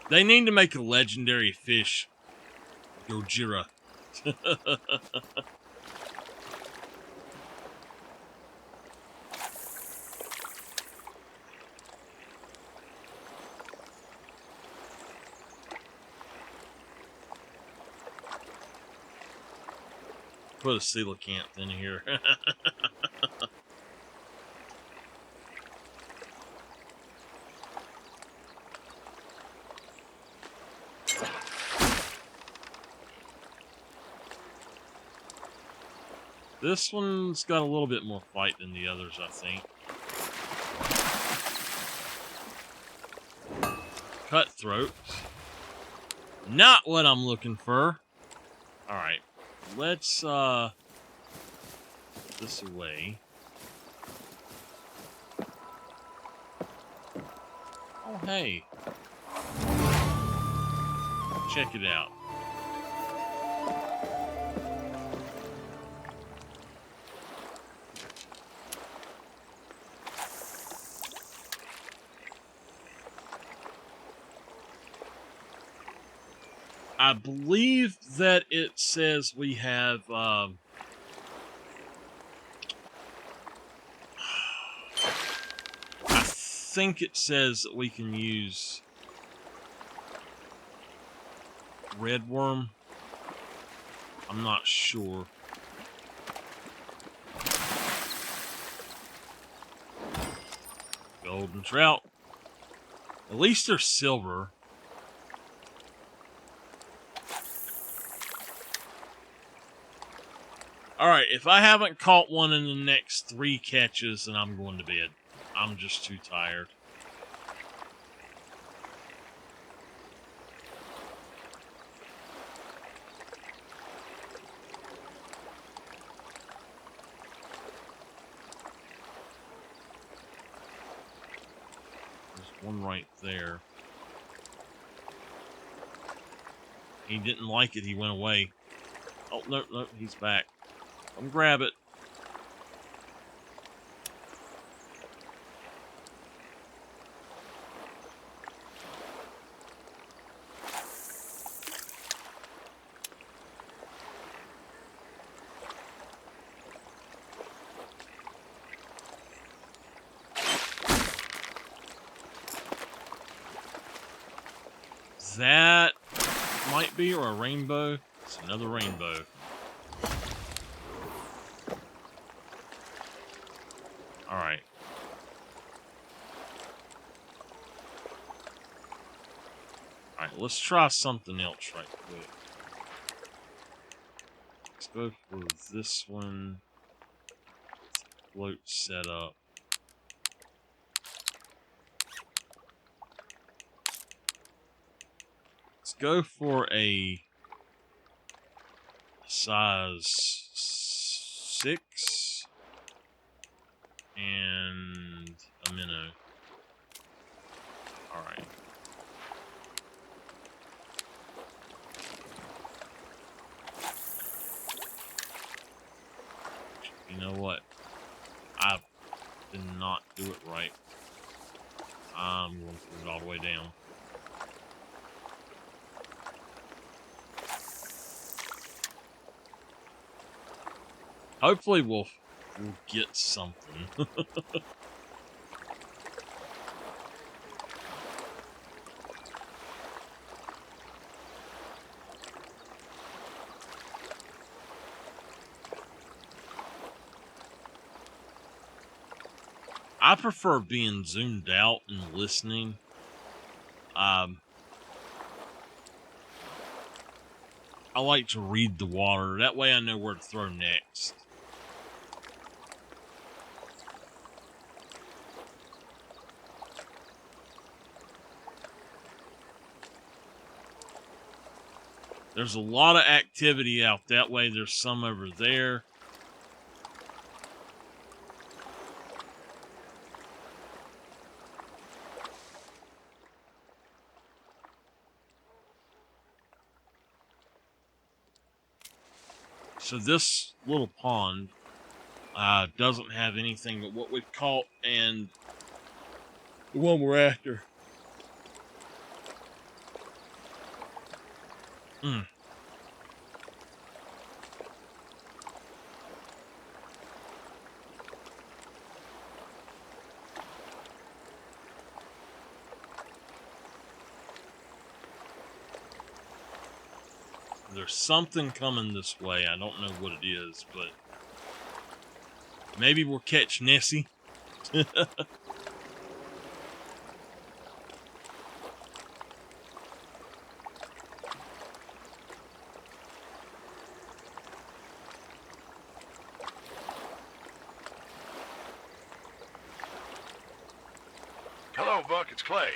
They need to make a legendary fish. Gojira. Put a coelacanth in here. This one's got a little bit more fight than the others, I think. Cutthroat. Not what I'm looking for. Alright. Let's, put this away. Oh, hey. Check it out. I believe that it says we have, I think it says that we can use red worm. I'm not sure. Golden trout. At least they're silver. Alright, if I haven't caught one in the next 3 catches, then I'm going to bed. I'm just too tired. There's one right there. He didn't like it, he went away. Oh, no, no, he's back. Come grab it. That might be, or a rainbow. It's another rainbow. Alright. Alright, let's try something else right quick. Let's go for this one. Float setup. Let's go for a size 6 and a minnow. Alright. You know what? I did not do it right. I'm going to put it all the way down. Hopefully we'll get something. I prefer being zoomed out and listening. Um, I like to read the water. That way I know where to throw next. There's a lot of activity out that way. There's some over there. So this little pond doesn't have anything but what we've caught and the one we're after. There's something coming this way. I don't know what it is, but maybe we'll catch Nessie. Hello, Buck, it's Clay.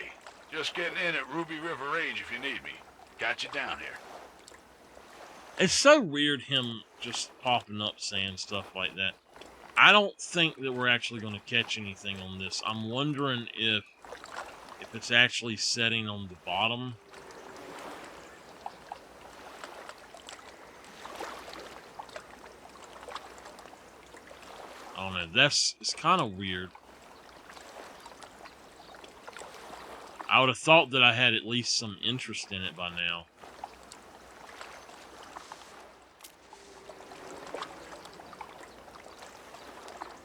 Just getting in at Ruby River Range if you need me. Got you down here. It's so weird him just popping up saying stuff like that. I don't think that we're actually going to catch anything on this. I'm wondering if it's actually setting on the bottom. I don't know. It's kind of weird. I would have thought that I had at least some interest in it by now.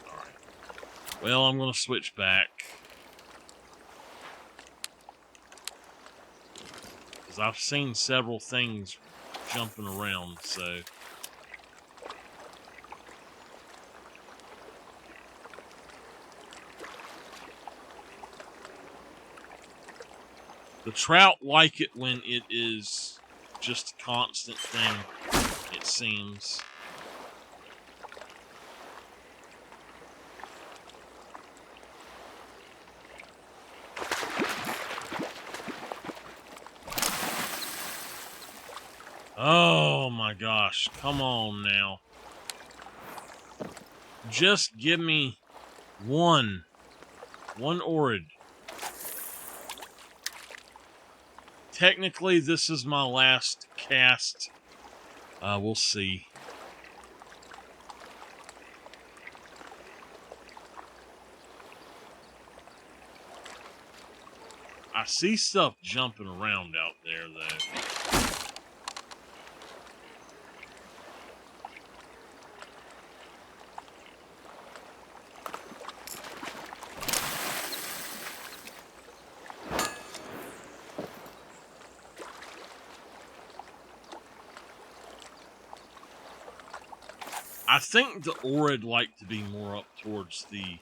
Alright. Well, I'm going to switch back. Because I've seen several things jumping around, so... The trout like it when it is just a constant thing, it seems. Oh my gosh, come on now. Just give me one orid. Technically, this is my last cast. We'll see. I see stuff jumping around out there, though. I think the orid like to be more up towards the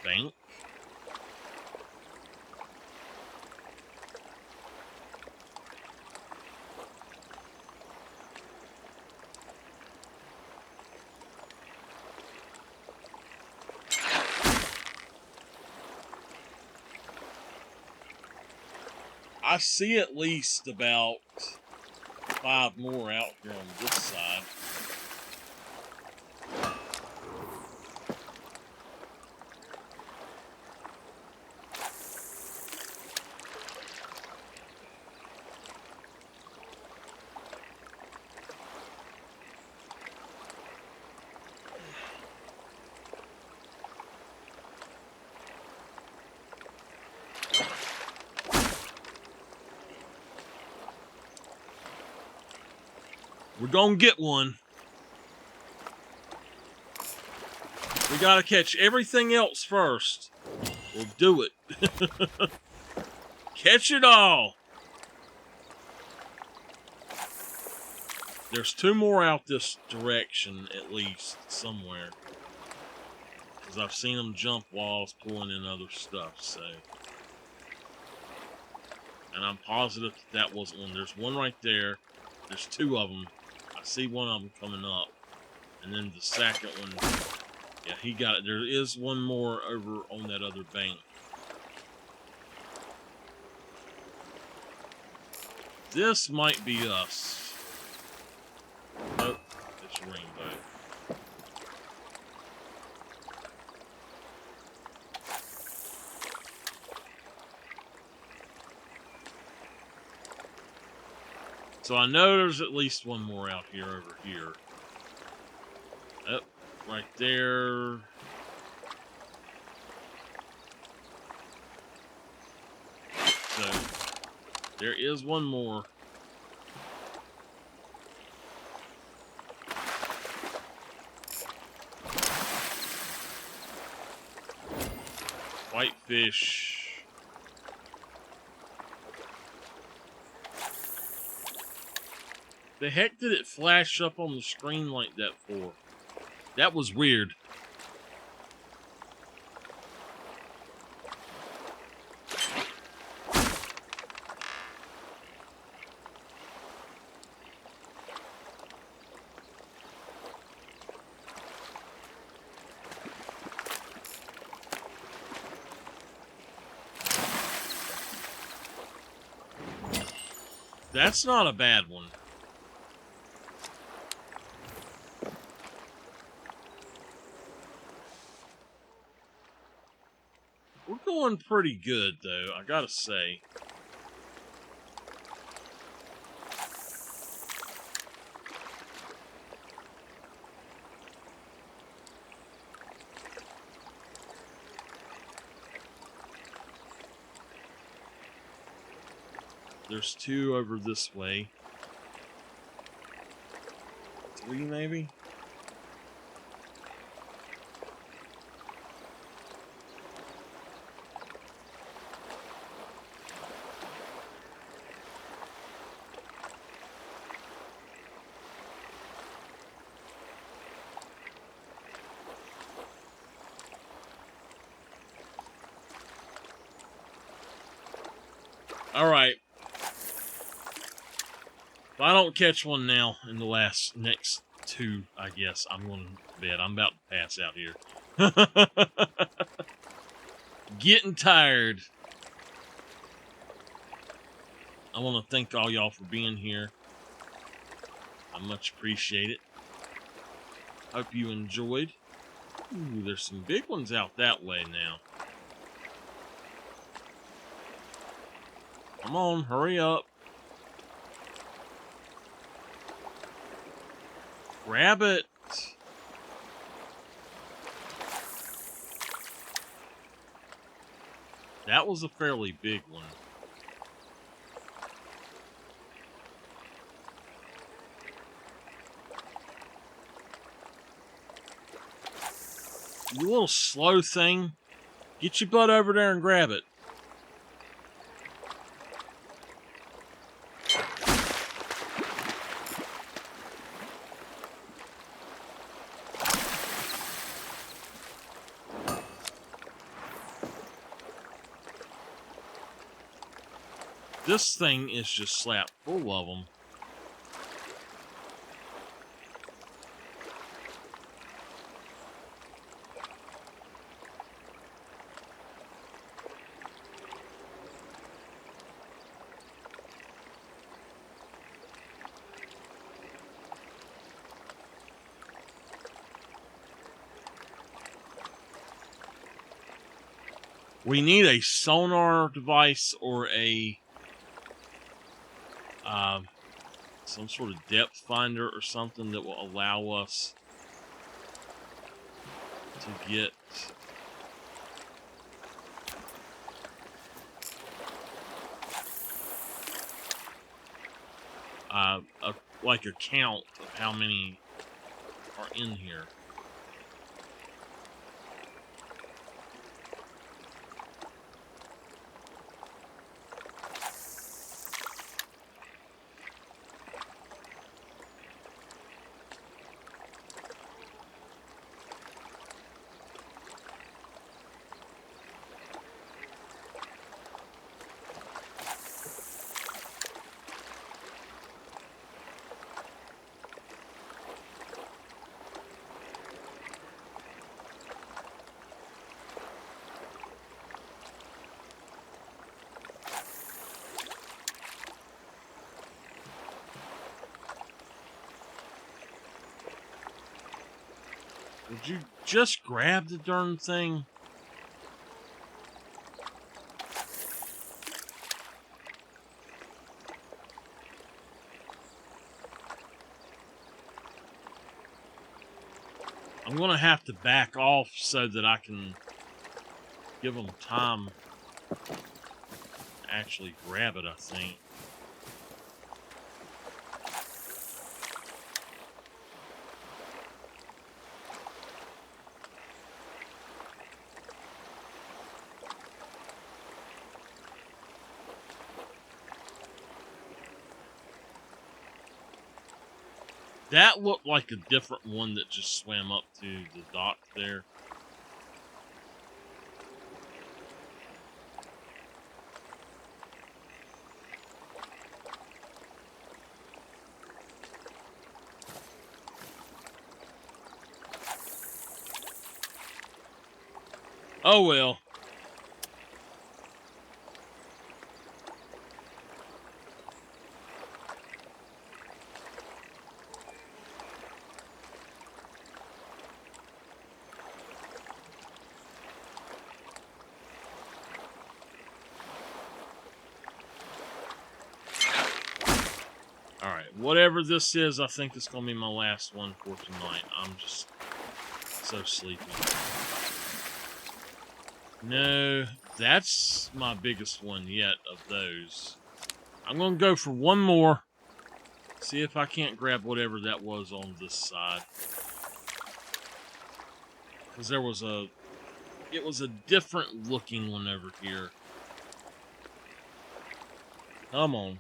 bank. I see at least about 5 more out here on this side. We're gonna get one. We gotta catch everything else first. We'll do it. Catch it all. There's 2 more out this direction, at least, somewhere. Because I've seen them jump while I was pulling in other stuff, so. And I'm positive that wasn't one. There's one right there. There's two of them. I see one of them coming up. And then the second one, yeah, he got it. There is one more over on that other bank. This might be us. Nope, it's Rainbow. So I know there's at least one more out here over here. Oh, right there. So there is one more. Whitefish. The heck did it flash up on the screen like that for? That was weird. That's not a bad one. We're going pretty good, though, I gotta say. There's two over this way. Three, maybe? Alright. If I don't catch one now in the next two, I guess I'm going to bed. I'm about to pass out here. Getting tired. I want to thank all y'all for being here. I much appreciate it. Hope you enjoyed. Ooh, there's some big ones out that way now. Come on, hurry up. Grab it. That was a fairly big one. You little slow thing. Get your butt over there and grab it. This thing is just slap full of them. We need a sonar device or a some sort of depth finder or something that will allow us to get like a count of how many are in here. Would you just grab the darn thing? I'm gonna have to back off so that I can give them time to actually grab it, I think. That looked like a different one that just swam up to the dock there. Oh well. Alright, whatever this is, I think it's going to be my last one for tonight. I'm just so sleepy. No, that's my biggest one yet of those. I'm going to go for one more. See if I can't grab whatever that was on this side. Because there was it was a different looking one over here. Come on.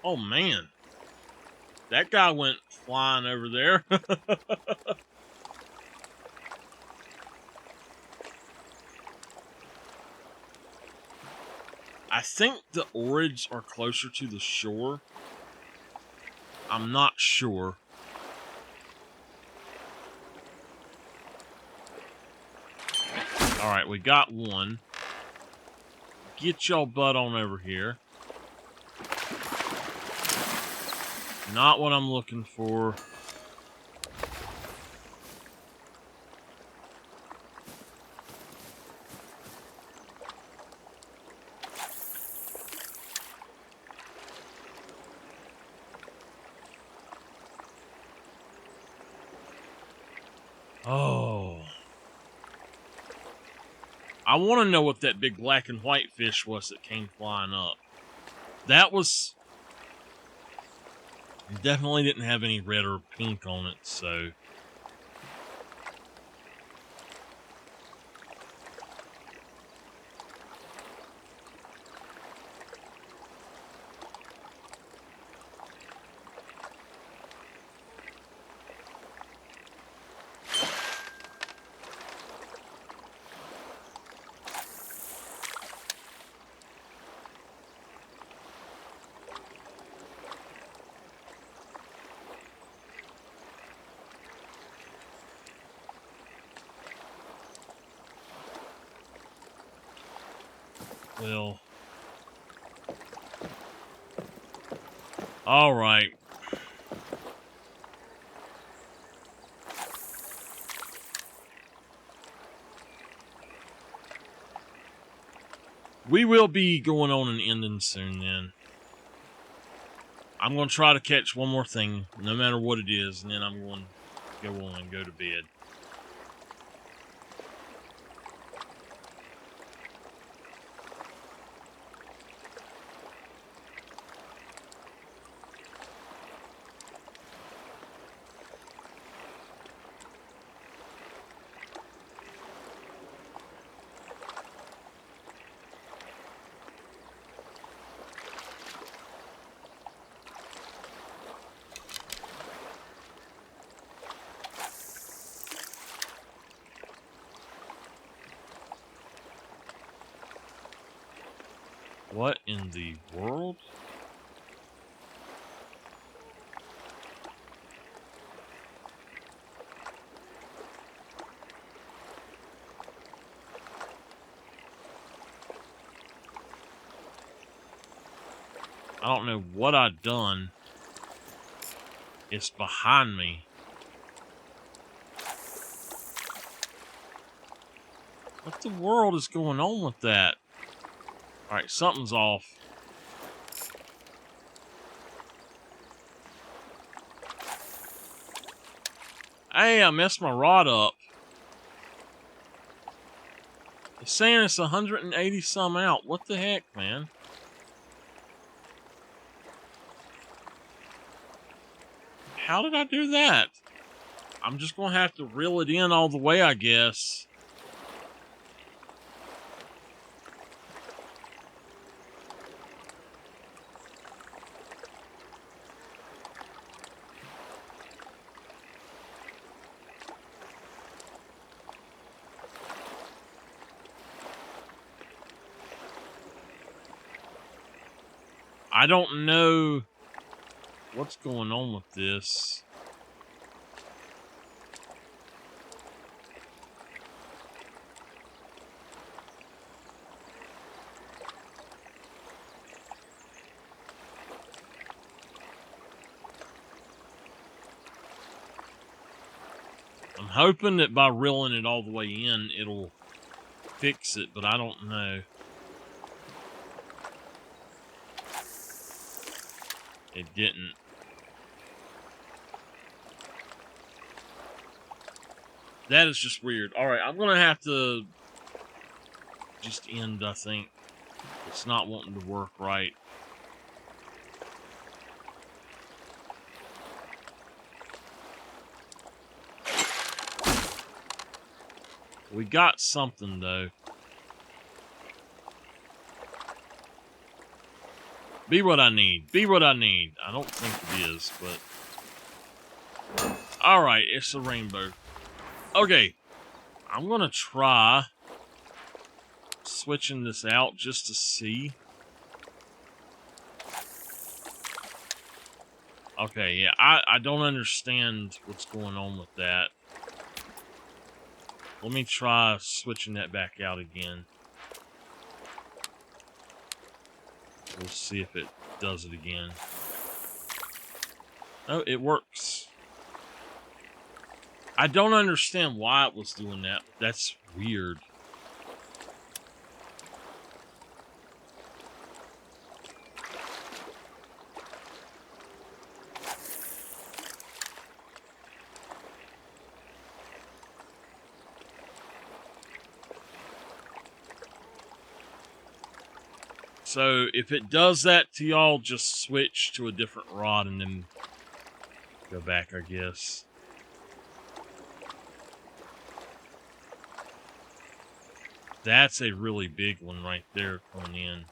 Oh man, that guy went flying over there. I think the oarage are closer to the shore. I'm not sure. Alright, we got one. Get y'all butt on over here. Not what I'm looking for. Oh. I want to know what that big black and white fish was that came flying up. That was... Definitely didn't have any red or pink on it, so... Well... Alright. We will be going on an ending soon then. I'm going to try to catch one more thing, no matter what it is, and then I'm going to go on and go to bed. What in the world? I don't know what I've done. It's behind me. What the world is going on with that? Alright, something's off. Hey, I messed my rod up. It's saying it's 180 some out. What the heck, man? How did I do that? I'm just gonna have to reel it in all the way, I guess. I don't know what's going on with this. I'm hoping that by reeling it all the way in, it'll fix it, but I don't know. It didn't. That is just weird. Alright, I'm gonna have to just end, I think. It's not wanting to work right. We got something, though. Be what I need. Be what I need. I don't think it is, but... Alright, it's a rainbow. Okay. I'm gonna try switching this out just to see. Okay, yeah, I don't understand what's going on with that. Let me try switching that back out again. We'll see if it does it again. Oh, it works. I don't understand why it was doing that. That's weird. So, if it does that to y'all, just switch to a different rod and then go back, I guess. That's a really big one right there coming in.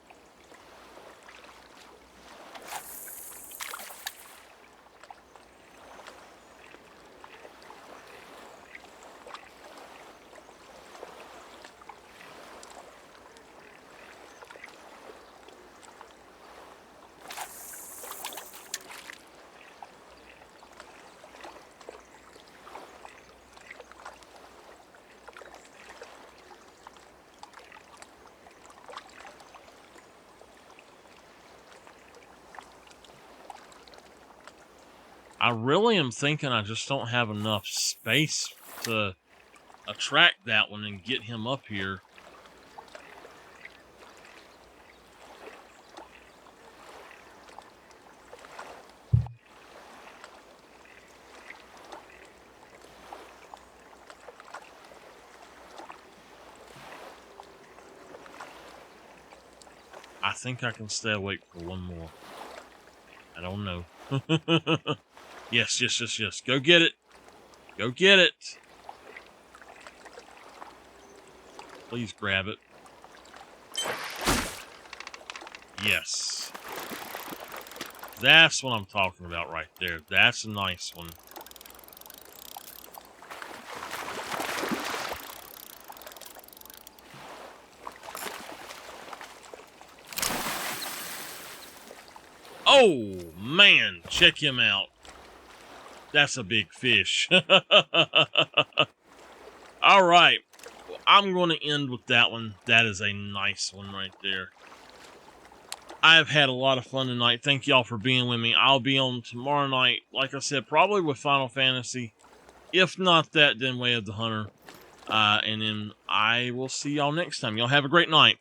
I really am thinking I just don't have enough space to attract that one and get him up here. I think I can stay awake for one more. I don't know. Yes, yes, yes, yes. Go get it. Go get it. Please grab it. Yes. That's what I'm talking about right there. That's a nice one. Oh, man, check him out. That's a big fish. All right. Well, I'm going to end with that one. That is a nice one right there. I've had a lot of fun tonight. Thank y'all for being with me. I'll be on tomorrow night, like I said, probably with Final Fantasy. If not that, then Way of the Hunter. And then I will see y'all next time. Y'all have a great night.